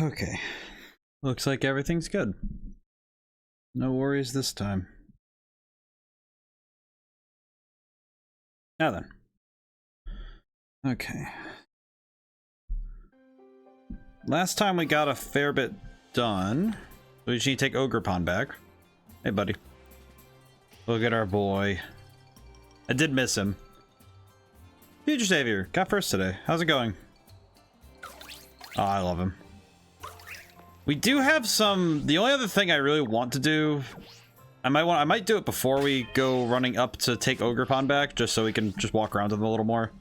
Okay. Looks like everything's good. No worries this time. Now then. Okay. Last time we got a fair bit done. We just need to take Ogrepon back. Hey, buddy. Look at our boy. I did miss him. Future Savior, got first today. How's it going? Oh, I love him. We do have some... The only other thing I really want to do... I might do it before we go running up to take Ogrepon back, just so we can just walk around with him a little more.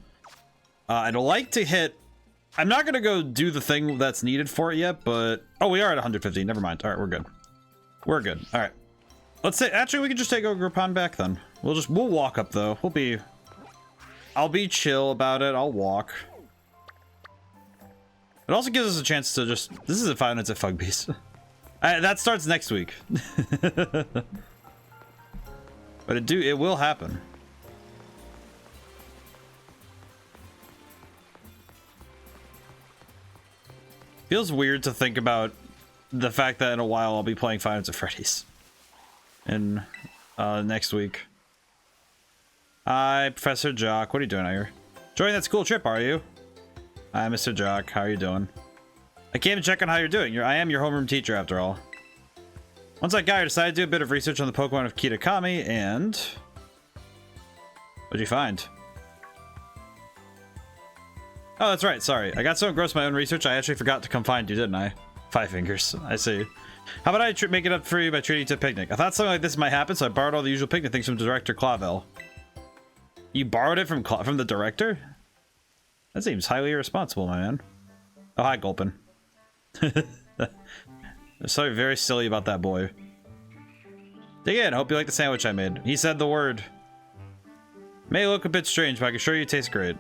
I'd like to hit... I'm not gonna go do the thing that's needed for it yet, but... Oh, we are at 150. Never mind. Alright, we're good. We're good. Alright. Let's say... Actually, we can just take Ogrepon back then. We'll walk up, though. I'll be chill about it. I'll walk. It also gives us a chance to just... This is a 5 minutes at Fugbeast. That starts next week. But it will happen. Feels weird to think about the fact that in a while I'll be playing Five Nights at Freddy's. In next week. Hi, Professor Jock. What are you doing out here? Enjoying that school trip, are you? Hi, Mr. Jock. How are you doing? I came to check on how you're doing. I am your homeroom teacher, after all. Once that guy decided to do a bit of research on the Pokemon of Kitakami, and... What'd you find? Oh, that's right. Sorry. I got so engrossed in my own research, I actually forgot to come find you, didn't I? 5 fingers. I see. How about I make it up for you by treating you to a picnic? I thought something like this might happen, so I borrowed all the usual picnic things from Director Clavel. You borrowed it from the director? That seems highly irresponsible, my man. Oh, hi, Gulpin. There's something very silly about that boy. Dig in. Hope you like the sandwich I made. He said the word. May look a bit strange, but I can assure you it tastes great.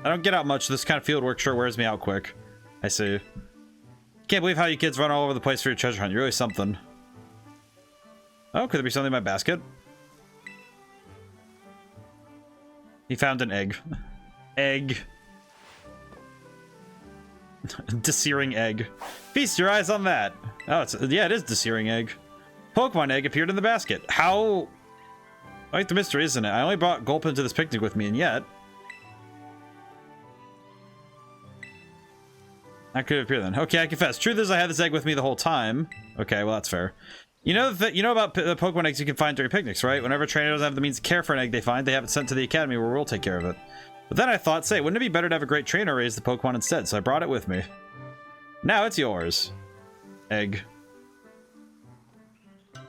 I don't get out much. This kind of field work sure wears me out quick. I see. Can't believe how you kids run all over the place for your treasure hunt. You're really something. Oh, could there be something in my basket? He found an egg. Egg. Desearing egg. Feast your eyes on that. Oh, it is Desearing egg. Pokemon egg appeared in the basket. How? Like the mystery, isn't it? I only brought Gulpin to this picnic with me, and yet... That could appear then. Okay, I confess. Truth is, I had this egg with me the whole time. Okay, well, that's fair. You know about the Pokemon eggs you can find during picnics, right? Whenever a trainer doesn't have the means to care for an egg they find, they have it sent to the academy where we'll take care of it. But then I thought, say, wouldn't it be better to have a great trainer raise the Pokemon instead? So I brought it with me. Now it's yours. Egg.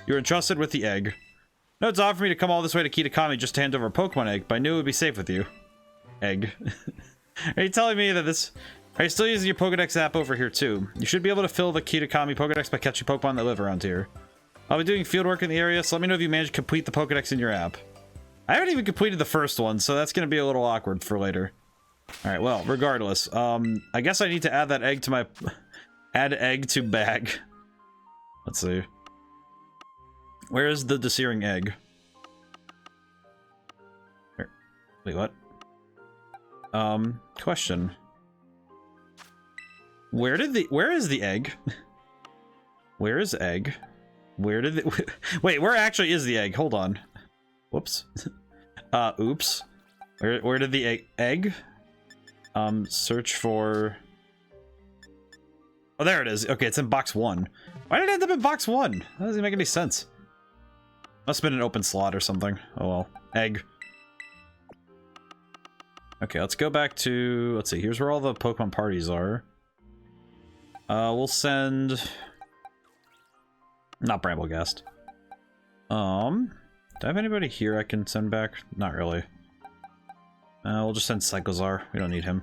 You're entrusted with the egg. No, it's odd for me to come all this way to Kitakami just to hand over a Pokemon egg, but I knew it would be safe with you. Egg. Are you telling me that this... Are you still using your Pokedex app over here too? You should be able to fill the Kitakami Pokedex by catching Pokemon that live around here. I'll be doing fieldwork in the area, so let me know if you manage to complete the Pokedex in your app. I haven't even completed the first one, so that's going to be a little awkward for later. Alright, well, regardless. I guess I need to add that egg to my... Add egg to bag. Let's see. Where is the Desearing egg? Here. Wait, what? Question. Where is the egg? Where is egg? Where did the... Wait, where actually is the egg? Hold on. Whoops. Oops. Where did the egg? Search for... Oh, there it is. Okay, it's in box 1. Why did it end up in box 1? That doesn't make any sense. Must have been an open slot or something. Oh well. Egg. Okay, let's go back to... Let's see, here's where all the Pokemon parties are. We'll send... Not Bramblegast. Do I have anybody here I can send back? Not really. We'll just send Cyclozar. We don't need him.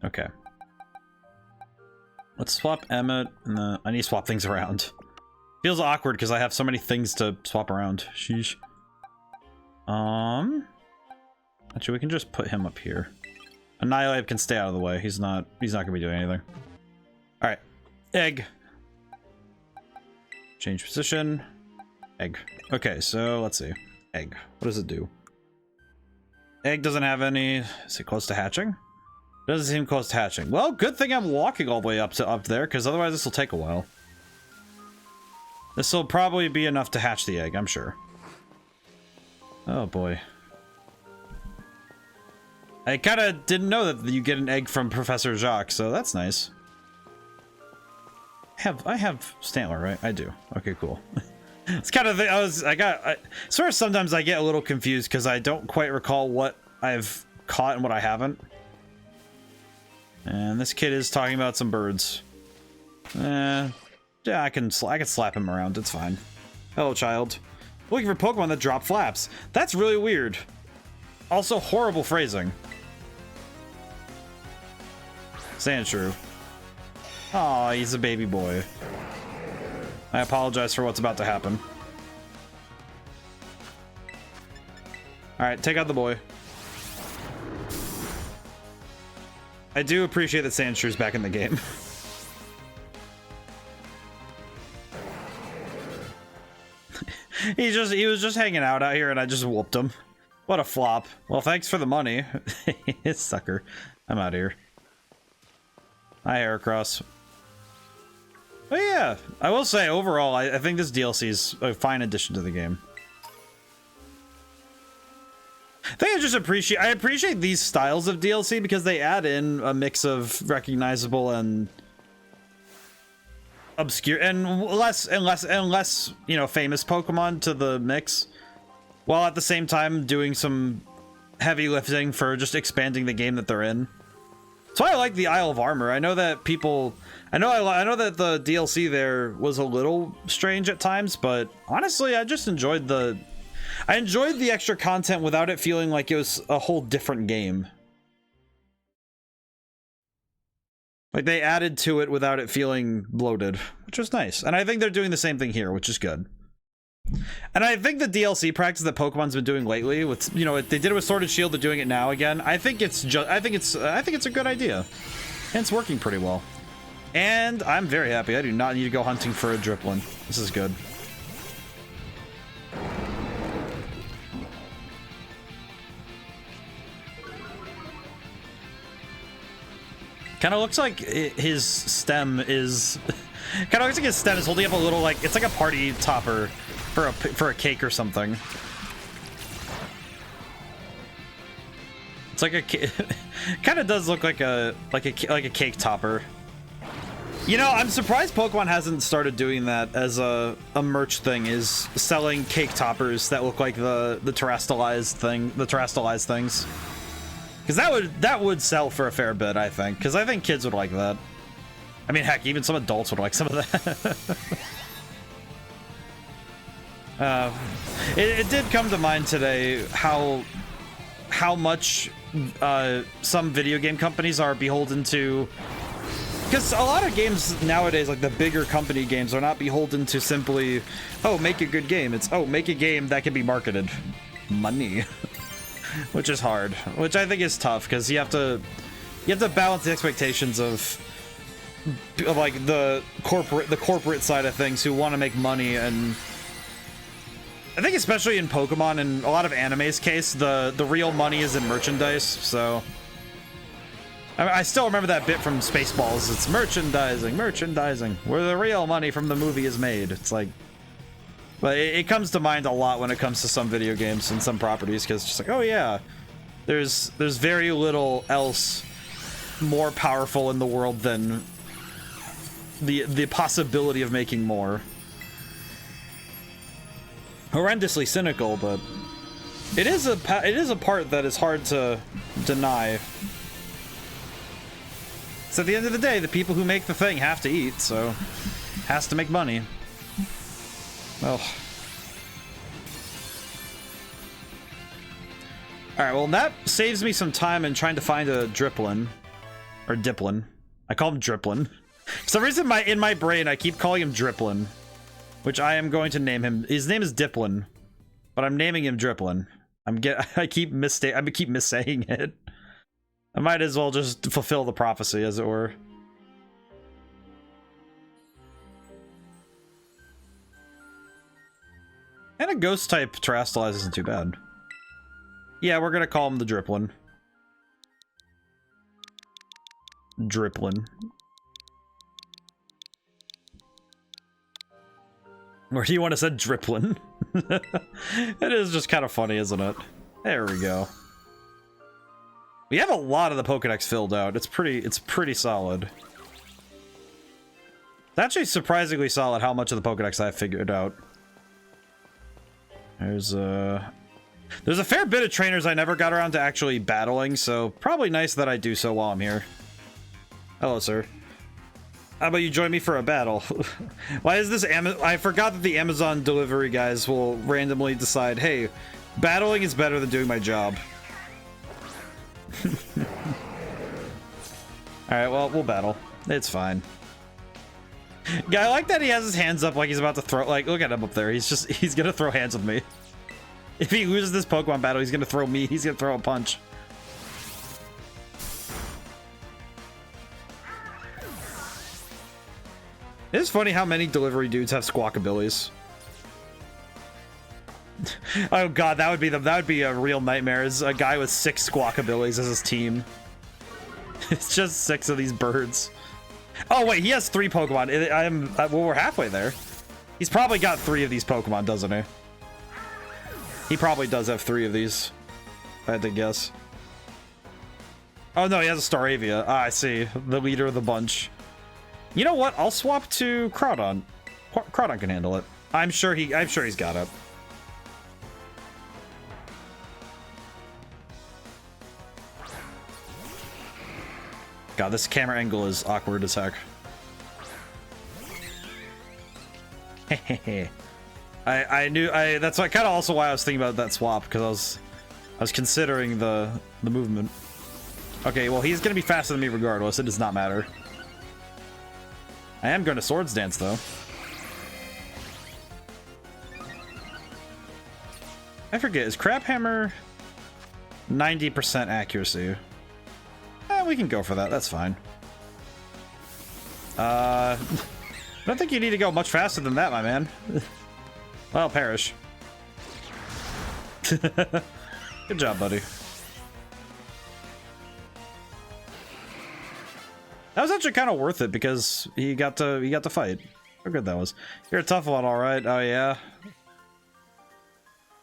Okay. Let's swap Emmett. I need to swap things around. Feels awkward because I have so many things to swap around. Sheesh. Actually, we can just put him up here. Annihilate can stay out of the way. He's not gonna be doing anything. Alright. Egg. Change position. Egg. Okay, so let's see. Egg. What does it do? Egg doesn't have any... Is it close to hatching? Doesn't seem close to hatching. Well, good thing I'm walking all the way up there, because otherwise this will take a while. This will probably be enough to hatch the egg, I'm sure. Oh boy. I kind of didn't know that you get an egg from Professor Jacques, so that's nice. I have Stantler, right? I do. Okay, cool. It's kind of I sort of sometimes I get a little confused because I don't quite recall what I've caught and what I haven't. And this kid is talking about some birds. Yeah, I can slap him around. It's fine. Hello, child. Looking for Pokemon that drop flaps. That's really weird. Also, horrible phrasing. Sandshrew. Aw, he's a baby boy. I apologize for what's about to happen. Alright, take out the boy. I do appreciate that Sandshrew's back in the game. He was just hanging out here and I just whooped him. What a flop. Well, thanks for the money. Sucker. I'm out of here. Hi, Heracross. But yeah, I will say overall, I think this DLC is a fine addition to the game. I think I appreciate these styles of DLC because they add in a mix of recognizable and obscure and less, you know, famous Pokemon to the mix, while at the same time doing some heavy lifting for just expanding the game that they're in. That's why I like the Isle of Armor. I know that people, I know that the DLC there was a little strange at times, but honestly, I just enjoyed the extra content without it feeling like it was a whole different game. Like they added to it without it feeling bloated, which was nice. And I think they're doing the same thing here, which is good. And I think the DLC practice that Pokemon's been doing lately, with, you know, they did it with Sword and Shield, they're doing it now again. I think it's a good idea, and it's working pretty well. And I'm very happy. I do not need to go hunting for a Driplin. This is good. Kind of looks like his stem is holding up a little, like, it's like a party topper for a cake or something. It's like a kind of does look like a cake topper. You know, I'm surprised Pokemon hasn't started doing that as a merch thing, is selling cake toppers that look like the terrestrialized things. Because that would sell for a fair bit, I think. Because I think kids would like that. I mean, heck, even some adults would like some of that. It did come to mind today how much some video game companies are beholden to. Because a lot of games nowadays, like the bigger company games, are not beholden to simply, oh, make a good game. It's, oh, make a game that can be marketed. Money. Which is hard, which I think is tough, because you have to balance the expectations of like the corporate side of things, who want to make money. And I think especially in Pokemon and a lot of anime's case, the real money is in merchandise. So I still remember that bit from Spaceballs. It's merchandising, where the real money from the movie is made. It's like, but it comes to mind a lot when it comes to some video games and some properties, because it's just like, oh yeah, there's very little else more powerful in the world than the possibility of making more. Horrendously cynical, but it is a part that is hard to deny. So at the end of the day, the people who make the thing have to eat, so has to make money. Well. Alright, well, that saves me some time in trying to find a Driplin. Or Diplin. I call him Driplin. For some reason, in my brain, I keep calling him Driplin. Which I am going to name him. His name is Diplin. But I'm naming him Driplin. I keep missaying it. I might as well just fulfill the prophecy, as it were. And a ghost type Terrastalize isn't too bad. Yeah, we're gonna call him the Driplin. Driplin. Or do you want to say Driplin? It is just kind of funny, isn't it? There we go. We have a lot of the Pokédex filled out. It's pretty solid. It's actually surprisingly solid how much of the Pokédex I figured out. There's a fair bit of trainers I never got around to actually battling, so probably nice that I do so while I'm here. Hello, sir. How about you join me for a battle? Why is this I forgot that the Amazon delivery guys will randomly decide, hey, battling is better than doing my job. Alright, well, we'll battle. It's fine. Yeah, I like that he has his hands up like he's about to throw, like, look at him up there. He's gonna throw hands with me. If he loses this Pokemon battle, he's gonna throw me. He's gonna throw a punch. It is funny how many delivery dudes have squawkabillies. Oh god, that would be a real nightmare. Is a guy with 6 squawkabillies as his team. It's just 6 of these birds. Oh wait, he has 3 Pokemon. Well, we're halfway there. He's probably got 3 of these Pokemon, doesn't he? He probably does have 3 of these, if I had to guess. Oh no, he has a Staravia. Ah, I see. The leader of the bunch. You know what? I'll swap to Crawdon. Crawdon can handle it. I'm sure he's got it. God, this camera angle is awkward as heck. That's kind of also why I was thinking about that swap, because I was considering the movement. Okay, well, he's gonna be faster than me regardless. It does not matter. I am going to Swords Dance, though. I forget, is Crab Hammer 90% accuracy? We can go for that, that's fine. I don't think you need to go much faster than that, my man. Well, perish. Good job, buddy. That was actually kind of worth it because he got to fight. How good that was. You're a tough one, all right. Oh yeah.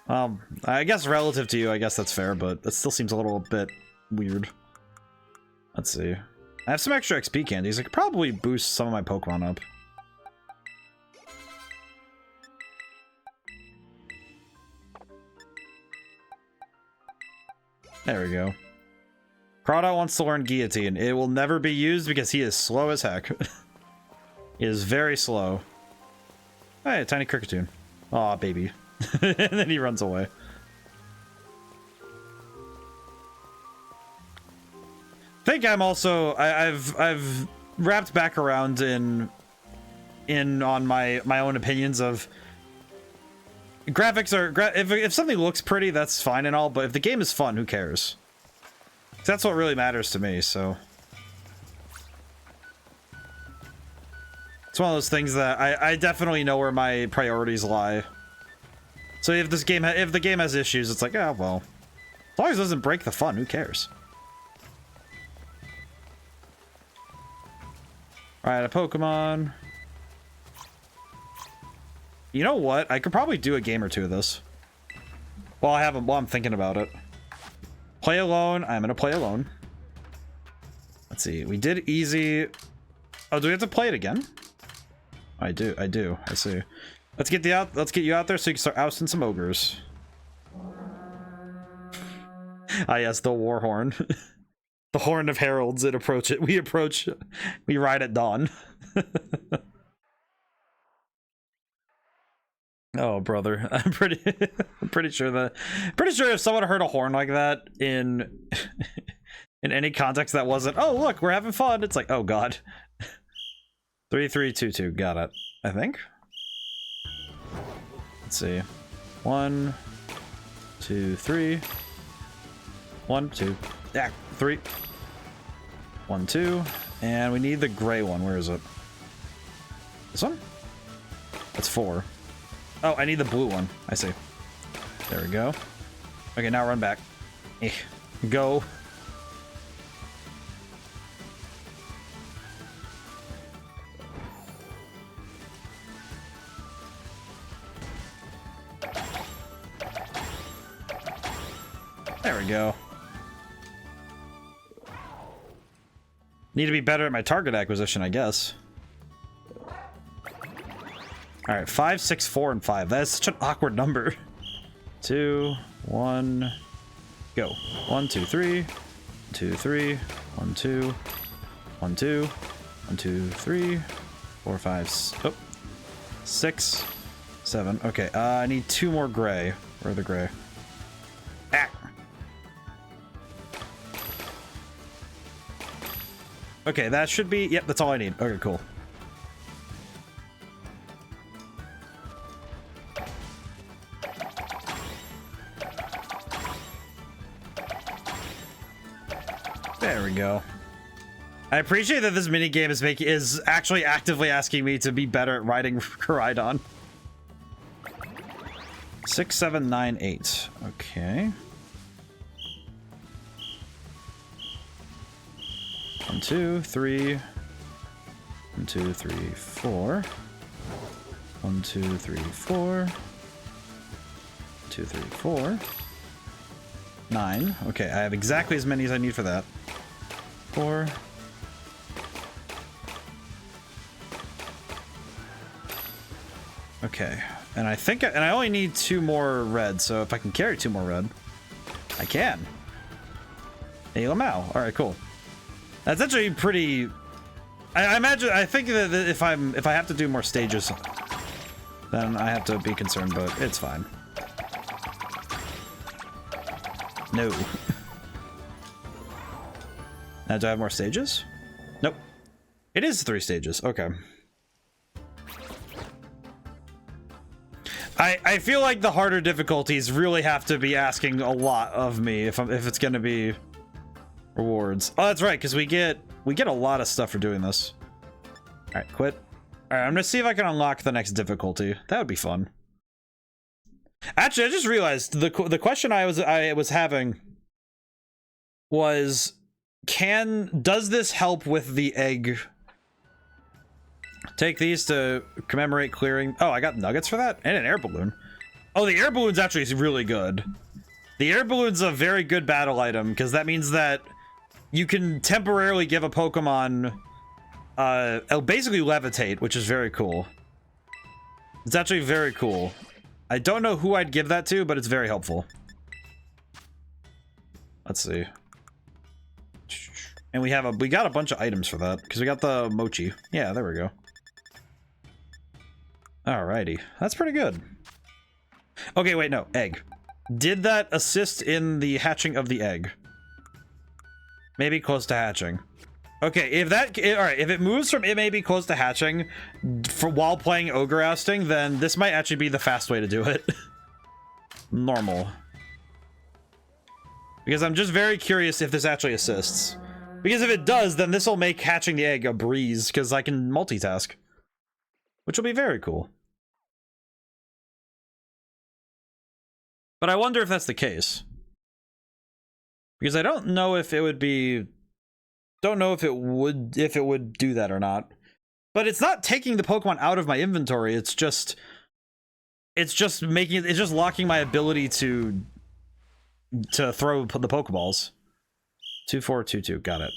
I guess relative to you, I guess that's fair, but that still seems a little bit weird. Let's see. I have some extra XP candies. I could probably boost some of my Pokemon up. There we go. Crawdon wants to learn Guillotine. It will never be used because he is slow as heck. He is very slow. Hey, a tiny Cricketune. Aw, baby. And then he runs away. I think I'm also... I've wrapped back around in on my own opinions of... Graphics are... If something looks pretty, that's fine and all, but if the game is fun, who cares? That's what really matters to me, so... It's one of those things that I definitely know where my priorities lie. So if the game has issues, it's like, oh, well. As long as it doesn't break the fun, who cares? Alright, a Pokemon. You know what? I could probably do a game or two of this. While I'm thinking about it. Play alone. I'm gonna play alone. Let's see. We did easy. Oh, do we have to play it again? I do. I see. Let's get you out there so you can start ousting some ogres. Ah, yes, the war horn. The horn of heralds. We ride at dawn. Oh, brother. I'm pretty sure if someone heard a horn like that in any context that wasn't, oh, look, we're having fun. It's like, oh, God. 3322. Got it. I think. Let's see. 1, 2, 3. 1, 2. Yeah, 3. 1, 2. And we need the gray one. Where is it? This one? That's 4. Oh, I need the blue one. I see. There we go. Okay, now run back. Go. There we go. Need to be better at my target acquisition, I guess. Alright, 5, 6, 4, and 5. That is such an awkward number. 2, 1, go. 1, 2, 3. 2, 3. 1, 2. 1, 2. 1, 2, 3. 4, 5. 6, 7. Okay, I need 2 more gray. Where are the gray? Ah! Okay, that should be... Yep, that's all I need. Okay, cool. There we go. I appreciate that this minigame is actually actively asking me to be better at riding Koraidon. 6, 7, 9, 8. Okay. 1, 2, 3. 1, 2, 3, 4. 1, 2, 3, 4. 2, 3, 4. 9. Okay, I have exactly as many as I need for that. 4. Okay, and I only need 2 more red, so if I can carry 2 more red, I can. Hey, Lamau. All right, cool. That's actually pretty. I think that if I have to do more stages, then I have to be concerned, but it's fine. No. Now, do I have more stages? Nope. It is 3 stages. Okay. I feel like the harder difficulties really have to be asking a lot of me if it's gonna be rewards. Oh, that's right, because we get a lot of stuff for doing this. All right, quit. All right, I'm gonna see if I can unlock the next difficulty. That would be fun. Actually, I just realized the question I was having was, does this help with the egg? Take these to commemorate clearing. Oh, I got nuggets for that and an air balloon. Oh, the air balloon's actually really good. The air balloon's a very good battle item because that means that you can temporarily give a Pokemon basically levitate, which is very cool. It's actually very cool. I don't know who I'd give that to, but it's very helpful. Let's see. And we got a bunch of items for that because we got the mochi. Yeah, there we go. Alrighty, that's pretty good. Okay, wait, no, egg. Did that assist in the hatching of the egg? Maybe close to hatching. Okay, if it moves from it may be close to hatching while playing Ogre Ousting, then this might actually be the fast way to do it. Normal. Because I'm just very curious if this actually assists. Because if it does, then this will make hatching the egg a breeze, because I can multitask. Which will be very cool. But I wonder if that's the case. Because I don't know if it would be... Don't know if it would do that or not. But it's not taking the Pokemon out of my inventory, it's just locking my ability to throw the Pokeballs. 2, 4, 2, 2, got it.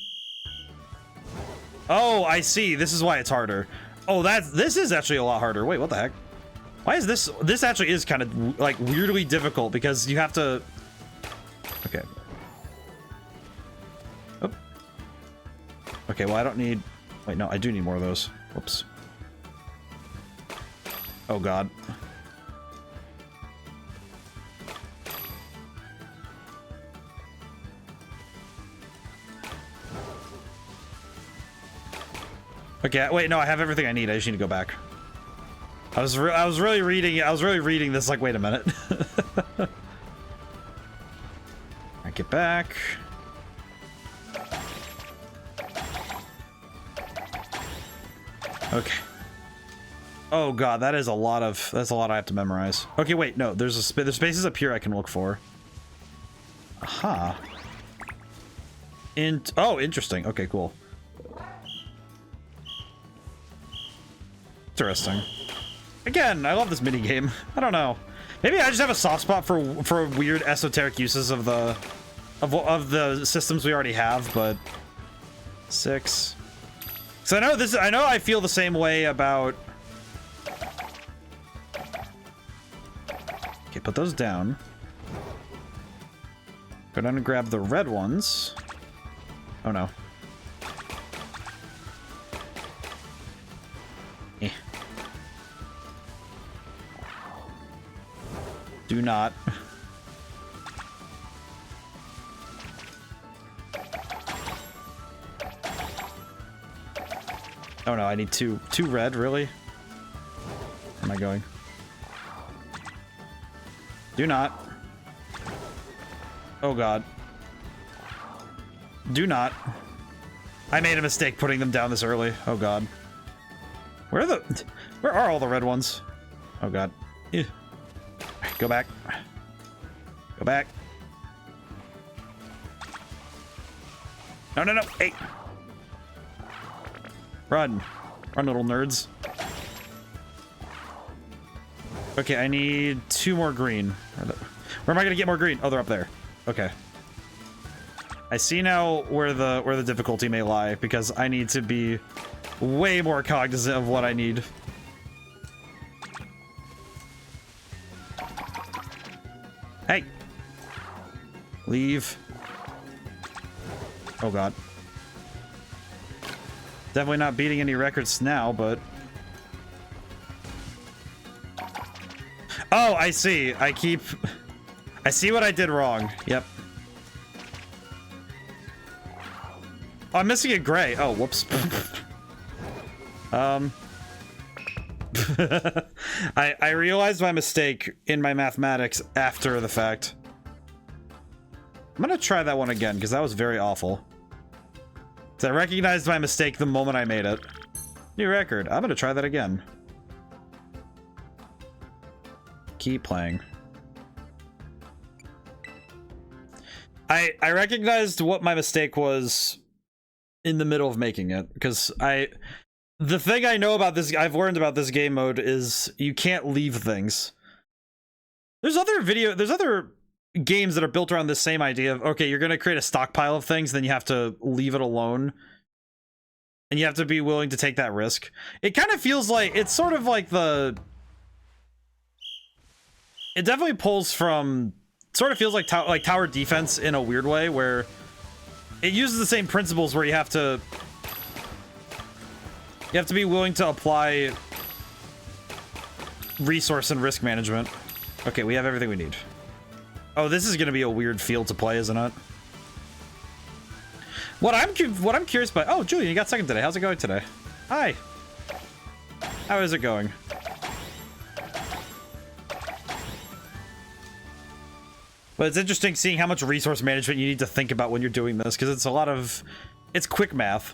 Oh, I see. This is why it's harder. Oh, this is actually a lot harder. Wait, what the heck? Why is this? This actually is kind of like weirdly difficult because you have to. Okay. Oh. Okay. Well, I don't need. Wait, no, I do need more of those. Whoops. Oh God. Okay, wait, no, I have everything I need. I just need to go back. I was really reading this like, wait a minute. I get back. Okay. Oh God, that's a lot I have to memorize. Okay, wait, no, there's spaces up here I can look for. Aha. Oh, interesting. Okay, cool. Interesting. Again, I love this minigame. I don't know. Maybe I just have a soft spot for weird esoteric uses of the of the systems we already have, but 6. So I know this. I know I feel the same way about. Okay, put those down. Go down and grab the red ones. Oh no. Eh. Do not. Oh no, I need two red, really? Where am I going? Do not. Oh god. Do not. I made a mistake putting them down this early. Oh god. Where are all the red ones? Oh god. Ew. Go back. Go back. No, no, no. Hey. Run. Run, little nerds. Okay, I need 2 more green. Where am I gonna get more green? Oh, they're up there. Okay. I see now where the difficulty may lie, because I need to be way more cognizant of what I need. Hey! Leave. Oh god. Definitely not beating any records now, but... Oh, I see. I see what I did wrong. Yep. Oh, I'm missing a gray. Oh, whoops. I realized my mistake in my mathematics after the fact. I'm gonna try that one again, because that was very awful. So I recognized my mistake the moment I made it. New record. I'm gonna try that again. Keep playing. I recognized what my mistake was in the middle of making it, because the thing I know about this, I've learned about this game mode is you can't leave things. There's other games that are built around this same idea of, okay, you're gonna create a stockpile of things, then you have to leave it alone. And you have to be willing to take that risk. It kind of feels like, it's sort of like it definitely pulls from, sort of feels like tower defense in a weird way, where it uses the same principles where you have to be willing to apply resource and risk management. Okay, we have everything we need. Oh, this is gonna be a weird field to play, isn't it? What I'm curious about. Oh, Julian, you got second today. How's it going today? Hi. How is it going? But it's interesting seeing how much resource management you need to think about when you're doing this, because it's quick math.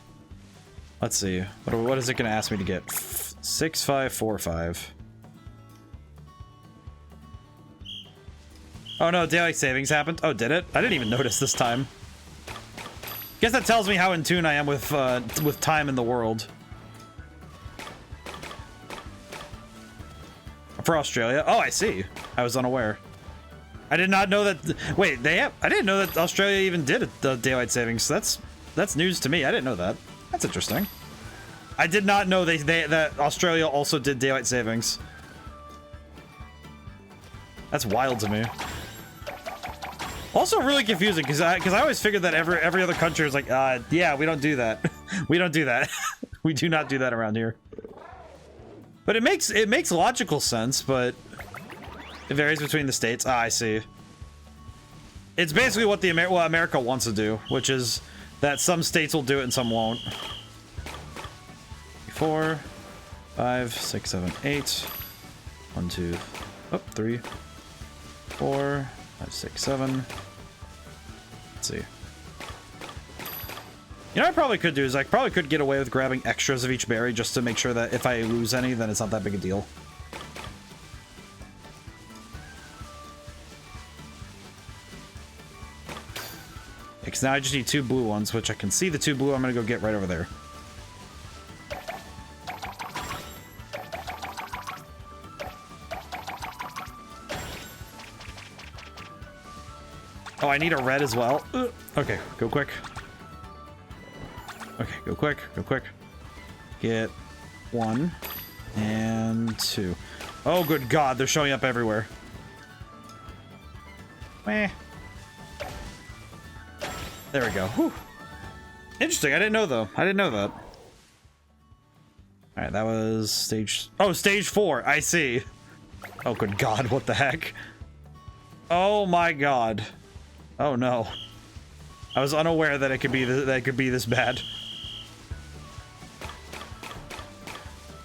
Let's see. What is it going to ask me to get? 6545. Oh no, daylight savings happened. Oh, did it? I didn't even notice this time. Guess that tells me how in tune I am with time in the world. For Australia? Oh, I see. I was unaware. I did not know that. Wait, I didn't know that Australia even did the daylight savings. That's news to me. I didn't know that. That's interesting. I did not know that Australia also did daylight savings. That's wild to me. Also really confusing, because I always figured that every other country was like, yeah, we don't do that. We don't do that. We do not do that around here. But it makes logical sense, but it varies between the states. Ah, I see. It's basically what what America wants to do, which is that some states will do it and some won't. 4, 5, 6, 7, 8. 1, 2, 3, 4, 5, 6, 7. Let's see. You know what I probably could do is I probably could get away with grabbing extras of each berry just to make sure that if I lose any, then it's not that big a deal. Because now I just need 2 blue ones, which I can see the 2 blue I'm going to go get right over there. Oh, I need a red as well. Okay, go quick. Okay, go quick, go quick. Get 1 and 2. Oh, good God, they're showing up everywhere. Meh. There we go. Whew. Interesting, I didn't know though. I didn't know that. Alright, that was stage... Oh, stage 4, I see. Oh, good God, what the heck? Oh my God. Oh no. I was unaware that it could be this bad.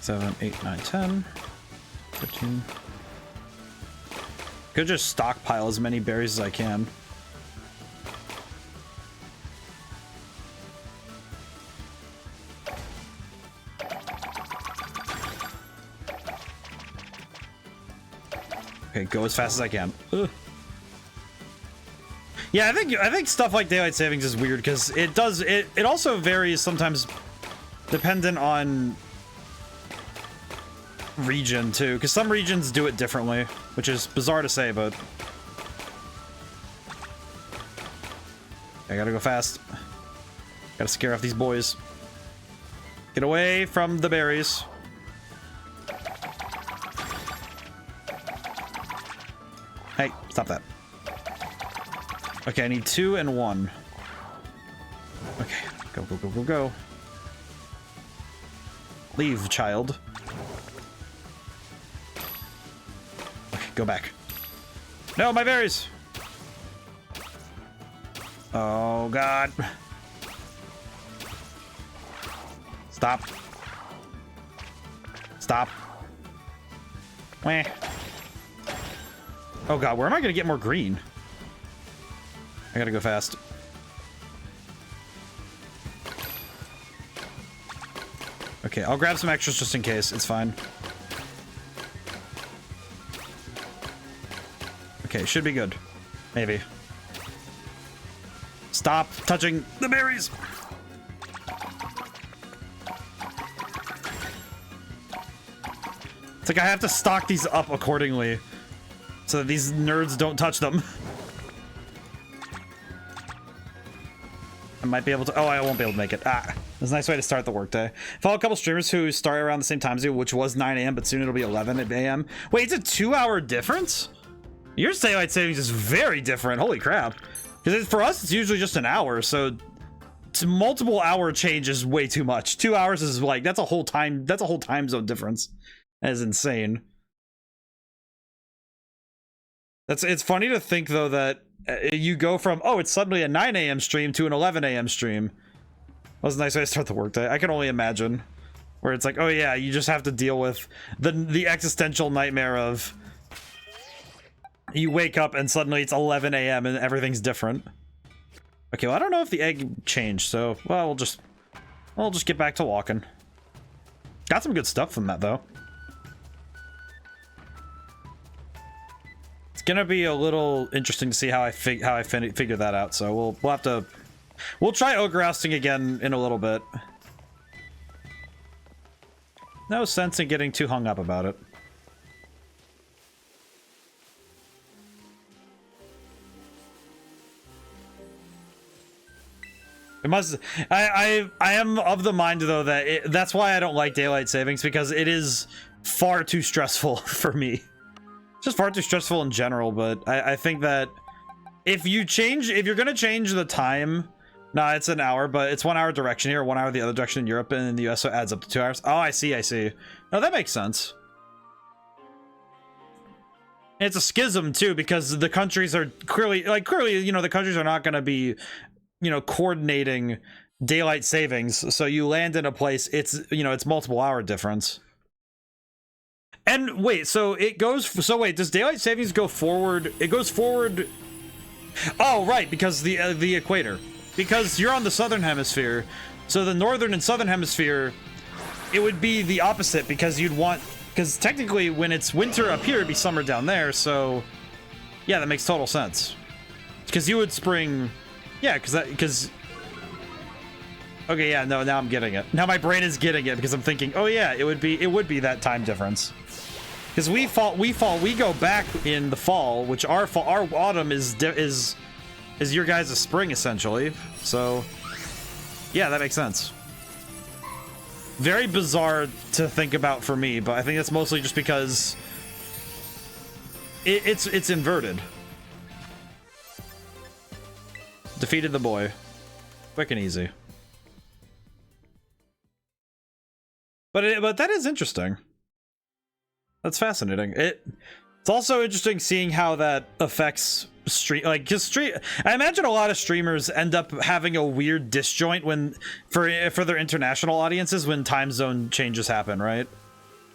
7, 8, 9, 10, 15. Could just stockpile as many berries as I can. Okay, go as fast as I can. Ugh. Yeah, I think stuff like daylight savings is weird because it also varies sometimes dependent on region too, because some regions do it differently, which is bizarre to say, but I gotta go fast. Gotta scare off these boys. Get away from the berries. Hey, stop that. Okay, I need 2 and 1. Okay, go, go, go, go, go. Leave, child. Okay, go back. No, my berries! Oh, God. Stop. Stop. Meh. Oh, God, where am I going to get more green? I gotta go fast. Okay, I'll grab some extras just in case. It's fine. Okay, should be good. Maybe. Stop touching the berries! It's like I have to stock these up accordingly so that these nerds don't touch them. I might be able to... Oh, I won't be able to make it. Ah, that's a nice way to start the workday. Follow a couple streamers who start around the same time as you, which was 9 a.m., but soon it'll be 11 a.m. Wait, it's a 2-hour difference? Your daylight savings is very different. Holy crap. Because for us, it's usually just an hour, so multiple hour change is way too much. 2 hours is like... That's a whole time zone difference. That is insane. It's funny to think, though, that you go from, oh, it's suddenly a 9 a.m. stream to an 11 a.m. stream. That was a nice way to start the workday. I can only imagine. Where it's like, oh yeah, you just have to deal with the existential nightmare of you wake up and suddenly it's 11 a.m. and everything's different. Okay, well, I don't know if the egg changed, so, well, we'll just get back to walking. Got some good stuff from that, though. It's gonna be a little interesting to see how I figure that out. So we'll try ogre ousting again in a little bit. No sense in getting too hung up about it. I am of the mind though that that's why I don't like daylight savings, because it is far too stressful for me. Just far too stressful in general, but I think that if you're gonna change the time, nah, it's an hour, but it's 1 hour direction here, 1 hour the other direction in Europe, and in the US, so it adds up to 2 hours. Oh, I see. No, that makes sense. It's a schism too, because the countries are clearly, you know, the countries are not gonna be, you know, coordinating daylight savings. So you land in a place, it's, you know, it's multiple hour difference. And wait, so wait, does daylight savings go forward? It goes forward. Oh, right, because the equator. Because you're on the southern hemisphere, so the northern and southern hemisphere, it would be the opposite, because because technically when it's winter up here, it'd be summer down there, so yeah, that makes total sense. Because you would spring, yeah, okay, yeah, no, now I'm getting it. Now my brain is getting it, because I'm thinking, oh yeah, it would be that time difference. Because we go back in the fall, which our autumn is is your guys' spring, essentially. So, yeah, that makes sense. Very bizarre to think about for me, but I think that's mostly just because it's inverted. Defeated the boy. Quick and easy. But that is interesting. That's fascinating. It's also interesting seeing how that affects I imagine a lot of streamers end up having a weird disjoint when for their international audiences when time zone changes happen, right?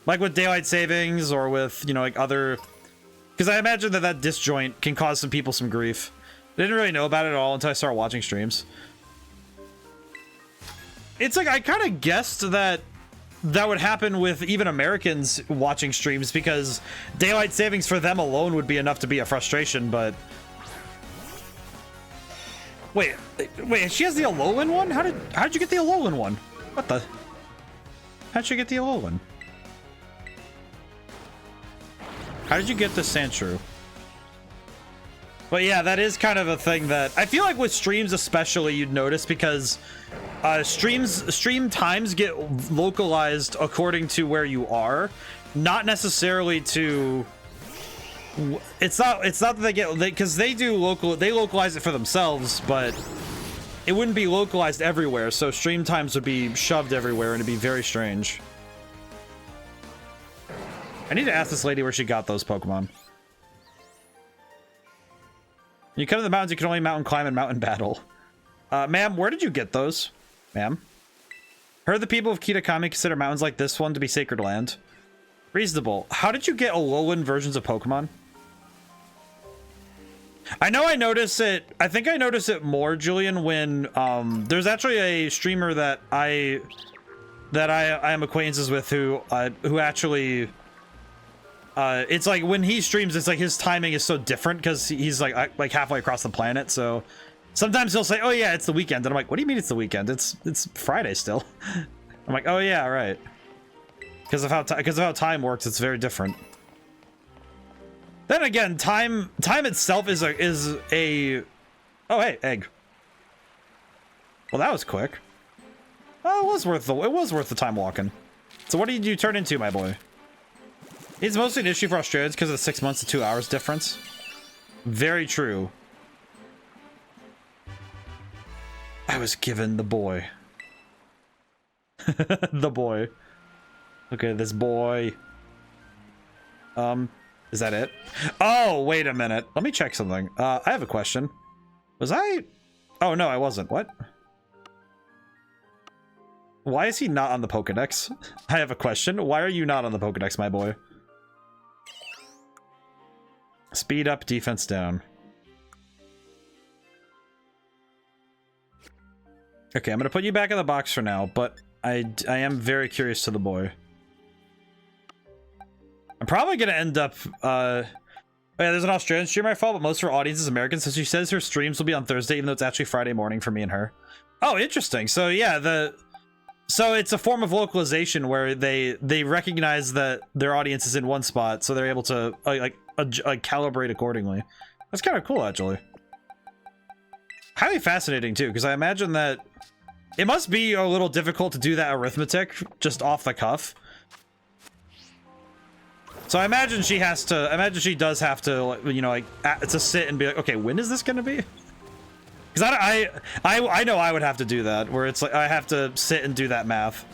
Like with daylight savings or with, you know, like other, because I imagine that disjoint can cause some people some grief. I didn't really know about it at all until I started watching streams. It's like I kind of guessed that would happen with even Americans watching streams because daylight savings for them alone would be enough to be a frustration, but wait, she has the Alolan one? How did you get the Alolan one? What the? How'd you get the Alolan? How did you get the Sandshrew? But yeah, that is kind of a thing that I feel like with streams especially you'd notice because stream times get localized according to where you are, not necessarily to. It's not that they get, because they localize it for themselves, but it wouldn't be localized everywhere. So stream times would be shoved everywhere, and it'd be very strange. I need to ask this lady where she got those Pokemon. You come to the mountains, you can only mountain climb and mountain battle. Ma'am, where did you get those? Ma'am? Heard the people of Kitakami consider mountains like this one to be sacred land. Reasonable. How did you get Alolan versions of Pokemon? I know I notice it. I think I notice it more, Julian, when there's actually a streamer that I am acquaintances with who actually it's like when he streams, it's like his timing is so different because he's like halfway across the planet. So sometimes he'll say, "Oh yeah, it's the weekend," and I'm like, "What do you mean it's the weekend? It's Friday still." I'm like, "Oh yeah, right." Because of how time works, it's very different. Then again, time itself is a oh hey, egg. Well, that was quick. Oh, it was worth the time walking. So what did you turn into, my boy? It's mostly an issue for Australians because of the 6 months to 2 hours difference. Very true. I was given the boy. The boy. Okay, this boy. Is that it? Oh, wait a minute. Let me check something. I have a question. Was I? Oh, no, I wasn't. What? Why is he not on the Pokedex? I have a question. Why are you not on the Pokedex, my boy? Speed up, defense down. Okay, I'm gonna put you back in the box for now, but I am very curious to the boy. I'm probably gonna end up, oh yeah, there's an Australian streamer I follow, but most of her audience is American, so she says her streams will be on Thursday, even though it's actually Friday morning for me and her. Oh, interesting. So yeah, so it's a form of localization where they recognize that their audience is in one spot, so they're able to calibrate accordingly. That's kind of cool, actually. Highly fascinating too, because I imagine that it must be a little difficult to do that arithmetic just off the cuff. So I imagine she does have to, you know, like to sit and be like, okay, when is this gonna be? Because I know I would have to do that, where it's like I have to sit and do that math.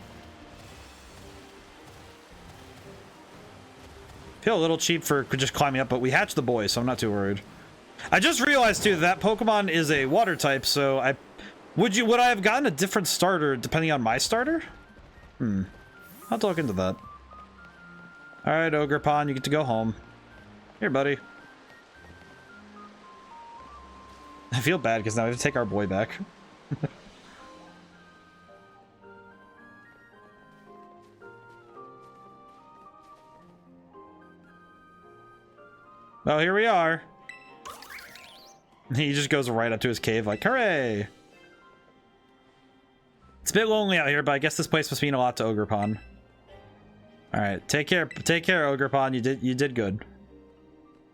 Feel a little cheap for just climbing up, but we hatched the boy, so I'm not too worried. I just realized too that Pokemon is a water type, so would I have gotten a different starter depending on my starter? I'll look into that. All right, Ogerpon, you get to go home. Here, buddy. I feel bad because now we have to take our boy back. Oh, here we are. He just goes right up to his cave like, hooray! It's a bit lonely out here, but I guess this place must mean a lot to Ogerpon. All right, take care, Ogerpon. You did good.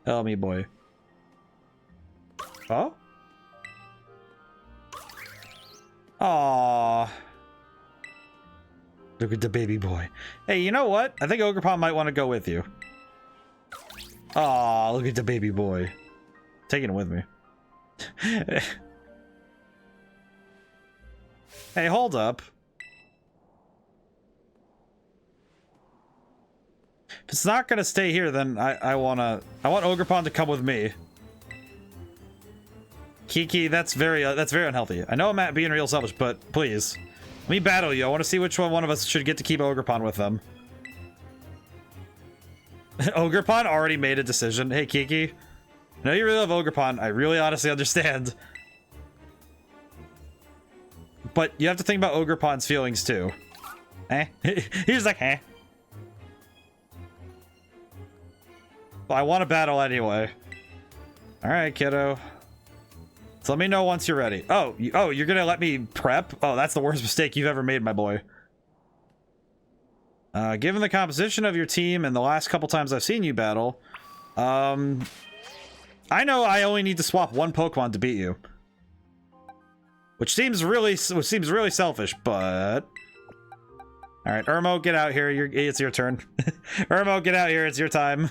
Help me, boy. Oh? Aww. Look at the baby boy. Hey, you know what? I think Ogerpon might want to go with you. Aww, look at the baby boy. Taking it with me. Hey, hold up. If it's not gonna stay here, then I want Ogerpon to come with me. Kiki, that's very unhealthy. I know I'm being real selfish, but please, let me battle you. I want to see which one of us should get to keep Ogerpon with them. Ogerpon already made a decision. Hey, Kiki, I know you really love Ogerpon. I really honestly understand. But you have to think about Ogerpon's feelings too. Eh? He's like, eh. Well, I want to battle anyway. Alright, kiddo. So let me know once you're ready. Oh, you're gonna let me prep? Oh, that's the worst mistake you've ever made, my boy. Given the composition of your team and the last couple times I've seen you battle, I know I only need to swap one Pokemon to beat you. Which seems really selfish, but... Alright, Irmo, get out here. It's your turn. Irmo, get out here. It's your time.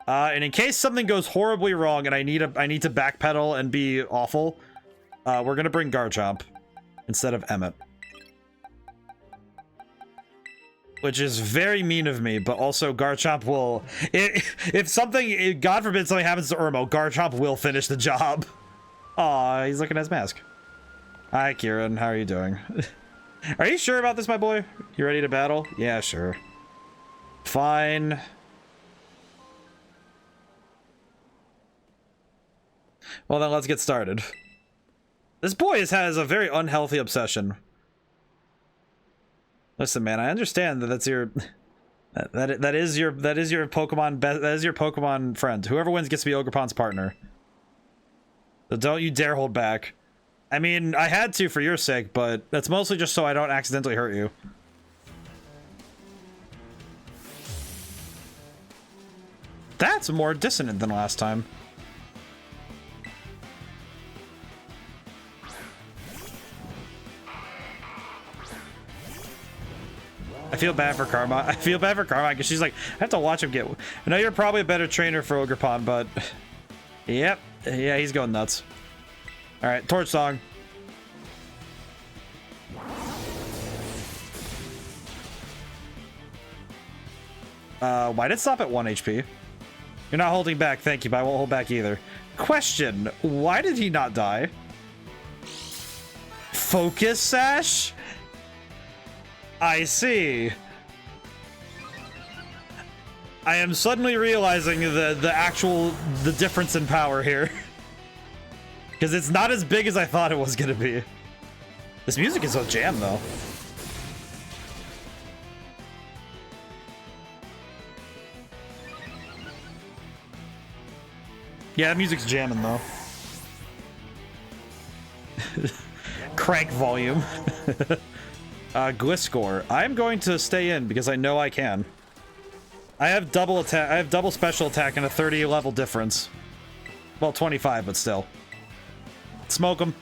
And in case something goes horribly wrong and I need to backpedal and be awful, we're gonna bring Garchomp instead of Emmett. Which is very mean of me, but also Garchomp will... If something, God forbid something happens to Irmo, Garchomp will finish the job. Aw, he's looking at his mask. Hi, Kieran. How are you doing? Are you sure about this, my boy? You ready to battle? Yeah, sure. Fine. Well, then let's get started. This boy has a very unhealthy obsession. Listen, man, I understand that that's your that is your Pokemon friend. Whoever wins gets to be Ogerpon's partner. So don't you dare hold back. I mean, I had to for your sake, but that's mostly just so I don't accidentally hurt you. That's more dissonant than last time. I feel bad for Karma. I feel bad for Karma because she's like, I have to watch him get... I know you're probably a better trainer for Ogerpon, but... Yep. Yeah, he's going nuts. Alright, Torch Song. Why did it stop at 1 HP? You're not holding back, thank you, but I won't hold back either. Question, why did he not die? Focus Sash? I see. I am suddenly realizing the difference in power here. Because it's not as big as I thought it was gonna be. This music is so jam though. Yeah, that music's jamming though. Crank volume. Gliscor. I'm going to stay in because I know I can. I have double attack. I have double special attack and a 30 level difference. Well, 25, but still. Smoke him.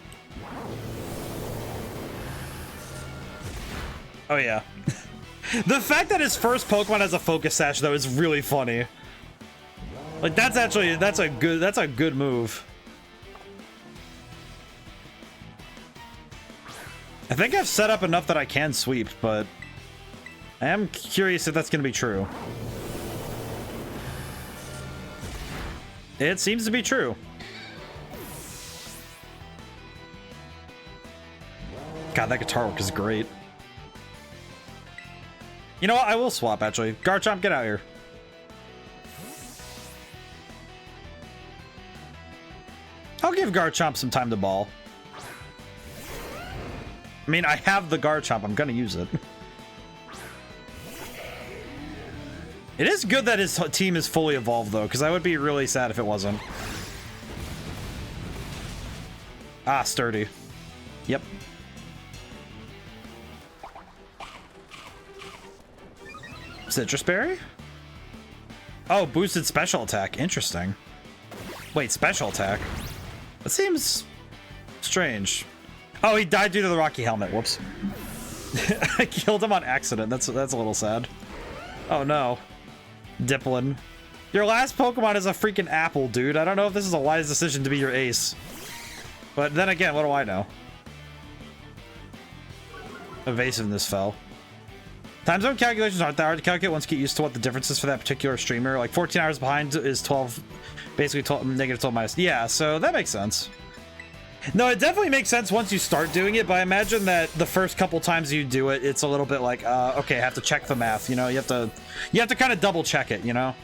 Oh yeah. The fact that his first Pokemon has a Focus Sash though is really funny. Like that's a good move. I think I've set up enough that I can sweep, but I am curious if that's going to be true. It seems to be true. God, that guitar work is great. You know what? I will swap, actually. Garchomp, get out here. I'll give Garchomp some time to ball. I mean, I have the Garchomp. I'm gonna use it. It is good that his team is fully evolved, though, because I would be really sad if it wasn't. Ah, sturdy. Yep. Citrus Berry? Oh, boosted special attack. Interesting. Wait, special attack? That seems strange. Oh, he died due to the rocky helmet. Whoops. I killed him on accident. That's a little sad. Oh no. Dipplin. Your last Pokemon is a freaking apple, dude. I don't know if this is a wise decision to be your ace. But then again, what do I know? Evasiveness fell. Time zone calculations aren't that hard to calculate once you get used to what the difference is for that particular streamer. Like 14 hours behind is 12, basically 12, negative 12 minus. Yeah, so that makes sense. No, it definitely makes sense once you start doing it, but I imagine that the first couple times you do it, it's a little bit like, okay, I have to check the math, you know? You have to kind of double check it, you know?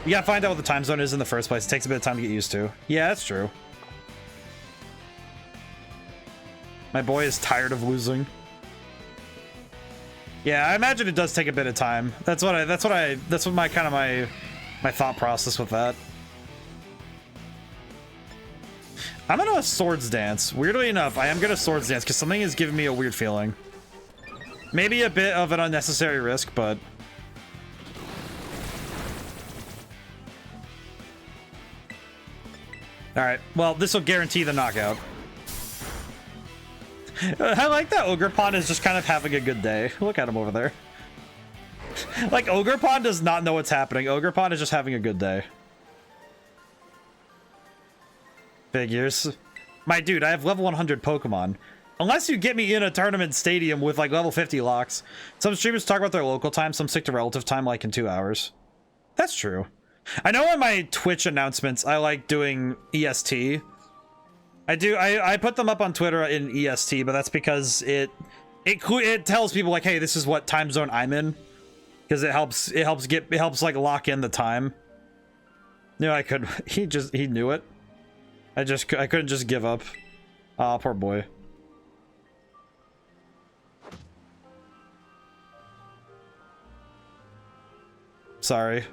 You gotta find out what the time zone is in the first place. It takes a bit of time to get used to. Yeah, that's true. My boy is tired of losing. Yeah, I imagine it does take a bit of time. That's what my kind of my thought process with that. I'm gonna Swords Dance. Weirdly enough, I am gonna Swords Dance because something is giving me a weird feeling. Maybe a bit of an unnecessary risk, but... Alright, well, this will guarantee the knockout. I like that Ogerpon is just kind of having a good day. Look at him over there. Like, Ogerpon does not know what's happening. Ogerpon is just having a good day. Figures. My dude, I have level 100 Pokemon. Unless you get me in a tournament stadium with, like, level 50 locks. Some streamers talk about their local time, some stick to relative time, like in 2 hours. That's true. I know in my Twitch announcements, I like doing EST. I put them up on Twitter in EST, but that's because it tells people like, hey, this is what time zone I'm in, because it helps like lock in the time. No, I could. He knew it. I couldn't just give up. Ah, poor boy. Sorry.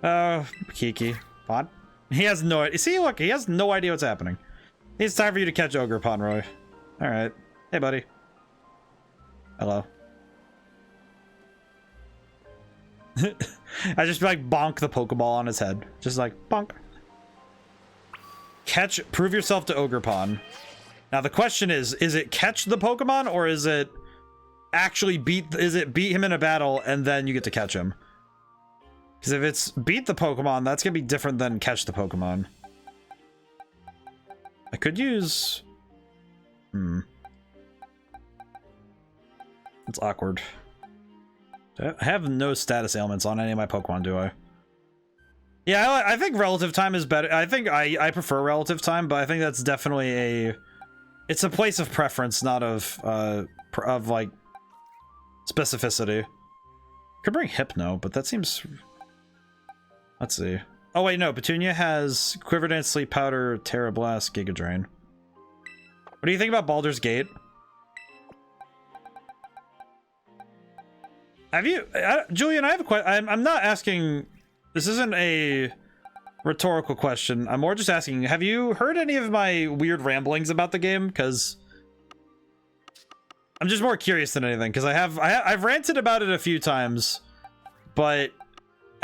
Oh, Kiki. What? He has no idea. See, look, he has no idea what's happening. It's time for you to catch Ogerpon, Roy. Alright. Hey, buddy. Hello. I just like bonk the Pokeball on his head. Just like bonk. Prove yourself to Ogerpon. Now the question is it catch the Pokemon or is it actually beat him in a battle and then you get to catch him? Because if it's beat the Pokemon, that's gonna be different than catch the Pokemon. I could use... It's awkward. I have no status ailments on any of my Pokemon, do I? Yeah, I think relative time is better. I think I prefer relative time, but I think that's definitely it's a place of preference, not of like specificity. Could bring Hypno, but that seems... Let's see. Oh wait, no, Petunia has Quiver Dance, Sleep Powder, Terra Blast, Giga Drain. What do you think about Baldur's Gate? Have you... Julian, I have a question. I'm not asking... This isn't a rhetorical question. I'm more just asking, have you heard any of my weird ramblings about the game? Because I'm just more curious than anything. Because I've ranted about it a few times, but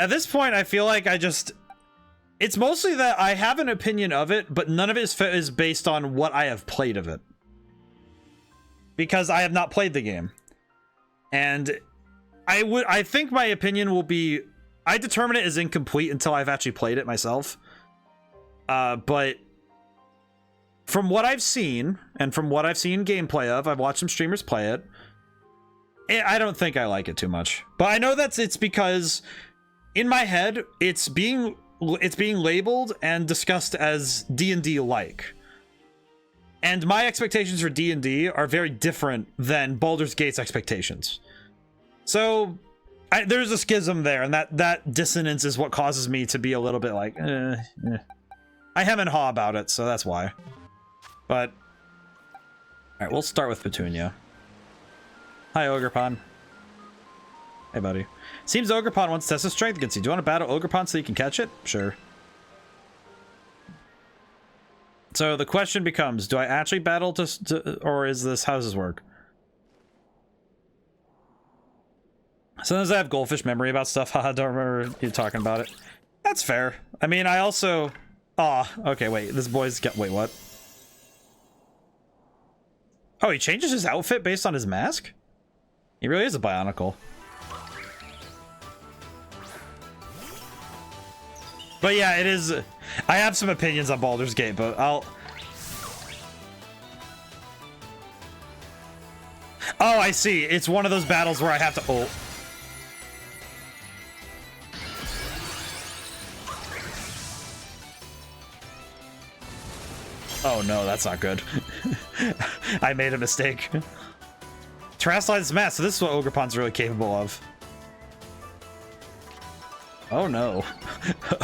at this point, I feel like it's mostly that I have an opinion of it, but none of it is based on what I have played of it. Because I have not played the game. And I think my opinion will be... I determine it as incomplete until I've actually played it myself. But from what I've seen, and from what I've seen gameplay of, I've watched some streamers play it. I don't think I like it too much. But I know it's because in my head, it's being labeled and discussed as D&D like. And my expectations for D&D are very different than Baldur's Gate's expectations. So there's a schism there, and that dissonance is what causes me to be a little bit like, I hem and haw about it, so that's why. But, alright, we'll start with Petunia. Hi, Ogerpon. Hey, buddy. Seems Ogerpon wants to test his strength against you. Do you want to battle Ogerpon so you can catch it? Sure. So the question becomes, do I actually battle or is this, how does this work? Sometimes I have goldfish memory about stuff. Haha, don't remember you talking about it. That's fair. I mean, I also... Aw, okay, wait. This boy's got... Wait, what? Oh, he changes his outfit based on his mask? He really is a Bionicle. But yeah, it is... I have some opinions on Baldur's Gate, but I'll... Oh, I see. It's one of those battles where I have to... Oh. Oh no, that's not good. I made a mistake. Terrasilize mask, so this is what Ogerpon's really capable of. Oh no.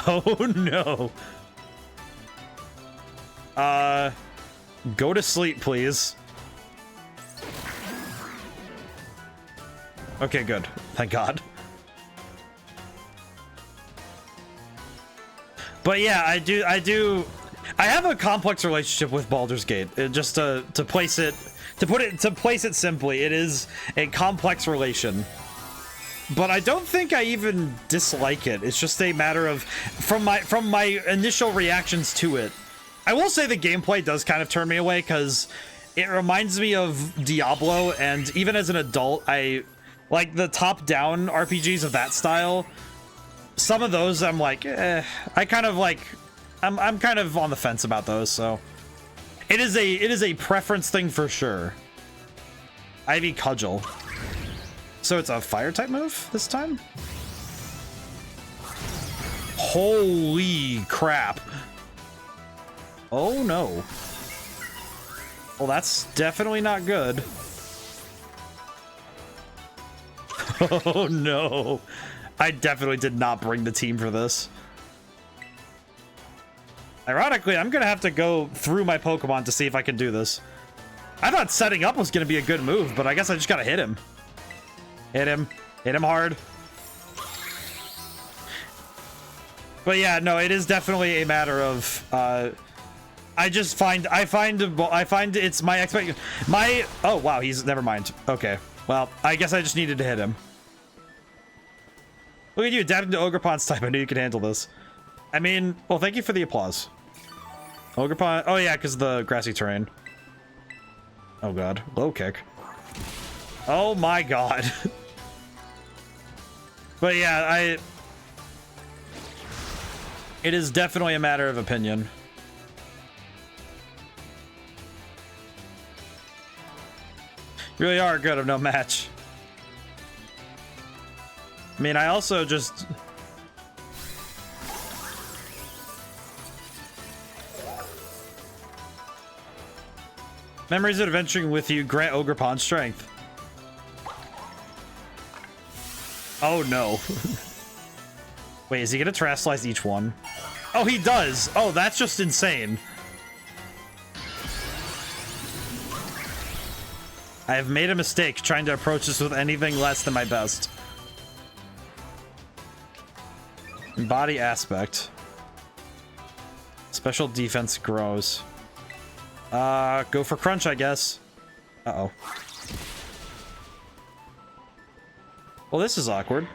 Oh no. Go to sleep, please. Okay, good. Thank God. But yeah, I have a complex relationship with Baldur's Gate. Just to place it simply, it is a complex relation. But I don't think I even dislike it. It's just a matter of from my initial reactions to it. I will say the gameplay does kind of turn me away because it reminds me of Diablo, and even as an adult, I like the top-down RPGs of that style. Some of those I'm like, I kind of like. I'm kind of on the fence about those, so it is a preference thing for sure. Ivy Cudgel. So it's a fire type move this time? Holy crap. Oh no. Well, that's definitely not good. Oh no. I definitely did not bring the team for this. Ironically, I'm gonna have to go through my Pokemon to see if I can do this. I thought setting up was gonna be a good move, but I guess I just gotta hit him. Hit him. Hit him hard. But yeah, no, it is definitely a matter of, I find it's my expect, oh wow, he's, never mind. Okay, well, I guess I just needed to hit him. Look at you adapting to Ogerpon's type. I knew you could handle this. I mean, well, thank you for the applause. Ogerpon, oh yeah, because the grassy terrain. Oh god, low kick. Oh my god. But yeah, it is definitely a matter of opinion. You really are good of no match. I mean, I also just... Memories of adventuring with you grant Ogerpon strength. Oh no. Wait, is he gonna terrasilize each one? Oh, he does! Oh, that's just insane. I have made a mistake trying to approach this with anything less than my best. Body aspect. Special defense grows. Go for crunch, I guess. Uh-oh. Well, this is awkward.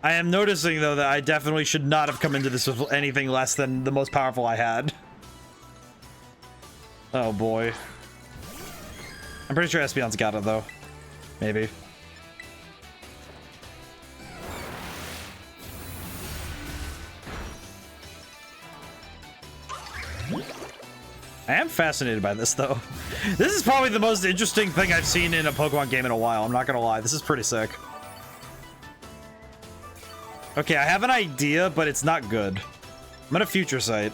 I am noticing, though, that I definitely should not have come into this with anything less than the most powerful I had. Oh, boy. I'm pretty sure Espeon's got it, though. Maybe. I am fascinated by this, though. This is probably the most interesting thing I've seen in a Pokemon game in a while. I'm not gonna lie. This is pretty sick. Okay, I have an idea, but it's not good. I'm gonna Future Sight.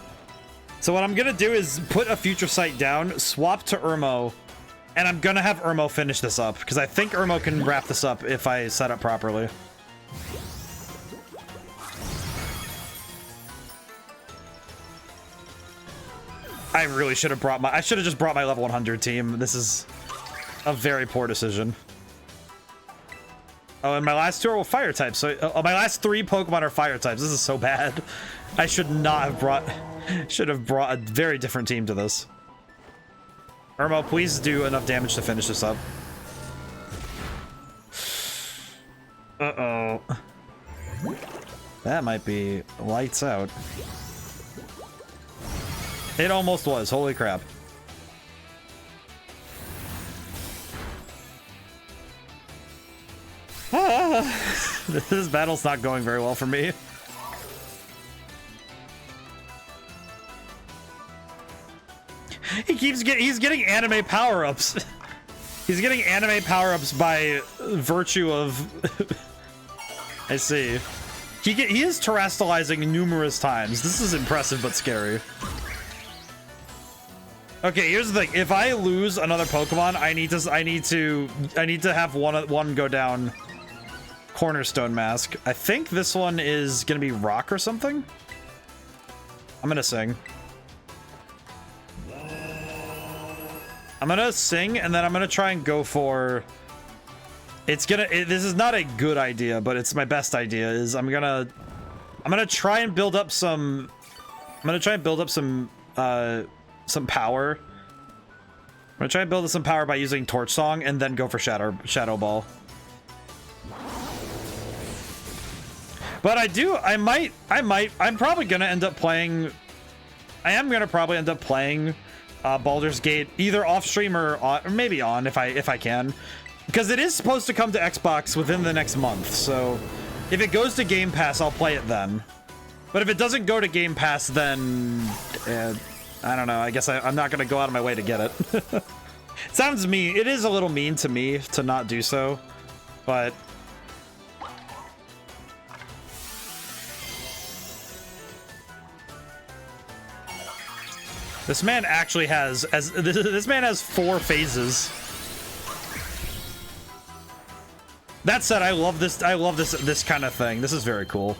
So what I'm gonna do is put a Future Sight down, swap to Irmo, and I'm gonna have Irmo finish this up, because I think Irmo can wrap this up if I set up properly. I really should have brought I should have just brought my level 100 team. This is a very poor decision. Oh, and my last two are fire types. So my last 3 Pokemon are fire types. This is so bad. I should not have should have brought a very different team to this. Irmo, please do enough damage to finish this up. Uh-oh. That might be lights out. It almost was. Holy crap. This battle's not going very well for me. He's getting anime power-ups. He's getting anime power-ups by virtue of I see. He is terastallizing numerous times. This is impressive but scary. Okay, here's the thing. If I lose another Pokemon, I need to have one go down. Cornerstone Mask. I think this one is gonna be rock or something. I'm gonna sing. I'm gonna sing, and then I'm gonna try and go for. This is not a good idea, but it's my best idea. Is I'm gonna try and build up some. I'm gonna try and build up some power. I'm gonna try and build up some power by using Torch Song, and then go for Shadow Ball. But I'm probably gonna end up playing. I am gonna probably end up playing Baldur's Gate either off stream or maybe on if I can, because it is supposed to come to Xbox within the next month. So if it goes to Game Pass, I'll play it then. But if it doesn't go to Game Pass, then I don't know. I guess I'm not gonna go out of my way to get it. It sounds mean. It is a little mean to me to not do so, but. This man actually has this man has 4 phases. That said, I love this kind of thing. This is very cool.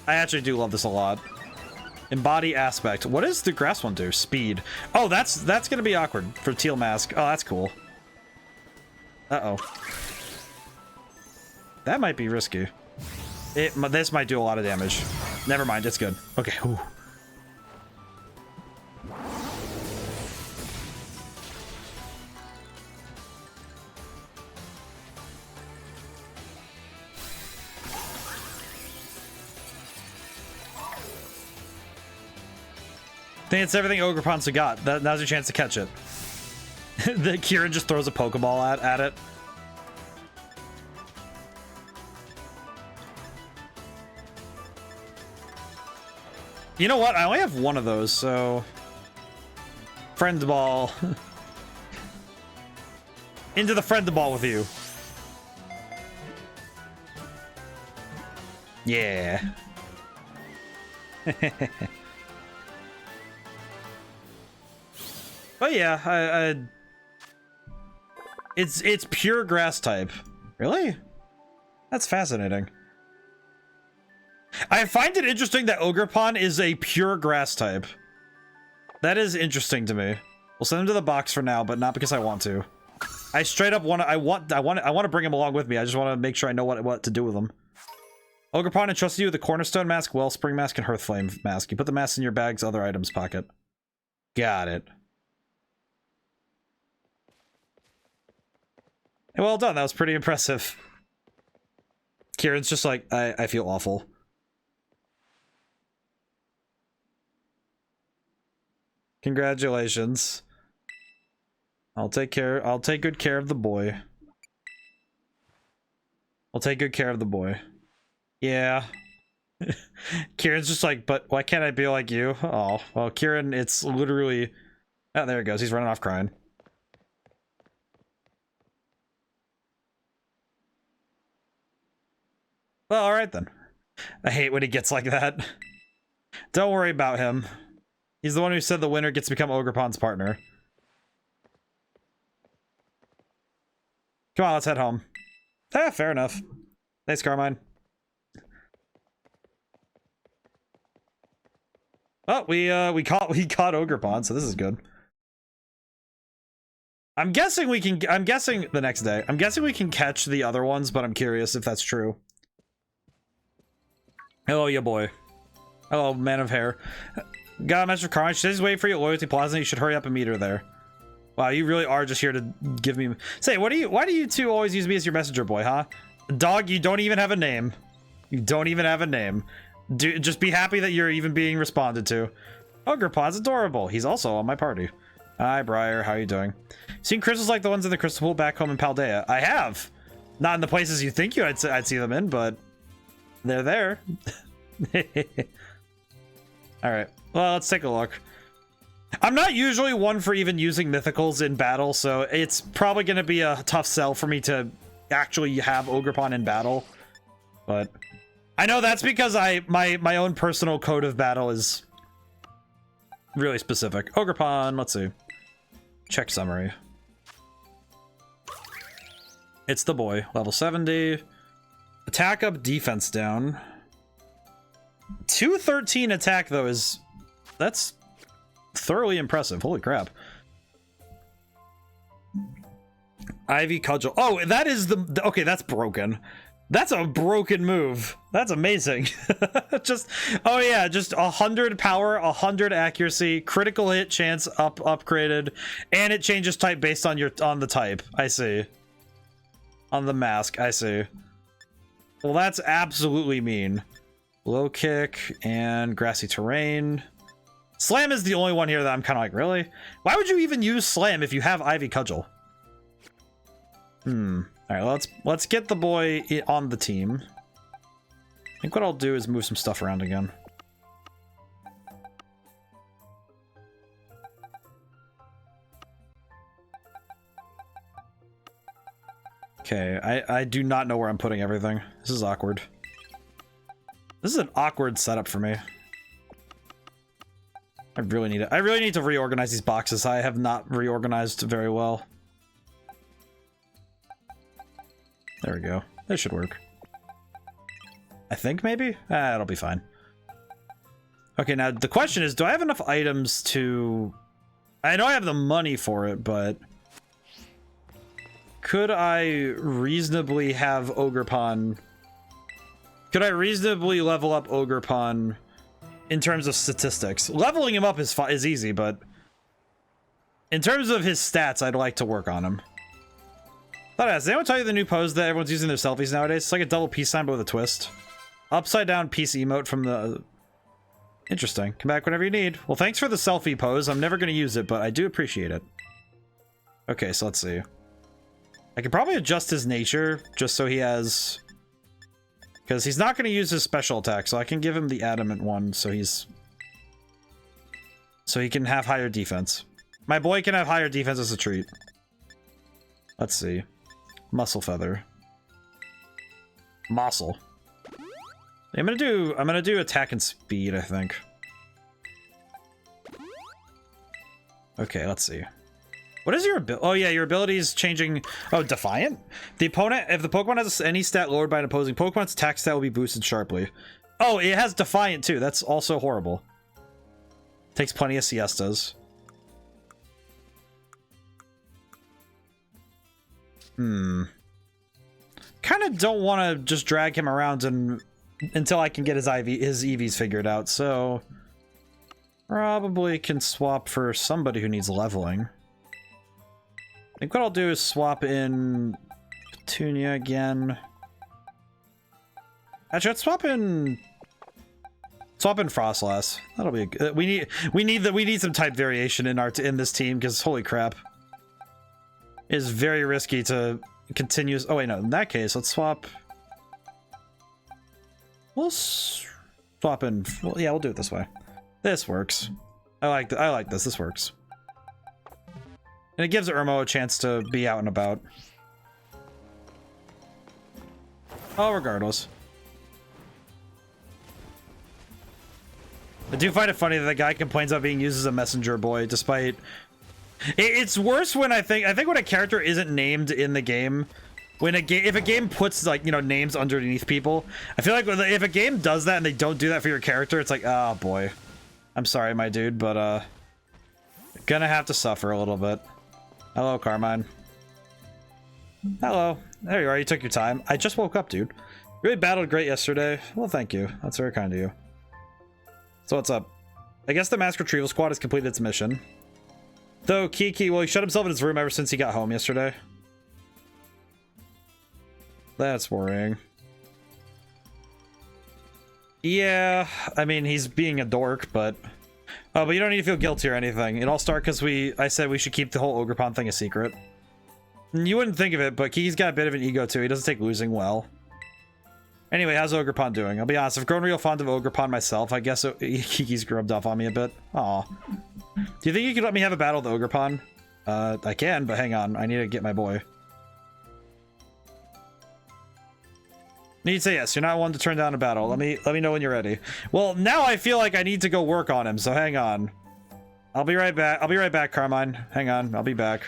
I actually do love this a lot. Embody aspect. What does the grass one do? Speed. Oh, that's gonna be awkward for Teal Mask. Oh, that's cool. Uh-oh. That might be risky. This might do a lot of damage. Never mind, it's good. Okay. Ooh. I think it's everything Ogerpon's got. Now's your chance to catch it. The Kieran just throws a Pokeball at it. You know what? I only have one of those, so... Friend Ball. Into the Friend Ball with you. Yeah. But yeah, it's pure grass type. Really? That's fascinating. I find it interesting that Ogerpon is a pure grass type. That is interesting to me. We'll send him to the box for now, but not because I want to. I straight up want to bring him along with me. I just want to make sure I know what to do with him. Ogerpon entrusted you with the Cornerstone Mask, Wellspring Mask, and Hearthflame Mask. You put the masks in your bag's other items pocket. Got it. Hey, well done. That was pretty impressive. Kieran's just like, I feel awful. Congratulations. I'll take good care of the boy. I'll take good care of the boy. Yeah. Kieran's just like, but why can't I be like you? Oh, well, Kieran, it's literally... Oh, there he goes. He's running off crying. Well, alright then. I hate when he gets like that. Don't worry about him. He's the one who said the winner gets to become Ogerpon's partner. Come on, let's head home. Ah, fair enough. Thanks, Carmine. Oh, we caught Ogerpon, so this is good. I'm guessing the next day. I'm guessing we can catch the other ones, but I'm curious if that's true. Hello, ya boy. Hello, man of hair. Got a message from Carmine. She says he's waiting for you at Loyalty Plaza, and you should hurry up and meet her there. Wow, you really are just here to give me... Say, why do you two always use me as your messenger boy, huh? Dog, you don't even have a name. You don't even have a name. Just be happy that you're even being responded to. Ogerpon's adorable. He's also on my party. Hi, Briar. How you doing? Seen crystals like the ones in the crystal pool back home in Paldea? I have. Not in the places you think I'd see them in, but they're there. All right, well, let's take a look. I'm not usually one for even using mythicals in battle, so it's probably going to be a tough sell for me to actually have Ogerpon in battle. But I know that's because my own personal code of battle is really specific. Ogerpon, let's see. Check summary. It's the boy, level 70. Attack up, defense down. 213 attack though that's thoroughly impressive. Holy crap. Ivy Cudgel. Oh, that is okay, that's broken. That's a broken move. That's amazing. Just, oh yeah, just 100 power, 100 accuracy, critical hit chance upgraded, and it changes type based on the type. I see. On the mask, I see. Well, that's absolutely mean. Low kick and grassy terrain. Slam is the only one here that I'm kind of like, really? Why would you even use Slam if you have Ivy Cudgel? All right, let's get the boy on the team. I think what I'll do is move some stuff around again. Okay, I do not know where I'm putting everything. This is awkward. This is an awkward setup for me. I really need to reorganize these boxes. I have not reorganized very well. There we go. This should work. I think maybe? It'll be fine. Okay, now the question is, do I have enough items to... I know I have the money for it, but... Could I reasonably have Ogerpon... Could I reasonably level up Ogerpon in terms of statistics? Leveling him up is easy, but... In terms of his stats, I'd like to work on him. Does anyone tell you the new pose that everyone's using their selfies nowadays? It's like a double peace sign, but with a twist. Upside down peace emote from the... Interesting. Come back whenever you need. Well, thanks for the selfie pose. I'm never going to use it, but I do appreciate it. Okay, so let's see. I could probably adjust his nature, just so he has... Because he's not going to use his special attack, so I can give him the adamant one, so he's... So he can have higher defense. My boy can have higher defense as a treat. Let's see. Muscle feather. Muscle. I'm gonna do attack and speed, I think. Okay, let's see. What is your ability? Oh yeah, your ability is changing. Oh, Defiant? The opponent, if the Pokemon has any stat lowered by an opposing Pokemon's attack stat will be boosted sharply. Oh, it has Defiant too. That's also horrible. Takes plenty of siestas. Kind of don't want to just drag him around until I can get his EVs figured out, so probably can swap for somebody who needs leveling. I think what I'll do is swap in Petunia again. Actually, let's swap in Frostlass. That'll be a good, we need some type variation in this team, because holy crap. Is very risky to continue. Oh wait, no. In that case, let's swap. We'll swap in. Well, yeah, we'll do it this way. This works. I like this. This works. And it gives Irmo a chance to be out and about. Oh, regardless. I do find it funny that the guy complains about being used as a messenger boy, despite... It's worse when I think when a character isn't named in the game, if a game puts, like, you know, names underneath people, I feel like if a game does that and they don't do that for your character, it's like, oh boy, I'm sorry, my dude, but gonna have to suffer a little bit. Hello, Carmine. Hello. There you are. You took your time. I just woke up, dude. Really battled great yesterday. Well, thank you. That's very kind of you. So what's up? I guess the mask retrieval squad has completed its mission. Though Kiki, well, he shut himself in his room ever since he got home yesterday. That's worrying. Yeah, I mean, he's being a dork, but... Oh, but you don't need to feel guilty or anything. It all started because I said we should keep the whole Ogerpon thing a secret. You wouldn't think of it, but Kiki's got a bit of an ego too. He doesn't take losing well. Anyway, how's Ogerpon doing? I'll be honest, I've grown real fond of Ogerpon myself. I guess Kiki's grubbed off on me a bit. Aw. Do you think you could let me have a battle with Ogerpon? I can, but hang on. I need to get my boy. Need to say yes. You're not one to turn down a battle. Let me know when you're ready. Well, now I feel like I need to go work on him, so hang on. I'll be right back. I'll be right back, Carmine. Hang on. I'll be back.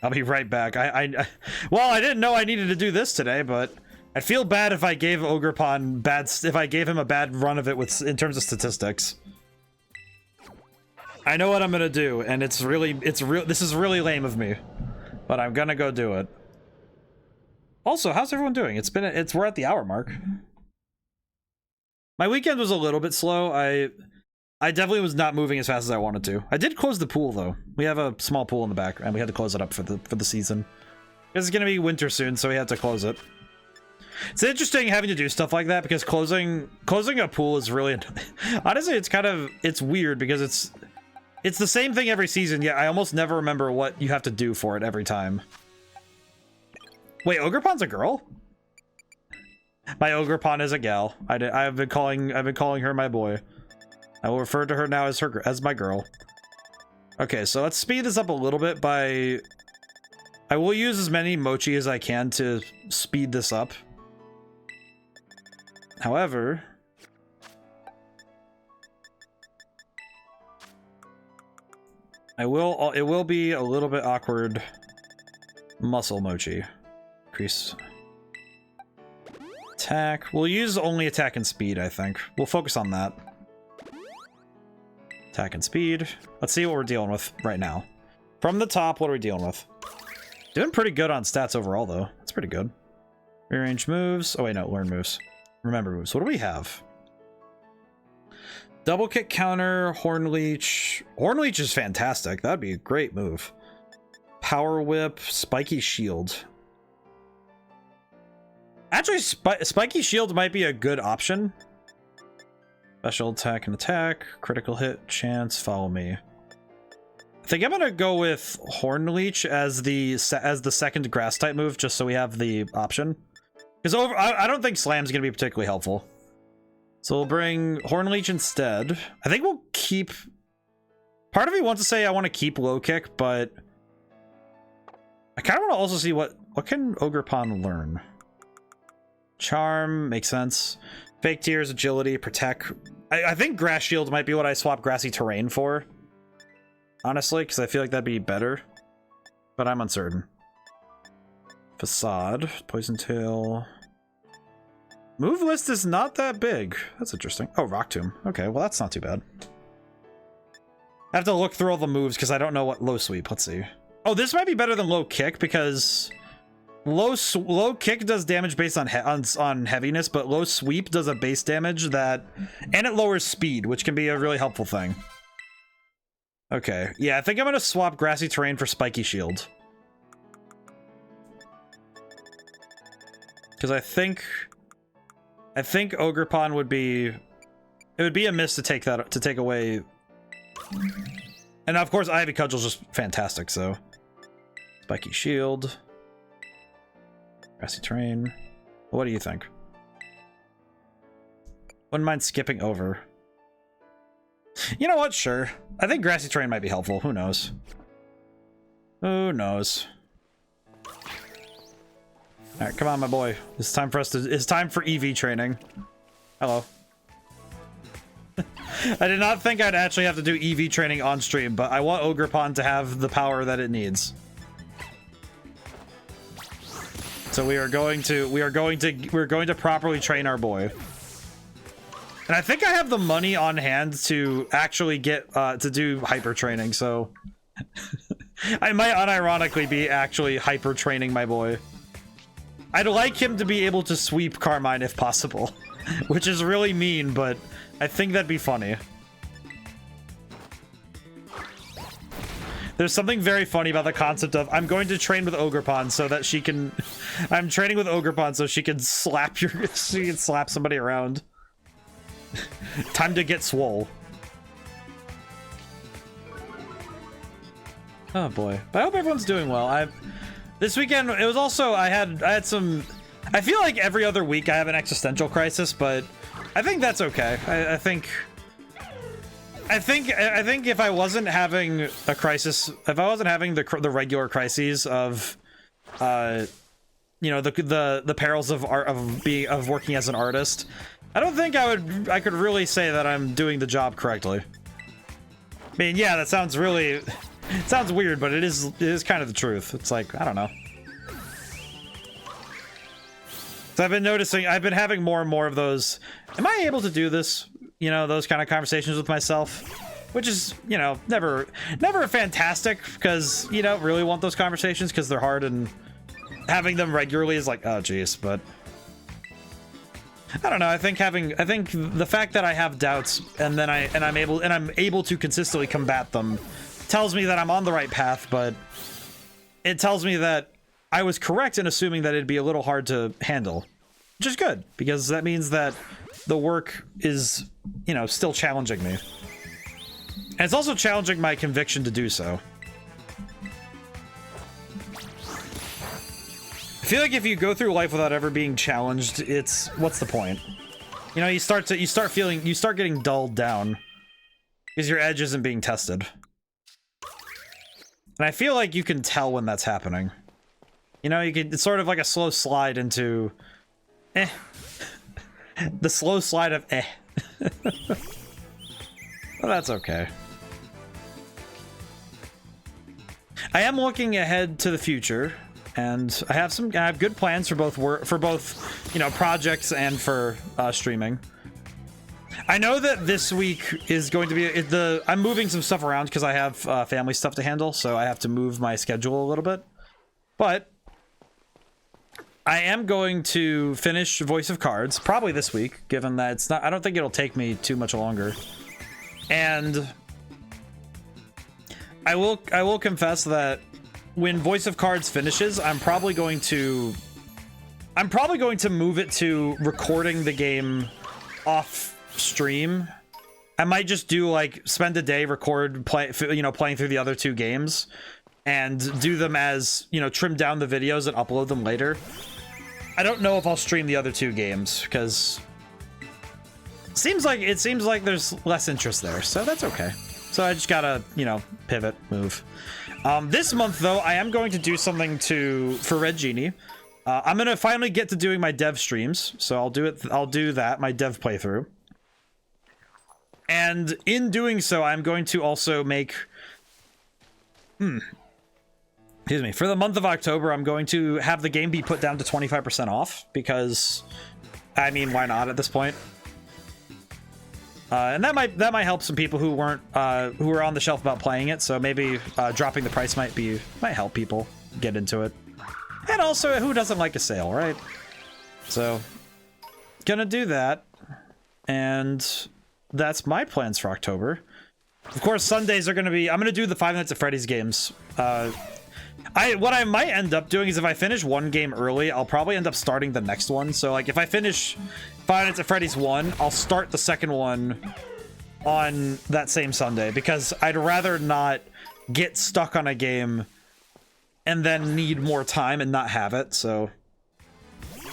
I'll be right back. Well, I didn't know I needed to do this today, but I'd feel bad if I gave Ogerpon if I gave him a bad run of it in terms of statistics. I know what I'm gonna do, and this is really lame of me, but I'm gonna go do it. Also, how's everyone doing? We're at the hour mark. My weekend was a little bit slow. I definitely was not moving as fast as I wanted to. I did close the pool though. We have a small pool in the back, and we had to close it up for the season. It's gonna be winter soon, so we had to close it. It's interesting having to do stuff like that because closing a pool is really honestly it's weird because it's the same thing every season, yet I almost never remember what you have to do for it every time. Wait, Ogerpon's a girl? My Ogerpon is a gal. I've been calling her my boy. I will refer to her now as my girl. Okay, so let's speed this up a little bit by... I will use as many mochi as I can to speed this up. However... it will be a little bit awkward. Muscle mochi. Increase attack. We'll use only attack and speed, I think. We'll focus on that. Attack and speed. Let's see what we're dealing with right now. From the top, what are we dealing with? Doing pretty good on stats overall, though. That's pretty good. Rearrange moves. Oh, wait, no. Learn moves. Remember moves. What do we have? Double kick counter, Horn Leech. Horn Leech is fantastic. That'd be a great move. Power Whip, Spiky Shield. Actually, Spiky Shield might be a good option. Special attack and attack, critical hit, chance, follow me. I think I'm gonna go with Horn Leech as the second grass type move, just so we have the option. Because I don't think Slam's gonna be particularly helpful. So we'll bring Horn Leech instead. I think we'll keep... Part of me wants to say I want to keep Low Kick, but... I kind of want to also see what can Ogerpon learn? Charm, makes sense. Fake Tears, Agility, Protect. I think Grass Shield might be what I swap Grassy Terrain for. Honestly, because I feel like that'd be better. But I'm uncertain. Facade, Poison Tail... Move list is not that big. That's interesting. Oh, Rock Tomb. Okay, well that's not too bad. I have to look through all the moves because I don't know what Low Sweep. Let's see. Oh, this might be better than Low Kick because low kick does damage based on heaviness, but Low Sweep does a base damage and it lowers speed, which can be a really helpful thing. Okay, yeah, I think I'm gonna swap Grassy Terrain for Spiky Shield because I think Ogerpon would be... It would be a miss to take away... And of course, Ivy Cudgel's just fantastic, so... Spiky Shield. Grassy Terrain. What do you think? Wouldn't mind skipping over. You know what? Sure. I think Grassy Terrain might be helpful. Who knows? Who knows? All right, come on, my boy. It's time for EV training. Hello. I did not think I'd actually have to do EV training on stream, but I want Ogerpon to have the power that it needs. So we're going to properly train our boy. And I think I have the money on hand to actually get to do hyper training, so I might unironically be actually hyper training my boy. I'd like him to be able to sweep Carmine if possible, which is really mean, but I think that'd be funny. There's something very funny about the concept of I'm going to train with Ogerpon so that she can... I'm training with Ogerpon so she can slap slap somebody around. Time to get swole. Oh boy. But I hope everyone's doing well. This weekend, it was also, I had some, I feel like every other week I have an existential crisis, but I think that's okay. I think if I wasn't having a crisis, if I wasn't having the regular crises of, you know, the perils of art, of working as an artist, I don't think I could really say that I'm doing the job correctly. I mean, yeah, that sounds really, it sounds weird, but it is kind of the truth. It's like, I don't know. So I've been noticing, I've been having more and more of those, am I able to do this? You know, those kind of conversations with myself, which is, you know, never fantastic, because you don't really want those conversations because they're hard, and having them regularly is like, oh geez. But I don't know. I think the fact that I have doubts and I'm able to consistently combat them tells me that I'm on the right path, but it tells me that I was correct in assuming that it'd be a little hard to handle, which is good, because that means that the work is, you know, still challenging me. And it's also challenging my conviction to do so. I feel like if you go through life without ever being challenged, it's, what's the point? You know, you start getting dulled down because your edge isn't being tested. And I feel like you can tell when that's happening. You know, it's sort of like a slow slide into the slow slide of Well, that's okay. I am looking ahead to the future, and I have good plans for both you know, projects and for streaming. I know that this week is going to be I'm moving some stuff around because I have family stuff to handle, so I have to move my schedule a little bit. But I am going to finish Voice of Cards probably this week, given that it's not, I don't think it'll take me too much longer. And I will confess that when Voice of Cards finishes, I'm probably going to move it to recording the game off stream. I might just do, like, spend a day playing through the other two games and do them as, you know, trim down the videos and upload them later. I don't know if I'll stream the other two games because it seems like there's less interest there, so that's okay. So I just gotta, you know, pivot, move. This month though, I am going to do something for Red Genie. I'm gonna finally get to doing my dev streams, so I'll do that, my dev playthrough. And in doing so, I'm going to also make excuse me, for the month of October, I'm going to have the game be put down to 25% off, because, I mean, why not at this point? And that might help some people who were on the shelf about playing it, so maybe dropping the price might help people get into it. And also, who doesn't like a sale, right? So, gonna do that, and that's my plans for October. Of course, Sundays are gonna be, I'm gonna do the Five Nights at Freddy's games. What I might end up doing is if I finish one game early, I'll probably end up starting the next one. So, like, if I finish Five Nights at Freddy's 1, I'll start the second one on that same Sunday, because I'd rather not get stuck on a game and then need more time and not have it. So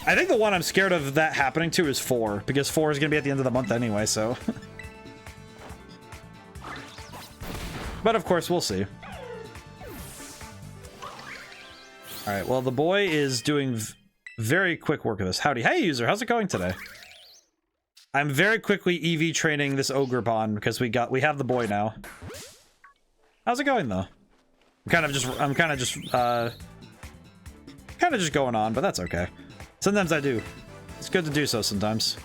I think the one I'm scared of that happening to is 4, because 4 is going to be at the end of the month anyway, so. But of course, we'll see. All right, well, the boy is doing very quick work of this. Howdy. Hey, user, how's it going today? I'm very quickly EV training this ogre bond because we have the boy now. How's it going though? I'm kind of just going on, but that's okay. Sometimes I do. It's good to do so sometimes.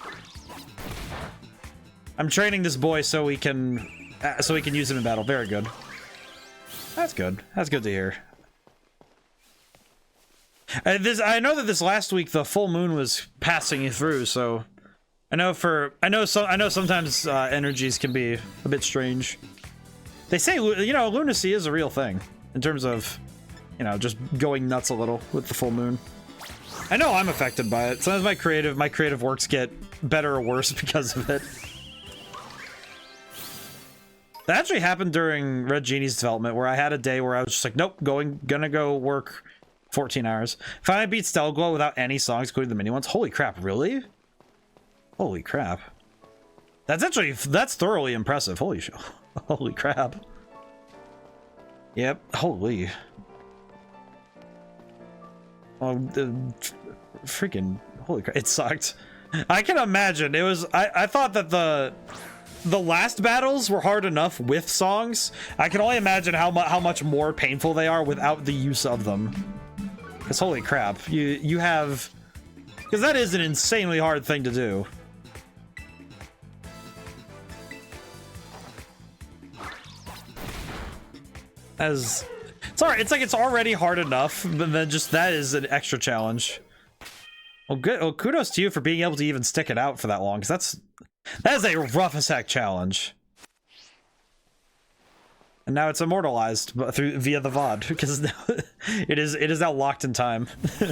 I'm training this boy so we can use him in battle. Very good. That's good. That's good to hear. I know that this last week the full moon was passing through, so I know sometimes energies can be a bit strange. They say, you know, lunacy is a real thing in terms of, you know, just going nuts a little with the full moon. I know I'm affected by it. Sometimes my creative works get better or worse because of it. That actually happened during Red Genie's development, where I had a day where I was just like, nope, gonna go work 14 hours. Finally beat Stellar Glow without any songs, including the mini ones. Holy crap, really? Holy crap. That's thoroughly impressive. Holy shit. Holy crap. Yep, holy. Oh, freaking, holy crap, it sucked. I can imagine, it was, I thought that the last battles were hard enough with songs. I can only imagine how much more painful they are without the use of them. Because holy crap, you have, because that is an insanely hard thing to do. As it's alright, it's like it's already hard enough, but then just that is an extra challenge. Well, good. Well, kudos to you for being able to even stick it out for that long, because that is a rough as heck challenge. And now it's immortalized via the VOD, because now it is now locked in time. I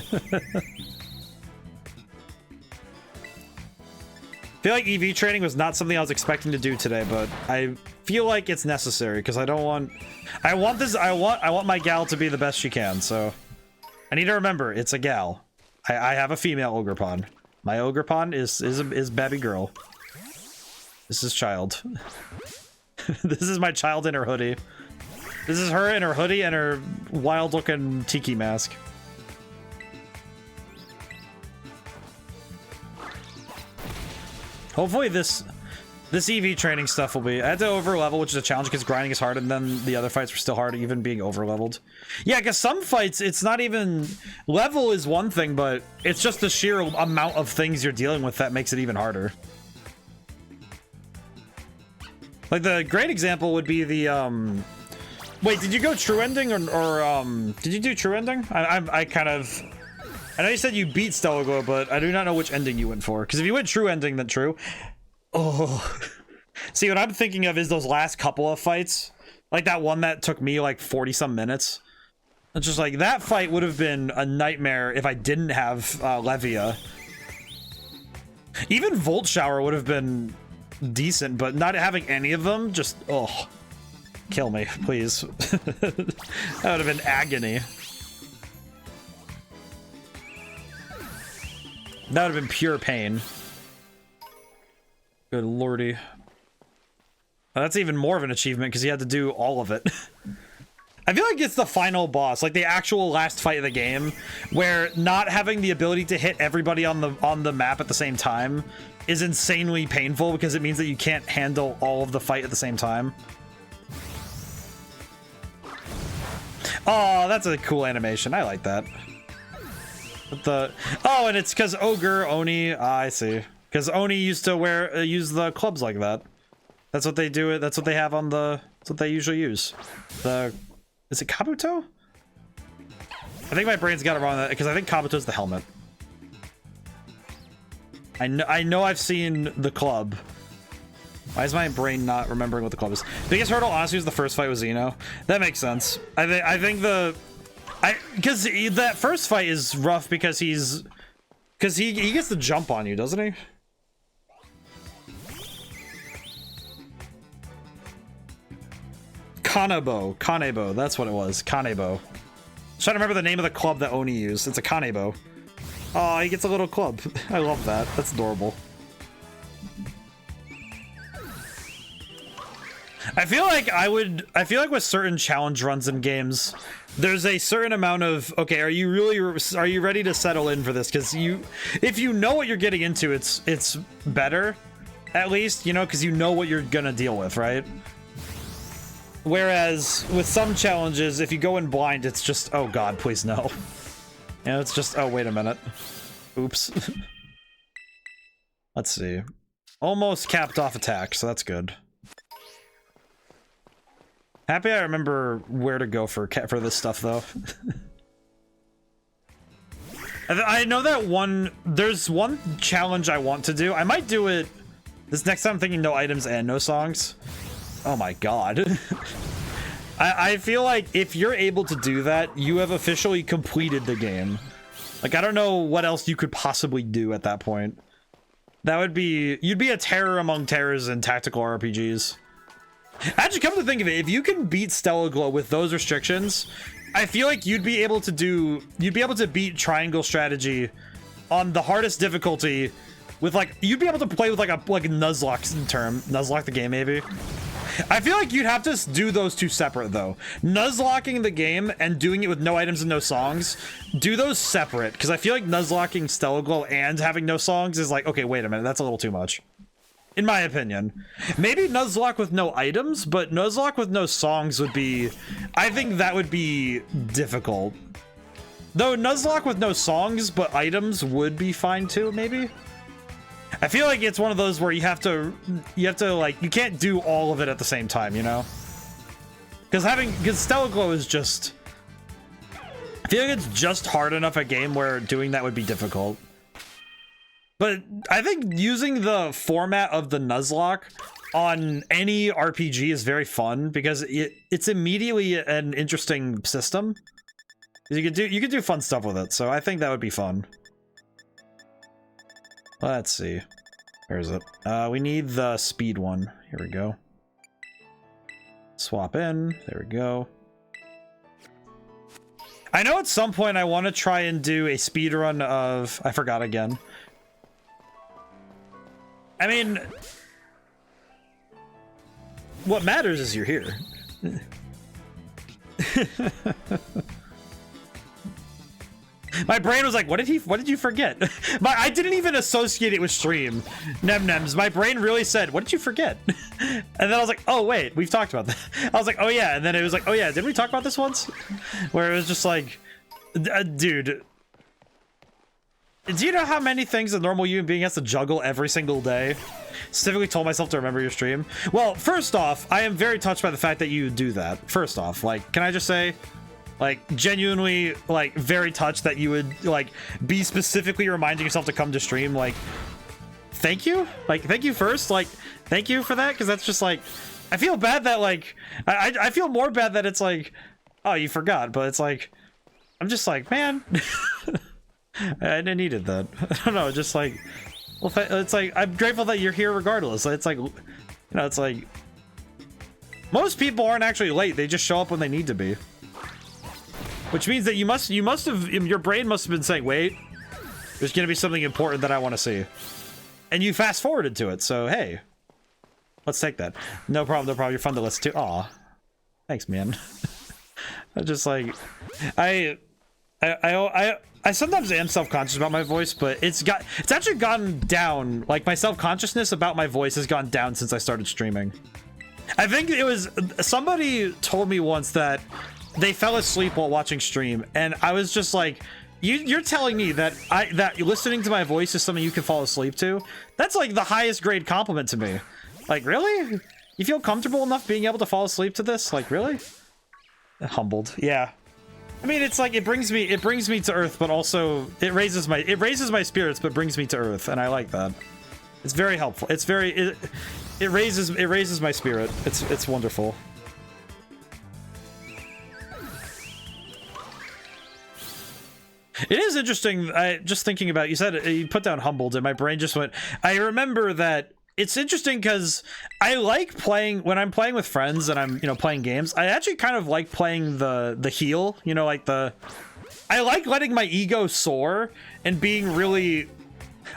feel like EV training was not something I was expecting to do today, but I feel like it's necessary because I want my gal to be the best she can, so I need to remember it's a gal. I have a female Ogrepon. My Ogrepon is baby girl. This is child. This is my child in her hoodie. This is her in her hoodie and her wild looking tiki mask. Hopefully this EV training stuff will be... I had to over level, which is a challenge because grinding is hard, and then the other fights were still hard, even being over leveled. Yeah, because some fights, it's not even... Level is one thing, but it's just the sheer amount of things you're dealing with that makes it even harder. Like, the great example would be the, Wait, did you go true ending, or did you do true ending? I kind of... I know you said you beat Stellar Glow, but I do not know which ending you went for. Because if you went true ending, then true. Oh. See, what I'm thinking of is those last couple of fights. Like that one that took me like 40-some minutes. It's just like, that fight would have been a nightmare if I didn't have Levia. Even Volt Shower would have been decent, but not having any of them, just, oh. Kill me, please. That would have been agony. That would have been pure pain. Good lordy. Well, that's even more of an achievement because you had to do all of it. I feel like it's the final boss, like the actual last fight of the game, where not having the ability to hit everybody on the map at the same time is insanely painful because it means that you can't handle all of the fight at the same time. Oh, that's a cool animation. I like that. Oh, and it's because Oni, I see. Because Oni used to use the clubs like that. That's what they do. That's what they have on the. That's what they usually use. Is it Kabuto? I think my brain's got it wrong because I think Kabuto's the helmet. I know I've seen the club. Why is my brain not remembering what the club is? Biggest hurdle, honestly, was the first fight with Xeno. That makes sense. I think because that first fight is rough because he gets the jump on you, doesn't he? Kanebo, that's what it was. Kanebo. Trying to remember the name of the club that Oni used. It's a Kanebo. Oh, he gets a little club. I love that. That's adorable. I feel like with certain challenge runs in games, there's a certain amount of, okay, are you ready to settle in for this? Because if you know what you're getting into, it's better, at least, you know, because you know what you're gonna deal with, right? Whereas with some challenges, if you go in blind, it's just, oh god, please no. You know, it's just, oh, wait a minute. Oops. Let's see. Almost capped off attack, so that's good. Happy I remember where to go for this stuff, though. I know that there's one challenge I want to do. I might do it this next time. I'm thinking no items and no songs. Oh my god. I feel like if you're able to do that, you have officially completed the game. Like, I don't know what else you could possibly do at that point. That would be... You'd be a terror among terrors in tactical RPGs. Actually, come to think of it, if you can beat Stellar Glow with those restrictions, I feel like you'd be able to beat Triangle Strategy on the hardest difficulty with like, you'd be able to play with like a Nuzlocke the game maybe. I feel like you'd have to do those two separate though. Nuzlocking the game and doing it with no items and no songs, do those separate, because I feel like Nuzlocking Stellar Glow and having no songs is like, okay, wait a minute, that's a little too much. In my opinion. Maybe Nuzlocke with no items, but Nuzlocke with no songs would be... I think that would be difficult. Though Nuzlocke with no songs, but items would be fine too, maybe? I feel like it's one of those where you have to like, you can't do all of it at the same time, you know? Because Stellar Glow is just... I feel like it's just hard enough a game where doing that would be difficult. But I think using the format of the Nuzlocke on any RPG is very fun because it's immediately an interesting system. You could do fun stuff with it, so I think that would be fun. Let's see. Where is it? We need the speed one. Here we go. Swap in. There we go. I know at some point I want to try and do a speed run of... I forgot again. I mean, what matters is you're here. My brain was like, what did you forget? I didn't even associate it with stream. Nemnems, my brain really said, what did you forget? And then I was like, oh wait, we've talked about that. I was like, oh yeah, and then it was like, oh yeah, didn't we talk about this once? Where it was just like, dude, do you know how many things a normal human being has to juggle every single day? Specifically told myself to remember your stream. Well, first off, I am very touched by the fact that you do that. First off, like, can I just say, like, genuinely, like, very touched that you would, like, be specifically reminding yourself to come to stream. Like, thank you. Like, thank you first. Like, thank you for that, because that's just like, I feel bad that, like, I feel more bad that it's like, oh, you forgot, but it's like, I'm just like, man. I needed that. I don't know, just like, well, it's like, I'm grateful that you're here regardless. It's like, you know, it's like, most people aren't actually late. They just show up when they need to be. Which means that you must have, your brain must have been saying, wait, there's going to be something important that I want to see. And you fast forwarded to it. So, hey, let's take that. No problem. No problem. You're fun to listen to. Aw, thanks, man. I just like, I sometimes am self-conscious about my voice, but it's actually gotten down. Like, my self-consciousness about my voice has gone down since I started streaming. I think it was somebody told me once that they fell asleep while watching stream, and I was just like, you're telling me that listening to my voice is something you can fall asleep to? That's like the highest grade compliment to me. Like, really? You feel comfortable enough being able to fall asleep to this? Like, really? Humbled. Yeah. I mean, it's like, it brings me to earth, but also it raises my spirits, but brings me to earth, and I like that. It's very helpful. It's very, it raises my spirit. It's wonderful. It is interesting. Just thinking about, you said you put down humbled, and my brain just went, I remember that. It's interesting because I like playing, when I'm playing with friends and I'm, you know, playing games, I actually kind of like playing the heal, you know, like I like letting my ego soar and being really,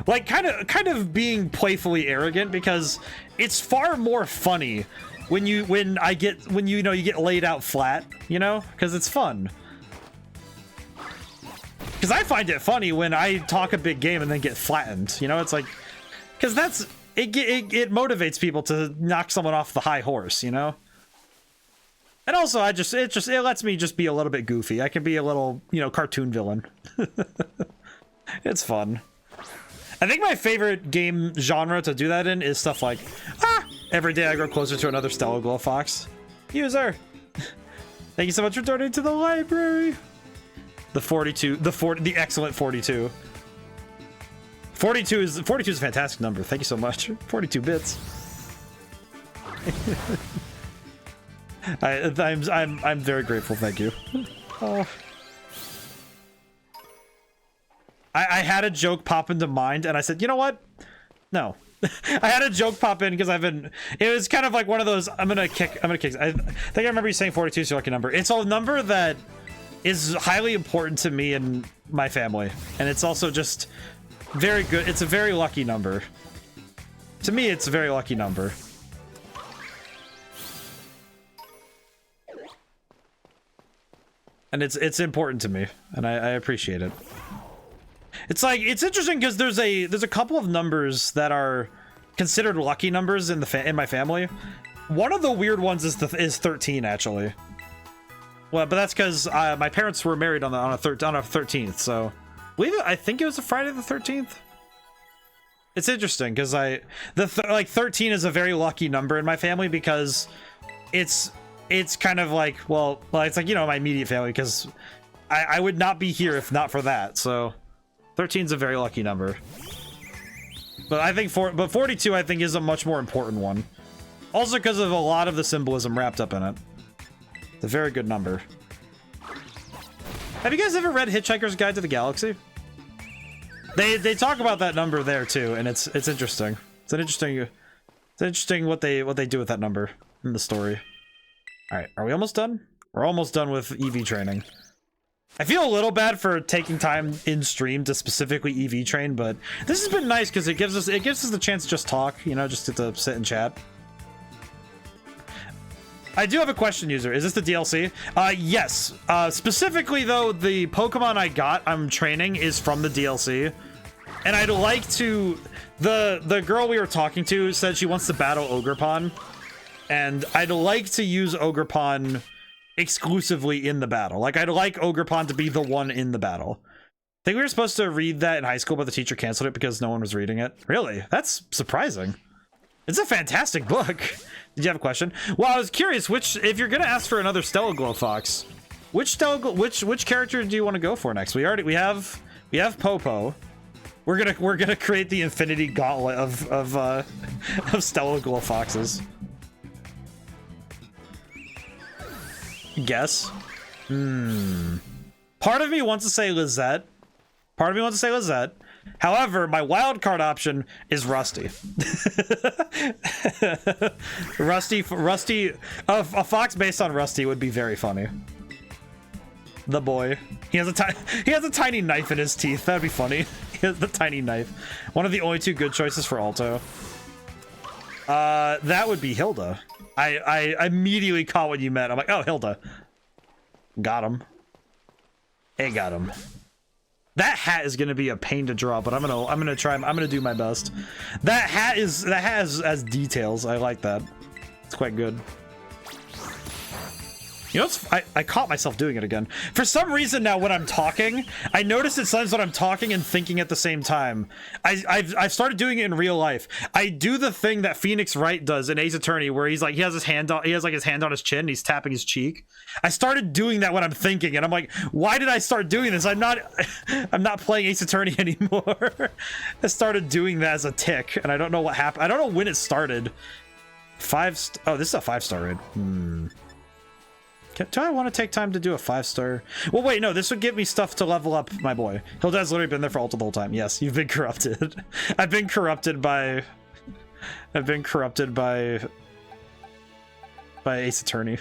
like, kind of being playfully arrogant, because it's far more funny when you know, you get laid out flat, you know, because it's fun. Because I find it funny when I talk a big game and then get flattened, you know, it's like, because that's, it motivates people to knock someone off the high horse, you know? And also, it lets me just be a little bit goofy. I can be a little, you know, cartoon villain. It's fun. I think my favorite game genre to do that in is stuff like, every day I grow closer to another Stellar Glow Fox. User! Thank you so much for donating to the library! The excellent 42. 42 is a fantastic number. Thank you so much. 42 bits. I'm very grateful. Thank you. Oh. I had a joke pop into mind, and I said, you know what? No, I had a joke pop in because it was kind of like one of those, I'm gonna kick. I think I remember you saying 42 is your lucky number. It's a number that is highly important to me and my family. And it's also just very good. It's a very lucky number. To me, it's a very lucky number. And it's important to me, and I appreciate it. It's like, it's interesting because there's a couple of numbers that are considered lucky numbers in my family. One of the weird ones is 13 actually. Well, but that's because my parents were married on a 13th, so I think it was a Friday the 13th. It's interesting because like 13 is a very lucky number in my family because it's kind of like, well, it's like, you know, my immediate family, because I would not be here if not for that. So 13 is a very lucky number. But I think 42 I think is a much more important one. Also because of a lot of the symbolism wrapped up in it. It's a very good number. Have you guys ever read Hitchhiker's Guide to the Galaxy? They talk about that number there too, and it's interesting. It's interesting what they do with that number in the story. All right, are we almost done? We're almost done with EV training. I feel a little bad for taking time in stream to specifically EV train, but this has been nice because it gives us the chance to just talk, you know, just to sit and chat. I do have a question, user. Is this the DLC? Yes. Specifically though, the Pokemon I'm training is from the DLC. And I'd like to, the girl we were talking to said she wants to battle Ogerpon. And I'd like to use Ogerpon exclusively in the battle. Like, I'd like Ogerpon to be the one in the battle. I think we were supposed to read that in high school, but the teacher canceled it because no one was reading it. Really? That's surprising. It's a fantastic book. Did you have a question? Well, I was curious, if you're gonna ask for another Stella Glow Fox, which character do you want to go for next? We have Popo. We're gonna create the Infinity Gauntlet of Stella Glow Foxes. Guess. Part of me wants to say Lizette. However, my wild card option is Rusty. Rusty. A fox based on Rusty would be very funny. The boy. He has a tiny knife in his teeth. That'd be funny. He has the tiny knife. One of the only two good choices for Alto. That would be Hilda. I immediately caught what you meant. I'm like, oh, Hilda. Got him. Hey, got him. That hat is gonna be a pain to draw, but I'm gonna do my best. That hat has details. I like that. It's quite good. You know, I caught myself doing it again. For some reason now when I'm talking, I notice it sometimes when I'm talking and thinking at the same time. I've started doing it in real life. I do the thing that Phoenix Wright does in Ace Attorney where he's like, he has his hand on his chin, and he's tapping his cheek. I started doing that when I'm thinking, and I'm like, why did I start doing this? I'm not playing Ace Attorney anymore. I started doing that as a tick, and I don't know what happened. I don't know when it started. Oh, this is a 5-star raid. Do I want to take time to do a 5-star? Well, wait, no, this would give me stuff to level up my boy. Hilda's literally been there for Alta the whole time. Yes, you've been corrupted. I've been corrupted by Ace Attorney.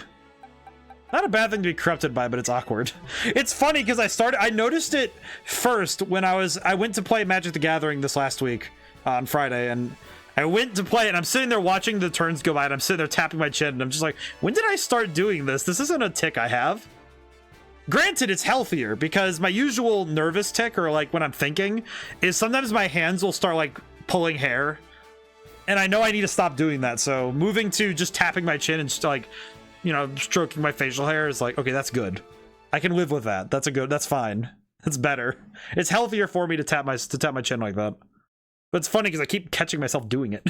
Not a bad thing to be corrupted by, but it's awkward. It's funny because I noticed it first when I went to play Magic the Gathering this last week on Friday, and I went to play it, and I'm sitting there watching the turns go by, and I'm sitting there tapping my chin, and I'm just like, when did I start doing this? This isn't a tick I have. Granted, it's healthier, because my usual nervous tick, or like when I'm thinking, is sometimes my hands will start like pulling hair, and I know I need to stop doing that, so moving to just tapping my chin and just like, you know, stroking my facial hair is like, okay, that's good. I can live with that. That's fine. That's better. It's healthier for me to tap my chin like that. But it's funny because I keep catching myself doing it.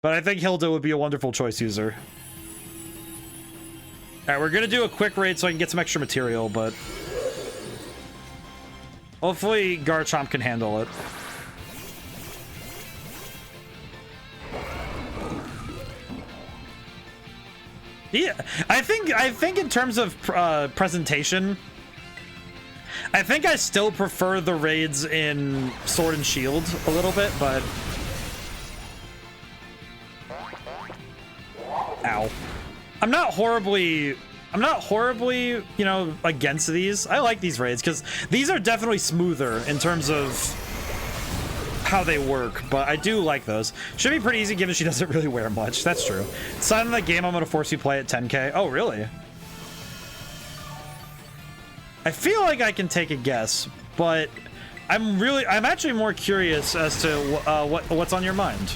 But I think Hilda would be a wonderful choice, user. Alright, we're gonna do a quick raid so I can get some extra material, but hopefully Garchomp can handle it. Yeah, I think in terms of presentation, I think I still prefer the raids in Sword and Shield a little bit, but... Ow. I'm not horribly, you know, against these. I like these raids, because these are definitely smoother in terms of how they work, but I do like those. Should be pretty easy given she doesn't really wear much. That's true. Sign in the game, I'm going to force you play at 10k. Oh, really? I feel like I can take a guess, but I'm actually more curious as to what's on your mind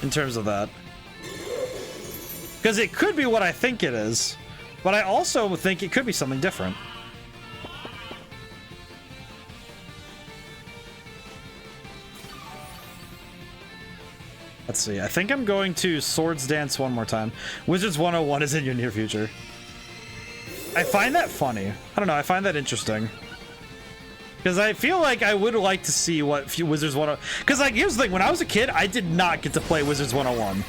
in terms of that. Because it could be what I think it is, but I also think it could be something different. Let's see. I think I'm going to Swords Dance one more time. Wizards 101 is in your near future. I find that funny. I don't know. I find that interesting. Because I feel like I would like to see what Wizards 101... Because, like, here's the thing. When I was a kid, I did not get to play Wizards 101.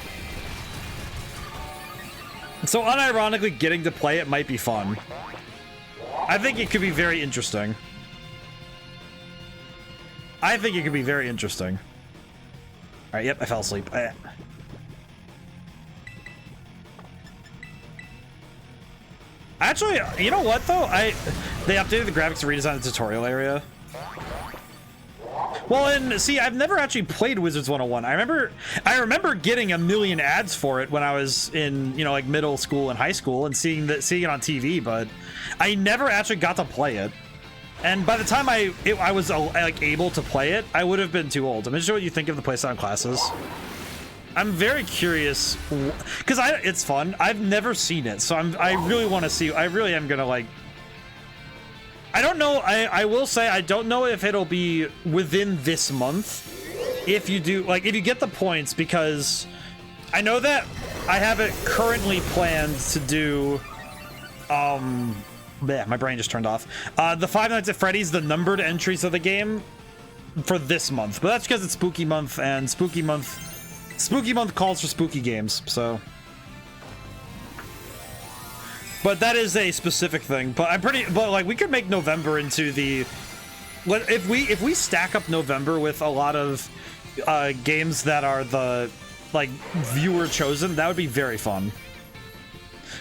So, unironically, getting to play it might be fun. I think it could be very interesting. I think it could be very interesting. Alright, yep, I fell asleep. Actually, you know what, though? They updated the graphics to redesign the tutorial area. Well, and see, I've never actually played Wizards 101. I remember getting a million ads for it when I was in, you know, like middle school and high school and seeing it on TV, but I never actually got to play it. And by the time I was like able to play it, I would have been too old. I'm interested what you think of the playstyle classes. I'm very curious because it's fun. I've never seen it, so I really want to see. I really am gonna like. I don't know. I will say I don't know if it'll be within this month. If you do, like, if you get the points, because I know that I have it currently planned to do. Yeah, my brain just turned off. The Five Nights at Freddy's, the numbered entries of the game for this month, but that's because it's Spooky Month, and Spooky Month calls for spooky games, so. But that is a specific thing. But but like we could make November into the. If we stack up November with a lot of games that are the like viewer chosen, that would be very fun.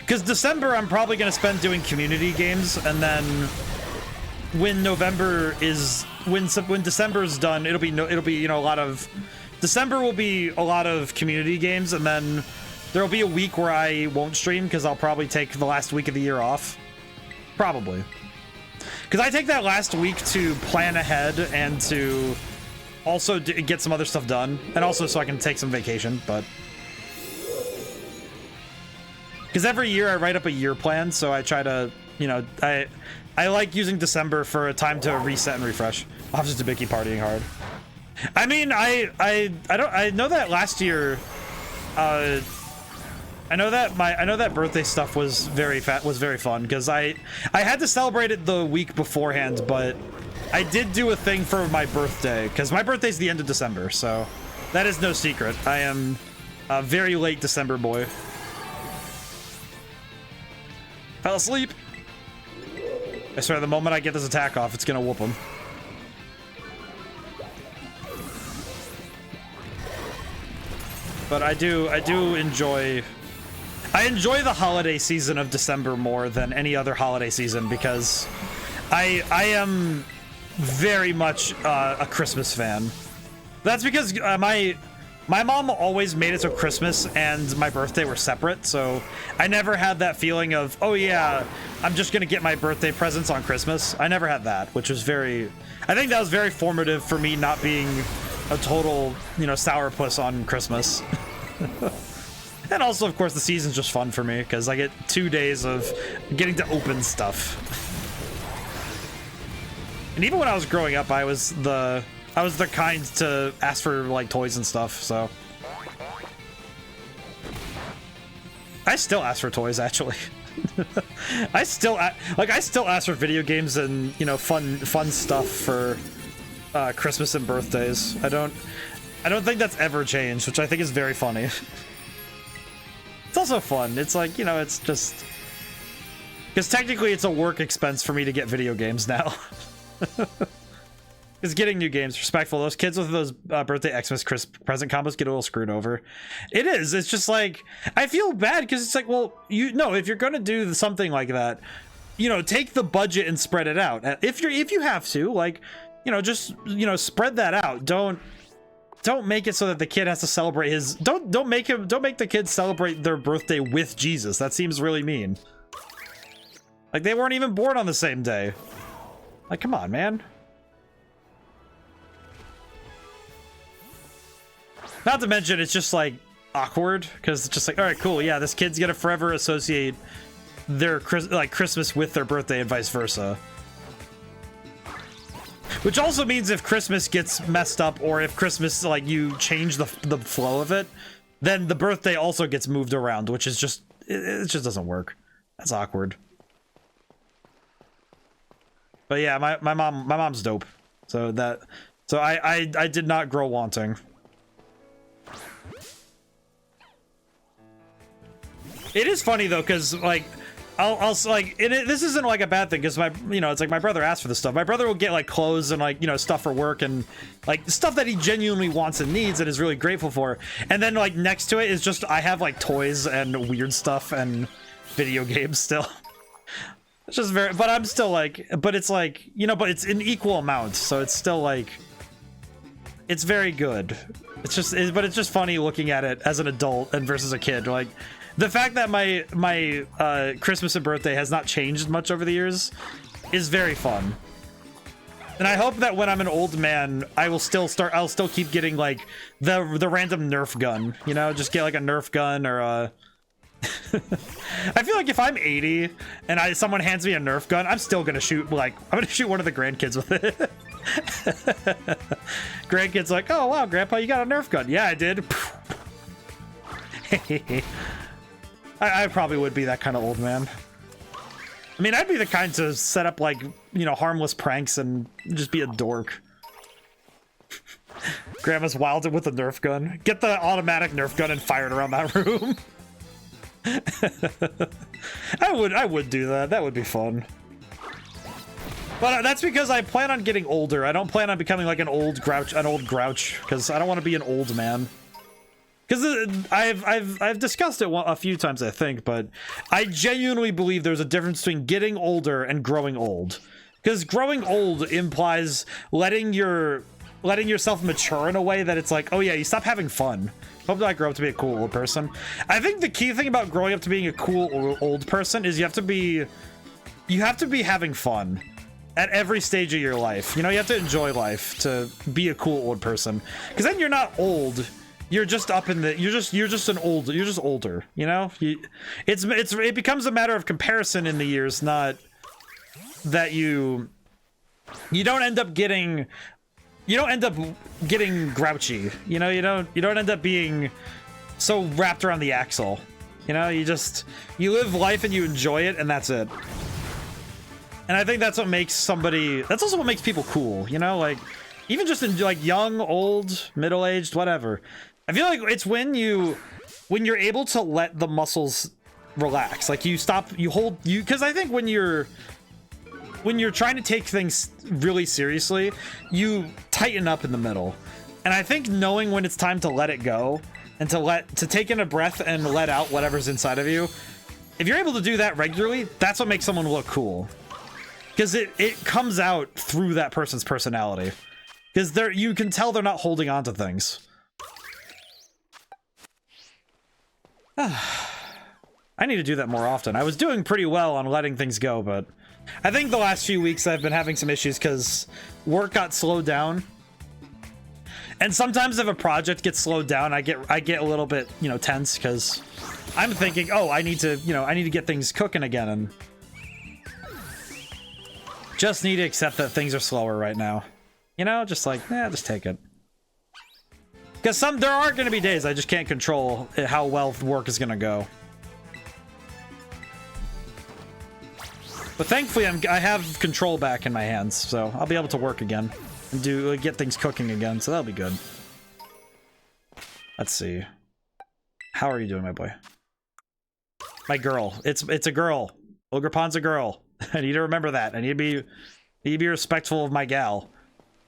Because December, I'm probably gonna spend doing community games, and then when November is when December is done, it'll be you know a lot of. December will be a lot of community games, and then there'll be a week where I won't stream because I'll probably take the last week of the year off. Probably. Because I take that last week to plan ahead and to also get some other stuff done, and also so I can take some vacation, but... Because every year I write up a year plan, so I try to, you know, I like using December for a time to reset and refresh. Officer Tabiki partying hard. I mean, I know that last year, I know that birthday stuff was very fun because I had to celebrate it the week beforehand, but I did do a thing for my birthday because my birthday's the end of December, so that is no secret. I am a very late December boy. Fell asleep. I swear, the moment I get this attack off, it's gonna whoop him. But I do enjoy... I enjoy the holiday season of December more than any other holiday season because I am very much a Christmas fan. That's because my mom always made it so Christmas and my birthday were separate, so I never had that feeling of, oh yeah, I'm just gonna get my birthday presents on Christmas. I never had that, which was very... I think that was very formative for me not being a total, you know, sourpuss on Christmas. And also, of course, the season's just fun for me because I get 2 days of getting to open stuff. And even when I was growing up, I was the kind to ask for like toys and stuff. So I still ask for toys, actually. I still ask for video games and, you know, fun stuff for Christmas and birthdays. I don't think that's ever changed, which I think is very funny. It's also fun. It's like, you know, it's just... Because technically it's a work expense for me to get video games now. Is getting new games respectful. Those kids with those birthday Xmas present combos get a little screwed over. It is. It's just like, I feel bad because it's like, well, you know, if you're gonna do something like that, you know, take the budget and spread it out. If you have to, like, you know, just, you know, spread that out. Don't make it so that the kid has to celebrate his. Don't make the kids celebrate their birthday with Jesus. That seems really mean. Like, they weren't even born on the same day. Like, come on, man. Not to mention, it's just like awkward because it's just like, all right, cool, yeah, this kid's gonna forever associate their Christmas with their birthday and vice versa. Which also means if Christmas gets messed up, or if Christmas, like, you change the flow of it, then the birthday also gets moved around, which is just, it just doesn't work. That's awkward. But yeah, my mom's dope. So I did not grow wanting. It is funny though, because like I'll like, this isn't like a bad thing, because my, you know, it's like my brother asked for this stuff. My brother will get like clothes and like, you know, stuff for work and like stuff that he genuinely wants and needs and is really grateful for. And then like next to it is just, I have like toys and weird stuff and video games still. It's just very, but I'm still like, but it's like, you know, but it's in equal amounts, so it's still like, it's very good. It's just, but it's just funny looking at it as an adult and versus a kid. Like, the fact that my Christmas and birthday has not changed much over the years is very fun. And I hope that when I'm an old man, I'll still keep getting like the random Nerf gun, you know, just get like a Nerf gun or a I feel like if I'm 80 and someone hands me a Nerf gun, I'm still gonna shoot, like, I'm gonna shoot one of the grandkids with it. Grandkids like, oh wow, grandpa, you got a Nerf gun. Yeah, I did. I probably would be that kind of old man. I mean, I'd be the kind to set up like, you know, harmless pranks and just be a dork. Grandma's wilded with a Nerf gun. Get the automatic Nerf gun and fire it around that room. I would do that. That would be fun. But that's because I plan on getting older. I don't plan on becoming like an old grouch, because I don't want to be an old man. Because I've discussed it a few times, I think, but I genuinely believe there's a difference between getting older and growing old. Because growing old implies letting yourself mature in a way that it's like, oh yeah, you stop having fun. Hope that I grow up to be a cool old person. I think the key thing about growing up to being a cool old person is you have to be having fun at every stage of your life. You know, you have to enjoy life to be a cool old person. Because then you're not old. You're just up in the, you're just older, you know? It becomes a matter of comparison in the years, not that you don't end up getting grouchy, you know? You don't end up being so wrapped around the axle, you know? You live life and you enjoy it, and that's it. And I think that's what makes that's also what makes people cool, you know? Like, even just in like young, old, middle-aged, whatever. I feel like it's when you're able to let the muscles relax, like because I think when you're trying to take things really seriously, you tighten up in the middle. And I think knowing when it's time to let it go and to take in a breath and let out whatever's inside of you, if you're able to do that regularly, that's what makes someone look cool. Because it comes out through that person's personality. Because you can tell they're not holding on to things. I need to do that more often. I was doing pretty well on letting things go, but I think the last few weeks I've been having some issues because work got slowed down. And sometimes if a project gets slowed down, I get a little bit, you know, tense because I'm thinking, oh, I need to get things cooking again, and just need to accept that things are slower right now. You know, just like, just take it. Because there are going to be days I just can't control how well work is going to go. But thankfully, I have control back in my hands, so I'll be able to work again and get things cooking again. So that'll be good. Let's see. How are you doing, my boy? My girl. It's a girl. Ogre Pond's a girl. I need to remember that. I need to be Need to be respectful of my gal.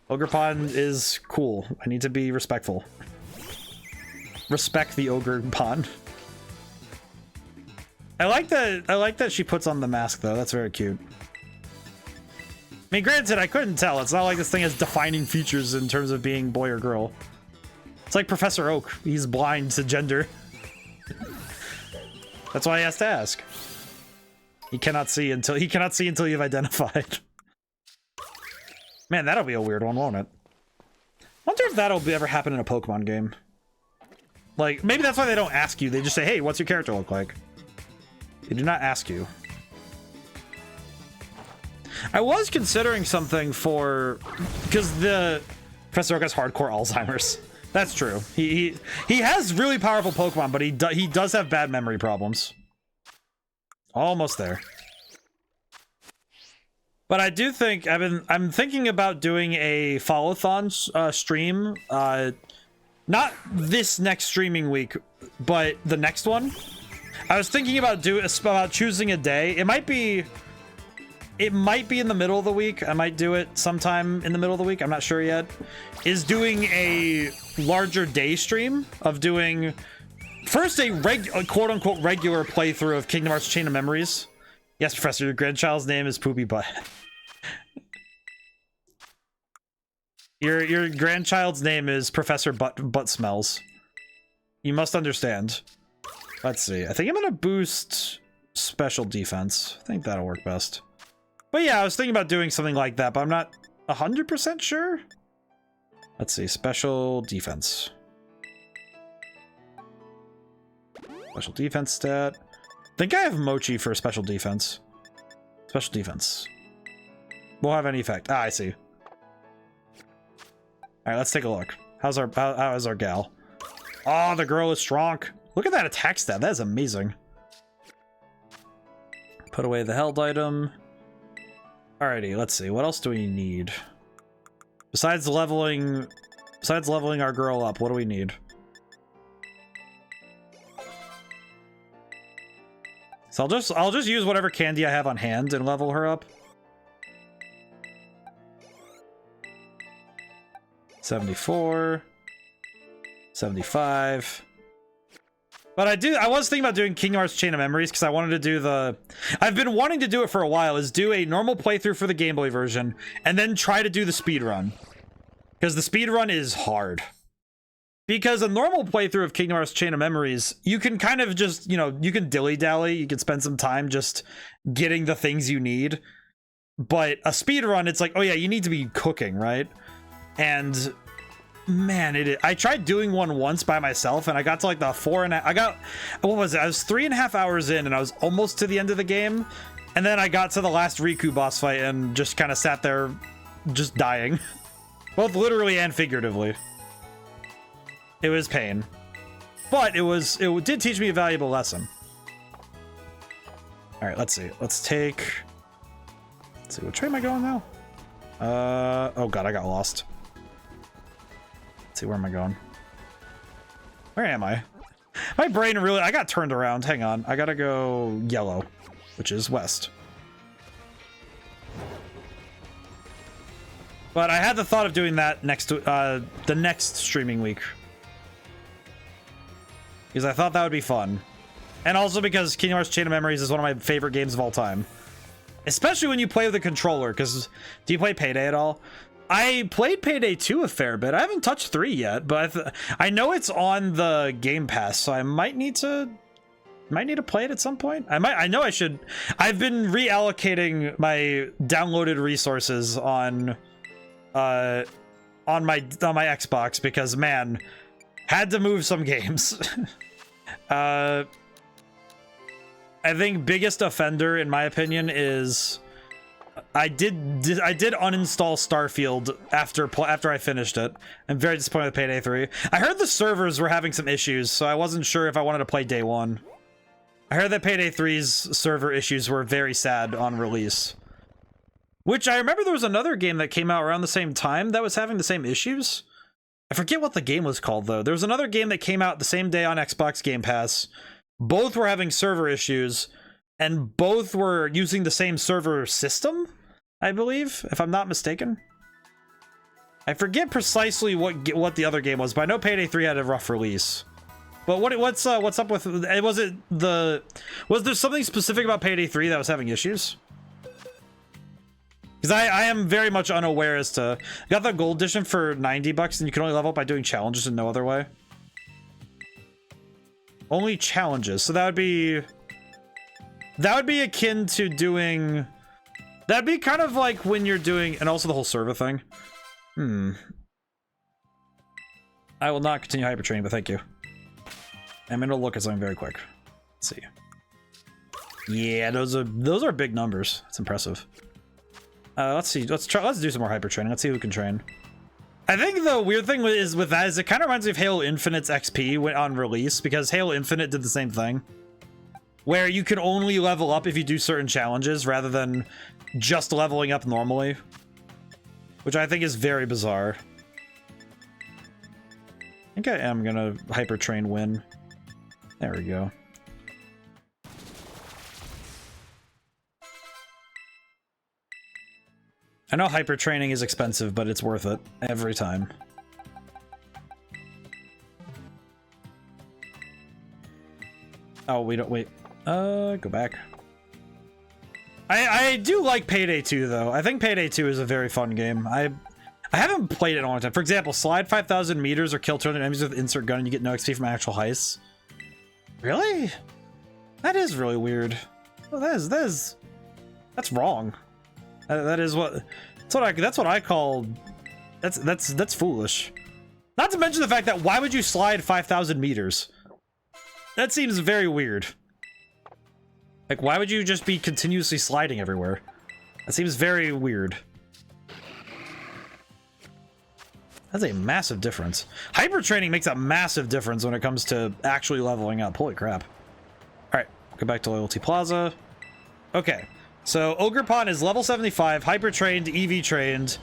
Ogerpon is cool. I need to be respectful. Respect the Ogerpon. I like that she puts on the mask though. That's very cute. I mean, granted, I couldn't tell. It's not like this thing has defining features in terms of being boy or girl. It's like Professor Oak. He's blind to gender. That's why he has to ask. He cannot see until you've identified. Man, that'll be a weird one, won't it? Wonder if that'll ever happen in a Pokemon game. Like, maybe that's why they don't ask you. They just say, hey, what's your character look like? They do not ask you. I was considering something for... Because the... Professor Oak has hardcore Alzheimer's. That's true. He has really powerful Pokemon, but he does have bad memory problems. Almost there. But I do think I'm thinking about doing a follow-thon stream. Not this next streaming week, but the next one. I was thinking about choosing a day. It might be in the middle of the week. I might do it sometime in the middle of the week. I'm not sure yet. Is doing a larger day stream of doing first a quote-unquote regular playthrough of Kingdom Hearts Chain of Memories. Yes, Professor, your grandchild's name is Poopy Butt. Your grandchild's name is Professor Butt Smells. You must understand. Let's see. I think I'm gonna boost special defense. I think that'll work best. But yeah, I was thinking about doing something like that, but I'm not 100% sure. Let's see. Special defense. Special defense stat. I think I have Mochi for special defense. Special defense. Won't have any effect. Ah, I see. Alright, let's take a look. How is our gal? Oh, the girl is strong. Look at that attack stat. That is amazing. Put away the held item. Alrighty, let's see. What else do we need? Besides leveling our girl up, what do we need? So I'll just use whatever candy I have on hand and level her up. 74, 75. But I was thinking about doing Kingdom Hearts Chain of Memories because I wanted to do I've been wanting to do it for a while, is do a normal playthrough for the Game Boy version and then try to do the speed run. Because the speed run is hard. Because a normal playthrough of Kingdom Hearts Chain of Memories, you can kind of just, you can dilly-dally, you can spend some time just getting the things you need. But a speed run, it's like, oh yeah, you need to be cooking, right? And man, I tried doing one once by myself and I got to like the what was it? I was 3.5 hours in and I was almost to the end of the game. And then I got to the last Riku boss fight and just kind of sat there just dying. Both literally and figuratively. It was pain. But it did teach me a valuable lesson. Alright, let's see. Let's see, what train am I going now? Oh god, I got lost. Let's see, where am I going? Where am I? My brain I got turned around. Hang on. I gotta go yellow, which is west. But I had the thought of doing that the next streaming week. Because I thought that would be fun. And also because Kingdom Hearts Chain of Memories is one of my favorite games of all time. Especially when you play with a controller, because do you play Payday at all? I played Payday 2 a fair bit. I haven't touched 3 yet, but I know it's on the Game Pass, so I might need to play it at some point. I know I should. I've been reallocating my downloaded resources on my Xbox because man, had to move some games. I think biggest offender in my opinion is I did uninstall Starfield after I finished it. I'm very disappointed with Payday 3. I heard the servers were having some issues, so I wasn't sure if I wanted to play day one. I heard that Payday 3's server issues were very sad on release. Which I remember there was another game that came out around the same time that was having the same issues. I forget what the game was called though. There was another game that came out the same day on Xbox Game Pass. Both were having server issues, and both were using the same server system. I believe, if I'm not mistaken. I forget precisely what the other game was, but I know Payday 3 had a rough release. But what's up with was there something specific about Payday 3 that was having issues? Because I am very much unaware as to... I got the gold edition for $90 and you can only level up by doing challenges in no other way. Only challenges. So that would be akin to doing... That'd be kind of like when you're doing... And also the whole server thing. I will not continue hyper training, but thank you. I'm gonna look at something very quick. Let's see. Yeah, those are big numbers. It's impressive. Let's see. Let's do some more hyper training. Let's see who can train. I think the weird thing with that is it kind of reminds me of Halo Infinite's XP on release, because Halo Infinite did the same thing, where you can only level up if you do certain challenges rather than just leveling up normally, which I think is very bizarre. I think I am gonna hyper train win. There we go. I know hyper training is expensive, but it's worth it every time. Oh, we don't wait. Go back. I do like Payday 2 though. I think Payday 2 is a very fun game. I haven't played it in a long time. For example, slide 5,000 meters or kill 200 enemies with insert gun and you get no XP from actual heists. Really? That is really weird. Well, that's wrong. That's what I call. That's foolish. Not to mention the fact that why would you slide 5,000 meters? That seems very weird. Like, why would you just be continuously sliding everywhere? That seems very weird. That's a massive difference. Hyper training makes a massive difference when it comes to actually leveling up. Holy crap. Alright, go back to Loyalty Plaza. Okay, so Ogerpon is level 75, hyper trained, EV trained,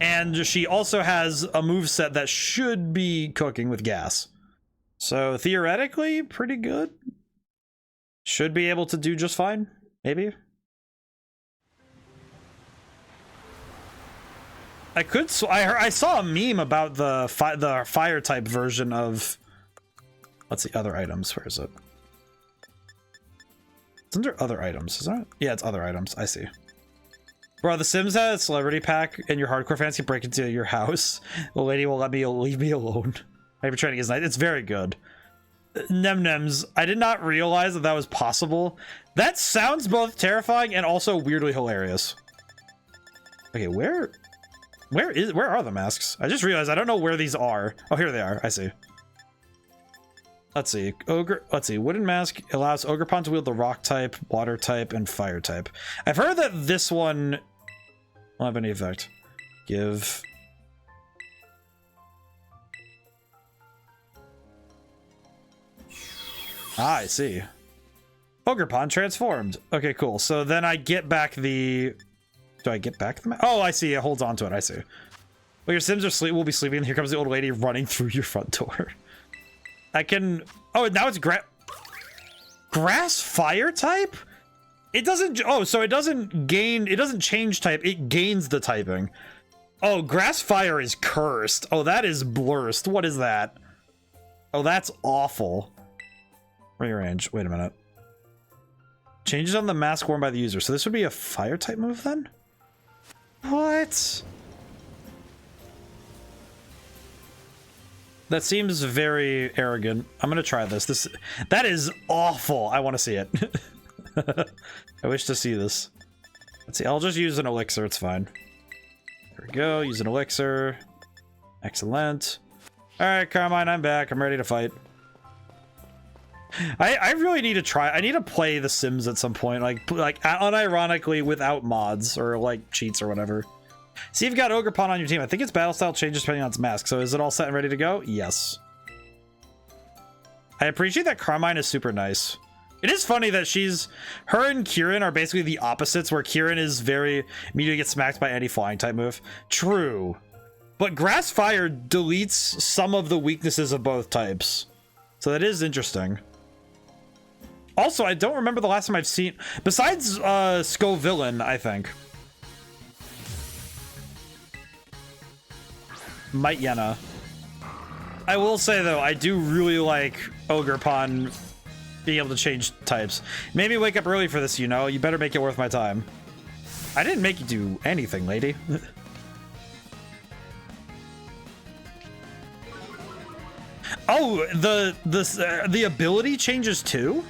and she also has a moveset that should be cooking with gas. So theoretically, pretty good. Should be able to do just fine, maybe. I saw a meme about the fire type version of. What's the other items? Where is it? It's under other items, isn't it? Yeah, it's other items. I see. Bro, The Sims has a celebrity pack, and your hardcore fans can break into your house. The lady will leave me alone. Hyper training is nice. It's very good. Nemnems, I did not realize that was possible. That sounds both terrifying and also weirdly hilarious. Okay, where are the masks? I just realized I don't know where these are. Oh, here they are. I see. Let's see. Wooden mask allows Ogerpon to wield the rock type, water type, and fire type. I've heard that this one won't have any effect. Give. Ah, I see. Ogerpon transformed. Okay, cool. So then I get back the... Do I get back the... Oh, I see. It holds on to it. I see. Well, your Sims will be sleeping. Here comes the old lady running through your front door. I can... Oh, now it's grass fire type? It doesn't... Oh, so it doesn't gain... It doesn't change type. It gains the typing. Oh, grass fire is cursed. Oh, that is blurst. What is that? Oh, that's awful. Rearrange. Wait a minute. Changes on the mask worn by the user. So this would be a fire type move then? What? That seems very arrogant. I'm gonna try this. That is awful. I want to see it. I wish to see this. Let's see. I'll just use an elixir. It's fine. There we go. Use an elixir. Excellent. All right, Carmine. I'm back. I'm ready to fight. I really need to try. I need to play The Sims at some point, like unironically without mods or like cheats or whatever. See if you've got Ogerpon on your team. I think its battle style changes depending on its mask. So is it all set and ready to go? Yes. I appreciate that Carmine is super nice. It is funny that her and Kieran are basically the opposites, where Kieran is very immediately gets smacked by any flying type move. True. But Grass Fire deletes some of the weaknesses of both types. So that is interesting. Also, I don't remember the last time I've seen, besides Scovillain, I think. Might Yenna. I will say though, I do really like Ogerpon being able to change types. Maybe wake up early for this, you know? You better make it worth my time. I didn't make you do anything, lady. Oh, the ability changes too?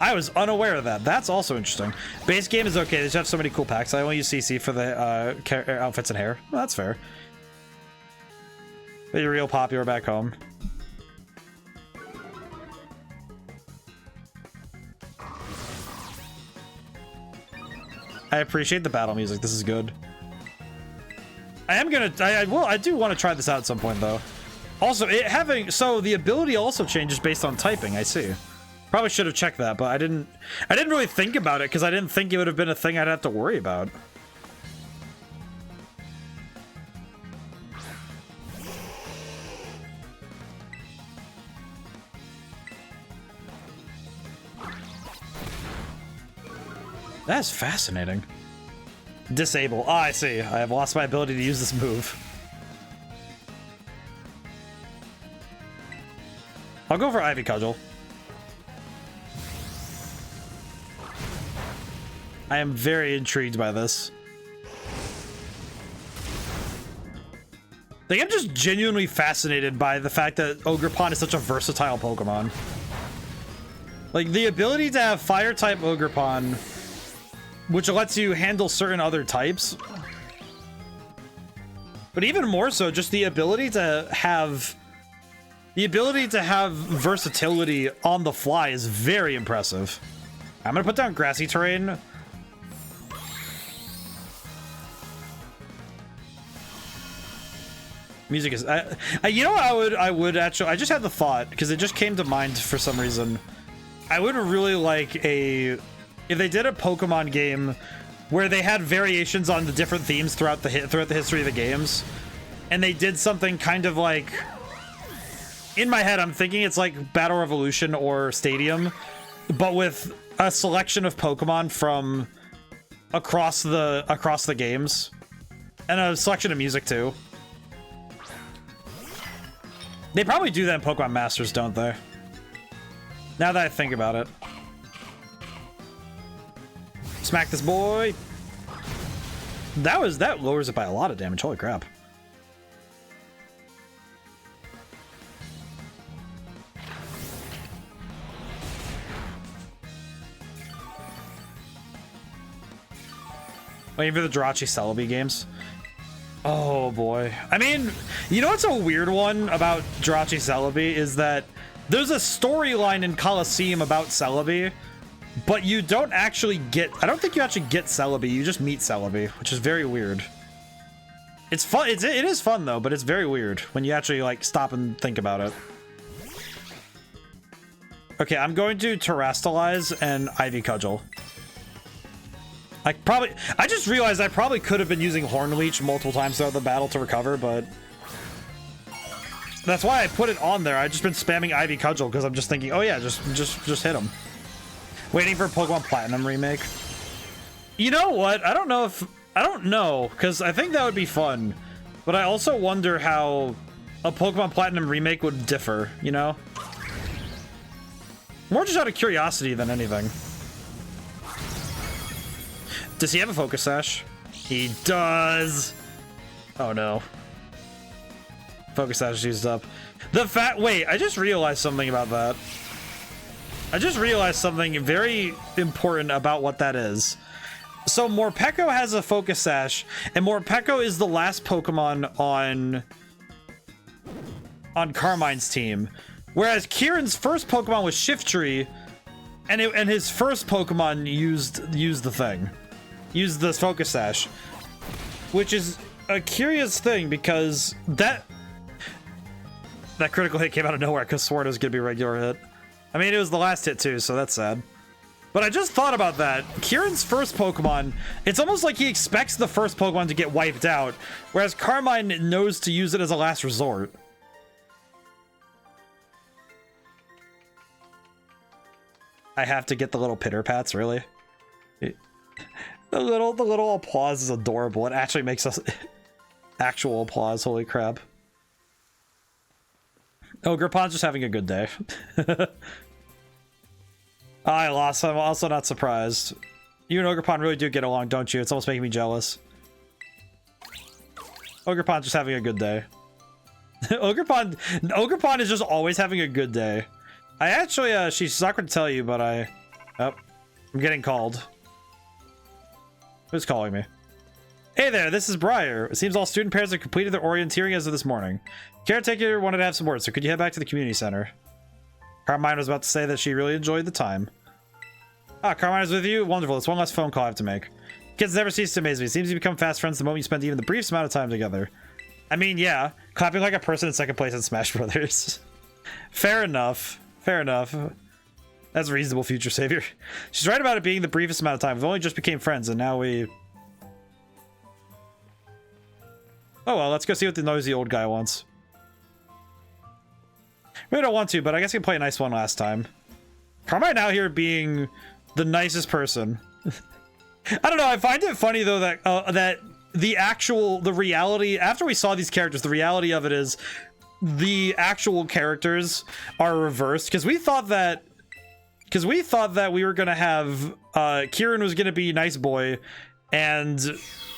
I was unaware of that. That's also interesting. Base game is okay. They just have so many cool packs. I only use CC for the outfits and hair. Well, that's fair. But you're real popular back home. I appreciate the battle music. This is good. I do want to try this out at some point though. Also, so the ability also changes based on typing. I see. Probably should have checked that, but I didn't really think about it because I didn't think it would have been a thing I'd have to worry about. That's fascinating. Disable. Ah, I see. I have lost my ability to use this move. I'll go for Ivy Cudgel. I am very intrigued by this. Like, I'm just genuinely fascinated by the fact that Ogerpon is such a versatile Pokemon. Like, the ability to have Fire-type Ogerpon, which lets you handle certain other types. But even more so, just the ability to have... versatility on the fly is very impressive. I'm gonna put down grassy terrain. Music is... you know what I would actually... I just had the thought, because it just came to mind for some reason. I would really like a... If they did a Pokemon game where they had variations on the different themes throughout the history of the games, and they did something kind of like... In my head, I'm thinking it's like Battle Revolution or Stadium, but with a selection of Pokemon from across the games, and a selection of music too. They probably do that in Pokemon Masters, don't they? Now that I think about it. Smack this boy. That lowers it by a lot of damage. Holy crap. Waiting for the Jirachi Celebi games. Oh boy. I mean, you know what's a weird one about Jirachi Celebi is that there's a storyline in Coliseum about Celebi, but you don't actually get... I don't think you actually get Celebi. You just meet Celebi, which is very weird. It's fun. It is fun though, but it's very weird when you actually like stop and think about it. Okay, I'm going to Terrastalize and Ivy Cudgel. I just realized I probably could have been using Horn Leech multiple times throughout the battle to recover, but that's why I put it on there. I've just been spamming Ivy Cudgel because I'm just thinking, oh yeah, just hit him. Waiting for Pokemon Platinum remake. You know what? I don't know, because I think that would be fun, but I also wonder how a Pokemon Platinum remake would differ, you know? More just out of curiosity than anything. Does he have a Focus Sash? He does. Oh no. Focus Sash is used up. Wait, I just realized something about that. I just realized something very important about what that is. So Morpeko has a Focus Sash, and Morpeko is the last Pokemon on Carmine's team. Whereas Kieran's first Pokemon was Shiftry, and his first Pokemon used the thing. Use this Focus Sash, which is a curious thing because that critical hit came out of nowhere because Sword was gonna be a regular hit. I mean, it was the last hit too, so that's sad. But I just thought about that. Kieran's first Pokemon, it's almost like he expects the first Pokemon to get wiped out, whereas Carmine knows to use it as a last resort. I have to get the little pitter pats, really? The little applause is adorable. It actually makes us actual applause. Holy crap. Ogerpon's just having a good day. I lost. I'm also not surprised. You and Ogerpon really do get along, don't you? It's almost making me jealous. Ogerpon's just having a good day. Ogerpon is just always having a good day. I actually, she's not going to tell you, but I'm getting called. Who's calling me? Hey there, this is Briar. It seems all student parents have completed their orienteering as of this morning. Caretaker wanted to have some words, so could you head back to the community center? Carmine was about to say that she really enjoyed the time. Ah, Carmine is with you? Wonderful. It's one less phone call I have to make. Kids never cease to amaze me. It seems you become fast friends the moment you spend even the briefest amount of time together. I mean, yeah. Clapping like a person in second place in Smash Brothers. Fair enough. Fair enough. That's a reasonable, future savior. She's right about it being the briefest amount of time. We've only just became friends, and now we... Oh well, let's go see what the noisy old guy wants. Really don't want to, but I guess I can play a nice one last time. Carmine out here being the nicest person. I don't know, I find it funny though that that the reality, after we saw these characters, the reality of it is the actual characters are reversed, because we thought that we were gonna have Kieran was gonna be nice boy and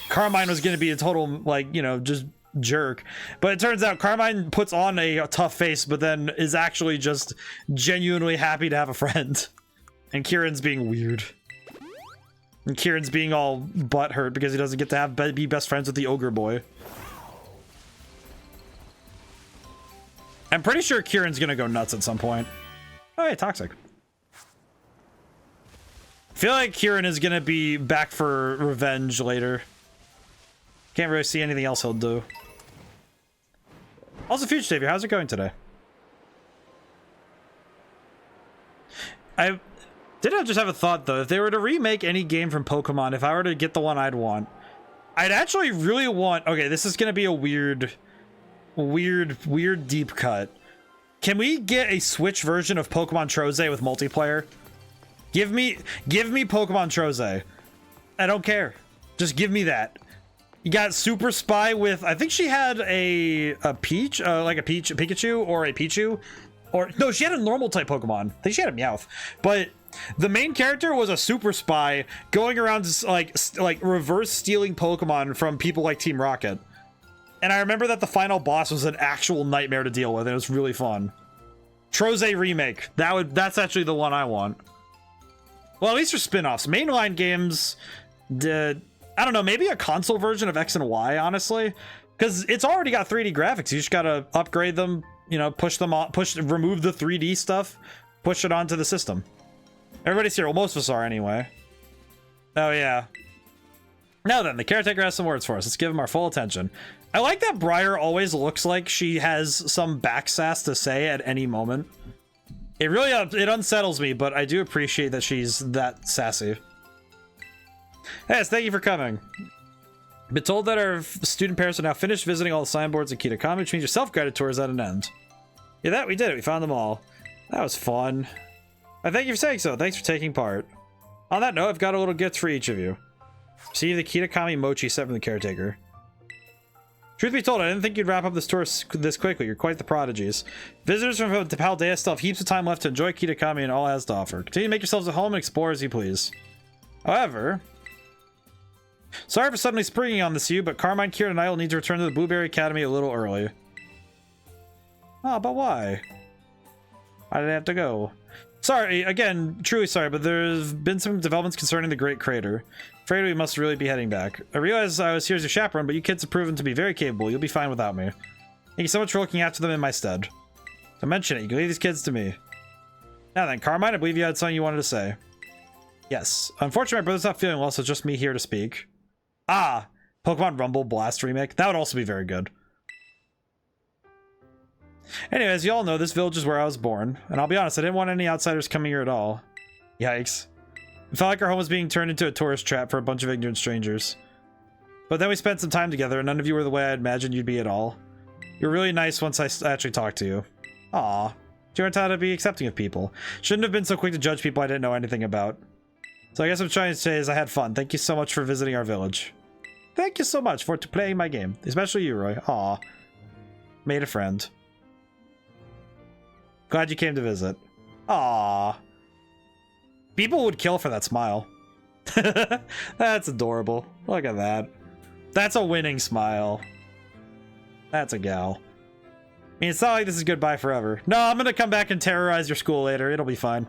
Carmine was gonna be a total, like, you know, just jerk. But it turns out Carmine puts on a tough face, but then is actually just genuinely happy to have a friend. And Kieran's being weird. And Kieran's being all butthurt because he doesn't get to be best friends with the ogre boy. I'm pretty sure Kieran's gonna go nuts at some point. Oh, hey, Toxic. I feel like Kieran is gonna be back for revenge later. Can't really see anything else he'll do. Also, Future Savior, how's it going today? I just have a thought though. If they were to remake any game from Pokemon, if I were to get the one I'd want, I'd actually really want... Okay, this is gonna be a weird deep cut. Can we get a Switch version of Pokemon Troze with multiplayer? Give me Pokemon Troze. I don't care. Just give me that. You got Super Spy with, I think she had a Peach, like a Pikachu or a Pichu, or no, she had a normal type Pokemon. I think she had a Meowth, but the main character was a Super Spy going around like reverse stealing Pokemon from people like Team Rocket. And I remember that the final boss was an actual nightmare to deal with, and it was really fun. Troze remake. That's actually the one I want. Well, at least for spin-offs. Mainline games, I don't know, maybe a console version of X and Y, honestly, because it's already got 3D graphics. You just gotta upgrade them, you know, remove the 3D stuff, push it onto the system. Everybody's here. Well, most of us are anyway. Oh yeah. Now then, the caretaker has some words for us. Let's give him our full attention. I like that Briar always looks like she has some back sass to say at any moment. It really it unsettles me, but I do appreciate that she's that sassy. Yes, thank you for coming. Been told that our student parents are now finished visiting all the signboards in Kitakami, which means your self-guided tour is at an end. Yeah, that we did it. We found them all. That was fun. I thank you for saying so. Thanks for taking part. On that note, I've got a little gift for each of you. See the Kitakami mochi sent from the caretaker. Truth be told, I didn't think you'd wrap up this tour this quickly. You're quite the prodigies. Visitors from Paldea still have heaps of time left to enjoy Kitakami and all it has to offer. Continue to make yourselves at home and explore as you please. However... Sorry for suddenly springing on this you, but Carmine, Kieran, and I will need to return to the Blueberry Academy a little early. Oh, but why? Why did I have to go? Sorry, again, truly sorry, but there's been some developments concerning the Great Crater. Afraid we must really be heading back. I realize I was here as your chaperone, but you kids have proven to be very capable. You'll be fine without me. Thank you so much for looking after them in my stead. To mention it, you can leave these kids to me. Now then, Carmine, I believe you had something you wanted to say. Yes. Unfortunately, my brother's not feeling well, so it's just me here to speak. Ah, Pokemon Rumble Blast remake. That would also be very good. Anyways, you all know this village is where I was born, and I'll be honest, I didn't want any outsiders coming here at all. Yikes. It felt like our home was being turned into a tourist trap for a bunch of ignorant strangers. But then we spent some time together, and none of you were the way I imagined you'd be at all. You were really nice once I actually talked to you. Aw. You learned how to be accepting of people. Shouldn't have been so quick to judge people I didn't know anything about. So I guess what I'm trying to say is I had fun. Thank you so much for visiting our village. Thank you so much for playing my game. Especially you, Roy. Aw. Made a friend. Glad you came to visit. Aww. People would kill for that smile. That's adorable. Look at that. That's a winning smile. That's a gal. I mean, it's not like this is goodbye forever. No, I'm gonna come back and terrorize your school later. It'll be fine.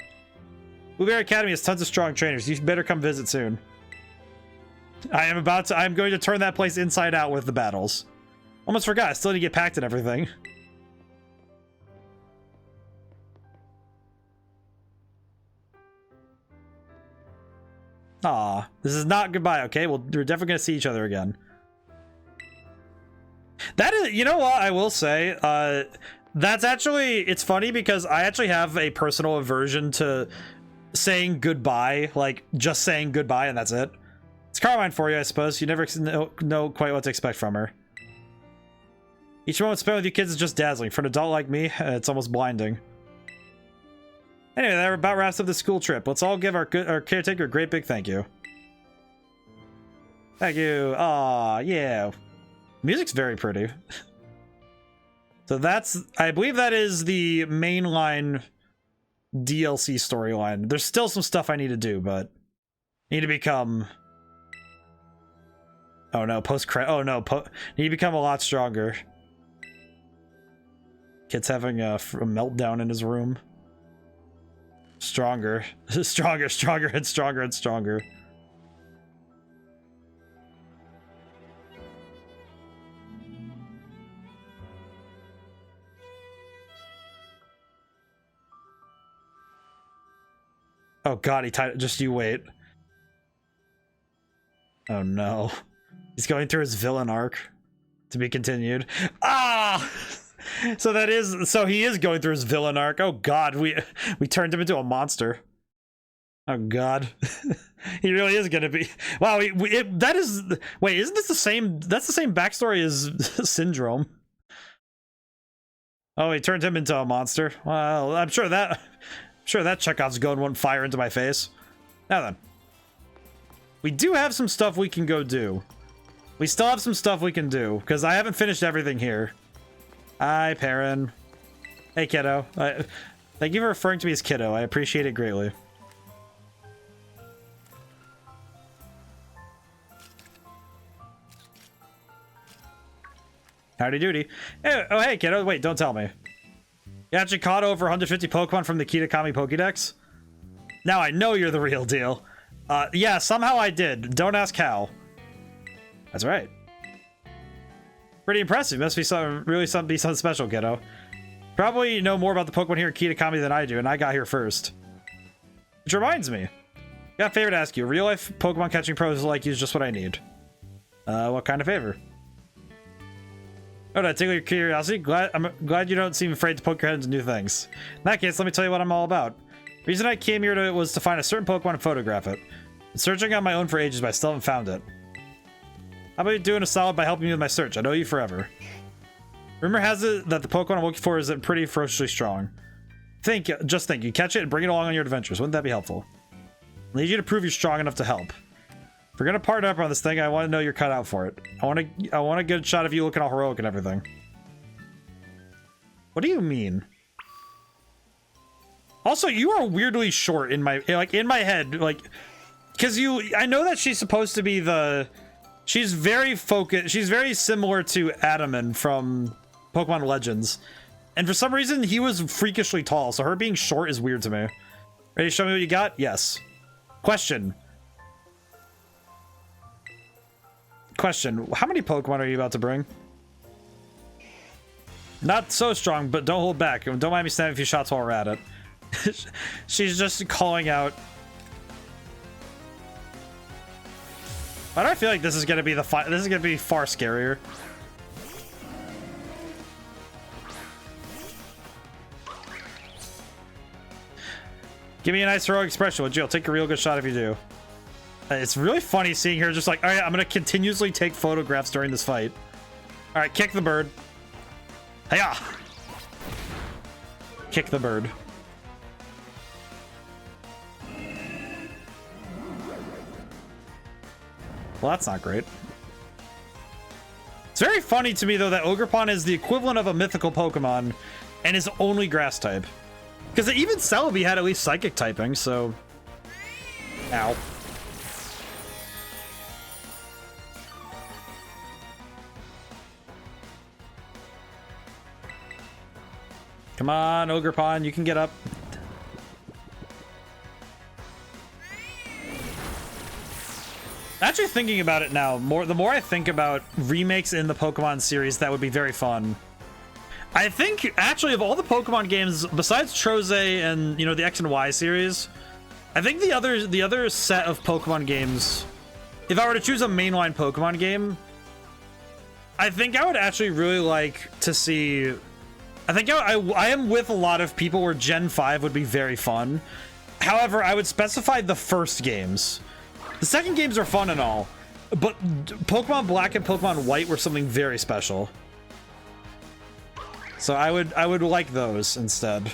Blueberry Academy has tons of strong trainers. You better come visit soon. I'm going to turn that place inside out with the battles. Almost forgot. I still need to get packed and everything. Aw, this is not goodbye, okay? Well, we're definitely gonna see each other again. That is, you know what I will say? That's actually, it's funny because I actually have a personal aversion to saying goodbye, like just saying goodbye and that's it. It's Carmine for you, I suppose. You never know quite what to expect from her. Each moment spent with you kids is just dazzling. For an adult like me, it's almost blinding. Anyway, that about wraps up the school trip. Let's all give our caretaker a great big thank you. Thank you. Aw, yeah. Music's very pretty. So that's, I believe that is the mainline DLC storyline. There's still some stuff I need to do, but I need to become... Oh no, oh no, need to become a lot stronger. Kid's having a meltdown in his room. Stronger. Stronger, stronger, and stronger, and stronger. Oh god, he tied it. Just you wait. Oh no. He's going through his villain arc. To be continued. Ah! So that is, so he is going through his villain arc. Oh god, we turned him into a monster. Oh god. He really is gonna be, wow, that is, wait, isn't this the same, that's the same backstory as Syndrome. Oh, he turned him into a monster. Well, I'm sure that Chekhov's gun won't fire into my face. Now then. We do have some stuff we can go do. We still have some stuff we can do, because I haven't finished everything here. Hi, Perrin. Hey, kiddo. Thank you for referring to me as kiddo. I appreciate it greatly. Howdy doody. Hey, oh, hey, kiddo. Wait, don't tell me. You actually caught over 150 Pokemon from the Kitakami Pokédex? Now I know you're the real deal. Yeah, somehow I did. Don't ask how. That's right. Pretty impressive. Must be something special, kiddo. Probably know more about the Pokemon here in Kitakami than I do, and I got here first. Which reminds me. Got a favor to ask you. Real life Pokemon catching pros like you is just what I need. What kind of favor? Oh, did I tickle your curiosity? I'm glad you don't seem afraid to poke your head into new things. In that case, let me tell you what I'm all about. The reason I came here was to find a certain Pokemon and photograph it. Been searching on my own for ages, but I still haven't found it. How about you doing a solid by helping me with my search? I know you forever. Rumor has it that the Pokemon I'm looking for is pretty ferociously strong. Just think, you catch it and bring it along on your adventures. Wouldn't that be helpful? I need you to prove you're strong enough to help. If we're gonna partner up on this thing, I want to know you're cut out for it. I want a good shot of you looking all heroic and everything. What do you mean? Also, you are weirdly short in my head, like, because I know that she's supposed to be she's very focused. She's very similar to Adaman from Pokemon Legends. And for some reason, he was freakishly tall. So her being short is weird to me. Ready to show me what you got? Yes. Question. How many Pokemon are you about to bring? Not so strong, but don't hold back. Don't mind me snapping a few shots while we're at it. She's just calling out. Why do I feel like this is gonna be this is gonna be far scarier? Give me a nice heroic expression, would you? I'll take a real good shot if you do. It's really funny seeing her just like, all right, I'm gonna continuously take photographs during this fight. All right, kick the bird. Hiya! Kick the bird. Well, that's not great. It's very funny to me, though, that Ogerpon is the equivalent of a mythical Pokemon and is only grass type. Because even Celebi had at least psychic typing, so... Ow. Come on, Ogerpon, you can get up. Actually thinking about it now, the more I think about remakes in the Pokemon series, that would be very fun. I think, actually, of all the Pokemon games, besides Troze and, you know, the X and Y series, I think the other set of Pokemon games, if I were to choose a mainline Pokemon game, I think I would actually really like to see... I think I am with a lot of people where Gen 5 would be very fun. However, I would specify the first games. The second games are fun and all, but Pokemon Black and Pokemon White were something very special. So I would like those instead.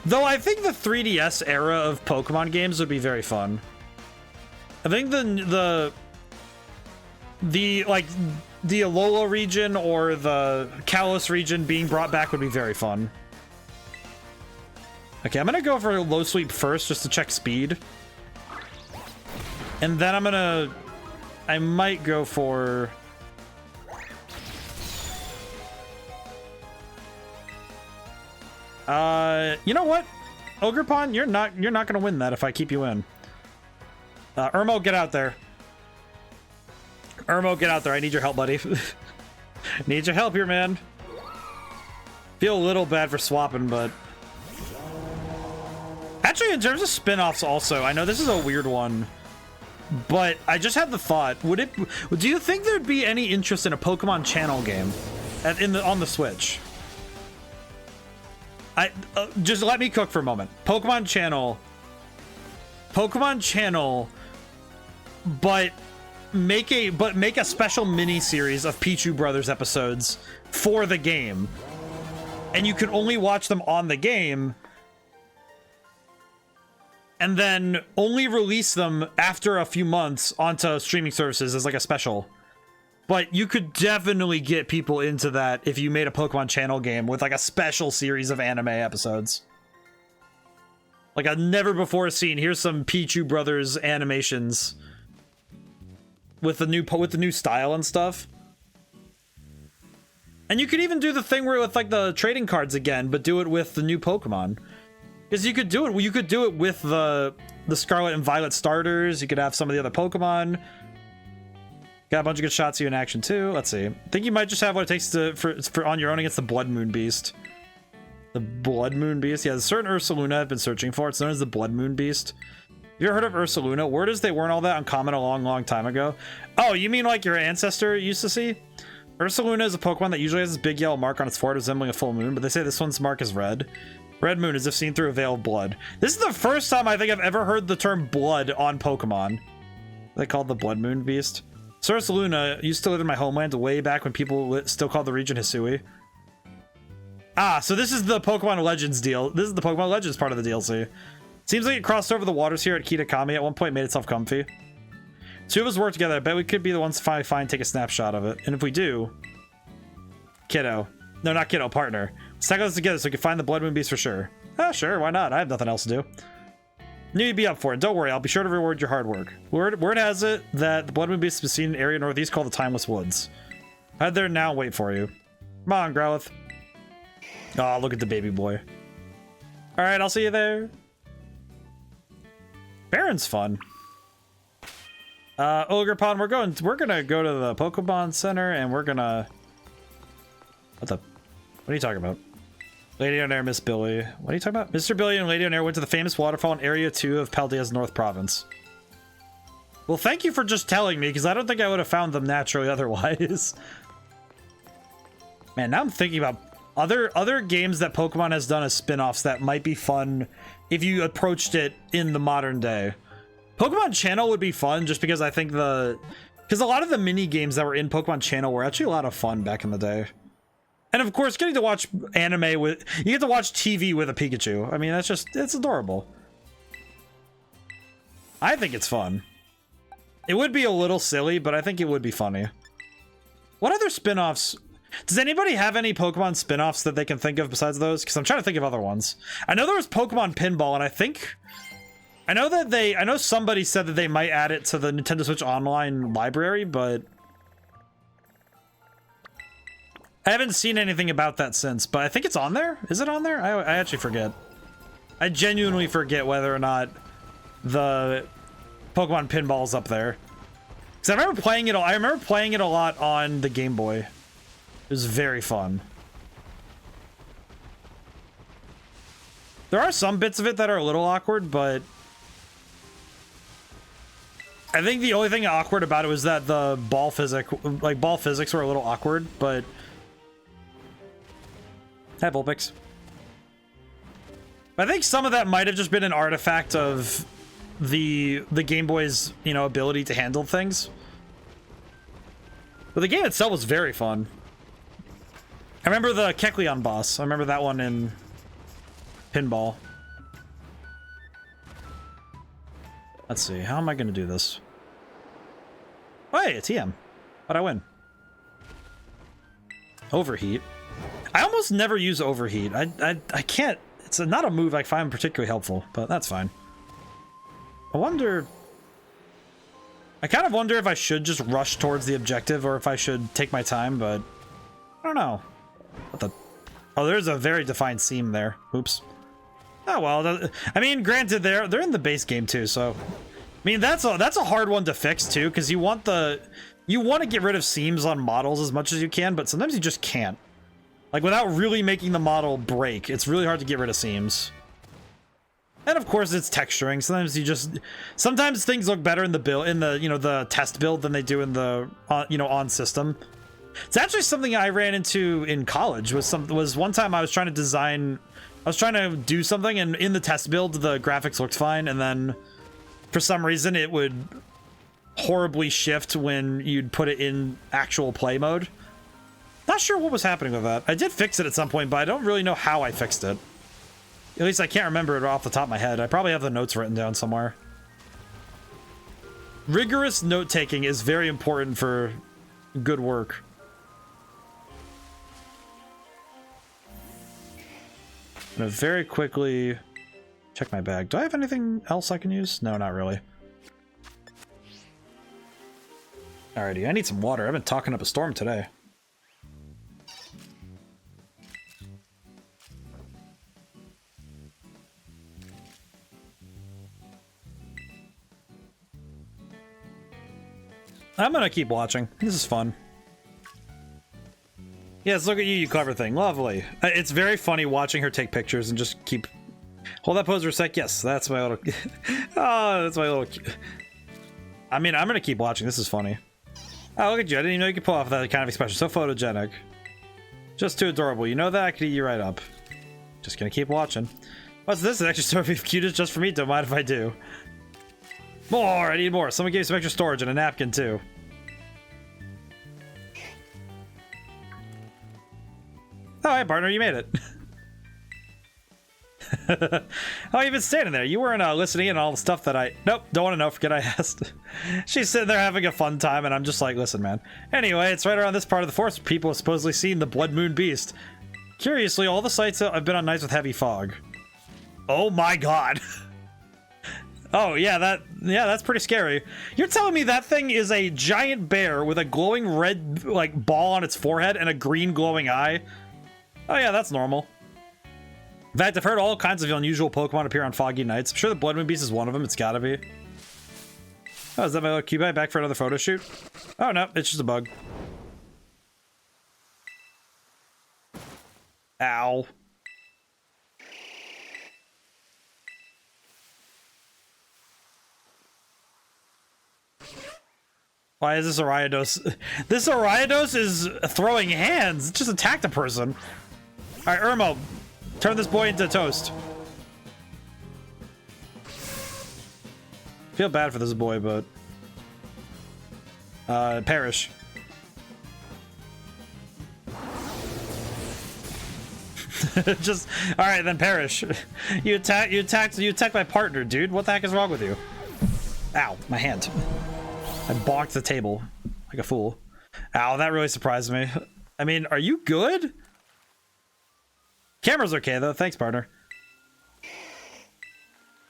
Though I think the 3DS era of Pokemon games would be very fun. I think the Alola region or the Kalos region being brought back would be very fun. Okay, I'm gonna go for a low sweep first just to check speed. And then I might go for... you know what? Ogerpon, you're not gonna win that if I keep you in. Irmo, get out there. Irmo, get out there. I need your help, buddy. Need your help here, man. Feel a little bad for swapping, but... Actually, in terms of spin-offs also, I know this is a weird one, but I just had the thought, do you think there'd be any interest in a Pokemon Channel game on the Switch? Just let me cook for a moment. Pokemon Channel, but make a special mini series of Pichu Brothers episodes for the game, and you can only watch them on the game, and then only release them after a few months onto streaming services as like a special. But you could definitely get people into that if you made a Pokemon Channel game with like a special series of anime episodes. Like a never before seen, here's some Pichu Brothers animations with the new style and stuff. And you could even do the thing where with like the trading cards again, but do it with the new Pokemon. Because you could do it with the Scarlet and Violet starters. You could have some of the other Pokemon. Got a bunch of good shots of you in action too. Let's see. I think you might just have what it takes for on your own against the Blood Moon Beast. The Blood Moon Beast. Yeah, there's a certain Ursaluna I've been searching for. It's known as the Blood Moon Beast. Have you ever heard of Ursaluna? Word is they weren't all that uncommon a long time ago. Oh, you mean like your ancestor used to see? Ursaluna is a Pokemon that usually has this big yellow mark on its forehead resembling a full moon, but they say this one's mark is red. Red moon, as if seen through a veil of blood. This is the first time I think I've ever heard the term blood on Pokemon. They called the Blood Moon Beast. Sir Ursaluna used to live in my homeland way back when people still called the region Hisui. Ah, so this is the Pokemon Legends deal. This is the Pokemon Legends part of the DLC. Seems like it crossed over the waters here at Kitakami at one point, made itself comfy. Two of us work together. I bet we could be the ones to finally find, take a snapshot of it. And if we do... Kiddo. No, not Kiddo, partner. Let's tackle this together so we can find the Blood Moon Beast for sure. Ah, sure, why not? I have nothing else to do. Knew you'd be up for it. Don't worry, I'll be sure to reward your hard work. Word has it that the Blood Moon Beast is seen in an area northeast called the Timeless Woods. Head there now and wait for you. Come on, Growlithe. Oh, look at the baby boy. Alright, I'll see you there. Baron's fun. Ogerpon, we're gonna go to the Pokemon Center and we're gonna... What are you talking about? Lady on Air, Miss Billy. What are you talking about? Mr. Billy and Lady on Air went to the famous waterfall in Area 2 of Paldea's North Province. Well, thank you for just telling me, because I don't think I would have found them naturally otherwise. Man, now I'm thinking about other games that Pokemon has done as spin-offs that might be fun if you approached it in the modern day. Pokemon Channel would be fun just because I think because a lot of the mini games that were in Pokemon Channel were actually a lot of fun back in the day. And of course, getting to watch anime with... You get to watch TV with a Pikachu. I mean, it's adorable. I think it's fun. It would be a little silly, but I think it would be funny. What other spin-offs... Does anybody have any Pokemon spin-offs that they can think of besides those? Because I'm trying to think of other ones. I know there was Pokemon Pinball, and I know somebody said that they might add it to the Nintendo Switch Online library, but I haven't seen anything about that since. But I think it's on there. Is it on there? I actually forget. I genuinely forget whether or not the Pokemon Pinball's up there. Because I remember playing it a lot on the Game Boy. It was very fun. There are some bits of it that are a little awkward, but I think the only thing awkward about it was that the ball physics were a little awkward, but hi, Vulpix. I think some of that might have just been an artifact of the Game Boy's, you know, ability to handle things. But the game itself was very fun. I remember the Kecleon boss. I remember that one in Pinball. Let's see. How am I going to do this? Oh, hey, a TM. How'd I win? Overheat. I almost never use Overheat. I can't. It's not a move I find particularly helpful, but that's fine. I kind of wonder if I should just rush towards the objective or if I should take my time, but I don't know. What the? Oh, there's a very defined seam there. Oops. Oh well. I mean, granted, they're in the base game too, so I mean that's a hard one to fix too, because you want to get rid of seams on models as much as you can, but sometimes you just can't. Like without really making the model break, it's really hard to get rid of seams. And of course, it's texturing. Sometimes things look better in the build, the test build than they do in the on system. It's actually something I ran into in college. Was one time I was trying to do something, and in the test build the graphics looked fine, and then for some reason it would horribly shift when you'd put it in actual play mode. Not sure what was happening with that. I did fix it at some point, but I don't really know how I fixed it. At least I can't remember it off the top of my head. I probably have the notes written down somewhere. Rigorous note-taking is very important for good work. I'm gonna very quickly check my bag. Do I have anything else I can use? No, not really. Alrighty, I need some water. I've been talking up a storm today. I'm gonna keep watching. This is fun. Yes, look at you, you clever thing. Lovely. It's very funny watching her take pictures and just keep... Hold that pose for a sec. Yes, that's my little... Oh, that's my little... I mean, I'm gonna keep watching. This is funny. Oh, look at you. I didn't even know you could pull off that kind of expression. So photogenic. Just too adorable. You know that? I could eat you right up. Just gonna keep watching. What's this? An extra story of cutest just for me? Don't mind if I do. More! I need more. Someone gave some extra storage and a napkin, too. Oh, hey, partner, you made it. Oh, you've been standing there. You weren't listening in on all the stuff that I... Nope, don't want to know. Forget I asked. She's sitting there having a fun time, and I'm just like, listen, man. Anyway, it's right around this part of the forest people have supposedly seen the Blood Moon Beast. Curiously, all the sites have been on nights with heavy fog. Oh my god. Oh, yeah, that's pretty scary. You're telling me that thing is a giant bear with a glowing red, like, ball on its forehead and a green glowing eye? Oh, yeah, that's normal. In fact, I've heard all kinds of unusual Pokemon appear on foggy nights. I'm sure the Blood Moon Beast is one of them. It's gotta be. Oh, is that my little Cubite back for another photo shoot? Oh, no, it's just a bug. Ow. Why is this Ariados? This Ariados is throwing hands. It just attacked a person. All right, Irmo, turn this boy into toast. Feel bad for this boy, but perish. Just all right, then perish. You attacked my partner, dude. What the heck is wrong with you? Ow, my hand. I bonked the table like a fool. Ow, that really surprised me. I mean, are you good? Camera's okay, though. Thanks, partner.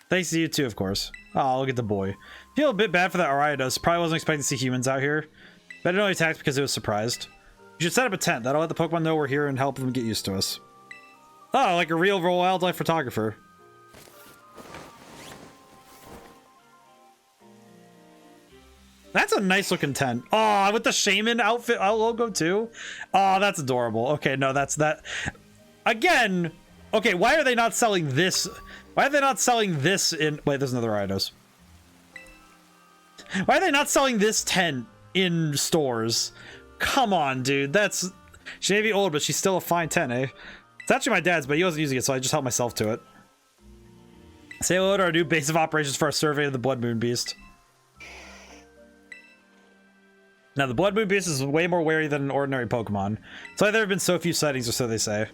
Thanks to you, too, of course. Oh, look at the boy. Feel a bit bad for that Ariados. Probably wasn't expecting to see humans out here. But it only attacked because it was surprised. You should set up a tent. That'll let the Pokemon know we're here and help them get used to us. Oh, like a real wildlife photographer. That's a nice looking tent. Oh, with the shaman outfit logo too. Oh, that's adorable. Okay, no, that's that. Again, okay, why are they not selling this? Why are they not selling this in... Wait, there's another Eidos. Why are they not selling this tent in stores? Come on, dude. That's... She may be old, but she's still a fine tent, eh? It's actually my dad's, but he wasn't using it, so I just helped myself to it. Say hello to our new base of operations for our survey of the Blood Moon Beast. Now, the Blood Moon Beast is way more wary than an ordinary Pokemon. It's why there have been so few sightings, or so they say.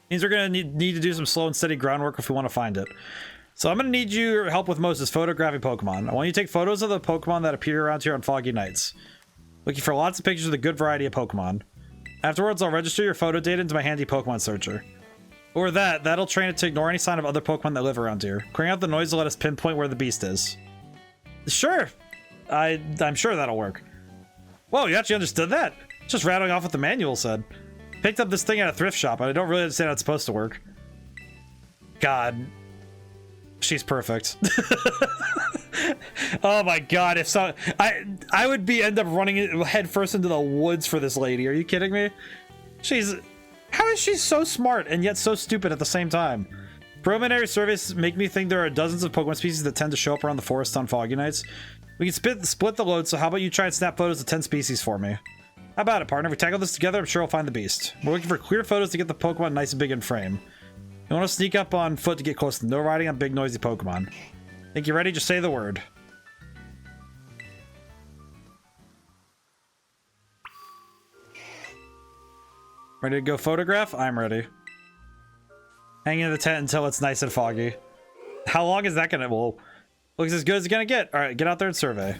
Means we're going to need to do some slow and steady groundwork if we want to find it. So I'm going to need your help with Moses photographing Pokemon. I want you to take photos of the Pokemon that appear around here on foggy nights. Looking for lots of pictures of the good variety of Pokemon. Afterwards, I'll register your photo data into my handy Pokemon searcher. Or that'll train it to ignore any sign of other Pokemon that live around here. Crank out the noise to let us pinpoint where the beast is. Sure. I'm sure that'll work. Whoa, you actually understood that? Just rattling off what the manual said. Picked up this thing at a thrift shop, and I don't really understand how it's supposed to work. God. She's perfect. Oh my god, if so... I would end up running head first into the woods for this lady. Are you kidding me? How is she so smart and yet so stupid at the same time? Preliminary surveys make me think there are dozens of Pokemon species that tend to show up around the forest on foggy nights. We can split the load, so how about you try and snap photos of 10 species for me? How about it, partner? If we tackle this together, I'm sure we'll find the beast. We're looking for clear photos to get the Pokemon nice and big in frame. You want to sneak up on foot to get close to no riding on big noisy Pokemon. Think you're ready? Just say the word. Ready to go photograph? I'm ready. Hang in the tent until it's nice and foggy. How long is that gonna... Well, looks as good as it's gonna get. Alright, get out there and survey.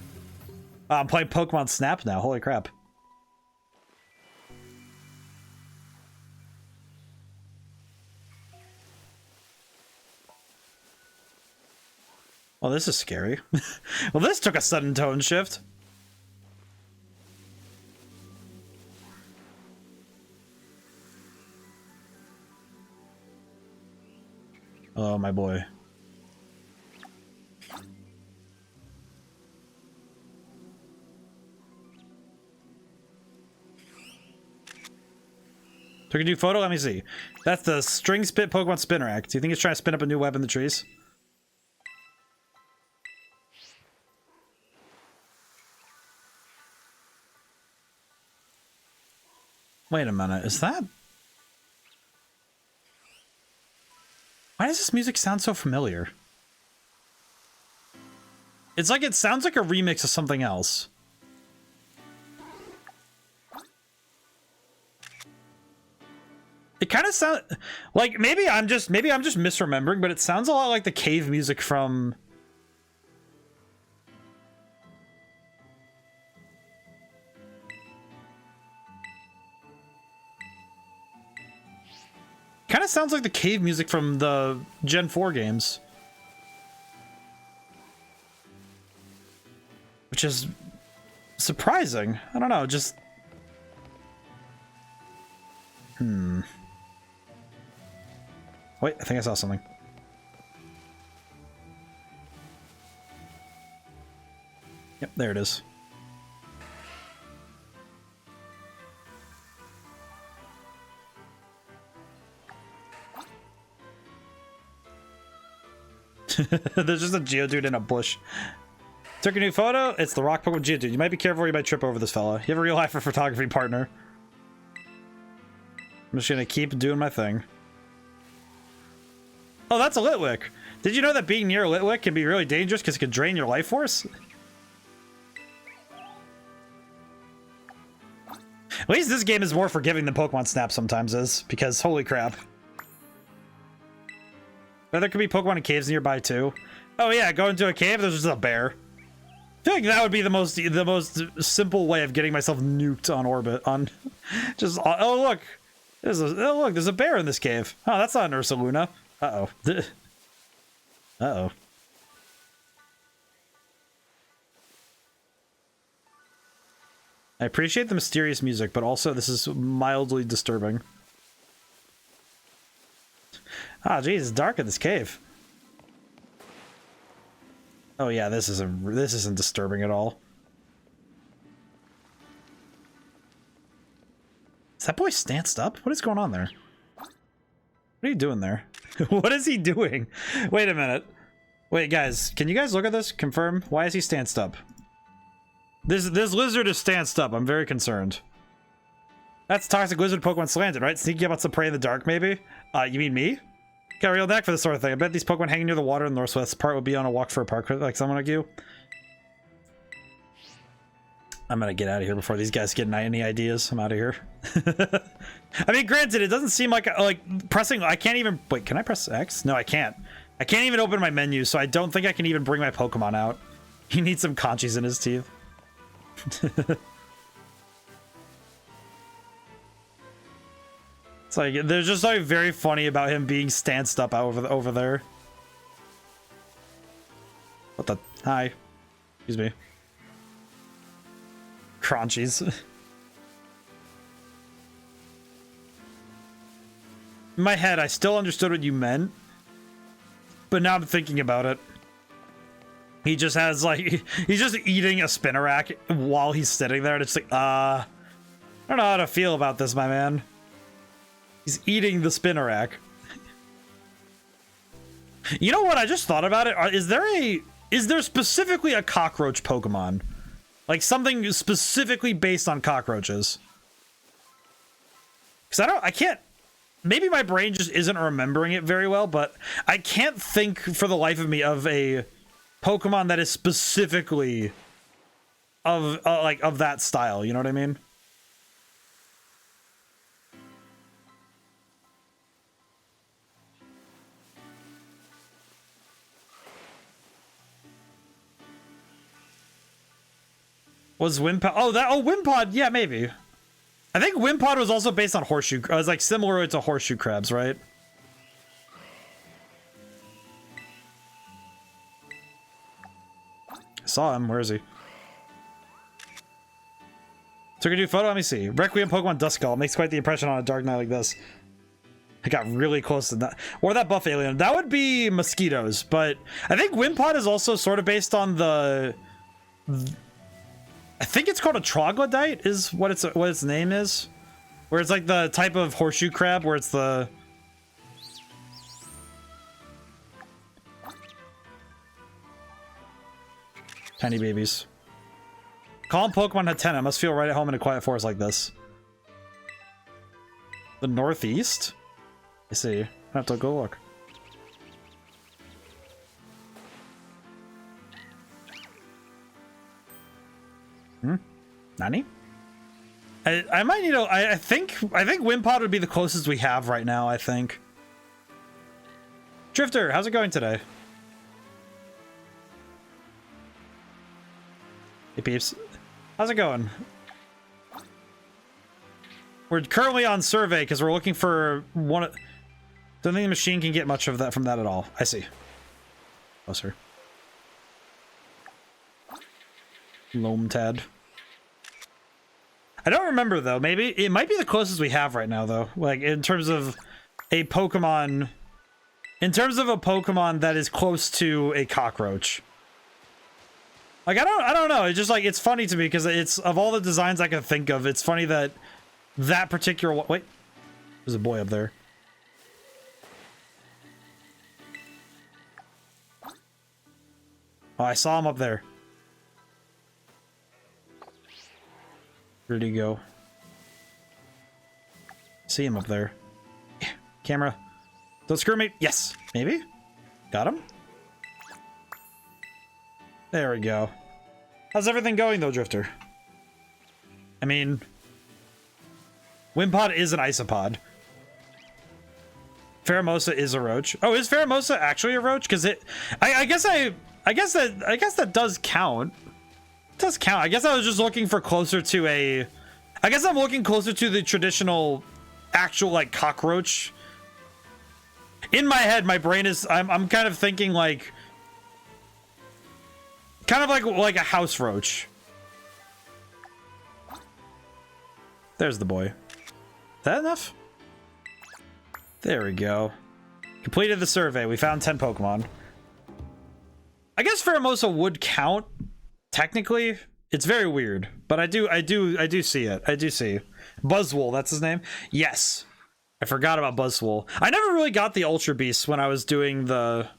I'm playing Pokemon Snap now. Holy crap. Well, this is scary. Well, this took a sudden tone shift. Oh, my boy. Took a new photo? Let me see. That's the String Spit Pokemon Spinnerack. Do you think it's trying to spin up a new web in the trees? Wait a minute. Is that... Why does this music sound so familiar? It's like it sounds like a remix of something else. It kind of sounds like maybe I'm just misremembering, but it sounds a lot like the cave music from kind of sounds like the cave music from the Gen 4 games. Which is surprising. I don't know, just... Wait, I think I saw something. Yep, there it is. There's just a Geodude in a bush. Took a new photo. It's the rock Pokemon Geodude. You might be careful or you might trip over this fella. You have a real eye for photography, partner. I'm just gonna keep doing my thing. Oh, that's a Litwick. Did you know that being near a Litwick can be really dangerous because it can drain your life force? At least this game is more forgiving than Pokemon Snap sometimes is, because holy crap. But there could be Pokemon in caves nearby too. Oh yeah, go into a cave, there's just a bear. feel like that would be the most simple way of getting myself nuked on orbit. On just oh look, there's a bear in this cave. Oh, that's not an Ursaluna. Uh oh. Uh oh. I appreciate the mysterious music, but also this is mildly disturbing. Ah, geez, it's dark in this cave. Oh yeah, this isn't disturbing at all. Is that boy stanced up? What is going on there? What are you doing there? What is he doing? Wait a minute. Wait, guys, can you guys look at this? Confirm. Why is he stanced up? This lizard is stanced up. I'm very concerned. That's toxic lizard Pokemon slanted, right? Sneaking about to prey in the dark, maybe? You mean me? Got a real knack for this sort of thing. I bet these Pokemon hanging near the water in the northwest part would be on a walk for a park like someone like you. I'm gonna get out of here before these guys get any ideas. I'm out of here. I mean, granted, it doesn't seem like pressing. I can't even. Wait, can I press X? No, I can't. I can't even open my menu, so I don't think I can even bring my Pokemon out. He needs some conchies in his teeth. It's like there's just like very funny about him being stanced up over there. What the? Hi. Excuse me. Crunchies. In my head, I still understood what you meant, but now I'm thinking about it. He just has like he's just eating a Spinnerack while he's sitting there, and it's like, I don't know how to feel about this, my man. He's eating the Spinnerack. You know what? I just thought about it. Is there specifically a cockroach Pokemon? Like something specifically based on cockroaches? Because I can't, maybe my brain just isn't remembering it very well, but I can't think for the life of me of a Pokemon that is specifically of like of that style, you know what I mean? Was Wimpod? Oh, Wimpod. Yeah, maybe. I think Wimpod was also based on horseshoe. It was like similar to horseshoe crabs, right? I saw him. Where is he? Took a new photo. Let me see. Requiem Pokemon Duskull makes quite the impression on a dark night like this. I got really close to that. Or that buff alien. That would be mosquitoes, but I think Wimpod is also sort of based on the. I think it's called a troglodyte is what its name is, where it's like the type of horseshoe crab where it's the tiny babies. Calm Pokemon Hatena must feel right at home in a quiet forest like this. The northeast? I see. I have to go look. Nani? I might need to. I think Wimpod would be the closest we have right now. I think. Drifter, how's it going today? Hey peeps, how's it going? We're currently on survey because we're looking for one. Don't think the machine can get much of that from that at all. I see. Closer. Lomtad. I don't remember though. Maybe it might be the closest we have right now though. Like in terms of a Pokemon, that is close to a cockroach. Like I don't know. It's just like it's funny to me because it's of all the designs I can think of. It's funny that that particular one. Wait, there's a boy up there. Oh, I saw him up there. Where'd he go? See him up there. Yeah. Camera. Don't screw me. Yes. Maybe? Got him? There we go. How's everything going though, Drifter? I mean... Wimpod is an isopod. Pheromosa is a roach. Oh, is Pheromosa actually a roach? Because it... I guess that does count. does count. I guess I was just looking for closer to a... I guess I'm looking closer to the traditional, actual, like, cockroach. In my head, my brain is... I'm kind of thinking, like... Kind of like a house roach. There's the boy. Is that enough? There we go. Completed the survey. We found 10 Pokemon. I guess Pheromosa would count, technically. It's very weird, but I do see it. I do see. Buzzwole, that's his name? Yes. I forgot about Buzzwole. I never really got the Ultra Beast when I was doing the...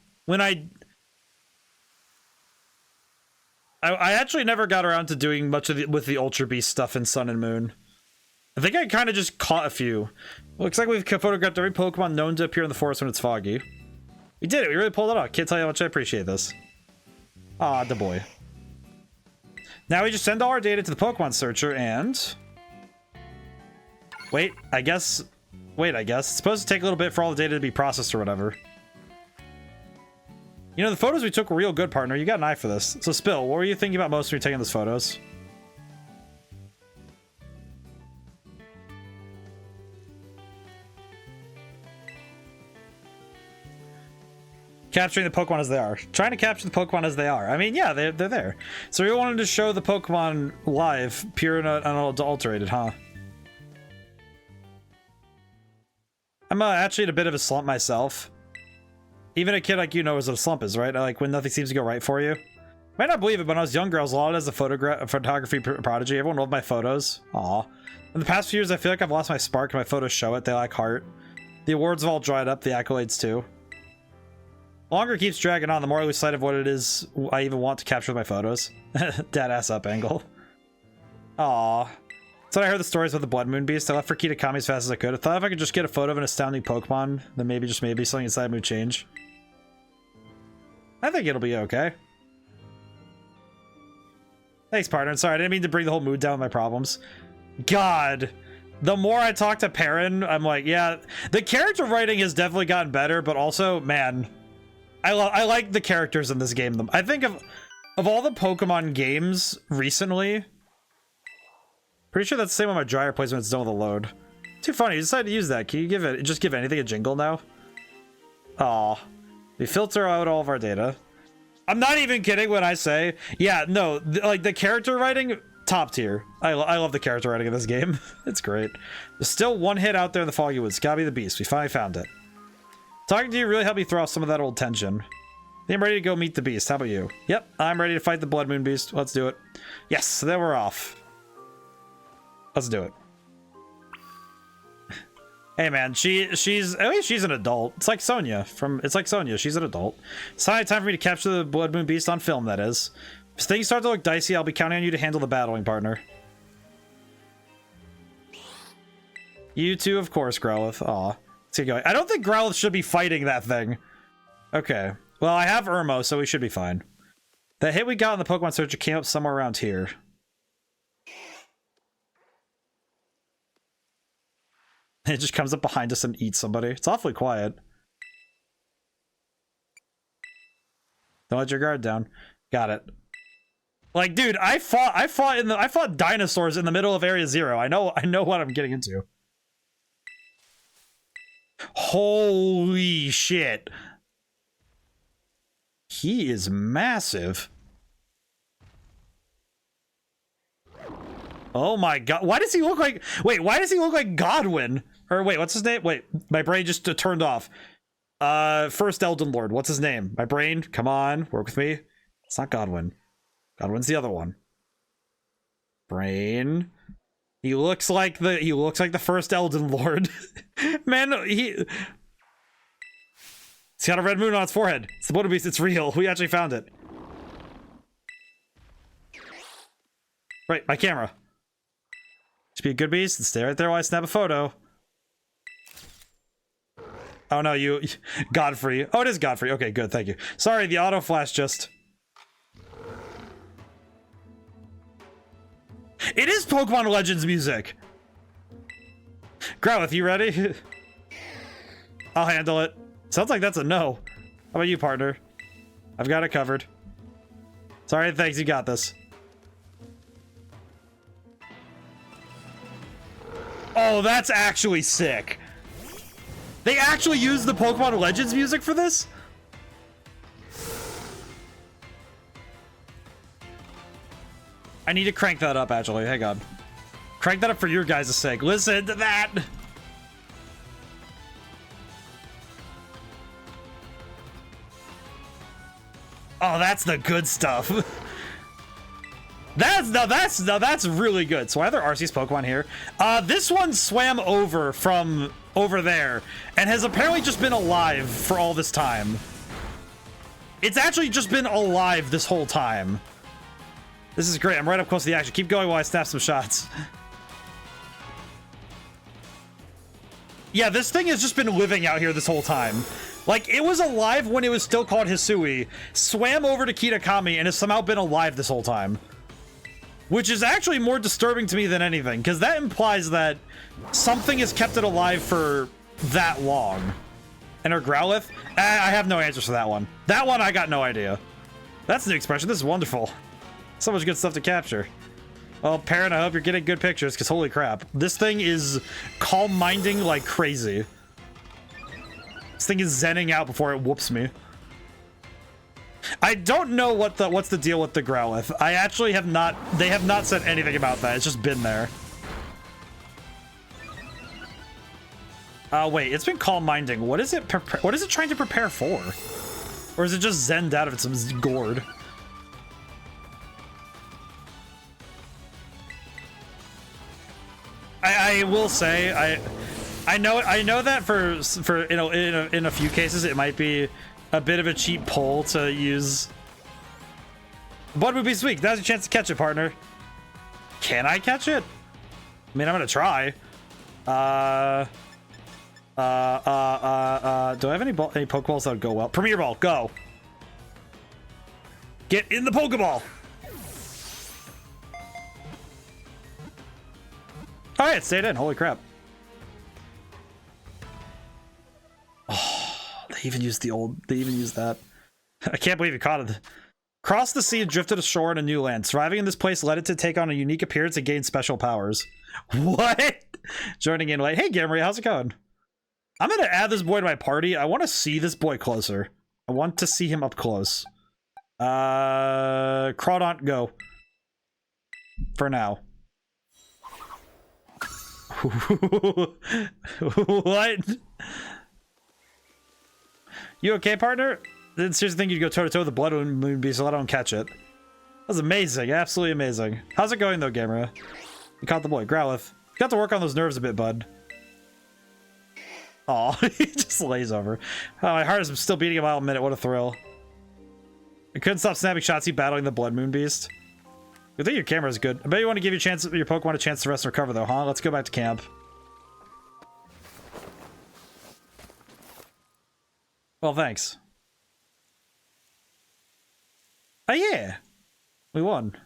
I actually never got around to doing much of with the Ultra Beast stuff in Sun and Moon. I think I kind of just caught a few. Looks like we've photographed every Pokemon known to appear in the forest when it's foggy. We did it. We really pulled it off. Can't tell you how much I appreciate this. Ah, the boy. Now we just send all our data to the Pokemon searcher and... Wait, I guess... It's supposed to take a little bit for all the data to be processed or whatever. You know, the photos we took were real good, partner. You got an eye for this. So, Spill, what were you thinking about most when you were taking those photos? Capturing the Pokemon as they are. Trying to capture the Pokemon as they are. I mean, yeah, they're there. So we wanted to show the Pokemon live, pure and unadulterated, huh? I'm actually in a bit of a slump myself. Even a kid like you knows what a slump is, right? Like when nothing seems to go right for you. Might not believe it, but when I was younger, I was lauded as a photography prodigy. Everyone loved my photos. Aw. In the past few years, I feel like I've lost my spark, and my photos show it. They lack heart. The awards have all dried up, the accolades too. The longer it keeps dragging on, the more I lose sight of what it is I even want to capture with my photos. Dad ass up angle. Aw. So I heard the stories about the Blood Moon Beast. I left for Kitakami as fast as I could. I thought if I could just get a photo of an astounding Pokemon, then maybe, just maybe, something inside me would change. I think it'll be okay. Thanks, partner. I'm sorry, I didn't mean to bring the whole mood down with my problems. God. The more I talk to Perrin, I'm like, yeah, the character writing has definitely gotten better, but also, man, I like the characters in this game. I think of all the Pokemon games recently, pretty sure that's the same one my dryer plays when it's done with a load. Too funny, you decided to use that. Can you just give anything a jingle now? Aw. We filter out all of our data. I'm not even kidding when I say, yeah, no, like the character writing, top tier. I love the character writing in this game. It's great. There's still one hit out there in the foggy woods. Gotta be the beast. We finally found it. Talking to you really helped me throw off some of that old tension. I'm ready to go meet the beast. How about you? Yep, I'm ready to fight the Blood Moon Beast. Let's do it. Yes, so then we're off. Let's do it. Hey man, she's at least she's an adult. It's like Sonia she's an adult. It's time for me to capture the Blood Moon Beast on film, that is. If things start to look dicey, I'll be counting on you to handle the battling, partner. You too, of course, Growlithe. Aw. Let's get going. I don't think Growlithe should be fighting that thing. Okay. Well, I have Irmo, so we should be fine. The hit we got in the Pokemon Searcher came up somewhere around here. It just comes up behind us and eats somebody. It's awfully quiet. Don't let your guard down. Got it. Like, dude, I fought dinosaurs in the middle of Area Zero. I know what I'm getting into. Holy shit. He is massive. Oh my god. Why does he look like... Wait, why does he look like Godwin? Or wait, what's his name? Wait, my brain just turned off. First Elden Lord. What's his name? My brain, come on, work with me. It's not Godwin. Godwin's the other one. Brain. He looks like the first Elden Lord. Man, he's got a red moon on its forehead. It's the Blood Beast. It's real. We actually found it. Right, my camera. Just be a good beast and stay right there while I snap a photo. Oh no, you... Godfrey. Oh, it is Godfrey. Okay, good, thank you. Sorry, the auto flash just... It is Pokemon Legends music! Growlithe, you ready? I'll handle it. Sounds like that's a no. How about you, partner? I've got it covered. Sorry, thanks, you got this. Oh, that's actually sick. They actually used the Pokemon Legends music for this? I need to crank that up, actually. Hang on. Crank that up for your guys' sake. Listen to that! Oh, that's the good stuff. That's really good. So why are there Arceus Pokemon here? This one swam over from over there and has apparently just been alive for all this time. It's actually just been alive this whole time. This is great. I'm right up close to the action. Keep going while I snap some shots. Yeah, this thing has just been living out here this whole time. Like, it was alive when it was still called Hisui, swam over to Kitakami, and has somehow been alive this whole time. Which is actually more disturbing to me than anything, because that implies that something has kept it alive for that long. And her Growlithe? I have no answers for that one. That one, I got no idea. That's the expression. This is wonderful. So much good stuff to capture. Well, Parent, I hope you're getting good pictures, because holy crap. This thing is calm-minding like crazy. This thing is zenning out before it whoops me. I don't know what's the deal with the Growlithe. I actually have not... They have not said anything about that. It's just been there. Wait, it's been calm-minding. What is it trying to prepare for? Or is it just zenned out of its gourd? I will say I know that for you know in a few cases it might be a bit of a cheap pull to use. What would be sweet? Now's your chance to catch it, partner. Can I catch it? I mean, I'm gonna try. Do I have any Pokeballs that would go well? Premier Ball, go. Get in the Pokeball. All right, it stayed in. Holy crap. Oh, they even used that. I can't believe you caught it. Crossed the sea and drifted ashore in a new land. Surviving in this place led it to take on a unique appearance and gain special powers. What? Joining in late. Hey, Gamry, how's it going? I'm going to add this boy to my party. I want to see this boy closer. I want to see him up close. Crawdont, go. For now. What? You okay, partner? Didn't seriously think you'd go toe-to-toe with the Blood Moon Beast, so I don't catch it. That was amazing. Absolutely amazing. How's it going, though, Gamera? You caught the boy. Growlithe. You got to work on those nerves a bit, bud. Aw, he just lays over. Oh, my heart is still beating a mile a minute. What a thrill. I couldn't stop snapping shots, you battling the Blood Moon Beast. I think your camera's good. I bet you want to give your Pokemon a chance to rest and recover, though, huh? Let's go back to camp. Well, thanks. Oh, yeah. We won.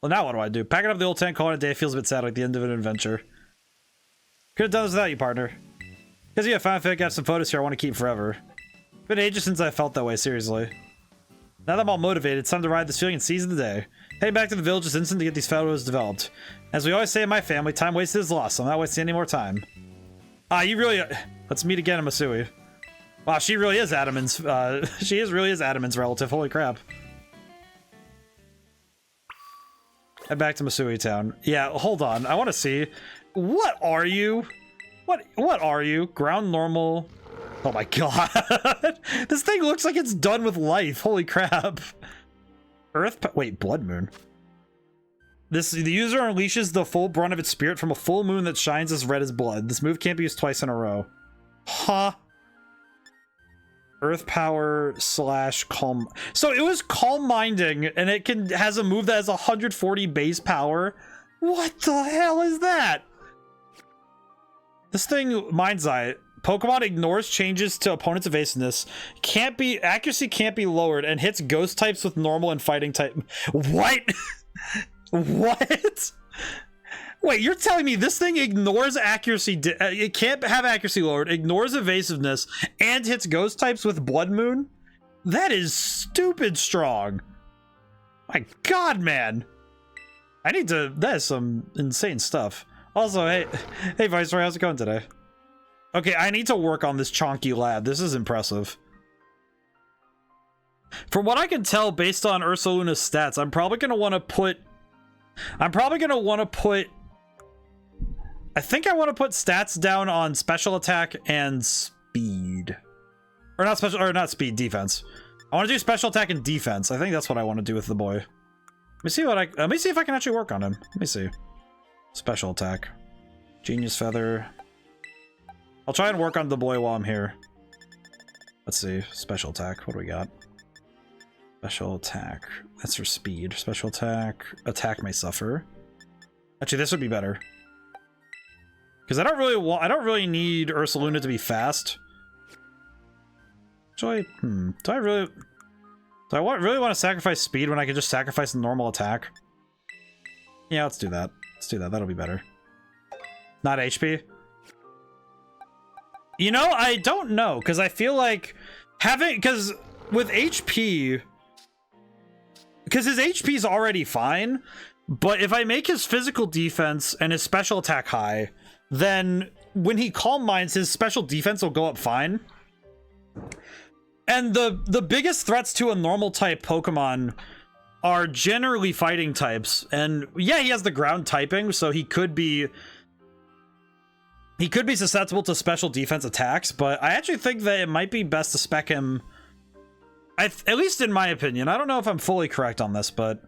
Well, now what do I do? Packing up the old tent, calling it a day feels a bit sad, like the end of an adventure. Could have done this without you, partner. Because you have found I got some photos here I want to keep forever. Been ages since I felt that way, seriously. Now that I'm all motivated, it's time to ride this feeling and seize the day. Heading back to the village this instant to get these photos developed. As we always say in my family, time wasted is lost, so I'm not wasting any more time. You really... Let's meet again in Masui. Wow, she really is Adaman's... really is Adaman's relative. Holy crap. Head back to Masui Town. Yeah, hold on. I want to see. What are you? What are you? Ground normal... Oh my god. This thing looks like it's done with life. Holy crap. Wait, Blood Moon. The user unleashes the full brunt of its spirit from a full moon that shines as red as blood. This move can't be used twice in a row. Huh. Earth power / calm. So it was calm minding and it has a move that has 140 base power. What the hell is that? This thing, Mind's Eye. Pokemon ignores changes to opponent's evasiveness. Accuracy can't be lowered and hits ghost types with normal and fighting type. What? What? Wait, you're telling me this thing ignores accuracy? It can't have accuracy lowered, ignores evasiveness, and hits ghost types with Blood Moon? That is stupid strong. My god, man. I need to... That is some insane stuff. Also, hey Viceroy, how's it going today? Okay, I need to work on this chonky lad. This is impressive. From what I can tell, based on Ursaluna's stats, I'm probably gonna want to put... I think I want to put stats down on special attack and speed. Or not speed, defense. I want to do special attack and defense. I think that's what I want to do with the boy. Let me see if I can actually work on him. Let me see. Special attack. Genius feather. I'll try and work on the boy while I'm here. Let's see. Special attack. What do we got? Special attack. That's for speed. Special attack. Attack may suffer. Actually, this would be better. Because I don't really need Ursaluna to be fast. Do I really want to sacrifice speed when I can just sacrifice normal attack? Yeah, let's do that. Let's do that. That'll be better. Not HP. You know, I don't know, because I feel like because with HP, because his HP is already fine, but if I make his physical defense and his special attack high, then when he Calm Minds, his special defense will go up fine. And the biggest threats to a normal type Pokemon are generally fighting types. And yeah, he has the ground typing, so he could be susceptible to special defense attacks, but I actually think that it might be best to spec him, at least in my opinion. I don't know if I'm fully correct on this, but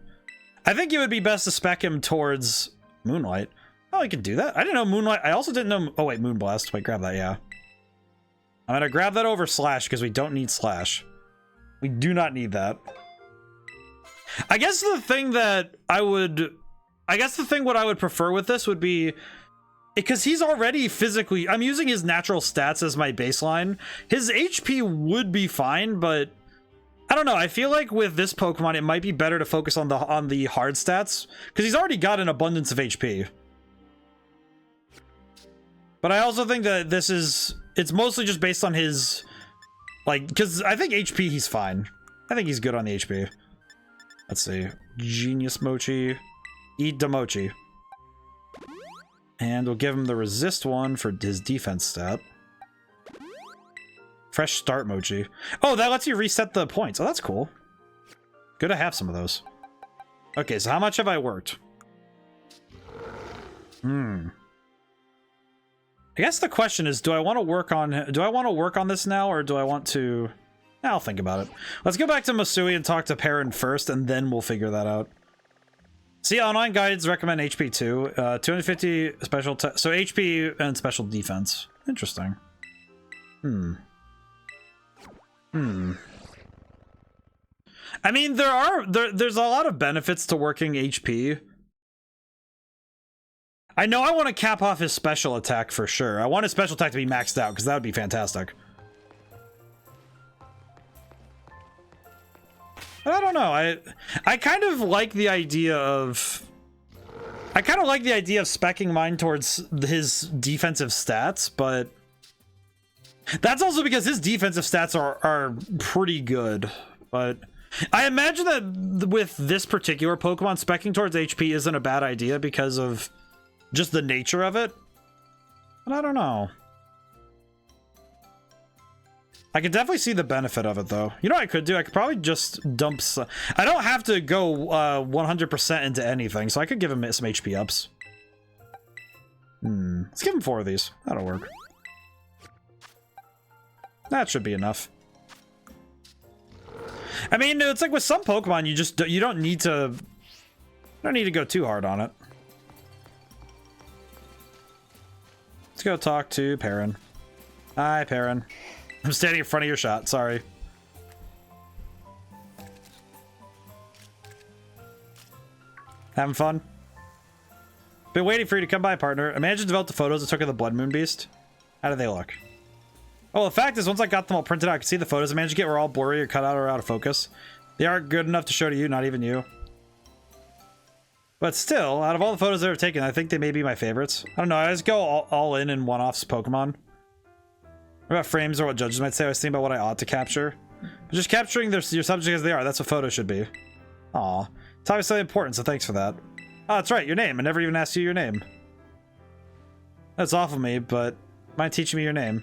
I think it would be best to spec him towards Moonlight. Oh, I can do that. I didn't know Moonlight. I also didn't know... Oh, wait, Moonblast. Wait, grab that, yeah. I'm gonna grab that over Slash, because we don't need Slash. We do not need that. I guess the thing that what I would prefer with this would be... Because he's already physically... I'm using his natural stats as my baseline. His HP would be fine, but... I don't know. I feel like with this Pokemon, it might be better to focus on the hard stats. Because he's already got an abundance of HP. But I also think that this is... It's mostly just based on his... Like, because I think HP, he's fine. I think he's good on the HP. Let's see. Genius Mochi. Eat Damochi. And we'll give him the resist one for his defense stat. Fresh Start Mochi. Oh, that lets you reset the points. Oh, that's cool. Good to have some of those. Okay, so how much have I worked? I guess the question is, do I want to work on this now, or do I want to... I'll think about it. Let's go back to Masui and talk to Perrin first, and then we'll figure that out. See, online guides recommend HP too. 250 special... So HP and special defense. Interesting. I mean, there's a lot of benefits to working HP. I know I want to cap off his special attack for sure. I want his special attack to be maxed out, because that would be fantastic. But I don't know. I kind of like the idea of... speccing mine towards his defensive stats, but... That's also because his defensive stats are pretty good. But I imagine that with this particular Pokemon, speccing towards HP isn't a bad idea because of just the nature of it. But I don't know. I can definitely see the benefit of it, though. You know what I could do? I could probably just dump some... I don't have to go 100% into anything, so I could give him some HP ups. Let's give him 4 of these. That'll work. That should be enough. I mean, it's like with some Pokemon, you don't need to go too hard on it. Let's go talk to Perrin. Hi, Perrin. I'm standing in front of your shot, sorry. Having fun? Been waiting for you to come by, partner. I managed to develop the photos I took of the Blood Moon Beast. How do they look? Oh, the fact is, once I got them all printed out, I could see the photos I managed to get were all blurry or cut out or out of focus. They aren't good enough to show to you, not even you. But still, out of all the photos that I've taken, I think they may be my favorites. I don't know, I just go all in one-offs Pokemon. What about frames or what judges might say? I was thinking about what I ought to capture. But just capturing your subject as they are, that's what photos should be. Aw. It's obviously important, so thanks for that. Oh, that's right, your name. I never even asked you your name. That's awful of me, but mind teaching me your name?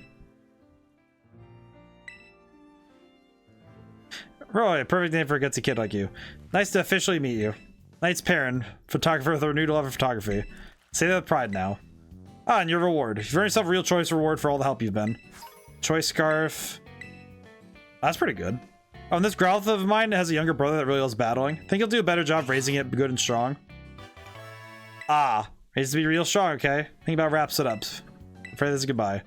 Roy, perfect name for a gutsy kid like you. Nice to officially meet you. Knight's Perrin, photographer with a renewed love of photography. Say that with pride now. Ah, and your reward. You've earned yourself a real choice reward for all the help you've been. Choice scarf. That's pretty good. Oh, and this Growlithe of mine has a younger brother that really loves battling. Think he'll do a better job raising it good and strong. Ah, needs to be real strong, okay? Think about wraps it up. I'm afraid this is goodbye.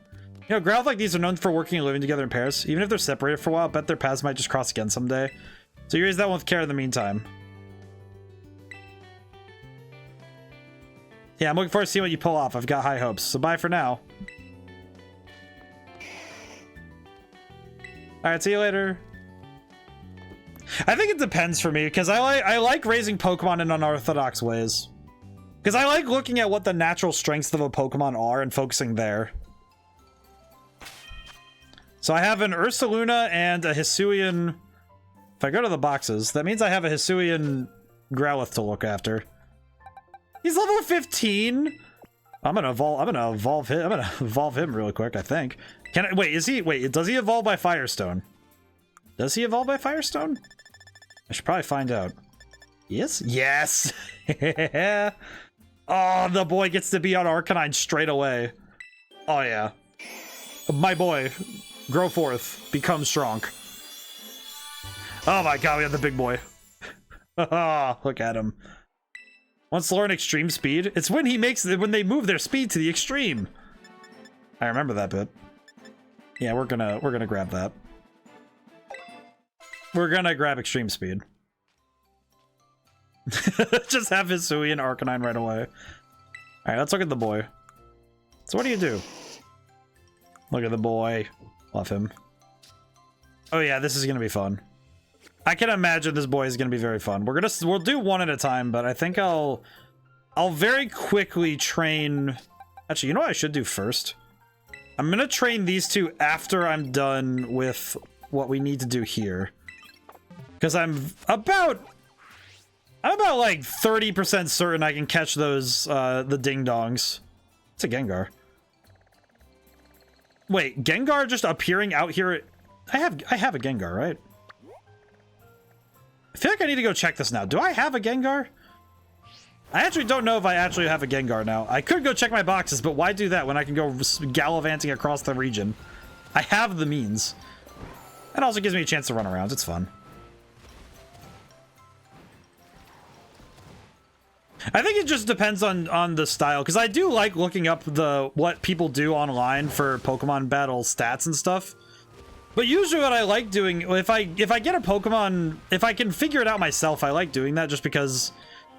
You know, Growlithe like these are known for working and living together in pairs. Even if they're separated for a while, I bet their paths might just cross again someday. So you raise that one with care in the meantime. Yeah, I'm looking forward to seeing what you pull off. I've got high hopes. So bye for now. Alright, see you later. I think it depends for me, because I like raising Pokemon in unorthodox ways. Because I like looking at what the natural strengths of a Pokemon are and focusing there. So I have an Ursaluna and a Hisuian. If I go to the boxes, that means I have a Hisuian Growlithe to look after. He's level 15. I'm gonna evolve him really quick, I think. Can I wait, does he evolve by Firestone? Does he evolve by Firestone? I should probably find out. Yes? Yes! Oh, the boy gets to be on Arcanine straight away. Oh yeah. My boy. Grow forth. Become strong. Oh my god, we have the big boy. Look at him. Wants to learn extreme speed. It's when they move their speed to the extreme. I remember that bit. Yeah, we're gonna grab that. We're gonna grab extreme speed. Just have Hisui and Arcanine right away. Alright, let's look at the boy. So what do you do? Look at the boy. Love him. Oh yeah, this is gonna be fun. I can imagine this boy is gonna be very fun. We'll do one at a time, but I think I'll very quickly train. Actually, you know what I should do first? I'm gonna train these two after I'm done with what we need to do here. Because I'm about like 30% certain I can catch those the ding-dongs. It's a Gengar. Wait, Gengar just appearing out here? I have a Gengar, right? I feel like I need to go check this now. Do I have a Gengar? I actually don't know if I actually have a Gengar now. I could go check my boxes, but why do that when I can go gallivanting across the region? I have the means. It also gives me a chance to run around. It's fun. I think it just depends on the style, because I do like looking up what people do online for Pokemon battle stats and stuff. But usually what I like doing, if I get a Pokemon, if I can figure it out myself, I like doing that just because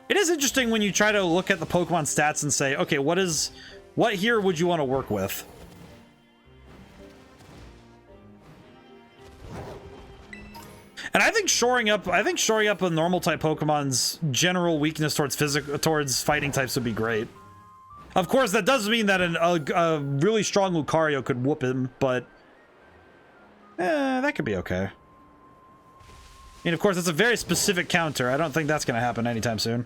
it is interesting when you try to look at the Pokemon stats and say, okay, what here would you want to work with? And I think shoring up a normal type Pokemon's general weakness towards fighting types would be great. Of course, that does mean that a really strong Lucario could whoop him, but that could be okay. I mean, of course, it's a very specific counter. I don't think that's going to happen anytime soon.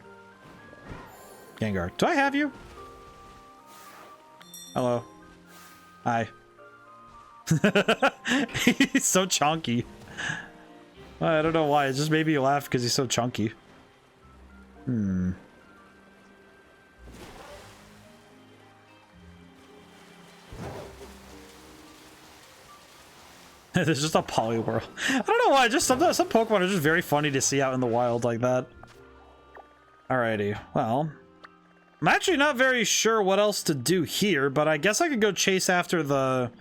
Gengar. Do I have you? Hello. Hi. He's so chunky. I don't know why. It just made me laugh because he's so chunky. There's just a Poliwhirl. I don't know why. Just sometimes some Pokemon are just very funny to see out in the wild like that. Alrighty. Well, I'm actually not very sure what else to do here, but I guess I could go chase after the.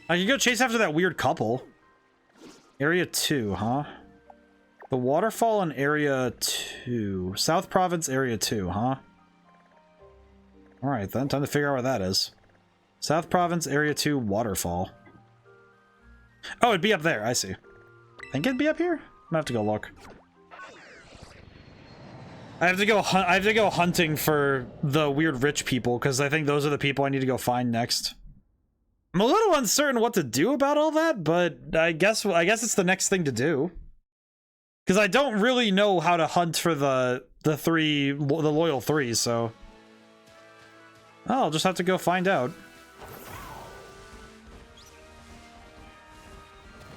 I could go chase after that weird couple. Area 2, huh? The waterfall in Area 2. South Province Area 2, huh? Alright then, time to figure out where that is. South Province Area 2 waterfall. Oh, it'd be up there. I see. Think it'd be up here? I'm gonna have to go look. I have to go hunting for the weird rich people, because I think those are the people I need to go find next. I'm a little uncertain what to do about all that, but I guess it's the next thing to do. Because I don't really know how to hunt for the the loyal three, so I'll just have to go find out.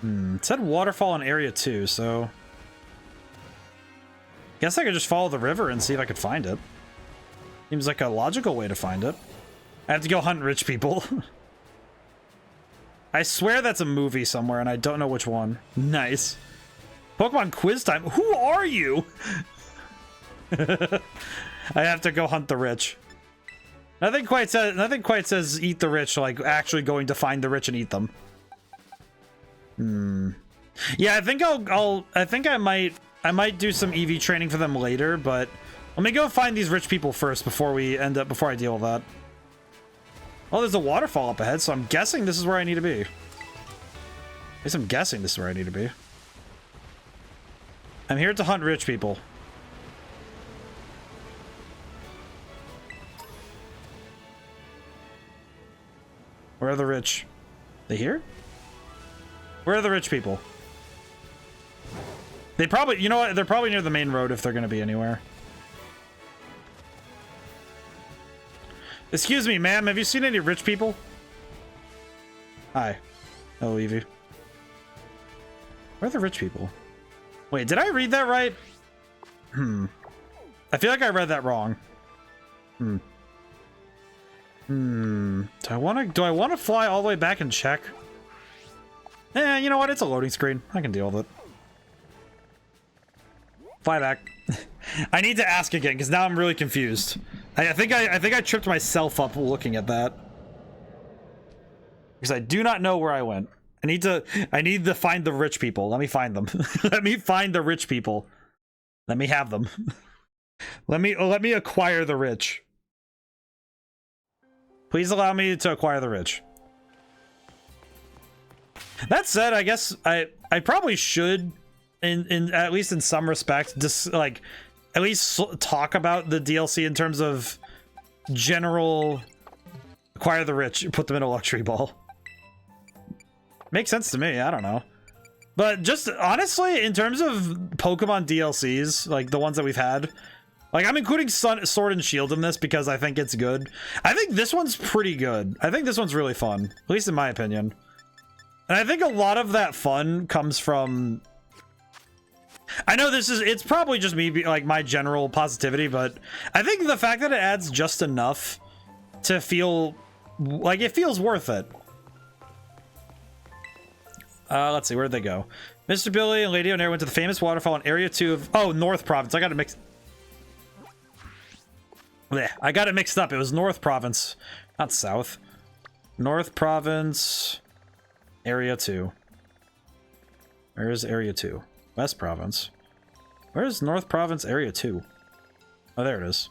It said waterfall in area 2, so guess I could just follow the river and see if I could find it. Seems like a logical way to find it. I have to go hunt rich people. I swear that's a movie somewhere and I don't know which one. Nice. Pokemon quiz time. Who are you? I have to go hunt the rich. Nothing quite says eat the rich, like actually going to find the rich and eat them. Yeah, I think I might do some EV training for them later, but let me go find these rich people first before I deal with that. Oh, there's a waterfall up ahead, so I'm guessing this is where I need to be. At least I'm guessing this is where I need to be. I'm here to hunt rich people. Where are the rich? They here? Where are the rich people? They probably, you know what? They're probably near the main road if they're going to be anywhere. Excuse me, ma'am. Have you seen any rich people? Hi. Hello, Evie. Where are the rich people? Wait, did I read that right? I feel like I read that wrong. Do I want to fly all the way back and check? Eh, you know what? It's a loading screen. I can deal with it. Fly back. I need to ask again because now I'm really confused. I think I tripped myself up looking at that. Because I do not know where I went. I need to find the rich people. Let me find them. Let me find the rich people. Let me have them. Let me acquire the rich. Please allow me to acquire the rich. That said, I guess I probably should, in at least in some respect, just like at least talk about the DLC in terms of general acquire the rich, put them in a luxury ball. Makes sense to me. I don't know, but just honestly, in terms of Pokemon DLCs, like the ones that we've had, like I'm including Sword and Shield in this because I think it's good. I think this one's pretty good. I think this one's really fun, at least in my opinion. And I think a lot of that fun comes from... I know it's probably just me, like my general positivity, but I think the fact that it adds just enough to feel like it feels worth it. Let's see, where'd they go? Mr. Billy and Lady Onair went to the famous waterfall in Area 2 of... Oh, North Province. I got it mixed... Blech, I got it mixed up. It was North Province, not South. North Province... Area 2. Where is Area 2? West Province. Where's North Province Area 2? Oh, there it is.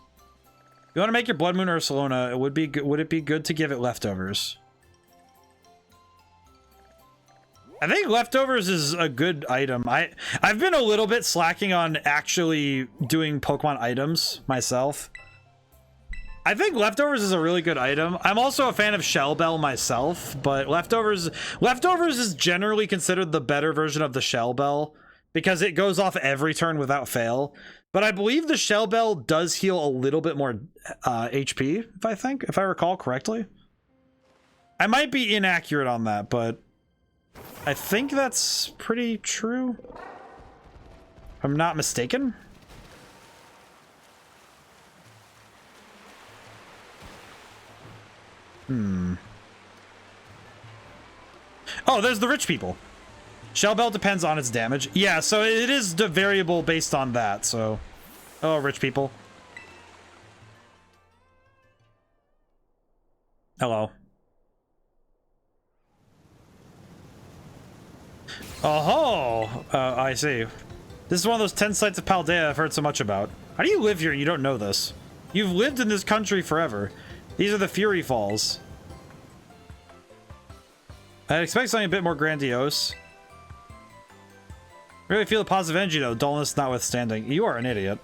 You want to make your Blood Moon Ursaluna, would it be good to give it leftovers? I think leftovers is a good item. I've been a little bit slacking on actually doing Pokemon items myself. I think leftovers is a really good item. I'm also a fan of Shell Bell myself, but leftovers is generally considered the better version of the Shell Bell because it goes off every turn without fail. But I believe the Shell Bell does heal a little bit more HP, if I recall correctly. I might be inaccurate on that, but I think that's pretty true. If I'm not mistaken. Oh, there's the rich people. Shell Bell depends on its damage. Yeah, so it is the variable based on that, so... Oh, rich people. Hello. Oh, I see. This is one of those 10 sites of Paldea I've heard so much about. How do you live here and you don't know this? You've lived in this country forever. These are the Fury Falls. I'd expect something a bit more grandiose. Really feel the positive energy though, dullness notwithstanding. You are an idiot.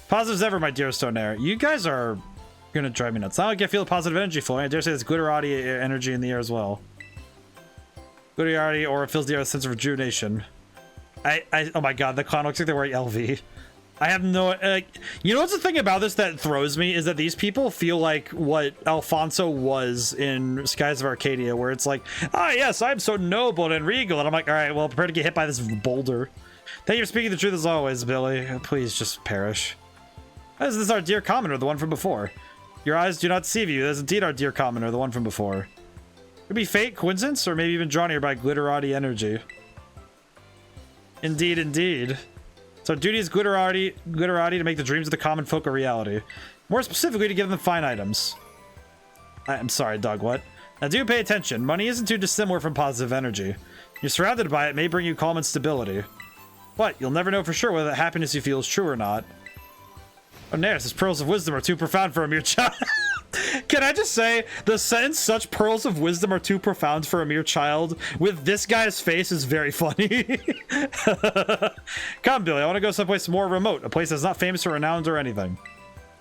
Positives ever, my dear Stoneair. You guys are gonna drive me nuts. Not like I feel positive energy flowing. I dare say there's glitterati energy in the air as well. Glitterati or it fills the air with a sense of rejuvenation. Oh my god, the clown looks like they're wearing LV. I have no... you know what's the thing about this that throws me is that these people feel like what Alfonso was in Skies of Arcadia, where it's like, ah, yes, I'm so noble and regal. And I'm like, all right, well, prepare to get hit by this boulder. Thank you for speaking the truth as always, Billy. Please just perish. Is this our dear commoner, the one from before? Your eyes do not deceive you. That is indeed our dear commoner, the one from before. Could be fate, coincidence, or maybe even drawn here by glitterati energy. Indeed, indeed. So duty is glitterati to make the dreams of the common folk a reality. More specifically, to give them fine items. I'm sorry, Doug, what? Now do pay attention. Money isn't too dissimilar from positive energy. You're surrounded by it may bring you calm and stability. But you'll never know for sure whether the happiness you feel is true or not. Oh, Nares, his pearls of wisdom are too profound for a mere child. Can I just say, the sentence, such pearls of wisdom are too profound for a mere child, with this guy's face is very funny. Come, Billy, I want to go someplace more remote, a place that's not famous or renowned or anything.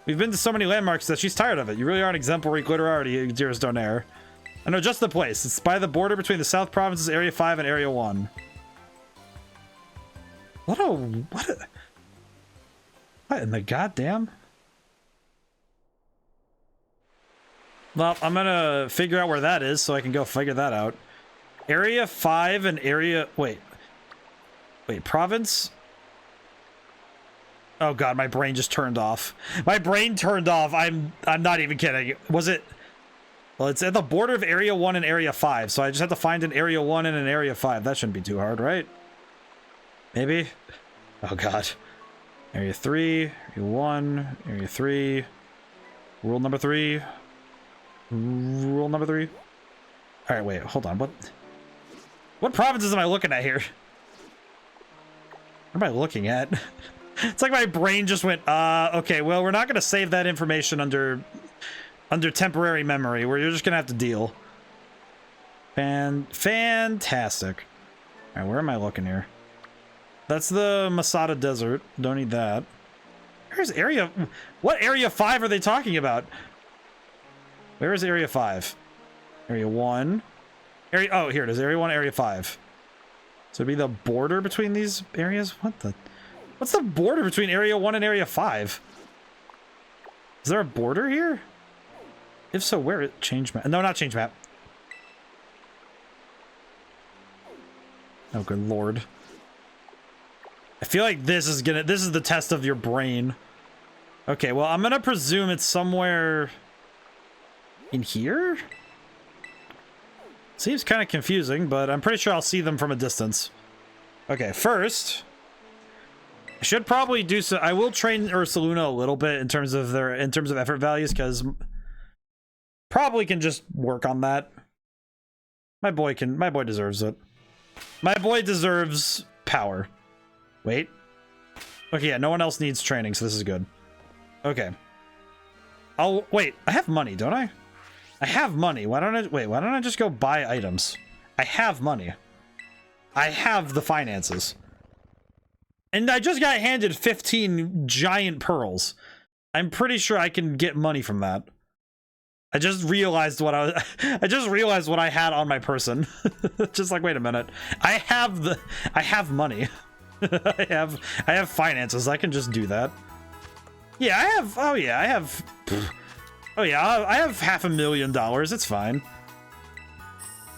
We've been to so many landmarks that she's tired of it. You really are an exemplary glitterati, dearest Donaire. I know just the place. It's by the border between the South Provinces, Area 5 and Area 1. What in the goddamn? Well, I'm gonna figure out where that is so I can go figure that out. Area 5 and area... Wait, province? Oh god, my brain just turned off. My brain turned off. I'm not even kidding. Was it... Well, it's at the border of Area 1 and Area 5, so I just have to find an Area 1 and an Area 5. That shouldn't be too hard, right? Maybe? Oh god. Area 3, Area 1, Area 3. Rule number 3. Rule number 3. All right, wait, hold on. What provinces am I looking at here? What am I looking at? It's like my brain just went, okay, well, we're not going to save that information under temporary memory. You're just going to have to deal. Fantastic. All right, where am I looking here? That's the Masada Desert. Don't need that. Where's area... What area 5 are they talking about? Where is Area 5? Area 1. Oh, here it is. Area 1, Area 5. So it'd be the border between these areas? What's the border between Area 1 and Area 5? Is there a border here? If so, where? Change map. No, not change map. Oh, good lord. I feel like this is the test of your brain. Okay, well, I'm gonna presume it's somewhere... in here? Seems kind of confusing, but I'm pretty sure I'll see them from a distance. Okay, first, I should probably do so. I will train Ursaluna a little bit in terms of effort values, because probably can just work on that. My boy deserves it. My boy deserves power. Wait. Okay, yeah, no one else needs training, so this is good. Okay. Wait, I have money, don't I? I have money. Why don't I just go buy items? I have money. I have the finances. And I just got handed 15 giant pearls. I'm pretty sure I can get money from that. I just realized what I had on my person. Just like, wait a minute. I have money. I have finances. I can just do that. Yeah, I have Oh yeah, I have $500,000. It's fine.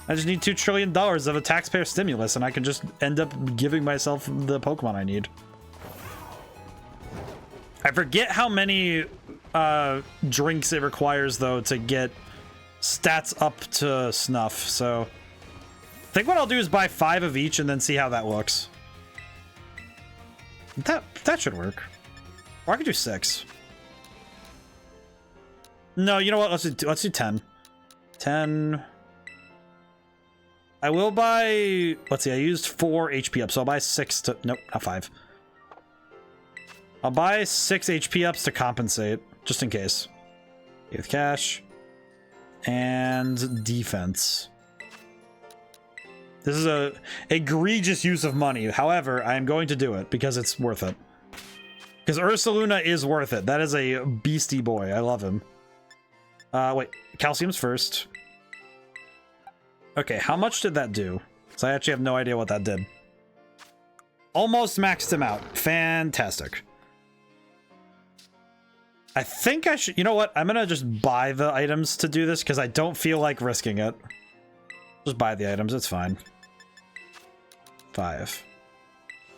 I just need $2 trillion of a taxpayer stimulus, and I can just end up giving myself the Pokemon I need. I forget how many drinks it requires, though, to get stats up to snuff, so... I think what I'll do is buy 5 of each and then see how that looks. That should work. Or I could do 6. No, you know what? Let's do 10. 10. I will buy... Let's see, I used 4 HP up, so I'll buy 6 to... Nope, not 5. I'll buy 6 HP ups to compensate, just in case. With cash. And defense. This is a egregious use of money. However, I am going to do it because it's worth it. Because Ursaluna is worth it. That is a beastie boy. I love him. Wait. Calcium's first. Okay, how much did that do? So I actually have no idea what that did. Almost maxed him out. Fantastic. I think I should, you know what? I'm gonna just buy the items to do this because I don't feel like risking it. Just buy the items, it's fine. 5.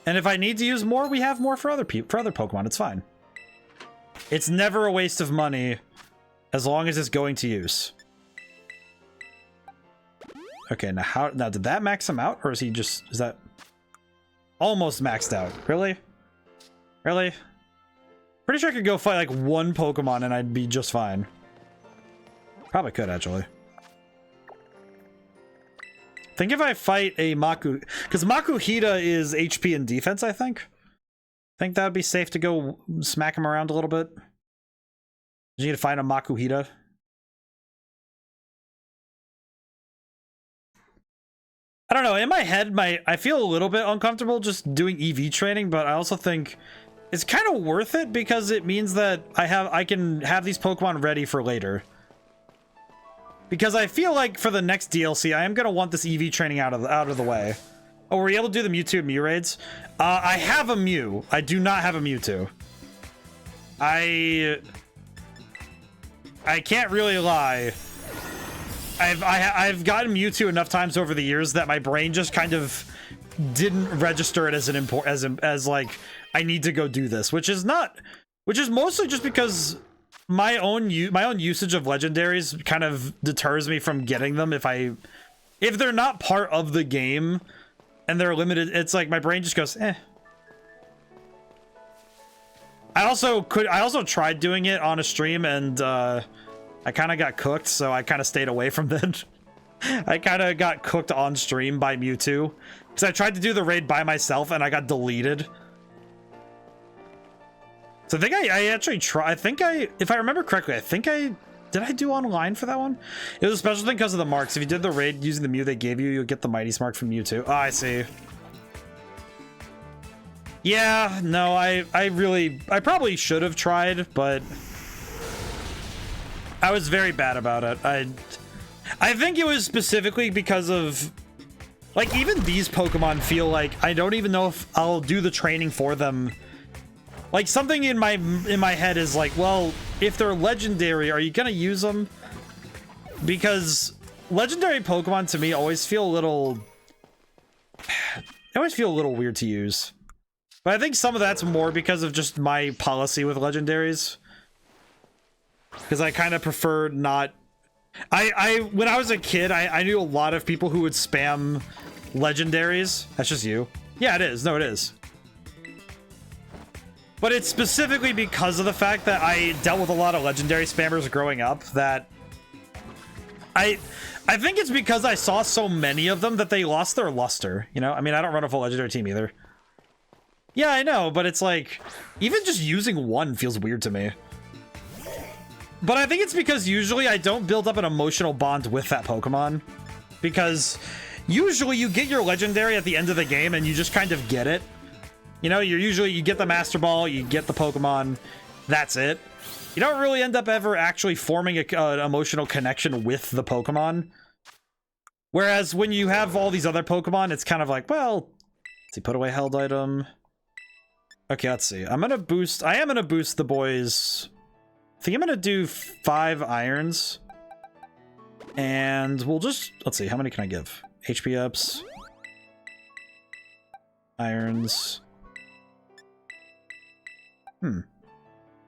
And if I need to use more, we have more for other people, for other Pokemon, it's fine. It's never a waste of money as long as it's going to use. Okay, now did that max him out, or is he just, is that almost maxed out? Really? Really? Pretty sure I could go fight like one Pokemon and I'd be just fine. Probably could, actually. I think if I fight a Maku, because Makuhita is HP and defense, I think that would be safe to go smack him around a little bit. You need to find a Makuhita. I don't know, in my head, I feel a little bit uncomfortable just doing EV training, but I also think it's kind of worth it because it means that I can have these Pokemon ready for later. Because I feel like for the next DLC, I am gonna want this EV training out of the way. Oh, were you able to do the Mewtwo and Mew raids? I have a Mew. I do not have a Mewtwo. I can't really lie. I've gotten Mewtwo enough times over the years that my brain just kind of didn't register it as as like I need to go do this, which is mostly just because my own usage of legendaries kind of deters me from getting them if they're not part of the game and they're limited. It's like my brain just goes, eh. I also tried doing it on a stream and I kind of got cooked, so I kind of stayed away from that. I kind of got cooked on stream by Mewtwo because I tried to do the raid by myself and I got deleted. So I think I actually try. If I remember correctly, did I do online for that one? It was a special thing because of the marks. If you did the raid using the Mew they gave you, you'll get the Mighty's mark from Mewtwo. Oh, I see. Yeah, no, I probably should have tried, but I was very bad about it. I think it was specifically because of, like, even these Pokemon feel like I don't even know if I'll do the training for them. Like, something in my head is like, well, if they're legendary, are you gonna use them? Because legendary Pokemon to me always feel a little weird to use. But I think some of that's more because of just my policy with legendaries. Because I kind of prefer not... when I was a kid, I knew a lot of people who would spam legendaries. That's just you. Yeah, it is. No, it is. But it's specifically because of the fact that I dealt with a lot of legendary spammers growing up that... I think it's because I saw so many of them that they lost their luster, you know? I mean, I don't run a full legendary team either. Yeah, I know, but it's like... Even just using one feels weird to me. But I think it's because usually I don't build up an emotional bond with that Pokemon. Because usually you get your legendary at the end of the game and you just kind of get it. You know, you get the Master Ball, you get the Pokemon, that's it. You don't really end up ever actually forming an emotional connection with the Pokemon. Whereas when you have all these other Pokemon, it's kind of like, well, let's see, put away held item. Okay, let's see. I am gonna boost the boys. I think I'm gonna do 5 irons. And we'll just, let's see, how many can I give? HP ups. Irons.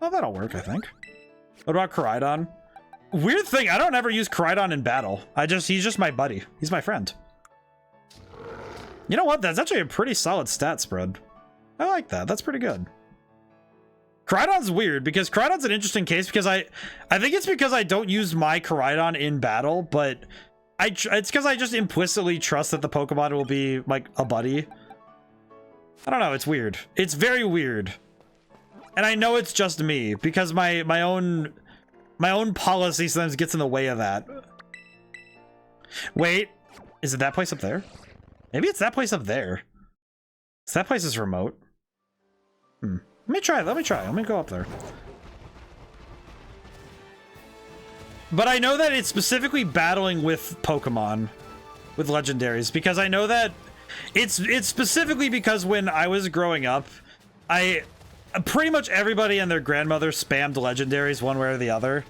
Well, that'll work, I think. What about Koraidon? Weird thing, I don't ever use Koraidon in battle. He's just my buddy. He's my friend. You know what? That's actually a pretty solid stat spread. I like that. That's pretty good. Koraidon's weird because Koraidon's an interesting case because I think it's because I don't use my Koraidon in battle, but it's because I just implicitly trust that the Pokemon will be like a buddy. I don't know, it's weird. It's very weird. And I know it's just me because my own policy sometimes gets in the way of that. Wait, is it that place up there? Maybe it's that place up there. So that place is remote. Let me try. Let me go up there. But I know that it's specifically battling with Pokemon, with legendaries, because I know that it's specifically because when I was growing up, I pretty much everybody and their grandmother spammed legendaries one way or the other.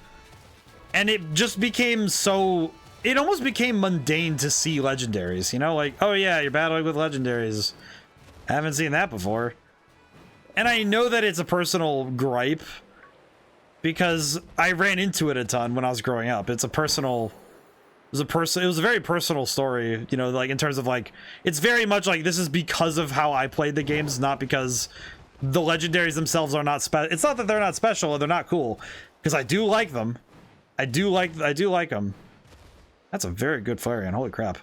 And it just became so... It almost became mundane to see legendaries, you know? Like, oh yeah, you're battling with legendaries. I haven't seen that before. And I know that it's a personal gripe because I ran into it a ton when I was growing up. It's a personal... It was a very personal story, you know, like in terms of like, it's very much like this is because of how I played the games, not because the legendaries themselves are not special. It's not that they're not special or they're not cool, because I do like them. I do like them. That's a very good Flareon, holy crap.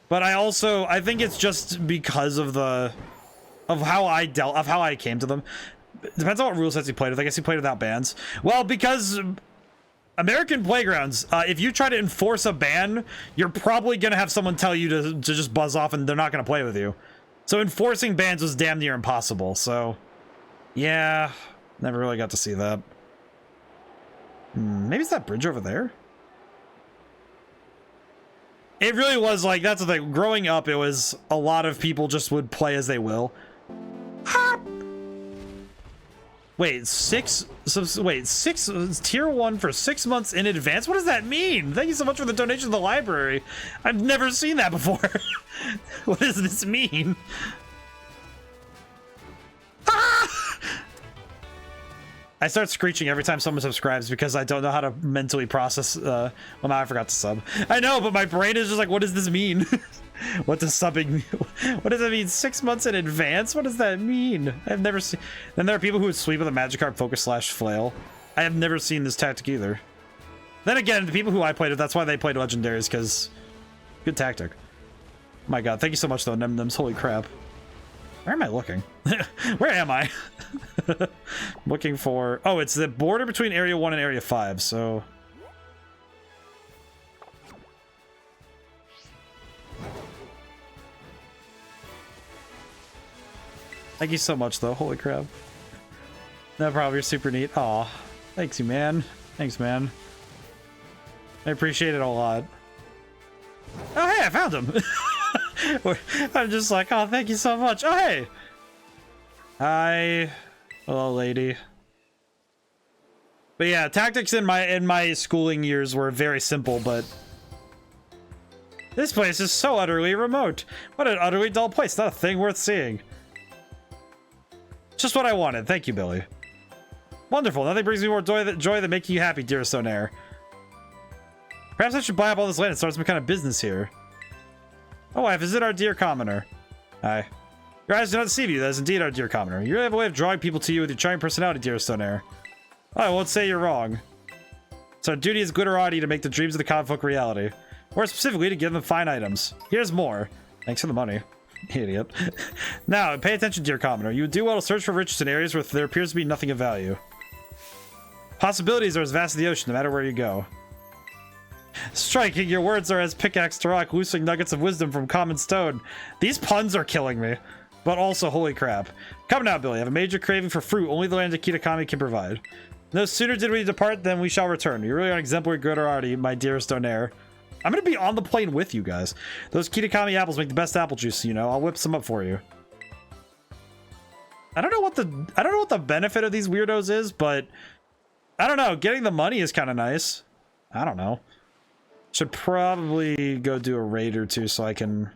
But I think it's just because of how I came to them. Depends on what rule sets you played with. I guess you played without bans. Well, because American Playgrounds, if you try to enforce a ban, you're probably going to have someone tell you to just buzz off and they're not going to play with you. So enforcing bans was damn near impossible. So, yeah, never really got to see that. Maybe it's that bridge over there? It really was like, that's the thing. Growing up, it was a lot of people just would play as they will. Wait, six tier 1 for 6 months in advance? What does that mean? Thank you so much for the donation to the library. I've never seen that before. What does this mean? Ah! I start screeching every time someone subscribes because I don't know how to mentally process, well, now I forgot to sub. I know, but my brain is just like, what does this mean? What does subbing mean? What does that mean? 6 months in advance? What does that mean? I've never seen... Then there are people who would sweep with a Magikarp Focus Slash Flail. I have never seen this tactic either. Then again, the people who I played with, that's why they played Legendaries, because... Good tactic. My god, thank you so much though, Nemnems. Holy crap. Where am I looking? Where am I? Looking for... Oh, it's the border between Area 1 and Area 5, so... Thank you so much, though. Holy crap. No problem. You're super neat. Aw. Thanks, you, man. Thanks, man. I appreciate it a lot. Oh, hey, I found him. I'm just like, oh, thank you so much. Oh, hey. Hi. Hello, lady. But yeah, tactics in my schooling years were very simple, but... This place is so utterly remote. What an utterly dull place. Not a thing worth seeing. Just what I wanted. Thank you, Billy. Wonderful. Nothing brings me more joy than making you happy, dearest Onair. Perhaps I should buy up all this land and start some kind of business here. Oh, I visit our dear commoner. Hi. Your eyes do not deceive you. That is indeed our dear commoner. You really have a way of drawing people to you with your charming personality, dearest Onair. Oh, I won't say you're wrong. It's our duty as glitterati to make the dreams of the common folk reality. More specifically, to give them fine items. Here's more. Thanks for the money. Idiot. Now, pay attention, dear commoner. You would do well to search for riches in areas where there appears to be nothing of value. Possibilities are as vast as the ocean, no matter where you go. Striking, your words are as pickaxe to rock, loosening nuggets of wisdom from common stone. These puns are killing me. But also, holy crap. Come now, Billy. I have a major craving for fruit only the land of Kitakami can provide. No sooner did we depart than we shall return. You're really an exemplary glitterati, my dearest Onair. I'm gonna be on the plane with you guys. Those Kitakami apples make the best apple juice, you know. I'll whip some up for you. I don't know what the benefit of these weirdos is, but I don't know. Getting the money is kind of nice. I don't know. Should probably go do a raid or two so I can.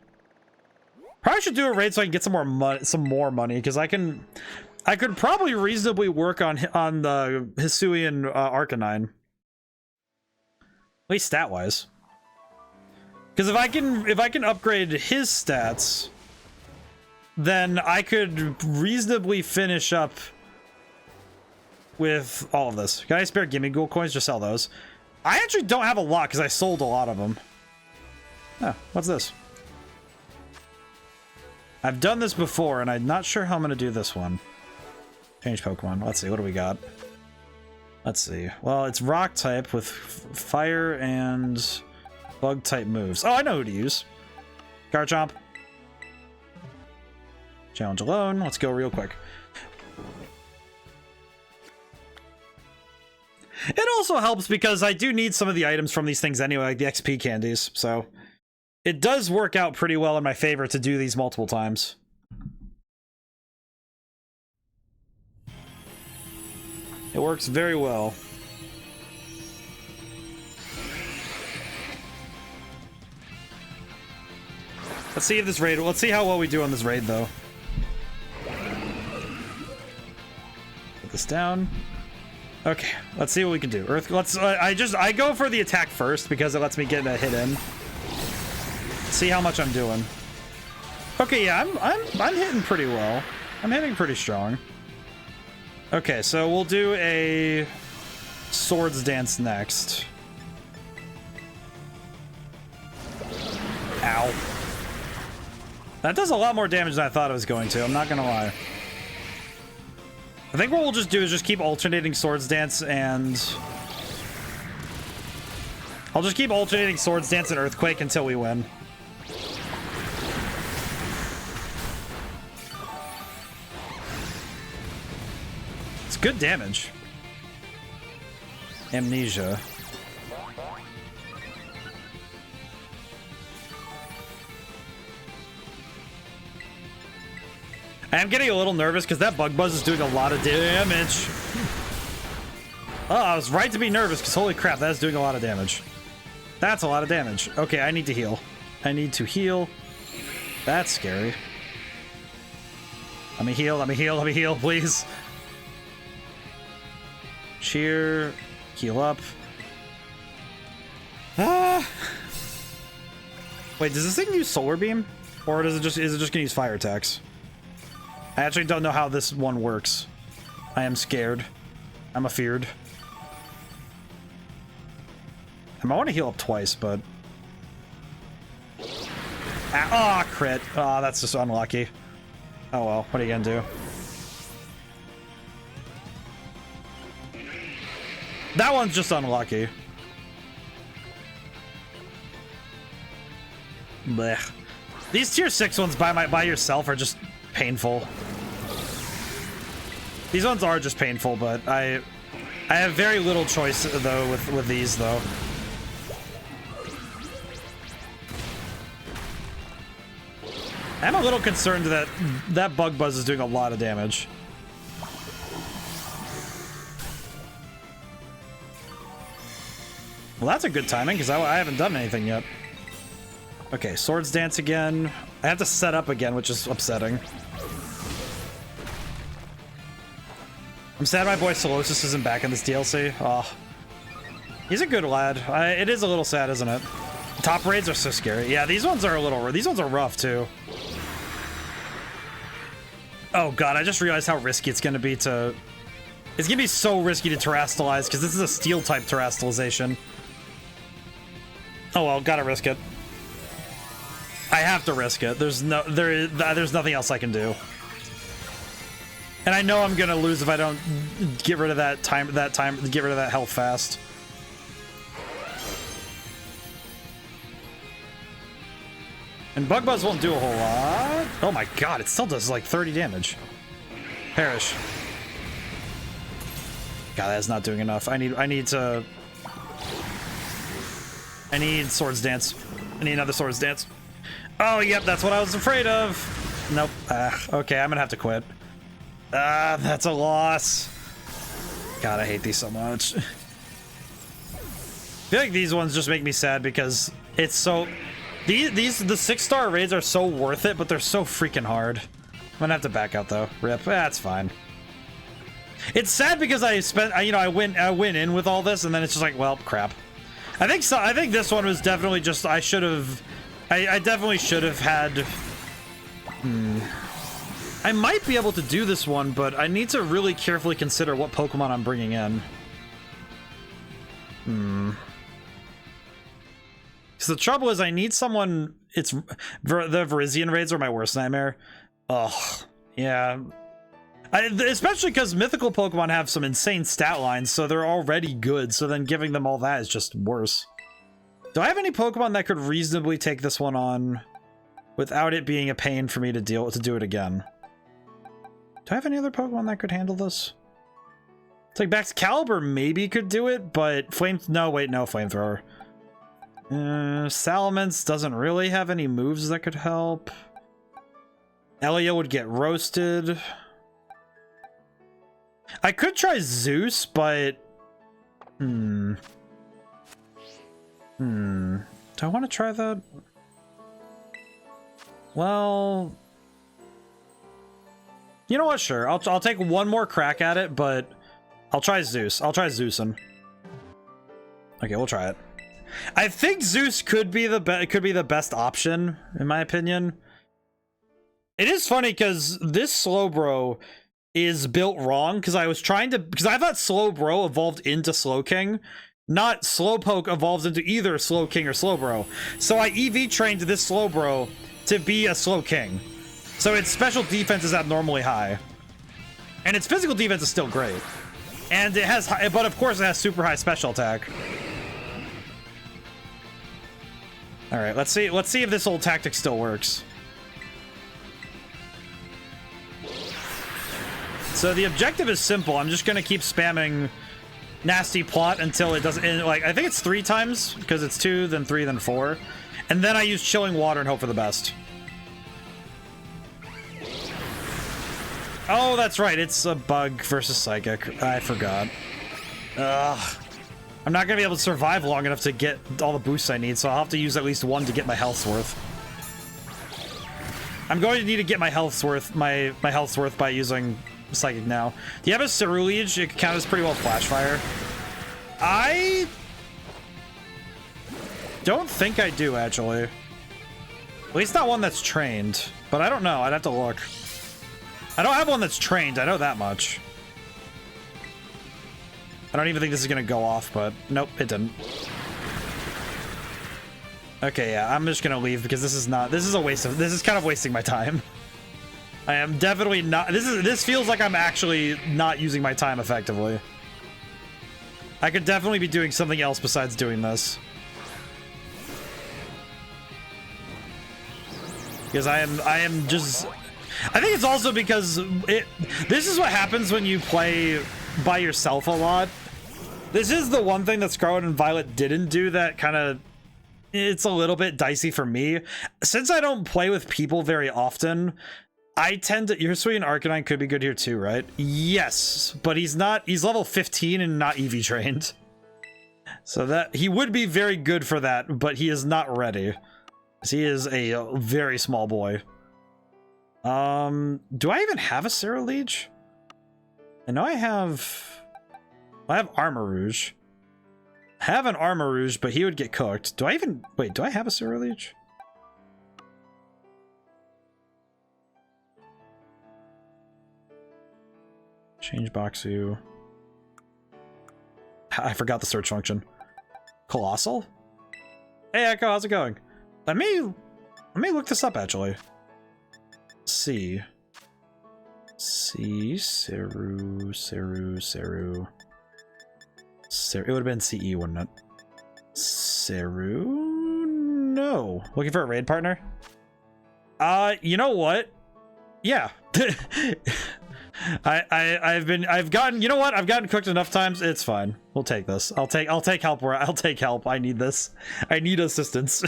Probably should do a raid so I can get some more money, because I could probably reasonably work on the Hisuian Arcanine. At least stat wise. Because if I can upgrade his stats, then I could reasonably finish up with all of this. Can I spare gimme gold coins? Just sell those. I actually don't have a lot because I sold a lot of them. Oh, what's this? I've done this before, and I'm not sure how I'm going to do this one. Change Pokemon. Let's see. What do we got? Let's see. Well, it's rock type with fire and bug type moves. Oh, I know who to use. Garchomp. Challenge alone. Let's go real quick. It also helps because I do need some of the items from these things anyway, like the XP candies. So it does work out pretty well in my favor to do these multiple times. It works very well. Let's see if this raid. Let's see how well we do on this raid, though. Put this down. Okay, let's see what we can do. Earth. Let's. I go for the attack first because it lets me get a hit in. See how much I'm doing. Okay, yeah, I'm hitting pretty well. I'm hitting pretty strong. Okay, so we'll do a swords dance next. Ow. That does a lot more damage than I thought it was going to, I'm not gonna lie. I think what we'll just do is just keep alternating swords dance and... I'll just keep alternating swords dance and earthquake until we win. It's good damage. Amnesia. I am getting a little nervous because that bug buzz is doing a lot of damage. Oh, I was right to be nervous because holy crap, that is doing a lot of damage. That's a lot of damage. Okay, I need to heal. I need to heal. That's scary. Let me heal, let me heal, let me heal, please. Cheer. Heal up. Ah. Wait, does this thing use solar beam? Or is it just gonna use fire attacks? I actually don't know how this one works. I am scared. I'm afeared. I might want to heal up twice, but... Ah, oh, crit. Oh, that's just unlucky. Oh well, what are you gonna do? That one's just unlucky. Blech. These tier 6 ones by yourself are just painful. These ones are just painful, but I have very little choice though with these though. I'm a little concerned that that bug buzz is doing a lot of damage. Well, that's a good timing because I haven't done anything yet. Okay, swords dance again. I have to set up again, which is upsetting. I'm sad my boy Solosis isn't back in this DLC. Oh, he's a good lad. It is a little sad, isn't it? Top raids are so scary. Yeah, these ones are these ones are rough too. Oh god, I just realized how risky it's gonna be to... It's gonna be so risky to terrastalize because this is a steel type terrastalization. Oh well, gotta risk it. I have to risk it. There's nothing else I can do. And I know I'm gonna lose if I don't get rid of get rid of that health fast. And Bug Buzz won't do a whole lot. Oh my god, it still does like 30 damage. Perish. God, that's not doing enough. I need Swords Dance. I need another Swords Dance. Oh, yep, that's what I was afraid of. Nope. Okay, I'm gonna have to quit. That's a loss. God, I hate these so much. I feel like these ones just make me sad because it's so... the 6-star raids are so worth it, but they're so freaking hard. I'm gonna have to back out though. Rip. That's fine. It's sad because I went in with all this and then it's just like, well, crap. I think this one was definitely just I definitely should have had... I might be able to do this one, but I need to really carefully consider what Pokemon I'm bringing in. Because the trouble is I need someone... the Virizion raids are my worst nightmare. Ugh. Yeah. Especially because mythical Pokemon have some insane stat lines, so they're already good, so then giving them all that is just worse. Do I have any Pokemon that could reasonably take this one on without it being a pain for me to do it again? Do I have any other Pokemon that could handle this? It's like Baxcalibur maybe could do it, but Flamethrower. Salamence doesn't really have any moves that could help. Elio would get roasted. I could try Zeus, but... Do I want to try that? Well... You know what? Sure. I'll take one more crack at it, but I'll try Zeus. I'll try Zeusin. Okay, we'll try it. I think Zeus could be the best option, in my opinion. It is funny because this Slowbro is built wrong, because I thought Slowbro evolved into Slowking, not Slowpoke evolves into either Slowking or Slowbro. So I EV trained this Slowbro to be a Slowking. So its special defense is abnormally high. And its physical defense is still great. And it has, but of course it has super high special attack. Alright, let's see if this old tactic still works. So the objective is simple. I'm just gonna keep spamming Nasty Plot until it doesn't, like, I think it's 3 times, because it's 2, then 3, then 4. And then I use Chilling Water and hope for the best. Oh, that's right. It's a bug versus psychic. I forgot. Ugh. I'm not going to be able to survive long enough to get all the boosts I need, so I'll have to use at least 1 to get my health's worth. I'm going to need to get my health's worth, my health's worth by using psychic now. Do you have a Cerulean? It counts as pretty well Flash Fire. I don't think I do, actually. At least not one that's trained, but I don't know. I'd have to look. I don't have one that's trained, I know that much. I don't even think this is gonna go off, but nope, it didn't. Okay, yeah, I'm just gonna leave because this is kind of wasting my time. I am definitely not, this feels like I'm actually not using my time effectively. I could definitely be doing something else besides doing this. Because I am just... I think it's also because this is what happens when you play by yourself a lot. This is the one thing that Scarlet and Violet didn't do that kind of... It's a little bit dicey for me. Since I don't play with people very often, I tend to... Your and Arcanine could be good here too, right? Yes, but he's not... He's level 15 and not EV trained. So that... He would be very good for that, but he is not ready. He is a very small boy. Do I even have a Cerulean? I know I have Armor Rouge. I have an Armor Rouge, but he would get cooked. Do I even... Wait, do I have a Cerulean? Change Boxu. I forgot the search function. Colossal? Hey, Echo, how's it going? Let me look this up, actually. C. Seru. It would have been CE, wouldn't it? Seru? No. Looking for a raid partner? You know what? Yeah. I've gotten, you know what? I've gotten cooked enough times. It's fine. We'll take this. I'll take help I'll take help. I need this. I need assistance.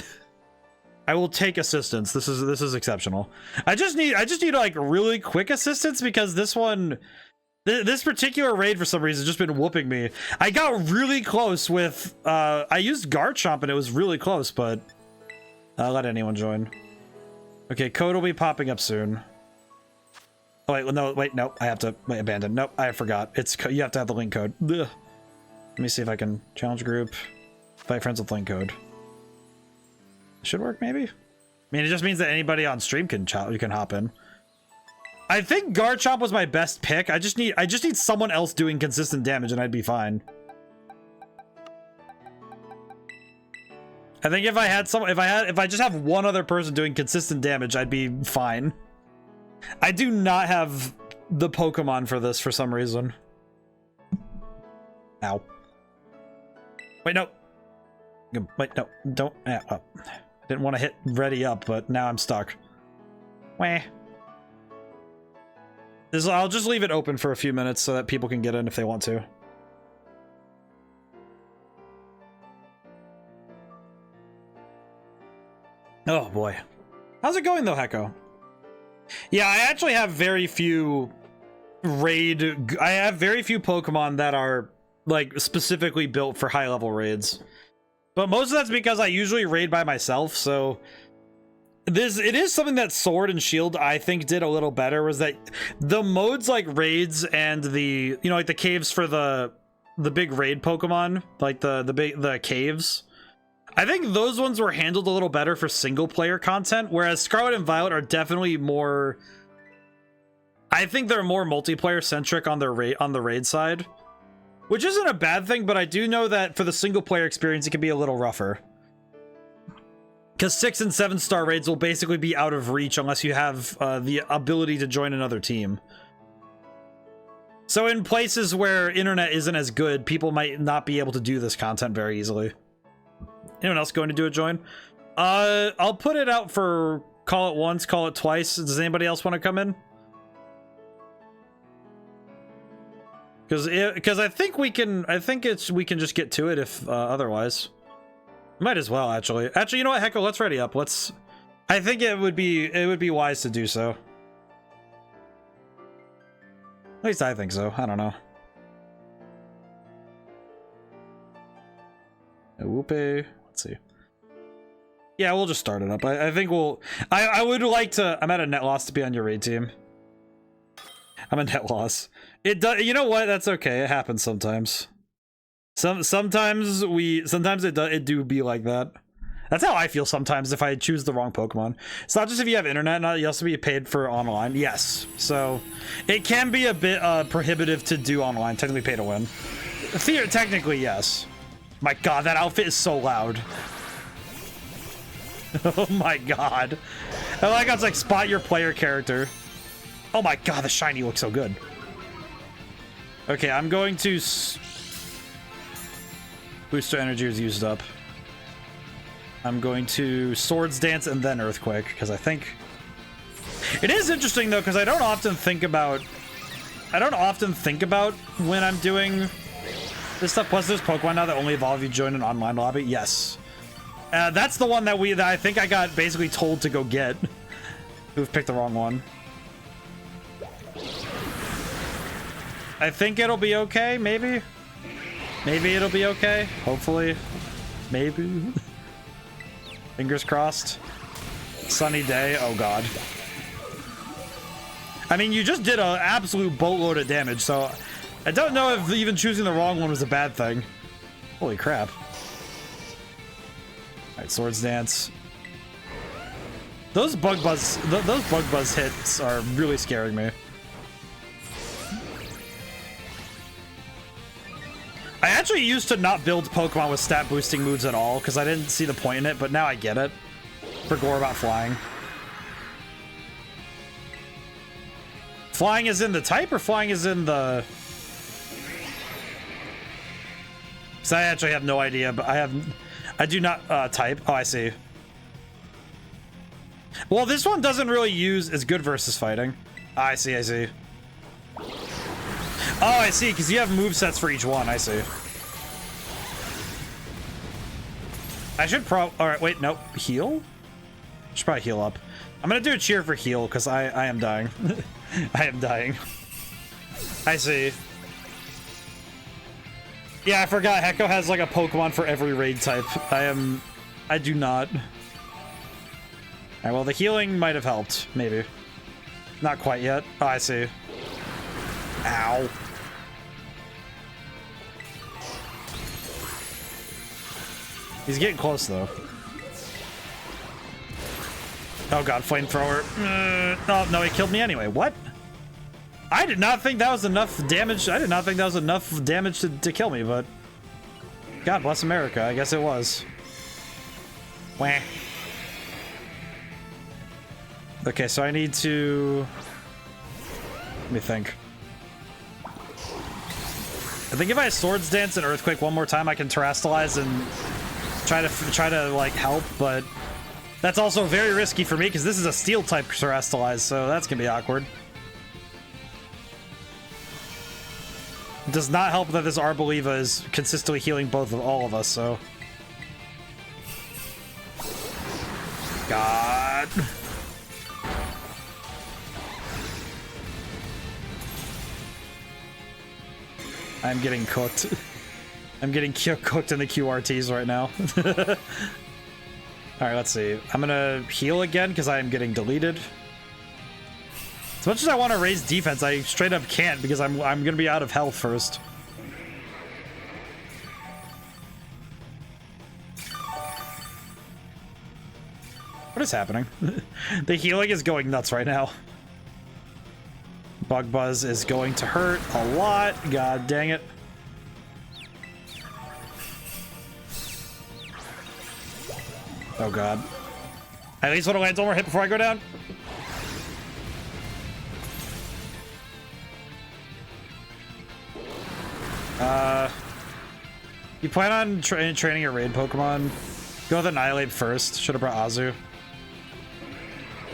I will take assistance. This is exceptional. I just need like really quick assistance because this particular raid for some reason has just been whooping me. I got really close with I used Garchomp and it was really close, but let anyone join. Okay, code will be popping up soon. Oh wait, no, wait, nope. I have to abandon. Nope, I forgot. You have to have the link code. Ugh. Let me see if I can challenge group. Invite friends with link code. Should work, maybe? I mean, it just means that anybody on stream can hop in. I think Garchomp was my best pick. I just need someone else doing consistent damage and I'd be fine. I think if I just have one other person doing consistent damage, I'd be fine. I do not have the Pokemon for this for some reason. Ow. Wait, no. Wait, no, don't. I didn't want to hit ready up, but now I'm stuck. Wah. I'll just leave it open for a few minutes so that people can get in if they want to. Oh boy. How's it going though, Hecko? Yeah, I actually have very few raid. I have very few Pokemon that are like specifically built for high level raids, but most of that's because I usually raid by myself. So it is something that Sword and Shield I think did a little better, was that the modes like raids and the, you know, like the caves for the big raid Pokemon, like the caves, I think those ones were handled a little better for single player content, whereas Scarlet and Violet are definitely more, I think they're more multiplayer centric on their on the raid side, which isn't a bad thing, but I do know that for the single player experience it can be a little rougher, because 6 and 7 star raids will basically be out of reach unless you have the ability to join another team. So in places where internet isn't as good, people might not be able to do this content very easily. Anyone else going to do a join? I'll put it out for call it once, call it twice. Does anybody else want to come in? Because I think we can. I think we can just get to it if otherwise. Might as well actually. Actually, you know what, Hecko? Let's ready up. I think it would be wise to do so. At least I think so. I don't know. Whoopee. Let's see. Yeah, we'll just start it up. I think we'll. I would like to. I'm at a net loss to be on your raid team. I'm a net loss. It does. You know what? That's okay. It happens sometimes. Sometimes it do be like that. That's how I feel sometimes if I choose the wrong Pokemon. It's not just if you have internet, you also be paid for online. Yes. So it can be a bit prohibitive to do online, technically pay to win. Technically, yes. My god, that outfit is so loud. Oh my god. I like how it's like spot your player character. Oh my god, the shiny looks so good. Okay, I'm going to... Booster energy is used up. I'm going to Swords Dance and then Earthquake, because I think... It is interesting, though, because I don't often think about when I'm doing this stuff. Plus, there's Pokemon now that only evolve if you join an online lobby. Yes. That's the one that I think I got basically told to go get. We've picked the wrong one. I think it'll be okay, maybe? Maybe it'll be okay. Hopefully. Maybe. Fingers crossed. Sunny day. Oh god. I mean, you just did an absolute boatload of damage, so I don't know if even choosing the wrong one was a bad thing. Holy crap. Alright, Swords Dance. Those bug buzz hits are really scaring me. I actually used to not build Pokemon with stat boosting moves at all because I didn't see the point in it, but now I get it. For gore about flying. Flying is in the type or flying is in the... Because I actually have no idea, but I do not type. Oh, I see. Well, this one doesn't really use... It's good versus fighting. Oh, I see, I see. Oh, I see, because you have movesets for each one. I see. I should Alright, wait, nope. Heal? I should probably heal up. I'm gonna do a cheer for heal, because I am dying. I am dying. I see. Yeah, I forgot. Hecko has, like, a Pokemon for every raid type. I do not. Alright, well, the healing might have helped. Maybe. Not quite yet. Oh, I see. Ow. He's getting close, though. Oh god, flamethrower. Oh, no, he killed me anyway. What? I did not think that was enough damage. I did not think that was enough damage to kill me, but... God bless America. I guess it was. Wah. Okay, so I need to... Let me think. I think if I Swords Dance and Earthquake one more time, I can Terrastalize and try to like help, but that's also very risky for me because this is a Steel type Terrastalize, so that's gonna be awkward. It does not help that this Arboliva is consistently healing all of us, so. God. I'm getting cooked. I'm getting cooked in the QRTs right now. Alright, let's see. I'm gonna heal again because I am getting deleted. As much as I want to raise defense, I straight up can't because I'm gonna be out of health first. What is happening? The healing is going nuts right now. Bug Buzz is going to hurt a lot. God dang it. Oh god. I at least want to land one more hit before I go down. You plan on training your raid Pokemon? Go with Annihilate first. Should have brought Azu.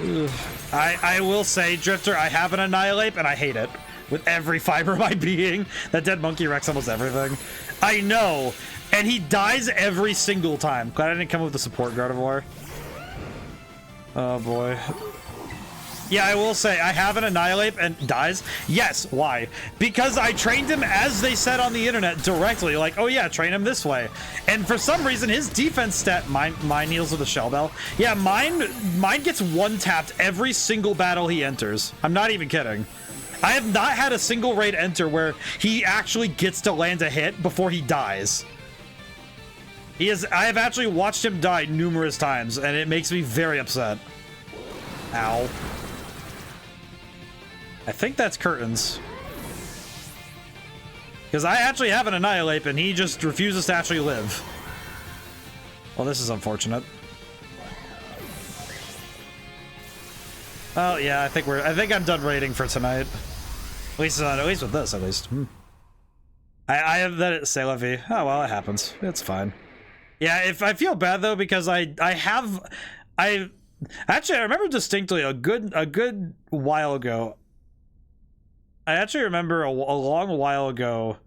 Ugh. I will say, Drifter, I have an Annihilate and I hate it with every fiber of my being. That dead monkey wrecks almost everything. I know, and he dies every single time. Glad I didn't come up with the support Gardevoir. Oh boy. Yeah, I will say, I have an Annihilate and dies. Yes, why? Because I trained him as they said on the internet directly, like, oh yeah, train him this way. And for some reason, his defense stat, mine heals with a Shell Bell. Yeah, mine gets one-tapped every single battle he enters. I'm not even kidding. I have not had a single raid enter where he actually gets to land a hit before he dies. I have actually watched him die numerous times, and it makes me very upset. Ow. I think that's curtains. Because I actually have an Annihilate, and he just refuses to actually live. Well, this is unfortunate. Well, yeah, I think I'm done raiding for tonight. At least with this, at least. I have that at C'est La Vie. Oh well, it happens. It's fine. Yeah, if I feel bad though because I remember distinctly a good while ago. I actually remember a long while ago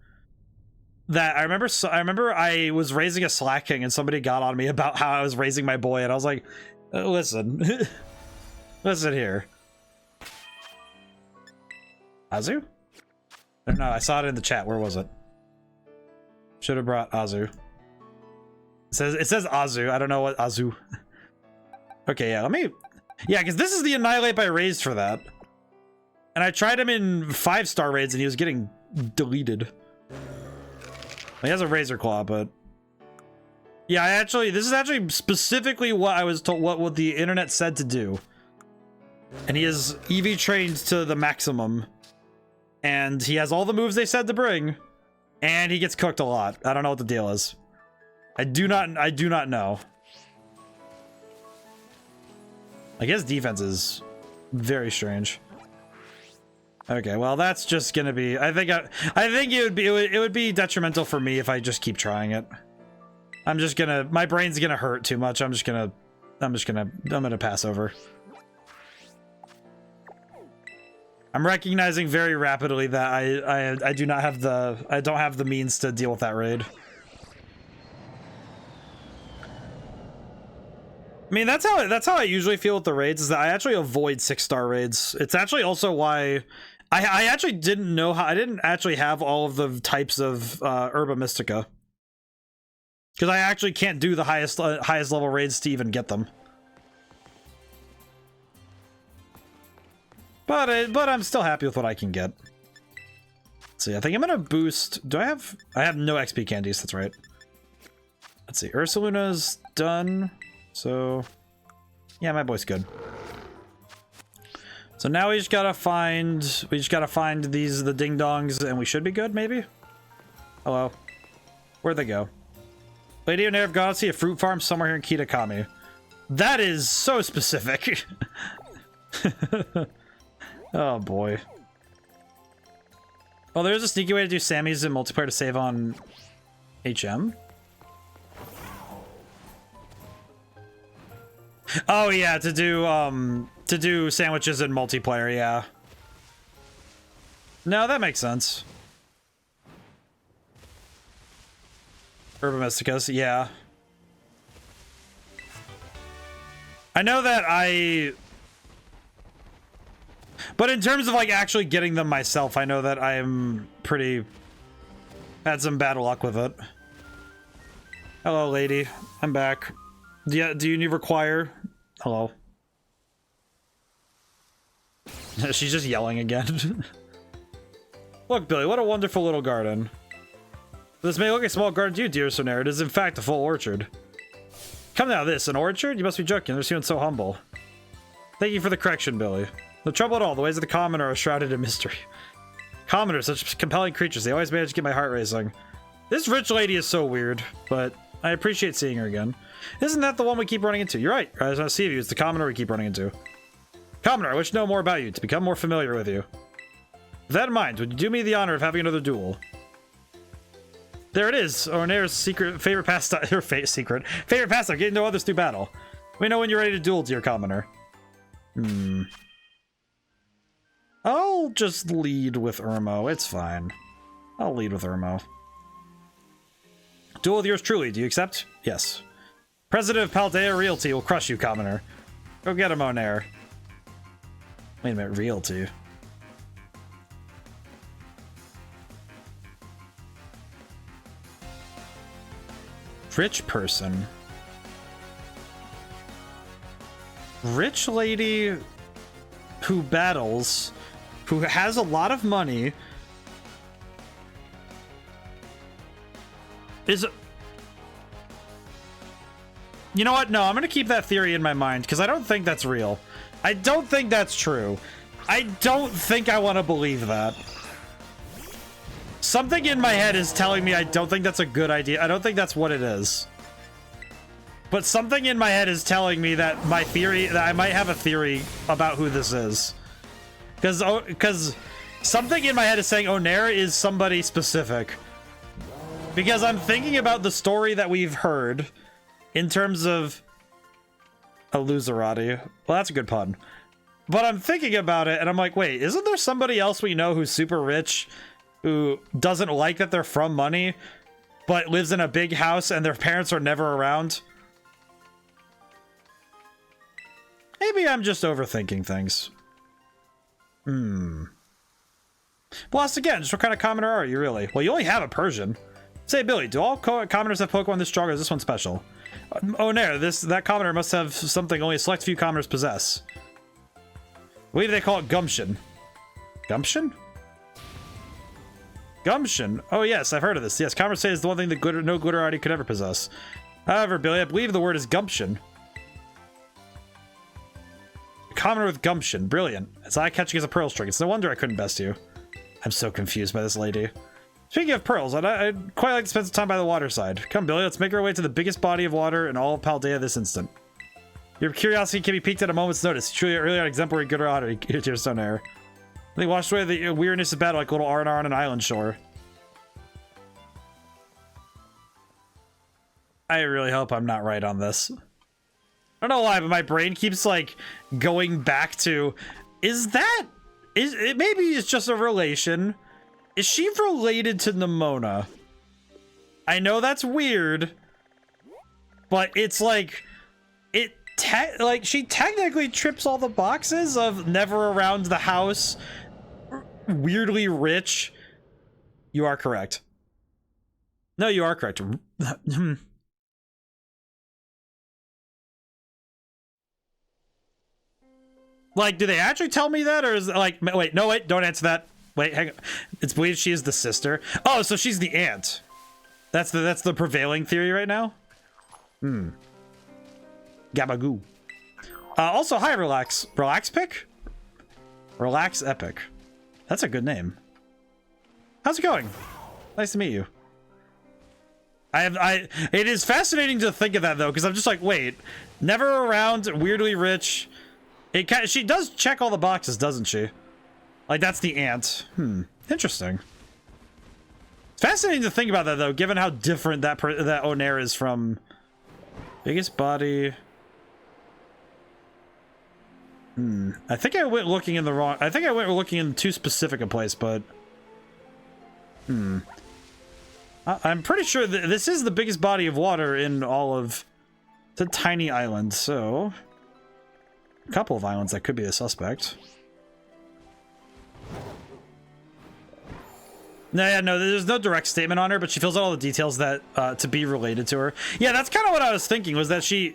that I remember I was raising a Slack King and somebody got on me about how I was raising my boy, and I was like, listen, listen here. Azu? No, I saw it in the chat. Where was it? Should have brought Azu. It says Azu. I don't know what Azu. Okay, yeah, yeah, because this is the Annihilate I raised for that. And I tried him in 5-star raids and he was getting deleted. He has a Razor Claw, but yeah, this is actually specifically what I was told, what the internet said to do. And he is EV trained to the maximum. And he has all the moves they said to bring. And he gets cooked a lot. I don't know what the deal is. I do not know. I guess defense is very strange. Okay, well that's just gonna be. I think it would be detrimental for me if I just keep trying it. My brain's gonna hurt too much. I'm gonna pass over. I'm recognizing very rapidly that I don't have the means to deal with that raid. I mean, that's how I usually feel with the raids, is that I actually avoid 6-star raids. It's actually also why I actually didn't know how I didn't actually have all of the types of Herba Mystica. Because I actually can't do the highest level raids to even get them. But I'm still happy with what I can get. Let's see, I think I'm gonna boost. I have no XP candies, that's right. Let's see, Ursaluna's done. So yeah, my boy's good. So now we just gotta find the ding dongs and we should be good, maybe? Hello. Where'd they go? Lady of Nerve gone to see a fruit farm somewhere here in Kitakami. That is so specific. Oh boy. Oh, there's a sneaky way to do Sammy's in multiplayer to save on HM. Oh yeah, to do sandwiches in multiplayer, yeah. No, that makes sense. Herba Mysticas, yeah. I know that but in terms of like actually getting them myself, I know that I am pretty Had some bad luck with it. Hello, lady. I'm back. Do you require? Hello. She's just yelling again. Look, Billy, what a wonderful little garden. This may look a small garden to you, dear Sonair. It is, in fact, a full orchard. Come now, this, an orchard? You must be joking. They're seeming so humble. Thank you for the correction, Billy. No trouble at all. The ways of the commoner are shrouded in mystery. Commoners, such compelling creatures. They always manage to get my heart racing. This rich lady is so weird, but I appreciate seeing her again. Isn't that the one we keep running into? You're right. I don't see you. It's the commoner we keep running into. Commoner, I wish to know more about you, to become more familiar with you. With that in mind, would you do me the honor of having another duel? There it is. Ornair's favorite pastime. Her favorite pastime. Getting to know others through battle. We know when you're ready to duel, dear commoner. I'll just lead with Irmo. It's fine. I'll lead with Irmo. Duel with yours truly. Do you accept? Yes. President of Paldea Realty will crush you, commoner. Go get him, Ornair. Wait a minute, Realty. Rich person. Rich lady who battles, who has a lot of money, is... You know what? No, I'm going to keep that theory in my mind because I don't think that's real. I don't think that's true. I don't think I want to believe that. Something in my head is telling me I don't think that's a good idea. I don't think that's what it is. But something in my head is telling me that my theory, that I might have a theory about who this is. Because something in my head is saying Ornair is somebody specific. Because I'm thinking about the story that we've heard in terms of a loserati. Well, that's a good pun. But I'm thinking about it and I'm like, wait, isn't there somebody else we know who's super rich who doesn't like that they're from money, but lives in a big house and their parents are never around? Maybe I'm just overthinking things. Plus, again, just what kind of commoner are you, really? Well, you only have a Persian. Say, Billy, do all commoners have Pokemon this strong, or is this one special? Ornair, that commoner must have something only a select few commoners possess. I believe they call it gumption. Gumption? Gumption. Oh, yes, I've heard of this. Yes, commoners say it's the one thing that no glitterati could ever possess. However, Billy, I believe the word is gumption. Commoner with gumption. Brilliant. It's eye-catching as a pearl string. It's no wonder I couldn't best you. I'm so confused by this lady. Speaking of pearls, I'd quite like to spend some time by the waterside. Come, Billy, let's make our way to the biggest body of water in all of Paldea this instant. Your curiosity can be piqued at a moment's notice. Truly, earlier an exemplary good otter, dear Sonair. They washed away the weirdness of battle like a little R&R on an island shore. I really hope I'm not right on this. I don't know why, but my brain keeps like going back to, maybe it's just a relation. Is she related to Nimona? I know that's weird, but it's like she technically trips all the boxes of never around the house, weirdly rich. You are correct. No, you are correct. Like, do they actually tell me that, or is it like, wait, no, wait, don't answer that. Wait, hang on. It's believed she is the sister. Oh, so she's the aunt. That's the prevailing theory right now. Gabagoo. Also, hi, Relax. Relax Pick? Relax Epic. That's a good name. How's it going? Nice to meet you. It is fascinating to think of that though, because I'm just like, wait, never around, weirdly rich. She does check all the boxes, doesn't she? Like, that's the aunt. Interesting. It's fascinating to think about that, though, given how different that Ornair is from... Biggest body... I think I went looking in the wrong... I think I went looking in too specific a place, but... I'm pretty sure that this is the biggest body of water in all of... It's a tiny island, so... A couple of islands that could be a suspect. No, yeah, no, there's no direct statement on her, but she fills out all the details that to be related to her. Yeah, that's kind of what I was thinking, was that she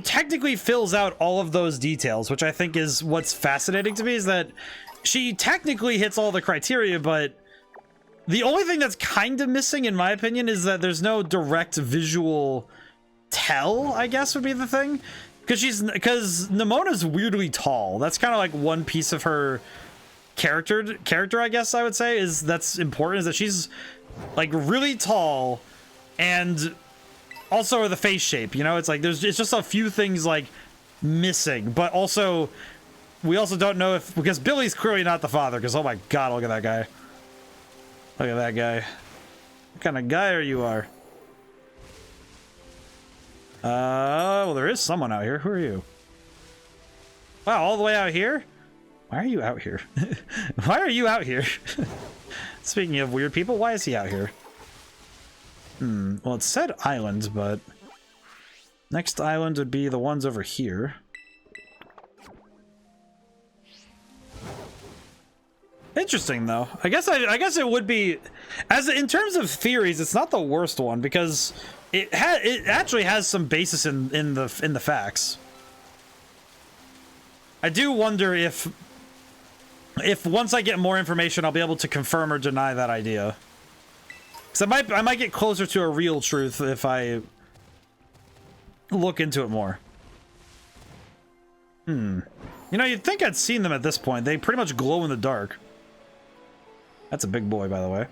technically fills out all of those details, which I think is what's fascinating to me, is that she technically hits all the criteria, but the only thing that's kind of missing, in my opinion, is that there's no direct visual tell, I guess would be the thing. Because Nemona's weirdly tall. That's kind of like one piece of her character, I guess I would say, is that's important, is that she's like really tall, and also the face shape, you know, it's like it's just a few things like missing, but also we also don't know if, because Billy's clearly not the father, because oh my god, look at that guy. Look at that guy. What kind of guy are you? Well, there is someone out here. Who are you? Wow, all the way out here? Why are you out here? Why are you out here? Speaking of weird people, why is he out here? Well, it said islands, but next island would be the ones over here. Interesting, though. I guess it would be, in terms of theories, it's not the worst one, because it actually has some basis in the facts. I do wonder if once I get more information, I'll be able to confirm or deny that idea. Because I might get closer to a real truth if I look into it more. You know, you'd think I'd seen them at this point. They pretty much glow in the dark. That's a big boy, by the way.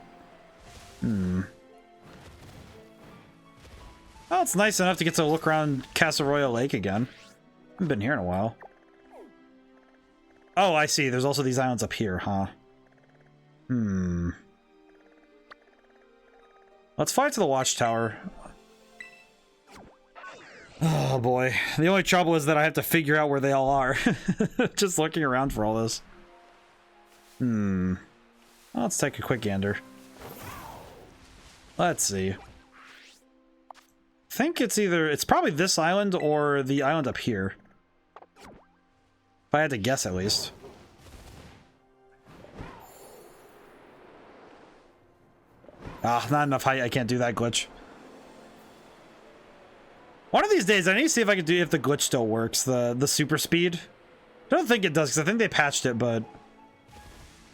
Well, it's nice enough to get to look around Casa Royale Lake again. I haven't been here in a while. Oh, I see. There's also these islands up here, huh? Let's fly to the watchtower. Oh, boy. The only trouble is that I have to figure out where they all are. Just looking around for all this. Well, let's take a quick gander. Let's see. I think it's probably this island or the island up here. If I had to guess, at least. Ah, not enough height. I can't do that glitch. One of these days, I need to see if I can do if the glitch still works. The super speed. I don't think it does, because I think they patched it, but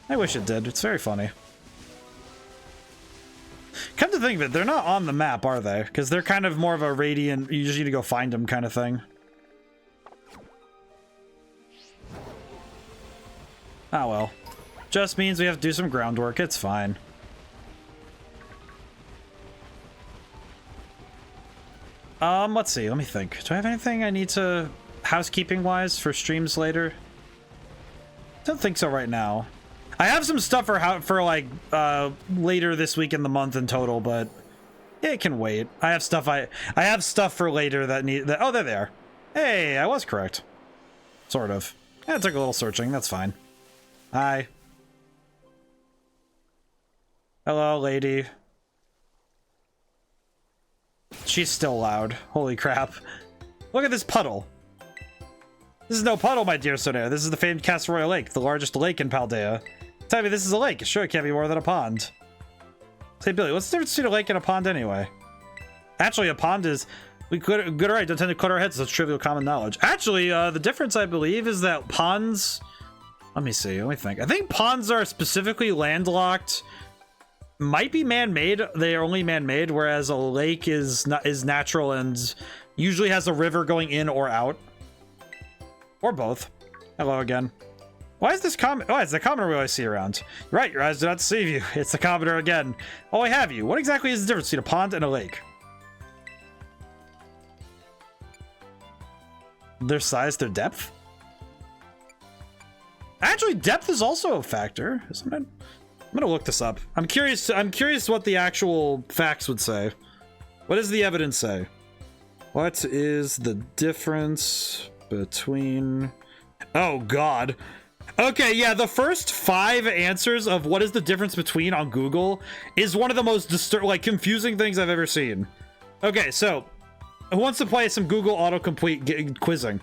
I wish it did. It's very funny. Come to think of it, they're not on the map, are they? Because they're kind of more of a radiant, you just need to go find them kind of thing. Ah, well. Just means we have to do some groundwork. It's fine. Let's see. Let me think. Do I have anything I need to housekeeping-wise for streams later? Don't think so right now. I have some stuff for like later this week in the month in total, but it can wait. I have stuff for later that oh, there they are. Hey, I was correct. Sort of. Yeah, it took a little searching. That's fine. Hi. Hello, lady. She's still loud. Holy crap. Look at this puddle. This is no puddle, my dear Sonair. This is the famed Casa Royale Lake, the largest lake in Paldea. Tell me this is a lake. Sure, it can't be more than a pond. Say, Billy, what's the difference between a lake and a pond anyway? Actually, a pond is... good or right, don't tend to cut our heads. That's trivial common knowledge. Actually, the difference, I believe, is that ponds... Let me see. Let me think. I think ponds are specifically landlocked. Might be man-made. They are only man-made, whereas a lake is natural and usually has a river going in or out. Or both. Hello again. Why is this comment? Oh, it's the commenter we always see around. You're right, your eyes do not deceive you. It's the commenter again. Oh, I have you. What exactly is the difference between a pond and a lake? Their size, their depth? Actually, depth is also a factor, isn't it? I'm gonna look this up. I'm curious what the actual facts would say. What does the evidence say? What is the difference between... Oh, God. Okay, yeah, the first 5 answers of what is the difference between on Google is one of the most confusing things I've ever seen. Okay, so who wants to play some Google autocomplete quizzing?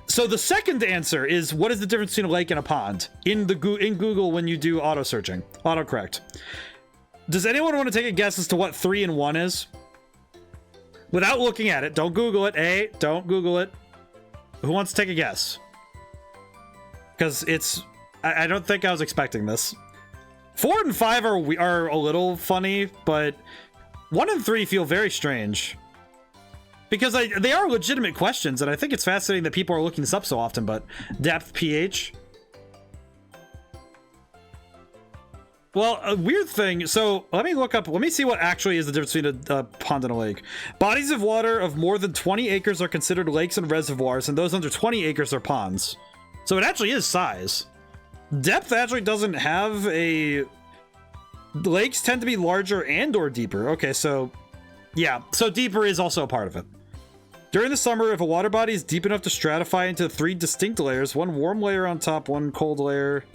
So the second answer is what is the difference between a lake and a pond in Google when you do auto searching, autocorrect. Does anyone want to take a guess as to what 3 and 1 is? Without looking at it. Don't Google it. Hey, don't Google it. Who wants to take a guess? Because it's... I don't think I was expecting this. 4 and 5 are a little funny, but 1 and 3 feel very strange. Because they are legitimate questions, and I think it's fascinating that people are looking this up so often, but... Depth, pH... Well, a weird thing, so let me see what actually is the difference between a pond and a lake. Bodies of water of more than 20 acres are considered lakes and reservoirs, and those under 20 acres are ponds. So it actually is size. Depth actually doesn't have a... Lakes tend to be larger and or deeper. Okay, so yeah, so deeper is also a part of it. During the summer, if a water body is deep enough to stratify into 3 distinct layers, one warm layer on top, one cold layer...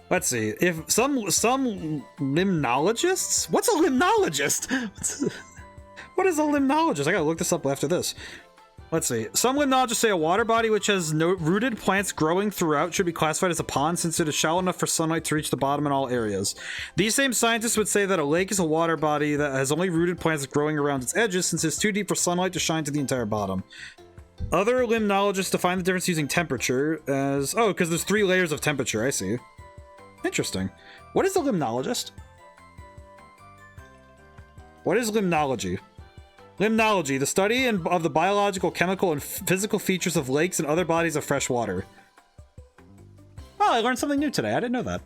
Let's see, if some limnologists? What's a limnologist? What is a limnologist? I gotta look this up after this. Let's see. Some limnologists say a water body which has no rooted plants growing throughout should be classified as a pond since it is shallow enough for sunlight to reach the bottom in all areas. These same scientists would say that a lake is a water body that has only rooted plants growing around its edges since it's too deep for sunlight to shine to the entire bottom. Other limnologists define the difference using temperature as... Oh, because there's 3 layers of temperature, I see. Interesting. What is a limnologist? What is limnology? Limnology, the study of the biological, chemical, and physical features of lakes and other bodies of fresh water. Oh, I learned something new today. I didn't know that.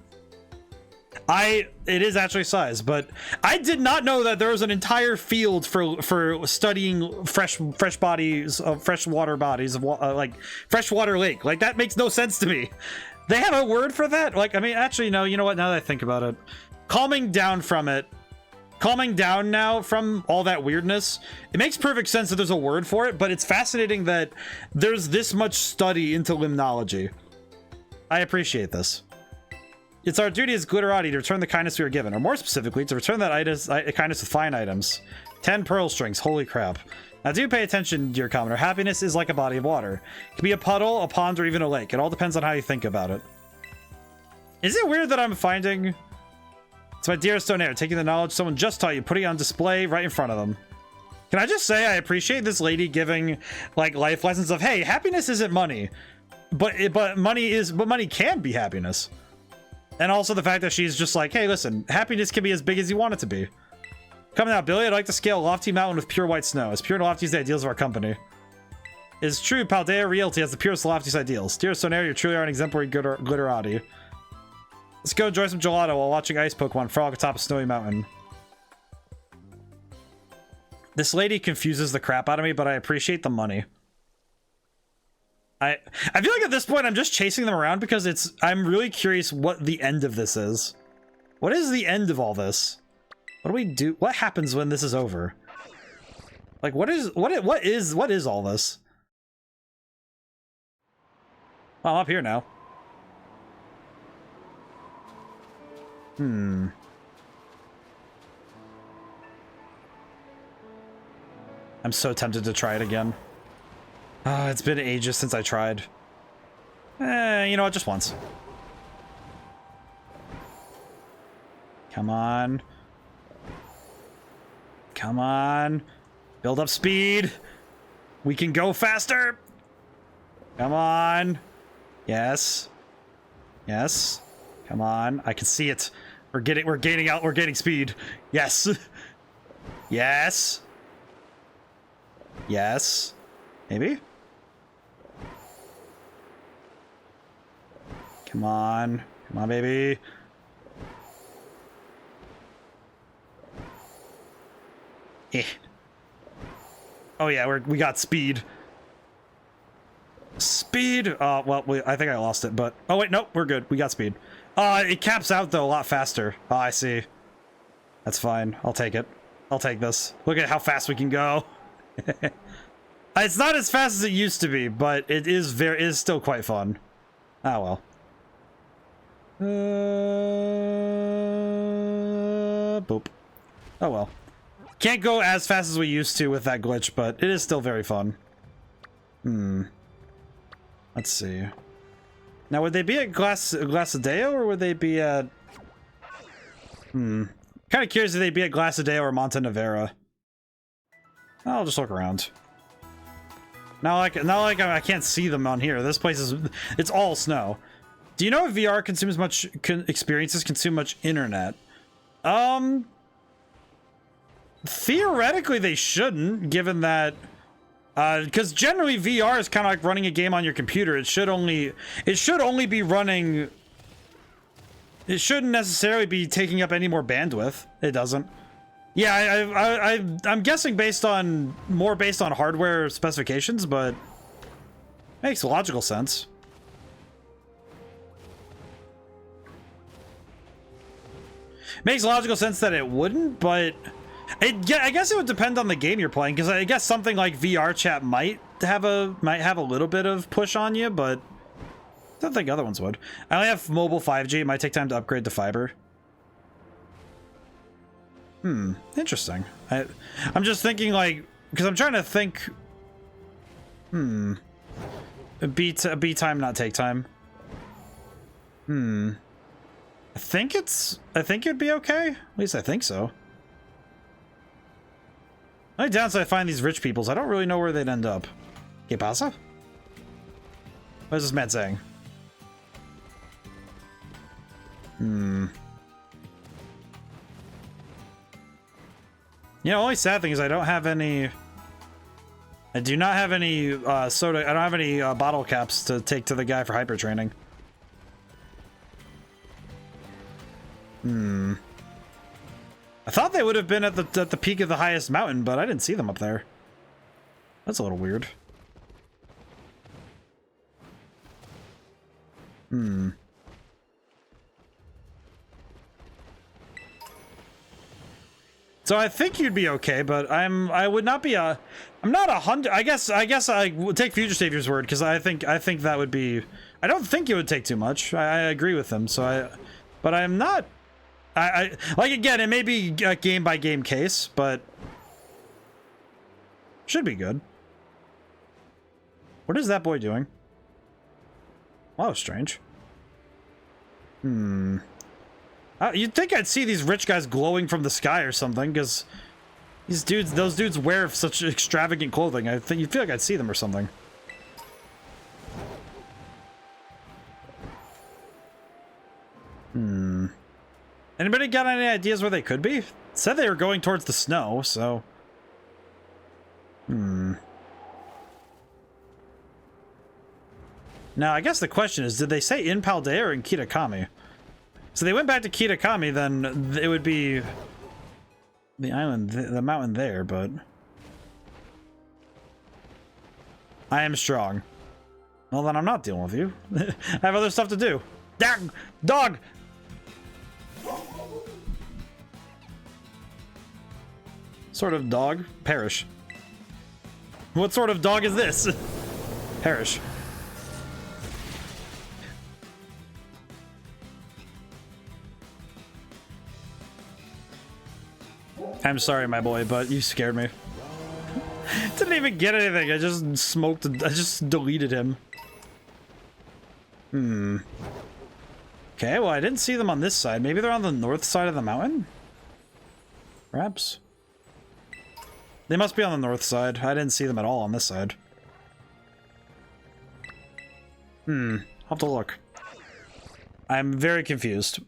It is actually size, but I did not know that there was an entire field for studying freshwater bodies of like freshwater lake. Like that makes no sense to me. They have a word for that? Like, I mean, actually, no, you know what? Now that I think about it, calming down now from all that weirdness, it makes perfect sense that there's a word for it, but it's fascinating that there's this much study into limnology. I appreciate this. It's our duty as glitterati to return the kindness we are given, or more specifically, to return that kindness with fine items. 10 pearl strings, holy crap. Now do pay attention, dear commoner. Happiness is like a body of water. It can be a puddle, a pond, or even a lake. It all depends on how you think about it. Is it weird that I'm finding... It's my dearest Donaire, taking the knowledge someone just taught you, putting it on display right in front of them. Can I just say I appreciate this lady giving, like, life lessons of, hey, happiness isn't money. But money can be happiness. And also the fact that she's just like, hey, listen, happiness can be as big as you want it to be. Come now, Billy, I'd like to scale a lofty mountain with pure white snow, as pure and lofty as the ideals of our company. It's true, Paldea Realty has the purest, loftiest ideals. Dear Sonair, you truly are an exemplary glitterati. Let's go enjoy some gelato while watching ice Pokemon frolic atop a snowy mountain. This lady confuses the crap out of me, but I appreciate the money. I feel like at this point I'm just chasing them around because I'm really curious what the end of this is. What is the end of all this? What do we do? What happens when this is over? Like, what is all this? Well, I'm up here now. I'm so tempted to try it again. It's been ages since I tried. You know what? Just once. Come on. Come on. Build up speed. We can go faster. Come on. Yes. Yes. Come on. I can see it. We're gaining speed. Yes. Yes. Yes. Maybe? Come on. Come on, baby. Eh. Oh yeah, we got speed. Speed! Well, I think I lost it, but... Oh wait, nope, we're good. We got speed. It caps out, though, a lot faster. Oh, I see. That's fine. I'll take it. I'll take this. Look at how fast we can go. It's not as fast as it used to be, but it is still quite fun. Ah, well. Boop. Oh, well. Can't go as fast as we used to with that glitch, but it is still very fun. Let's see. Now, would they be at Glasadeo, or would they be at... Kind of curious if they'd be at Glasadeo or Montenevera. I'll just look around. Not like I can't see them on here. This place is... It's all snow. Do you know if VR consumes much... experiences consume much internet? Theoretically, they shouldn't, given that... because generally VR is kind of like running a game on your computer. It should only be running. It shouldn't necessarily be taking up any more bandwidth. It doesn't. Yeah, I'm guessing more based on hardware specifications, but makes logical sense. Makes logical sense that it wouldn't, but. I guess it would depend on the game you're playing, because I guess something like VR chat might have a little bit of push on you, but I don't think other ones would. I only have mobile 5G. It might take time to upgrade to fiber. Interesting. I'm just thinking, like, because I'm trying to think. B time, not take time. I think it'd be okay. At least I think so. The only downside I find these rich peoples, I don't really know where they'd end up. ¿Qué pasa? What is this man saying? You know, only sad thing is I don't have any... I do not have any soda... I don't have any bottle caps to take to the guy for hyper training. I thought they would have been at the peak of the highest mountain, but I didn't see them up there. That's a little weird. So I think you'd be okay, but I would not be I'm not 100. I guess I would take Future Savior's word, because I think that would be. I don't think it would take too much. I agree with him. But I'm not. I like, again, it may be a game by game case, but should be good. What is that boy doing? Oh, strange. You'd think I'd see these rich guys glowing from the sky or something, because those dudes wear such extravagant clothing. I think you'd feel like I'd see them or something. Anybody got any ideas where they could be? Said they were going towards the snow, so... Now, I guess the question is, did they say in Paldea or in Kitakami? So they went back to Kitakami, then it would be... the island, the mountain there, but... I am strong. Well, then I'm not dealing with you. I have other stuff to do. Dog! Sort of dog? Perish. What sort of dog is this? Perish. I'm sorry, my boy, but you scared me. Didn't even get anything. I just smoked. I just deleted him. Okay, well, I didn't see them on this side. Maybe they're on the north side of the mountain? Perhaps. They must be on the north side. I didn't see them at all on this side. I'll have to look. I'm very confused.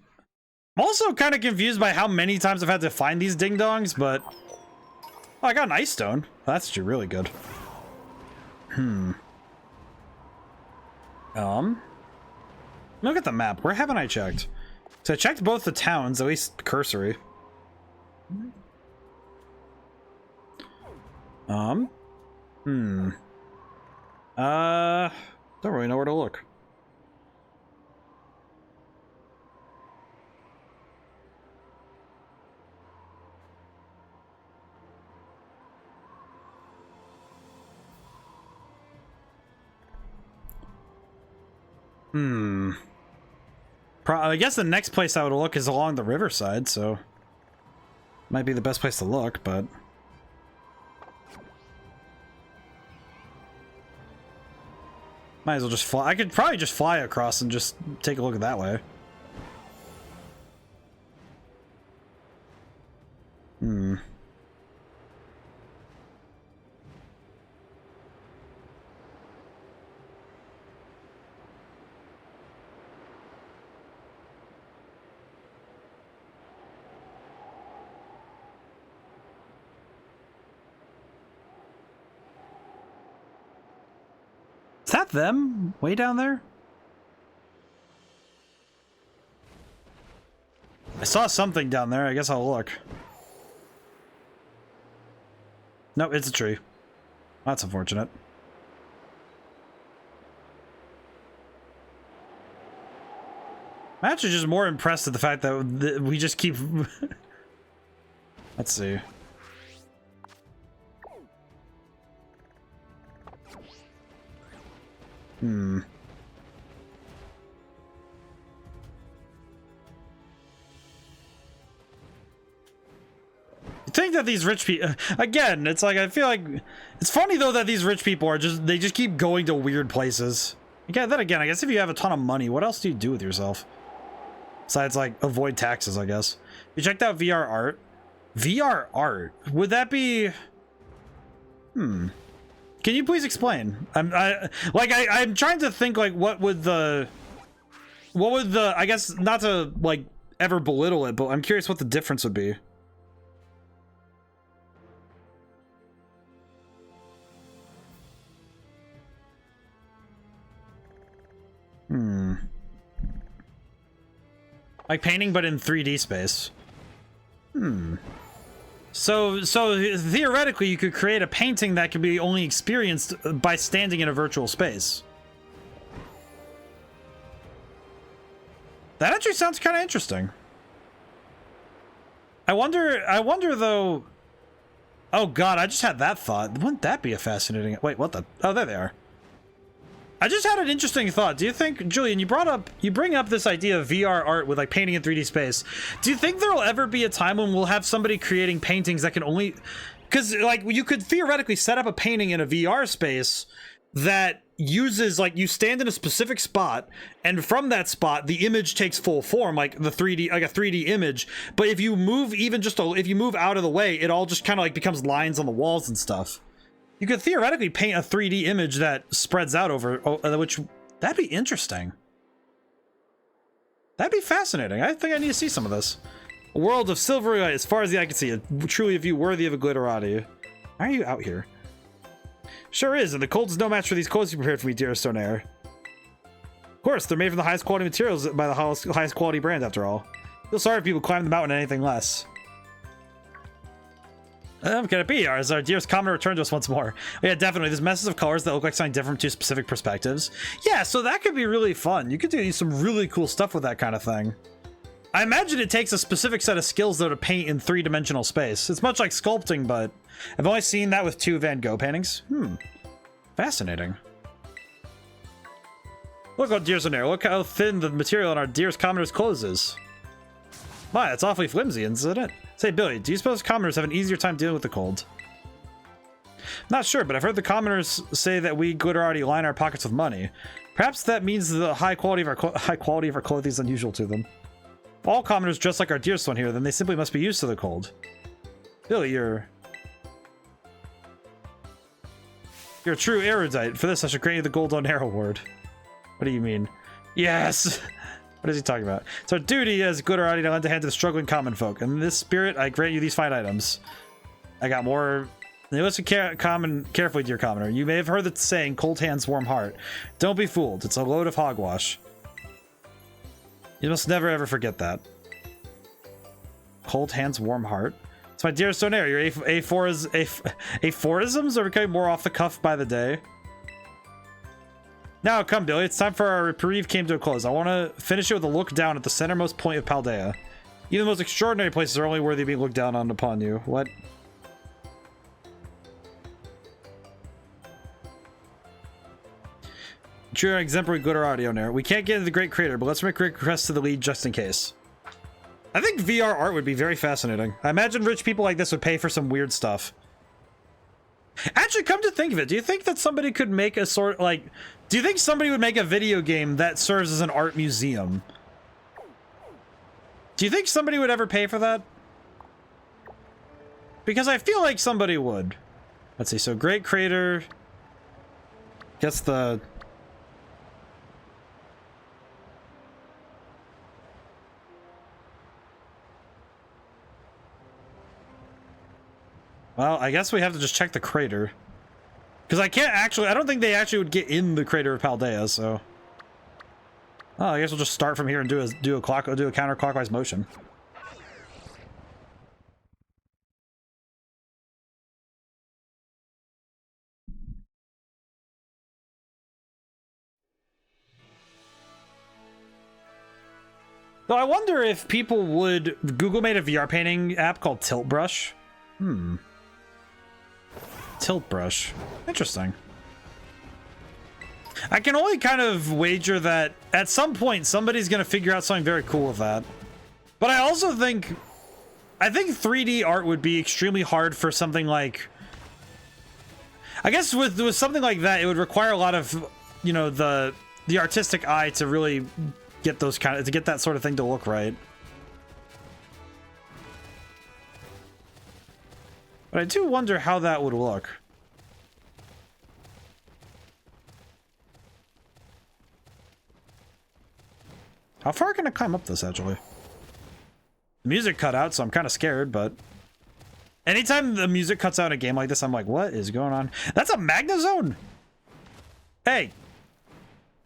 I'm also kind of confused by how many times I've had to find these ding-dongs, but... Oh, I got an ice stone. That's actually really good. Look at the map. Where haven't I checked? So I checked both the towns, at least cursory. Don't really know where to look. I guess the next place I would look is along the riverside, so might be the best place to look, but Might as well just fly. I could probably just fly across and just take a look at that way. Hmm. Is that them? Way down there? I saw something down there. I guess I'll look. No, it's a tree. That's unfortunate. I'm actually just more impressed at the fact that we just keep... Let's see. Hmm. You think that these rich people... Again, it's like, I feel like... It's funny, though, that these rich people are just... They just keep going to weird places. Again, then again, I guess if you have a ton of money, what else do you do with yourself? Besides, like, avoid taxes, I guess. You checked out VR art? VR art? Would that be... Hmm. Can you please explain? I'm trying to think, like, what would the, I guess, not to, like, ever belittle it, but I'm curious what the difference would be. Hmm. Like painting, but in 3D space. Hmm. So theoretically, you could create a painting that could be only experienced by standing in a virtual space. That actually sounds kind of interesting. I wonder though. Oh God, I just had that thought. Wouldn't that be a fascinating? Wait, what the? Oh, there they are. I just had an interesting thought. Do you think, Julian, you bring up this idea of VR art with like painting in 3D space. Do you think there will ever be a time when we'll have somebody creating paintings that can only, because like you could theoretically set up a painting in a VR space that uses, like, you stand in a specific spot and from that spot the image takes full form, like the 3D, like a 3D image, but if you move even just if you move out of the way, it all just kind of like becomes lines on the walls and stuff. You could theoretically paint a 3D image that spreads out over, which, that'd be interesting. That'd be fascinating. I think I need to see some of this. A world of silvery light, as far as the eye can see, truly a view worthy of a glitterati. Why are you out here? Sure is, and the cold is no match for these clothes you prepared for me, dearest Stonair. Of course, they're made from the highest quality materials by the highest quality brand, after all. Feel sorry if people climb the mountain anything less. Can it be? As our dearest commoner returned to us once more. Yeah, definitely. There's messes of colors that look like something different to specific perspectives. Yeah, so that could be really fun. You could do some really cool stuff with that kind of thing. I imagine it takes a specific set of skills, though, to paint in three-dimensional space. It's much like sculpting, but I've only seen that with 2 Van Gogh paintings. Fascinating. Look, oh, dear Zonair, look how thin the material in our dearest commoner's clothes is. My, that's awfully flimsy, isn't it? Say, Billy, do you suppose commoners have an easier time dealing with the cold? Not sure, but I've heard the commoners say that we glitterati line our pockets with money. Perhaps that means the high quality of our clothing is unusual to them. If all commoners dress like our dearest one here, then they simply must be used to the cold. Billy, you're a true erudite. For this, I should grant you the Gold on Air Award. What do you mean? Yes! What is he talking about? It's our duty as glitterati to lend a hand to the struggling common folk. And in this spirit, I grant you these fine items. I got more. Listen carefully, dear commoner. You may have heard the saying, cold hands, warm heart. Don't be fooled. It's a load of hogwash. You must never ever forget that. Cold hands, warm heart. It's my dearest Stonair. Your aphorisms are becoming more off the cuff by the day. Now, come, Billy. It's time for our reprieve came to a close. I want to finish it with a look down at the centermost point of Paldea. Even the most extraordinary places are only worthy of being looked down on upon you. What? True exemplary glitterati on air. We can't get into the Great Crater, but let's make requests to the lead just in case. I think VR art would be very fascinating. I imagine rich people like this would pay for some weird stuff. Actually, come to think of it, do you think that somebody could make a sort, like, Do you think somebody would make a video game that serves as an art museum? Do you think somebody would ever pay for that? Because I feel like somebody would. Let's see, so Great Crater. Guess the... Well, I guess we have to just check the crater. Because I can't actually... I don't think they actually would get in the crater of Paldea, so... Oh, I guess we'll just start from here and do a counterclockwise motion. Though I wonder if people would... Google made a VR painting app called Tilt Brush. Tilt Brush. Interesting. I can only kind of wager that at some point somebody's going to figure out something very cool with that. But I also think... I think 3D art would be extremely hard for something like... I guess with something like that, it would require a lot of, you know, the artistic eye to really get those kind of... to get that sort of thing to look right. But I do wonder how that would look. How far can I climb up this, actually? The music cut out, so I'm kind of scared, but... Anytime the music cuts out in a game like this, I'm like, what is going on? That's a Magnezone! Hey!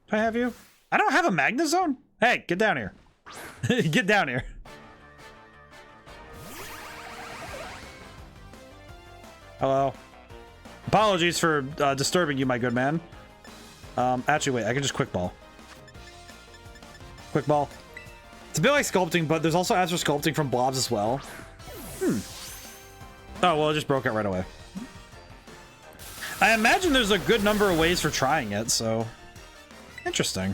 Do I have you? I don't have a Magnezone! Hey, get down here. Get down here. Hello. Apologies for disturbing you, my good man. Actually, wait, I can just quick ball. Quick ball. It's a bit like sculpting, but there's also Astro Sculpting from blobs as well. Oh, well, it just broke out right away. I imagine there's a good number of ways for trying it, so... Interesting.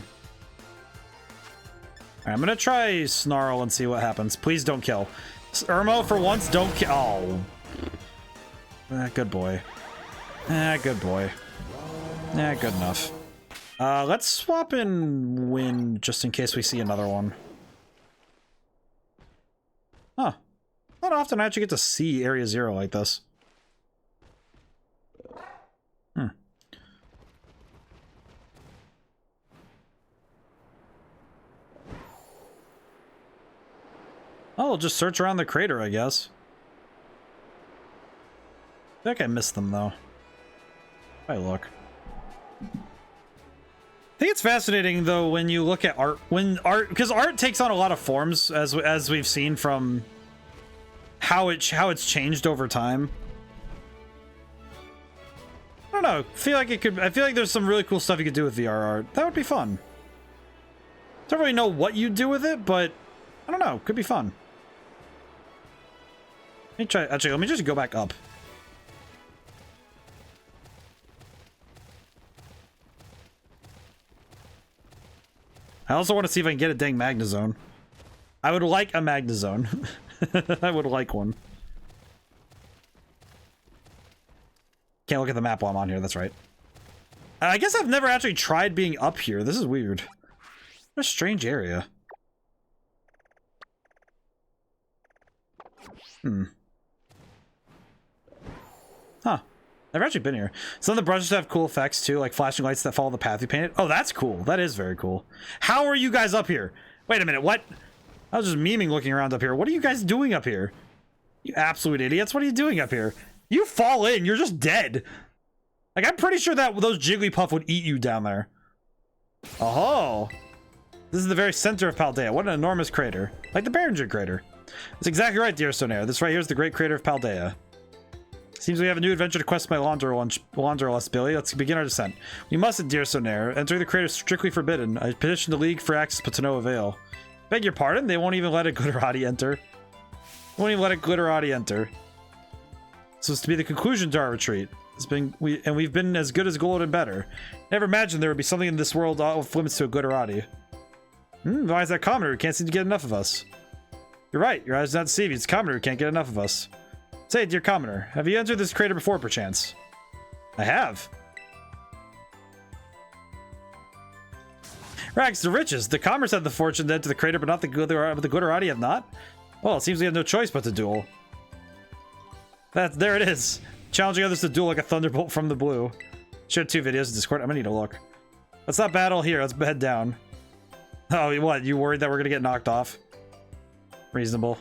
Alright, I'm gonna try Snarl and see what happens. Please don't kill. Irmo, for once, don't kill. Oh. Good boy. Good boy. Good enough. Let's swap in Wind just in case we see another one. Huh. Not often I actually get to see Area Zero like this. Oh, we'll just search around the crater, I guess. I think I missed them, though. If I look. I think it's fascinating, though, when you look at art. Because art takes on a lot of forms, as we've seen from how it's changed over time. I don't know. I feel like there's some really cool stuff you could do with VR art. That would be fun. Don't really know what you'd do with it, but I don't know. Could be fun. Let me try. Actually, let me just go back up. I also want to see if I can get a dang Magnezone. I would like a Magnezone. I would like one. Can't look at the map while I'm on here, that's right. I guess I've never actually tried being up here. This is weird. What a strange area. Huh. I've actually been here. Some of the brushes have cool effects too, like flashing lights that follow the path you painted. Oh, that's cool. That is very cool. How are you guys up here? Wait a minute, what? I was just memeing looking around up here. What are you guys doing up here? You absolute idiots. What are you doing up here? You fall in, you're just dead. Like, I'm pretty sure that those Jigglypuff would eat you down there. Oh. This is the very center of Paldea. What an enormous crater. Like the Behringer crater. That's exactly right, dear Stonair. This right here is the Great Crater of Paldea. Seems we have a new adventure to quest my Launderlust, Billy. Let's begin our descent. We mustn't, dear Stonair. Entering the crater is strictly forbidden. I petitioned the League for access, but to no avail. Beg your pardon? They won't even let a Glitterati enter. They won't even let a Glitterati enter. So it's to be the conclusion to our retreat. We've been as good as gold and better. Never imagined there would be something in this world off limits to a Glitterati. Why is that commoner who can't seem to get enough of us? You're right, your eyes do not deceive you. It's commoner who can't get enough of us. Say, dear commoner, have you entered this crater before, perchance? I have. Rags to riches. The commerce had the fortune then to the crater, but not the glitterati have not. Well, it seems we have no choice but to duel. There it is. Challenging others to duel like a thunderbolt from the blue. Shared 2 videos in Discord. I'm gonna need a look. Let's not battle here. Let's head down. Oh, what? You worried that we're gonna get knocked off? Reasonable.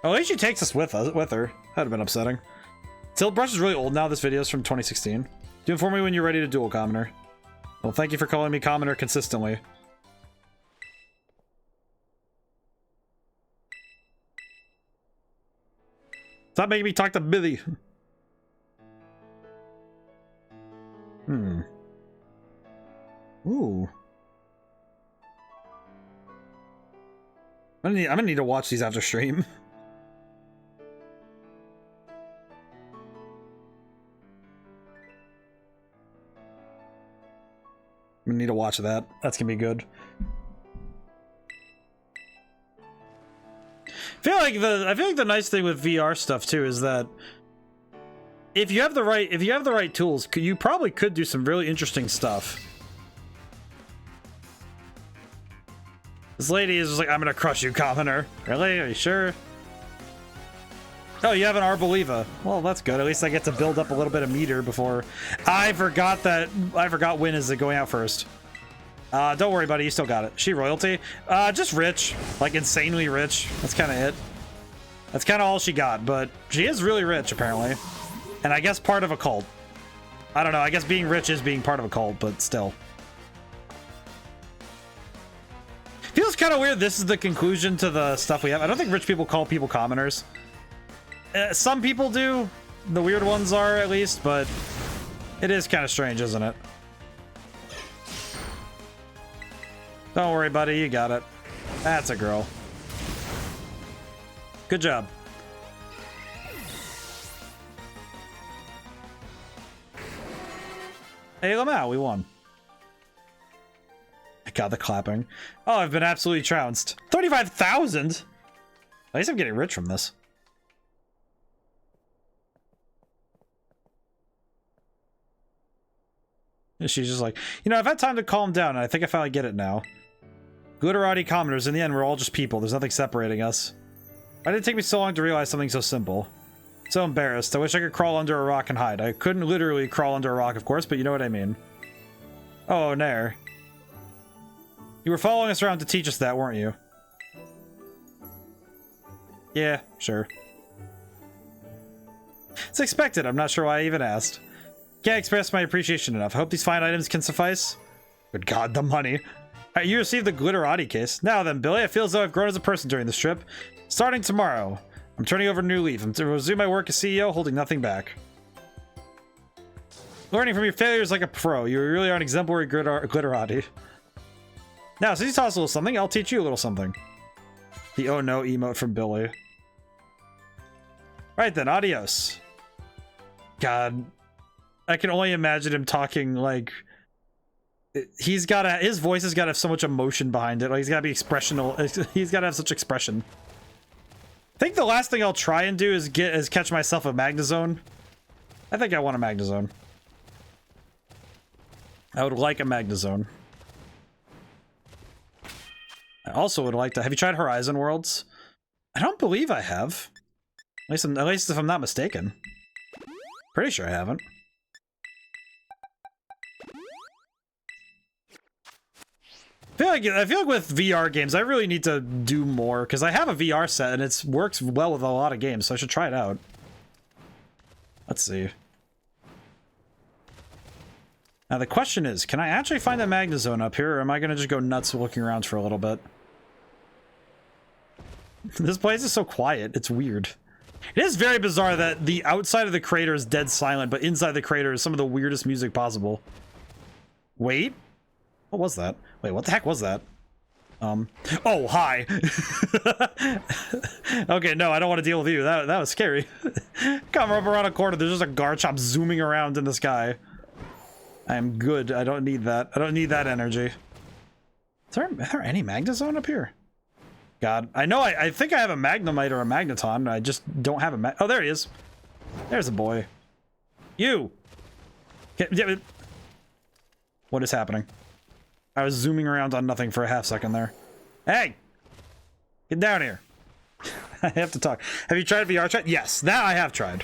Oh, at least she takes us with her. That'd have been upsetting. Tilt Brush is really old now. This video is from 2016. Do inform me when you're ready to duel, Commoner. Well, thank you for calling me Commoner consistently. Stop making me talk to Billy. Ooh. I'm gonna need to watch these after stream. I'm gonna need to watch that. That's gonna be good. I feel like the nice thing with VR stuff too is that if you have the right tools, you probably could do some really interesting stuff. This lady is just like, I'm gonna crush you, Commoner. Really? Are you sure? Oh, you have an Arboliva. Well, that's good. At least I get to build up a little bit of meter before. I forgot Win is going out first. Don't worry, buddy. You still got it. She royalty? Just rich. Like, insanely rich. That's kind of it. That's kind of all she got, but she is really rich, apparently. And I guess part of a cult. I don't know. I guess being rich is being part of a cult, but still. Feels kind of weird. This is the conclusion to the stuff we have. I don't think rich people call people commoners. Some people do. The weird ones are, at least, but it is kind of strange, isn't it? Don't worry, buddy. You got it. That's a girl. Good job. Hey, Lamau, we won. I got the clapping. Oh, I've been absolutely trounced. 35,000? At least I'm getting rich from this. And she's just like, you know, I've had time to calm down, and I think I finally get it now. Glitterati commoners, in the end, we're all just people. There's nothing separating us. Why did it take me so long to realize something so simple? So embarrassed. I wish I could crawl under a rock and hide. I couldn't literally crawl under a rock, of course, but you know what I mean. Oh, Nair. You were following us around to teach us that, weren't you? Yeah, sure. It's expected. I'm not sure why I even asked. Can't express my appreciation enough. I hope these fine items can suffice. Good God, the money. Alright, you received the Glitterati case. Now then, Billy, I feel as though I've grown as a person during this trip. Starting tomorrow, I'm turning over a new leaf. I'm to resume my work as CEO, holding nothing back. Learning from your failures like a pro. You really are an exemplary Glitterati. Now, since you taught us a little something, I'll teach you a little something. The oh no emote from Billy. Right then, adios. God. I can only imagine him talking like... his voice has got to have so much emotion behind it. Like, he's got to be expressional. He's got to have such expression. I think the last thing I'll try and do is catch myself a Magnezone. I think I want a Magnezone. I would like a Magnezone. I also would like to... Have you tried Horizon Worlds? I don't believe I have. At least if I'm not mistaken. Pretty sure I haven't. I feel like with VR games, I really need to do more, because I have a VR set and it works well with a lot of games, so I should try it out. Let's see. Now the question is, can I actually find a Magnezone up here, or am I going to just go nuts looking around for a little bit? This place is so quiet, it's weird. It is very bizarre that the outside of the crater is dead silent, but inside the crater is some of the weirdest music possible. Wait? What was that? Wait, what the heck was that? Oh, hi. Okay, no, I don't want to deal with you. That was scary. Come up around a corner, there's just a Garchomp zooming around in the sky. I am good. I don't need that. I don't need that energy. Are there any Magnezone up here? God, I know I think I have a Magnemite or a Magneton. I just don't have a oh, there he is. There's a boy. You. What is happening? I was zooming around on nothing for a half second there. Hey! Get down here. I have to talk. Have you tried VR chat? Yes, that I have tried.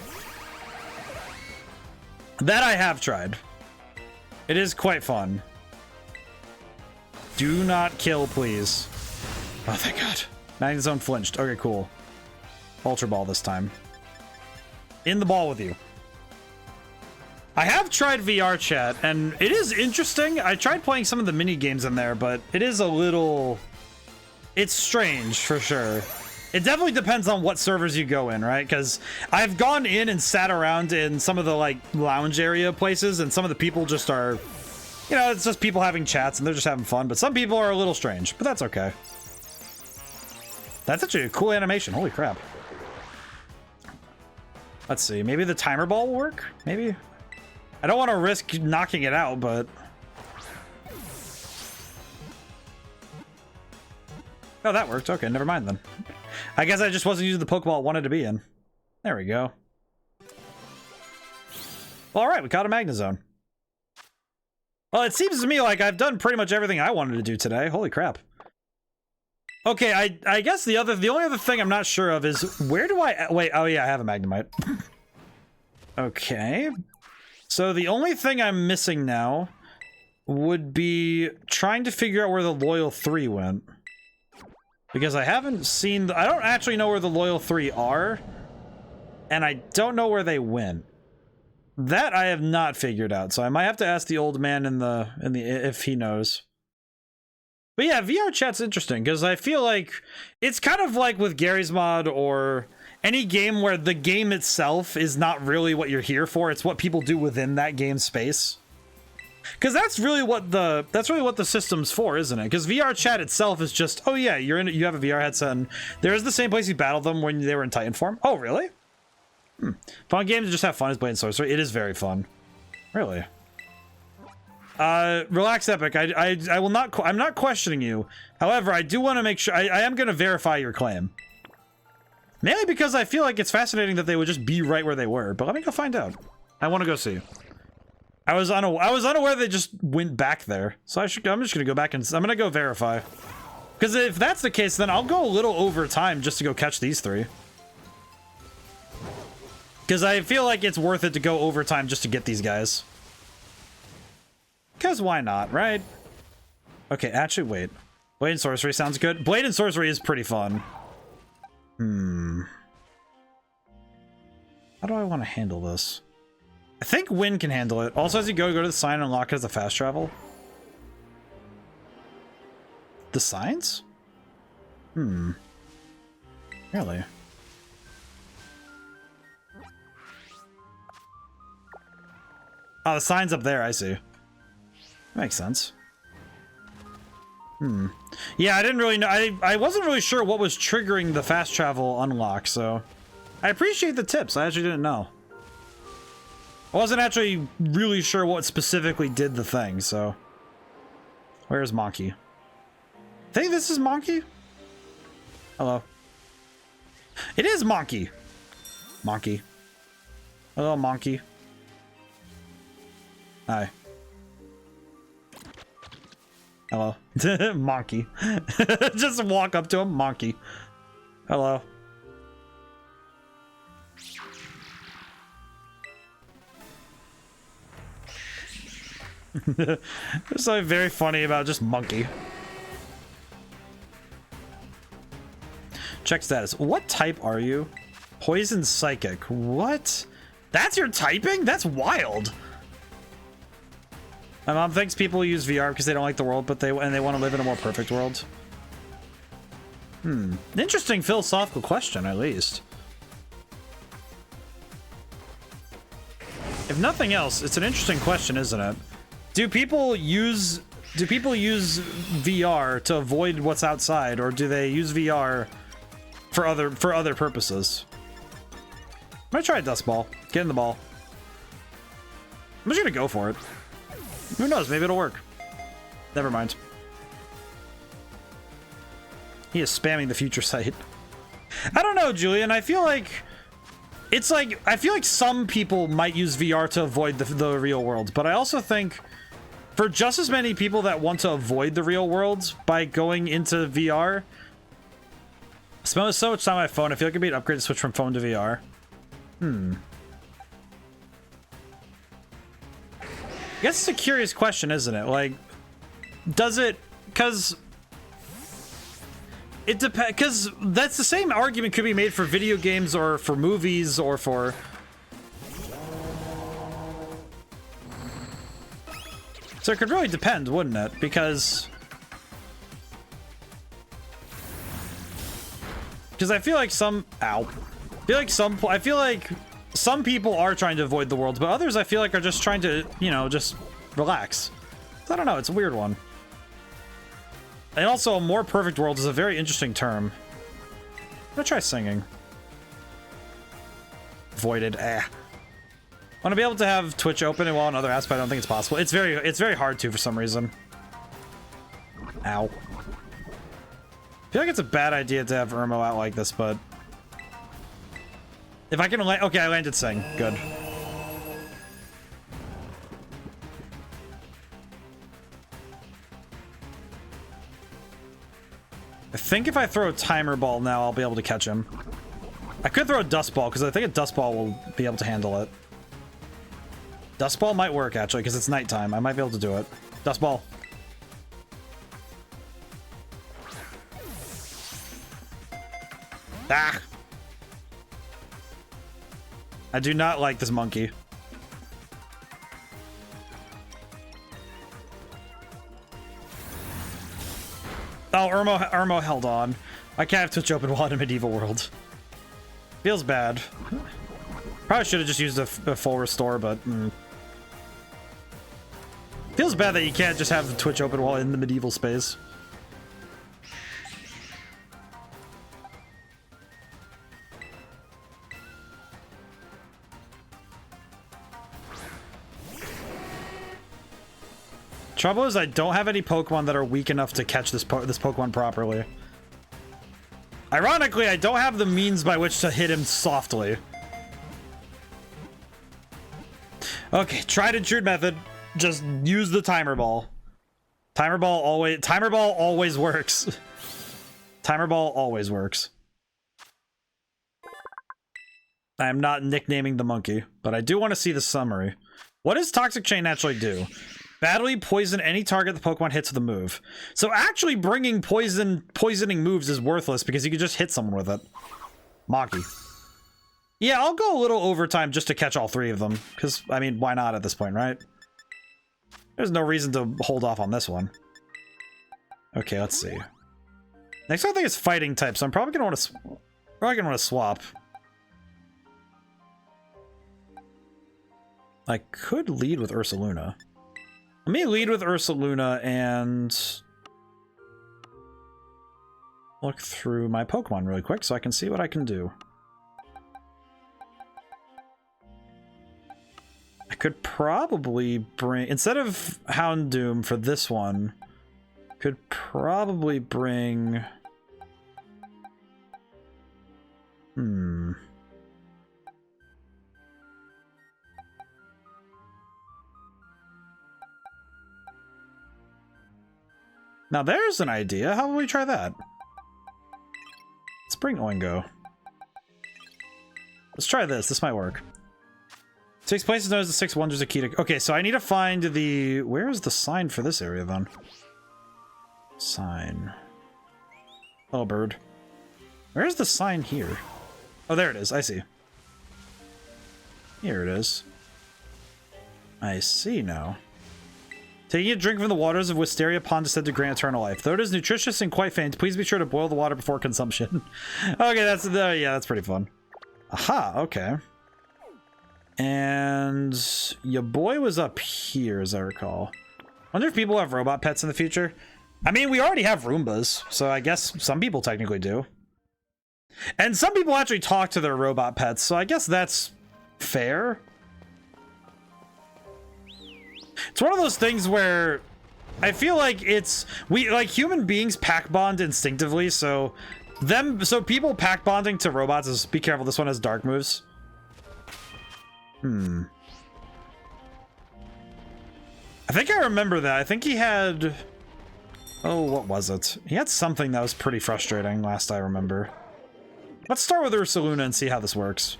That I have tried. It is quite fun. Do not kill, please. Oh, thank God. Magnet Zone flinched. Okay, cool. Ultra Ball this time. In the ball with you. I have tried VR chat, and it is interesting. I tried playing some of the mini games in there, but it is a little... It's strange, for sure. It definitely depends on what servers you go in, right? Because I've gone in and sat around in some of the, like, lounge area places, and some of the people just are... You know, it's just people having chats, and they're just having fun. But some people are a little strange, but that's okay. That's actually a cool animation. Holy crap. Let's see. Maybe the timer ball will work? Maybe? I don't want to risk knocking it out, but... Oh, that worked. Okay, never mind then. I guess I just wasn't using the Pokeball I wanted to be in. There we go. Well, alright, we caught a Magnezone. Well, it seems to me like I've done pretty much everything I wanted to do today. Holy crap. Okay, I guess the only other thing I'm not sure of is where do I... Wait, oh yeah, I have a Magnemite. Okay. So the only thing I'm missing now would be trying to figure out where the Loyal 3 went. Because I haven't seen... I don't actually know where the Loyal 3 are. And I don't know where they went. That I have not figured out. So I might have to ask the old man in the if he knows. But yeah, VR chat's interesting. Because I feel like... It's kind of like with Gary's Mod or... any game where the game itself is not really what you're here for. It's what people do within that game space. Because that's really what the system's for, isn't it? Because VR chat itself is just, oh yeah, you have a VR headset, and there's the same place you battled them when they were in Titan form. Oh really? Fun game to just have fun as Blade and Sorcery. It is very fun. Really. Relax, Epic. I will not. I'm not questioning you. However, I do want to make sure. I am going to verify your claim. Mainly because I feel like it's fascinating that they would just be right where they were. But let me go find out. I want to go see. I was unaware they just went back there. So I'm just gonna go back and I'm gonna go verify. Because if that's the case, then I'll go a little over time just to go catch these three. Because I feel like it's worth it to go overtime just to get these guys. Because why not, right? Okay, actually, wait. Blade and Sorcery sounds good. Blade and Sorcery is pretty fun. How do I want to handle this? I think Wind can handle it. Also, as you go to the sign and unlock it as a fast travel. The signs? Really? Oh, the sign's up there, I see. That makes sense. Yeah, I didn't really know. I wasn't really sure what was triggering the fast travel unlock, so... I appreciate the tips. I actually didn't know. I wasn't actually really sure what specifically did the thing, so... Where's Monkey? I think this is Monkey? Hello. It is Monkey! Monkey. Hello, Monkey. Hi. Hello. Monkey. Just walk up to him. Monkey. Hello. There's something very funny about just Monkey. Check status. What type are you? Poison Psychic. What? That's your typing? That's wild. My mom thinks people use VR because they don't like the world, but they want to live in a more perfect world. Interesting philosophical question, at least. If nothing else, it's an interesting question, isn't it? Do people use VR to avoid what's outside, or do they use VR for other purposes? I'm gonna try a Dust Ball. Get in the ball. I'm just gonna go for it. Who knows? Maybe it'll work. Never mind. He is spamming the future sight. I don't know, Julian. I feel like some people might use VR to avoid the real world, but I also think for just as many people that want to avoid the real world by going into VR. I spend so much time on my phone. I feel like it'd be an upgrade to switch from phone to VR. I guess it's a curious question, isn't it? Like, does it? Because it depends. Because that's the same argument could be made for video games or for movies or for. So it could really depend, wouldn't it? Because I feel like I feel like some people are trying to avoid the world, but others I feel like are just trying to, you know, just relax. I don't know, it's a weird one. And also, a more perfect world is a very interesting term. I'm gonna try singing. Voided. Want to be able to have Twitch open and while on other apps, but I don't think it's possible. It's very hard to for some reason. Ow. I feel like it's a bad idea to have Irmo out like this, but if I can land, okay, I landed Sing. Good. I think if I throw a timer ball now, I'll be able to catch him. I could throw a dust ball because I think a dust ball will be able to handle it. Dust ball might work actually because it's nighttime. I might be able to do it. Dust ball. Ah! I do not like this monkey. Oh, Irmo held on. I can't have Twitch open while in a medieval world. Feels bad. Probably should have just used a full restore, but feels bad that you can't just have Twitch open while in the medieval space. Trouble is I don't have any Pokemon that are weak enough to catch this Pokemon properly. Ironically, I don't have the means by which to hit him softly. Okay, tried and true method. Just use the timer ball. Timer ball always works. Timer ball always works. I am not nicknaming the monkey, but I do want to see the summary. What does Toxic Chain actually do? Badly poison any target the Pokemon hits with a move. So actually bringing poisoning moves is worthless because you can just hit someone with it. Maki. Yeah, I'll go a little overtime just to catch all three of them. Because, I mean, why not at this point, right? There's no reason to hold off on this one. Okay, let's see. Next one I think is fighting type, so I'm probably gonna want to swap. I could lead with Ursaluna. Let me lead with Ursaluna and look through my Pokemon really quick so I can see what I can do. I could probably bring, instead of Houndoom for this one, could probably bring... Now there's an idea. How about we try that? Let's bring Oingo. Let's try this. This might work. 6 places known as the 6 wonders of Kitakami. Okay, so I need to find the... Where is the sign for this area, then? Sign. Oh, bird. Where's the sign here? Oh, there it is. I see. Here it is. I see now. Taking a drink from the waters of Wisteria Pond is said to grant eternal life. Though it is nutritious and quite faint, please be sure to boil the water before consumption. Okay, yeah, that's pretty fun. Aha, okay. And your boy was up here, as I recall. I wonder if people have robot pets in the future. I mean, we already have Roombas, so I guess some people technically do. And some people actually talk to their robot pets, so I guess that's fair. It's one of those things where I feel like we like human beings pack bond instinctively, so people pack bonding to robots is, be careful, this one has dark moves. I think I remember that. I think he had... Oh, what was it? He had something that was pretty frustrating last I remember. Let's start with Ursaluna and see how this works.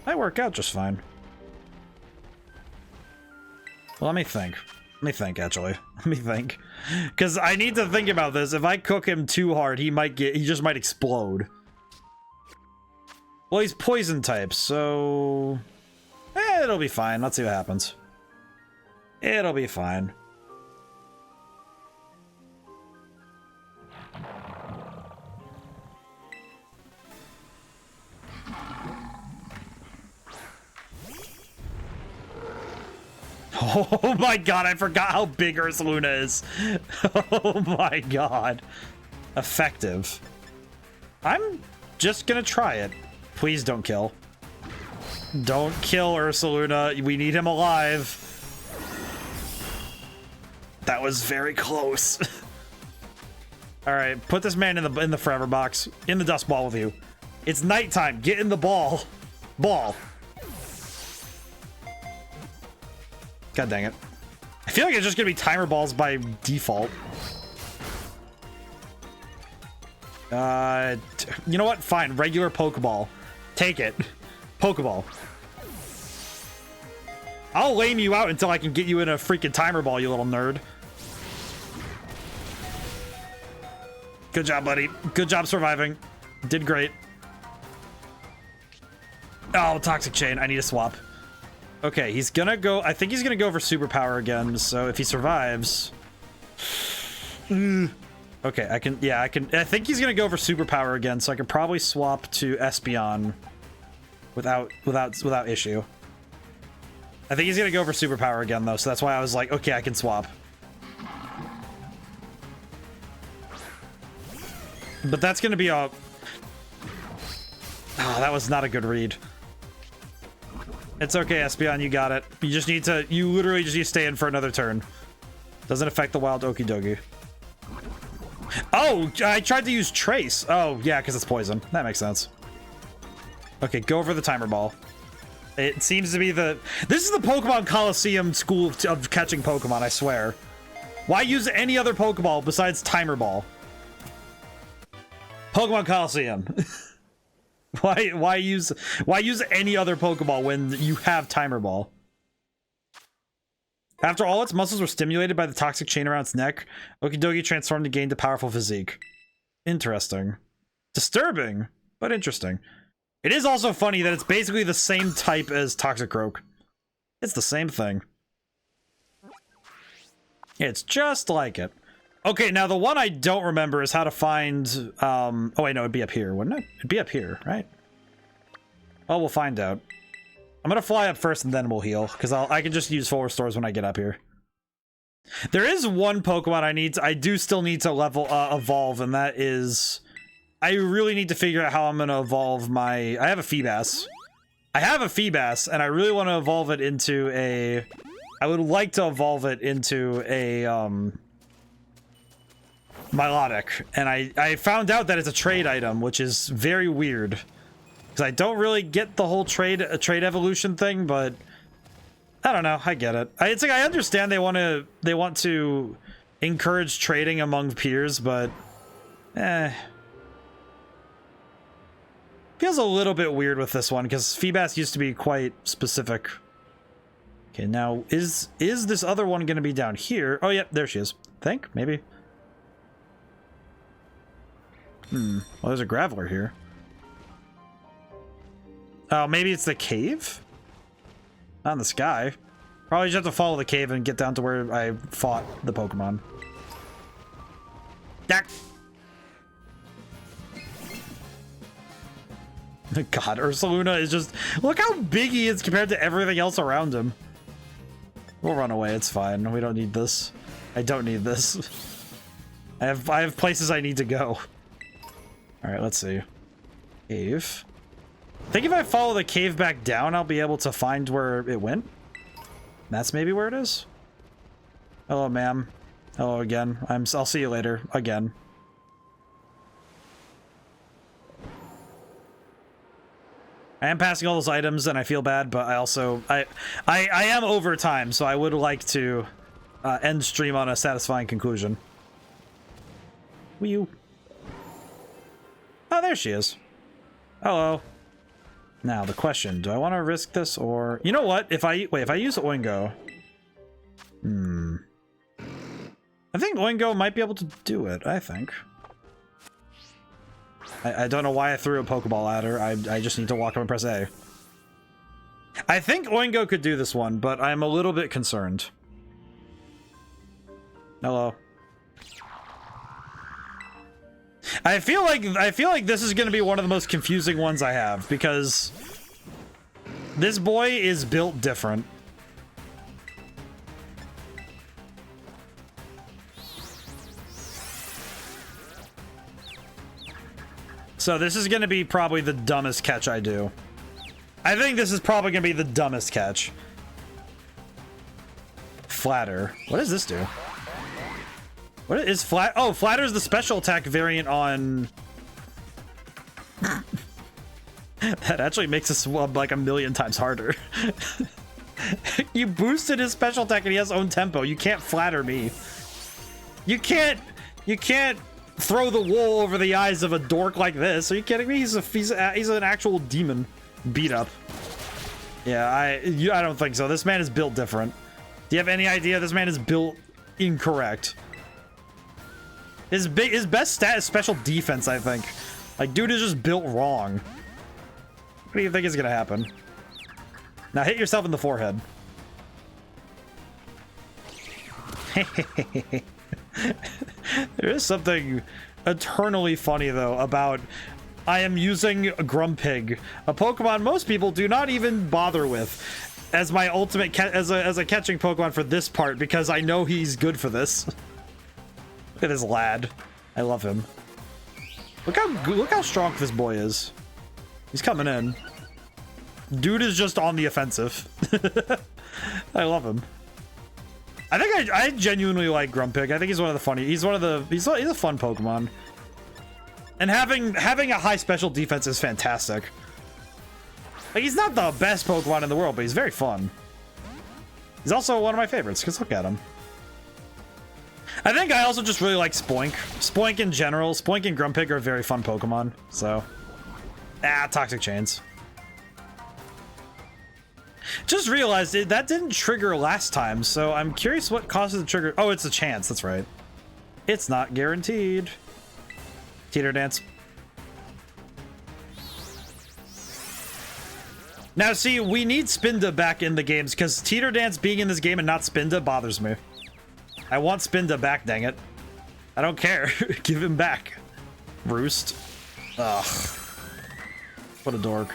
Might work out just fine. Well, let me think. Let me think, actually. Let me think. Because I need to think about this. If I cook him too hard, he just might explode. Well, he's poison type, so... it'll be fine. Let's see what happens. It'll be fine. Oh my god, I forgot how big Ursaluna is. Oh my god. Effective. I'm just gonna try it. Please don't kill. Don't kill Ursaluna. We need him alive. That was very close. Alright, put this man in the forever box. In the dust ball with you. It's nighttime. Get in the ball. Ball. God dang it. I feel like it's just gonna be timer balls by default. You know what? Fine. Regular Pokeball. Take it. Pokeball. I'll lame you out until I can get you in a freaking timer ball, you little nerd. Good job, buddy. Good job surviving. Did great. Oh, Toxic Chain. I need a swap. Okay, he's gonna go... I think he's gonna go for Superpower again, so if he survives... Okay, I can... Yeah, I can... I think he's gonna go for Superpower again, so I could probably swap to Espeon without issue. I think he's gonna go for Superpower again, though, so that's why I was like, okay, I can swap. But that's gonna be a... Oh, that was not a good read. It's okay, Espeon, you got it. You just need to... You literally just need to stay in for another turn. Doesn't affect the wild Okie Dokie. Oh, I tried to use Trace. Oh, yeah, because it's poison. That makes sense. Okay, go for the timer ball. It seems to be the... This is the Pokemon Coliseum school of catching Pokemon, I swear. Why use any other Pokeball besides timer ball? Pokemon Coliseum. Why use any other Pokeball when you have timer ball? After all its muscles were stimulated by the toxic chain around its neck, Okidogi transformed to gain a powerful physique. Interesting. Disturbing, but interesting. It is also funny that it's basically the same type as Toxicroak. It's the same thing. It's just like it. Okay, now the one I don't remember is how to find... oh wait, no, it'd be up here, wouldn't it? It'd be up here, right? Oh, we'll find out. I'm gonna fly up first and then we'll heal, because I can just use full restores when I get up here. There is one Pokemon I do still need to evolve, and that is... I really need to figure out how I'm gonna evolve my... I have a Feebas. I have a Feebas, and I really want to evolve it into a... I would like to evolve it into a, Milotic, and I found out that it's a trade item, which is very weird. Because I don't really get the whole trade evolution thing, but I don't know. I get it. It's like I understand they want to encourage trading among peers, but feels a little bit weird with this one because Feebas used to be quite specific. Okay, now is this other one going to be down here? Oh, yep, there she is. Think maybe. Well, there's a Graveler here. Oh, maybe it's the cave? Not in the sky. Probably just have to follow the cave and get down to where I fought the Pokemon. God, Ursaluna is just... Look how big he is compared to everything else around him. We'll run away, it's fine. We don't need this. I don't need this. I have places I need to go. Alright, let's see. Cave. I think if I follow the cave back down, I'll be able to find where it went. That's maybe where it is. Hello, ma'am. Hello again. I'll see you later. Again. I am passing all those items and I feel bad, but I also... I am over time, so I would like to end stream on a satisfying conclusion. Wii U. Oh, there she is. Hello. Now the question: do I want to risk this, or you know what? If I use Oingo, I think Oingo might be able to do it. I think. I don't know why I threw a Pokeball at her. I just need to walk up and press A. I think Oingo could do this one, but I'm a little bit concerned. Hello. I feel like this is going to be one of the most confusing ones I have, because this boy is built different. So this is going to be probably the dumbest catch I do. I think this is probably going to be the dumbest catch. Flatter. What does this do? What is flat? Oh, flatter is the special attack variant on... That actually makes this one like a million times harder. You boosted his special attack and he has own tempo. You can't flatter me. You can't throw the wool over the eyes of a dork like this. Are you kidding me? He's an actual demon beat up. Yeah, I don't think so. This man is built different. Do you have any idea? This man is built incorrect. His best stat is special defense, I think. Like, dude is just built wrong. What do you think is gonna happen? Now hit yourself in the forehead. There is something eternally funny, though, about I am using Grumpig, a Pokemon most people do not even bother with, as my ultimate as a catching Pokemon for this part, because I know he's good for this. Look at this lad. I love him. Look how strong this boy is. He's coming in. Dude is just on the offensive. I love him. I think I genuinely like Grumpig. I think he's one of the funny. He's a fun Pokemon. And having a high special defense is fantastic. Like, he's not the best Pokemon in the world, but he's very fun. He's also one of my favorites, because look at him. I think I also just really like Spoink. Spoink in general. Spoink and Grumpig are very fun Pokemon, so... Toxic Chains. Just realized that didn't trigger last time, so I'm curious what causes the trigger. Oh, it's a chance, that's right. It's not guaranteed. Teeter Dance. Now, see, we need Spinda back in the games, because Teeter Dance being in this game and not Spinda bothers me. I want Spinda back, dang it. I don't care. Give him back. Roost. Ugh. What a dork.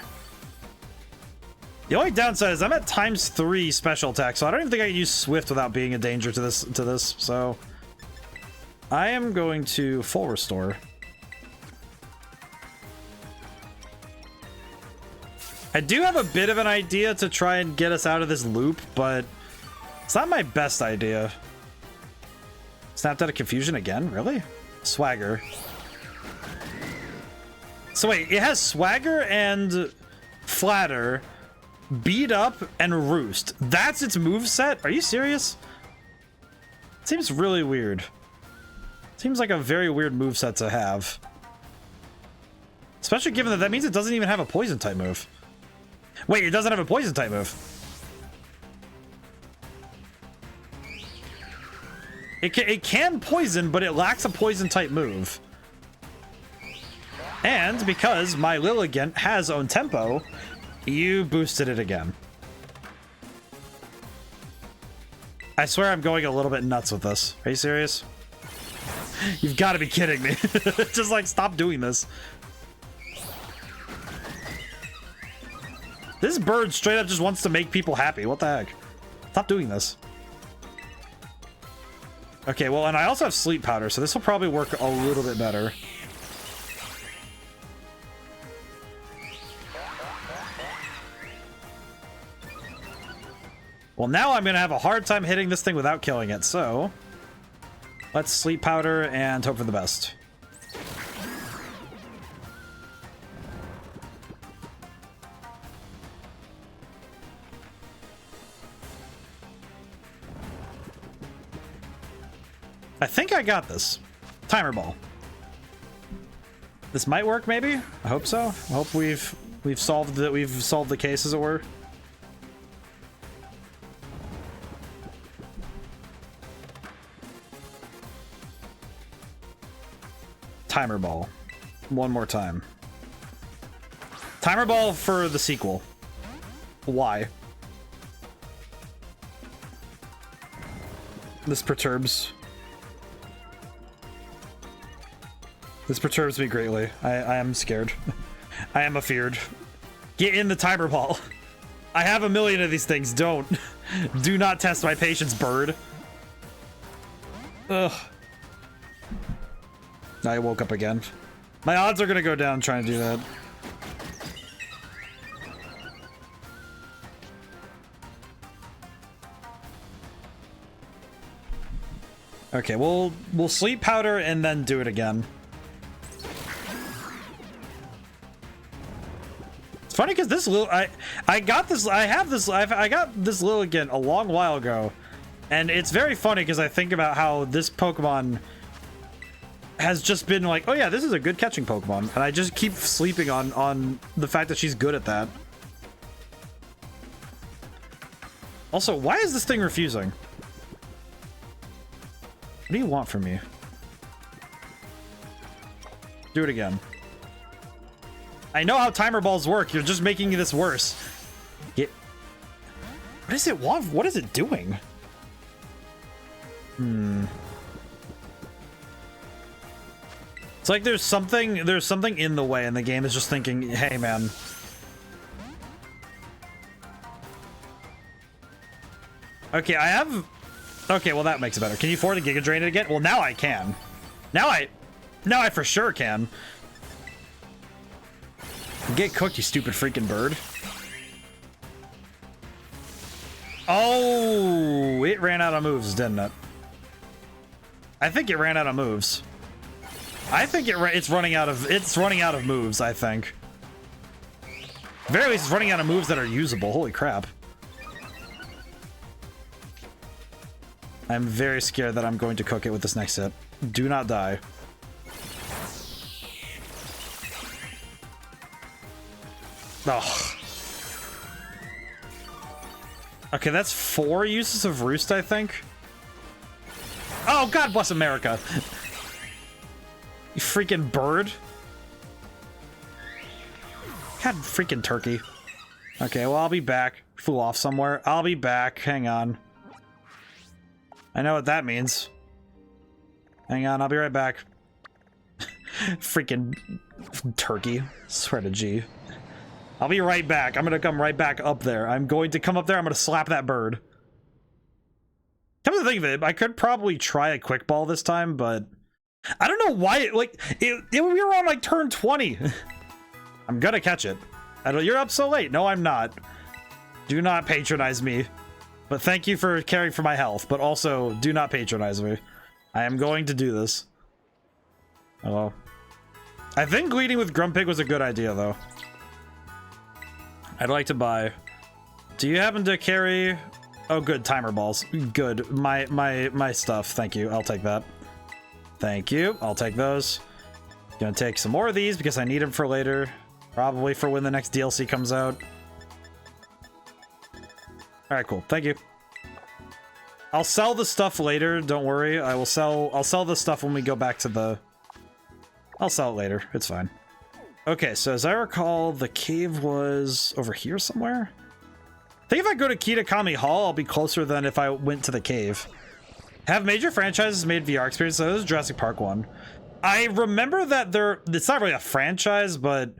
The only downside is I'm at ×3 special attack, so I don't even think I can use Swift without being a danger to this, so... I am going to full restore. I do have a bit of an idea to try and get us out of this loop, but it's not my best idea. Snapped out of confusion again? Really? Swagger. So wait, it has Swagger and Flatter, Beat Up, and Roost. That's its moveset? Are you serious? Seems really weird. Seems like a very weird moveset to have. Especially given that means it doesn't even have a poison type move. Wait, it doesn't have a poison type move. It can poison, but it lacks a poison type move. And because my Lilligant has own tempo, you boosted it again. I swear I'm going a little bit nuts with this. Are you serious? You've got to be kidding me. Just like, stop doing this. This bird straight up just wants to make people happy. What the heck? Stop doing this. Okay, well, and I also have sleep powder, so this will probably work a little bit better. Well, now I'm going to have a hard time hitting this thing without killing it, so... Let's sleep powder and hope for the best. I think I got this. Timer ball. This might work, maybe. I hope so. I hope we've solved the case, as it were. Timer ball. One more time. Timer ball for the sequel. Why? This perturbs me greatly. I am scared. I am afeared. Get in the timer ball. I have a million of these things. Don't. Do not test my patience, bird. Ugh. I woke up again. My odds are gonna go down trying to do that. Okay, we'll sleep powder and then do it again. It's funny because this little I got this Lilligant a long while ago, and it's very funny because I think about how this Pokemon has just been like, oh yeah, this is a good catching Pokemon, and I just keep sleeping on the fact that she's good at that. Also, why is this thing refusing? What do you want from me? Do it again. I know how timer balls work. You're just making this worse. What does it want? What is it doing? It's like there's something in the way, and the game is just thinking, hey man. Okay, okay, well that makes it better. Can you afford to Giga Drain it again? Well, now I can. Now I for sure can. Get cooked, you stupid freaking bird. Oh, it ran out of moves, didn't it? I think it ran out of moves. I think it's running out of moves, I think. At the very least, it's running out of moves that are usable. Holy crap. I'm very scared that I'm going to cook it with this next hit. Do not die. Oh. Okay, that's 4 uses of Roost, I think. Oh, God bless America. You freaking bird. God freaking turkey. Okay, well, I'll be back. Flew off somewhere. I'll be back. Hang on. I know what that means. Hang on, I'll be right back. Freaking turkey. Swear to G. I'll be right back. I'm gonna come right back up there. I'm going to come up there. I'm gonna slap that bird. Come to think of it, I could probably try a quick ball this time, but I don't know why. We were on like turn 20. I'm gonna catch it. You're up so late. No, I'm not. Do not patronize me. But thank you for caring for my health. But also, do not patronize me. I am going to do this. Hello. I think leading with Grumpig was a good idea, though. I'd like to buy. Do you happen to carry? Oh, good. Timer balls. Good. My stuff. Thank you. I'll take that. Thank you. I'll take those. Gonna take some more of these because I need them for later. Probably for when the next DLC comes out. All right, cool. Thank you. I'll sell the stuff later. Don't worry. I'll sell the stuff when we go back to the... I'll sell it later. It's fine. Okay, so as I recall, the cave was over here somewhere. I think if I go to Kitakami Hall, I'll be closer than if I went to the cave. Have major franchises made VR experiences? So this is Jurassic Park 1. I remember that it's not really a franchise, but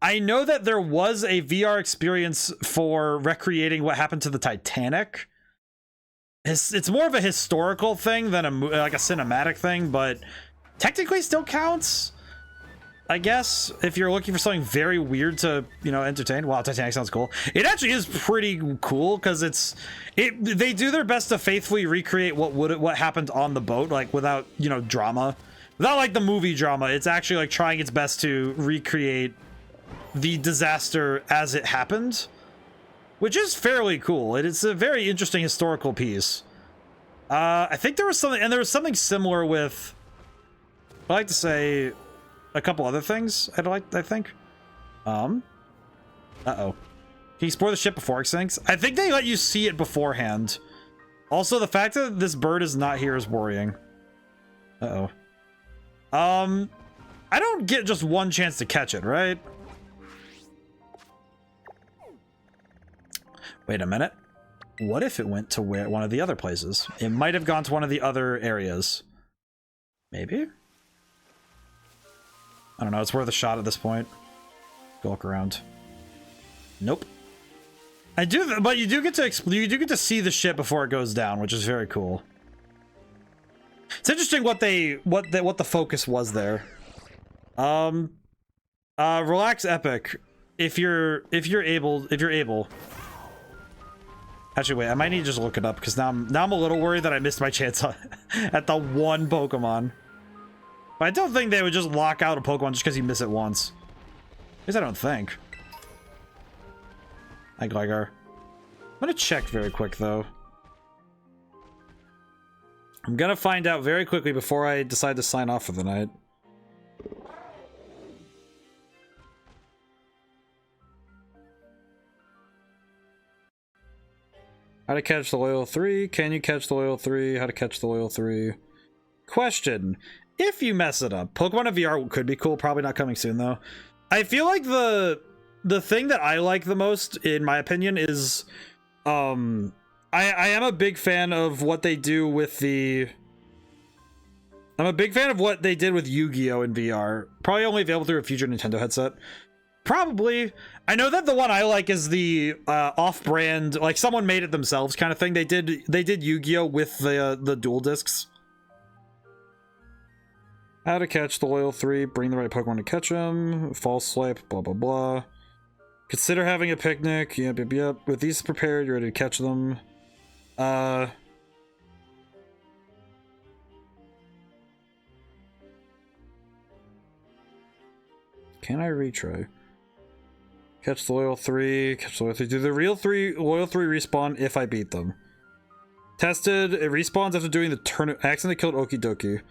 I know that there was a VR experience for recreating what happened to the Titanic. It's more of a historical thing than like a cinematic thing, but technically still counts, I guess, if you're looking for something very weird to, you know, entertain. Wow, Titanic sounds cool. It actually is pretty cool because they do their best to faithfully recreate what happened on the boat, like without, you know, drama, without like the movie drama. It's actually like trying its best to recreate the disaster as it happened, which is fairly cool. It's a very interesting historical piece. I think there was something, and there was something similar with, I like to say, a couple other things. I think. Uh-oh. Can you explore the ship before it sinks? I think they let you see it beforehand. Also, the fact that this bird is not here is worrying. Uh-oh. I don't get just one chance to catch it, right? Wait a minute. What if it went to one of the other places? It might have gone to one of the other areas. Maybe? I don't know. It's worth a shot at this point. Go look around. Nope. But you do get to see the ship before it goes down, which is very cool. It's interesting what the focus was there. Relax Epic. If you're able. Actually, wait, I might need to just look it up because now I'm a little worried that I missed my chance at the one Pokemon. But I don't think they would just lock out a Pokemon just because you miss it once. At least I don't think. Hi, Gligar. I'm gonna check very quick though. I'm gonna find out very quickly before I decide to sign off for the night. How to catch the Loyal 3? Can you catch the Loyal 3? How to catch the Loyal 3? Question. If you mess it up, Pokemon in VR could be cool. Probably not coming soon, though. I feel like the thing that I like the most, in my opinion, is... I am a big fan of what they do with the... I'm a big fan of what they did with Yu-Gi-Oh! In VR. Probably only available through a future Nintendo headset. Probably. I know that the one I like is the off-brand, like someone made it themselves kind of thing. They did Yu-Gi-Oh! With the dual discs. How to catch the Loyal 3, bring the right Pokemon to catch them, false swipe, blah blah blah. Consider having a picnic, yep. With these prepared, you're ready to catch them. Can I retry? Catch the Loyal 3, catch the Loyal 3. Do the real Loyal 3 respawn if I beat them? Tested, it respawns after doing the tournament. Accidentally killed Okidoki.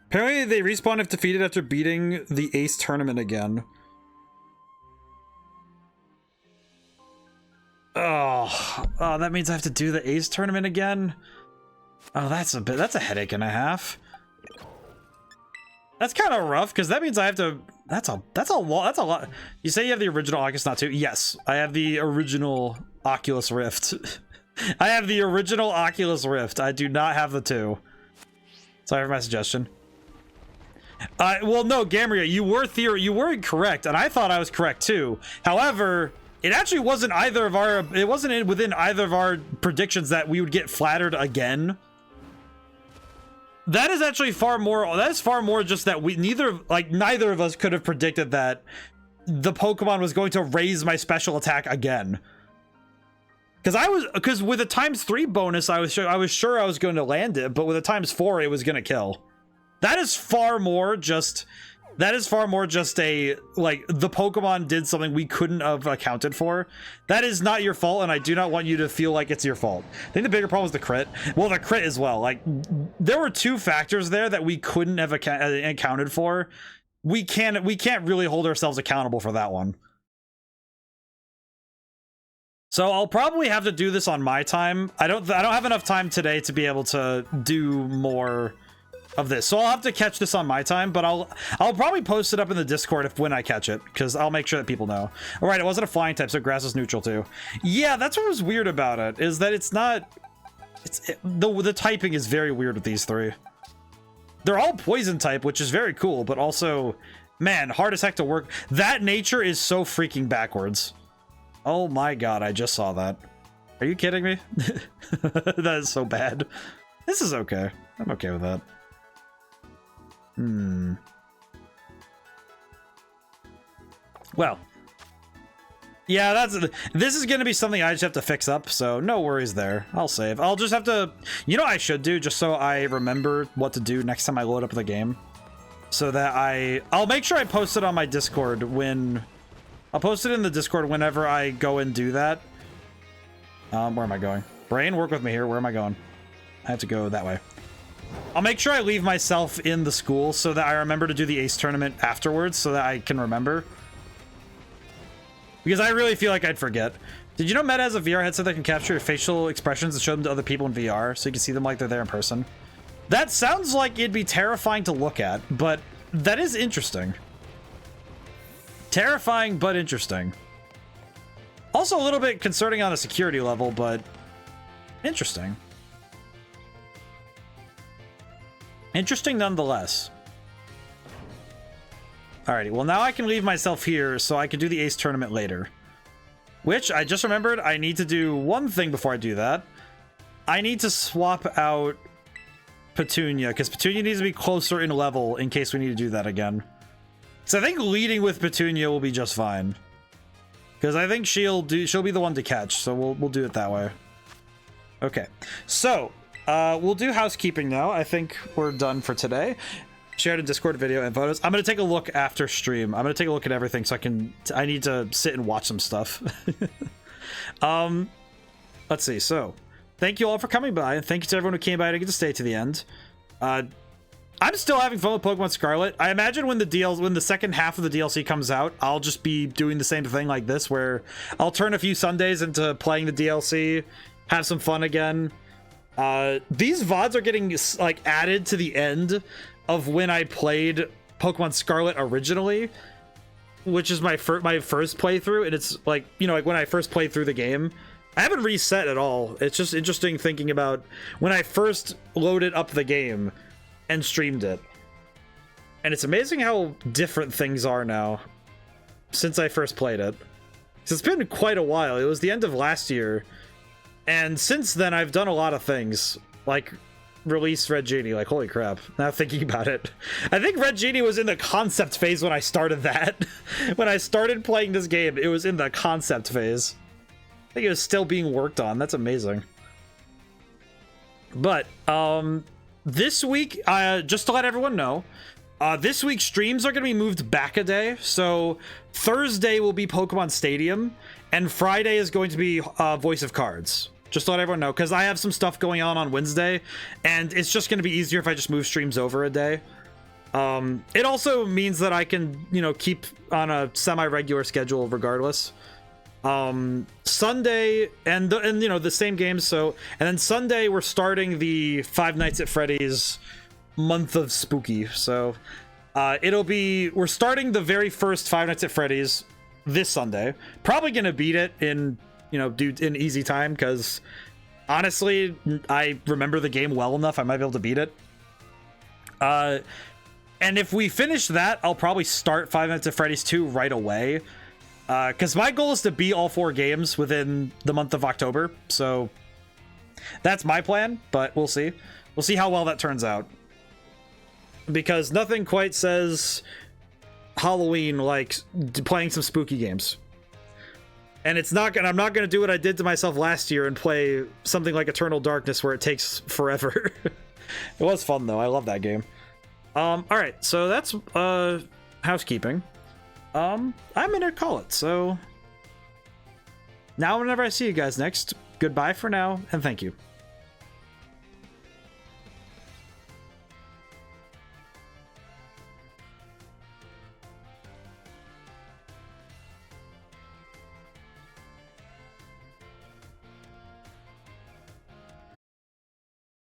Apparently they respawn if defeated after beating the Ace tournament again. Oh, that means I have to do the Ace tournament again? Oh, that's a headache and a half. That's kind of rough, because that means I have to... That's a lot. You say you have the original Oculus Not 2? Yes, I have the original Oculus Rift. I have the original Oculus Rift. I do not have the 2. Sorry for my suggestion. Well, no, Gamria, you were incorrect, and I thought I was correct too. However, it actually wasn't within either of our predictions that we would get flattered again. That is actually far more just that neither of us could have predicted that the Pokemon was going to raise my special attack again. Because with a × 3 bonus, I was sure I was going to land it, but with a ×4, it was going to kill. That is far more just a, like, the Pokemon did something we couldn't have accounted for. That is not your fault, and I do not want you to feel like it's your fault. I think the bigger problem is the crit. Well, the crit as well. Like, there were 2 factors there that we couldn't have accounted for. We can't really hold ourselves accountable for that one. So I'll probably have to do this on my time. I don't have enough time today to be able to do more of this, so I'll have to catch this on my time, but I'll probably post it up in the Discord when I catch it, because I'll make sure that people know. All right, it wasn't a flying type, so grass is neutral too. Yeah, that's what was weird about it, is that the typing is very weird with these 3. They're all poison type, which is very cool, but also, man, hard as heck to work. That nature is so freaking backwards. Oh my god, I just saw that. Are you kidding me? That is so bad. This is okay. I'm okay with that. Well, yeah, this is gonna be something I just have to fix up, so no worries there. I'll save. I'll just have to, you know what I should do, just so I remember what to do next time I load up the game, so that I'll make sure I post it on my Discord I'll post it in the Discord whenever I go and do that. Where am I going? Brain, work with me here. Where am I going? I have to go that way. I'll make sure I leave myself in the school so that I remember to do the Ace tournament afterwards so that I can remember. Because I really feel like I'd forget. Did you know Meta has a VR headset that can capture your facial expressions and show them to other people in VR so you can see them like they're there in person? That sounds like it'd be terrifying to look at, but that is interesting. Terrifying, but interesting. Also a little bit concerning on a security level, but interesting. Interesting nonetheless. Alrighty, well now I can leave myself here so I can do the Ace tournament later. Which, I just remembered, I need to do one thing before I do that. I need to swap out Petunia, because Petunia needs to be closer in level in case we need to do that again. So I think leading with Petunia will be just fine. Because I think she'll be the one to catch, so we'll do it that way. Okay, so we'll do housekeeping now. I think we're done for today. Shared a Discord video and photos. I'm going to take a look after stream. I'm going to take a look at everything so I need to sit and watch some stuff. Let's see. So thank you all for coming by, and thank you to everyone who came by to get to stay to the end. I'm still having fun with Pokemon Scarlet. I imagine when the second half of the DLC comes out, I'll just be doing the same thing like this, where I'll turn a few Sundays into playing the DLC, have some fun again. These VODs are getting like added to the end of when I played Pokemon Scarlet originally, which is my first playthrough, and it's like, you know, like when I first played through the game. I haven't reset at all. It's just interesting thinking about when I first loaded up the game and streamed it. And it's amazing how different things are now since I first played it. So it's been quite a while. It was the end of last year, and since then I've done a lot of things, like release Red Genie. Like, holy crap, now thinking about it, I think Red Genie was in the concept phase when I started that. When I started playing this game, it was in the concept phase. I think it was still being worked on. That's amazing. But this week, just to let everyone know, this week's streams are going to be moved back a day. So Thursday will be Pokemon Stadium, and Friday is going to be Voice of Cards. Just to let everyone know, because I have some stuff going on Wednesday, and it's just going to be easier if I just move streams over a day. It also means that I can, you know, keep on a semi-regular schedule regardless. Sunday and you know, the same games. So, and then Sunday we're starting the Five Nights at Freddy's month of spooky. So, we're starting the very first Five Nights at Freddy's this Sunday. Probably gonna beat it in, you know, in easy time, because honestly, I remember the game well enough. I might be able to beat it. And if we finish that, I'll probably start Five Nights at Freddy's 2 right away. Because my goal is to beat all 4 games within the month of October. So that's my plan, but we'll see. We'll see how well that turns out. Because nothing quite says Halloween like playing some spooky games. And I'm not gonna do what I did to myself last year and play something like Eternal Darkness where it takes forever. It was fun though. I love that game. All right, so that's housekeeping. I'm gonna call it. So now, whenever I see you guys next, goodbye for now, and thank you.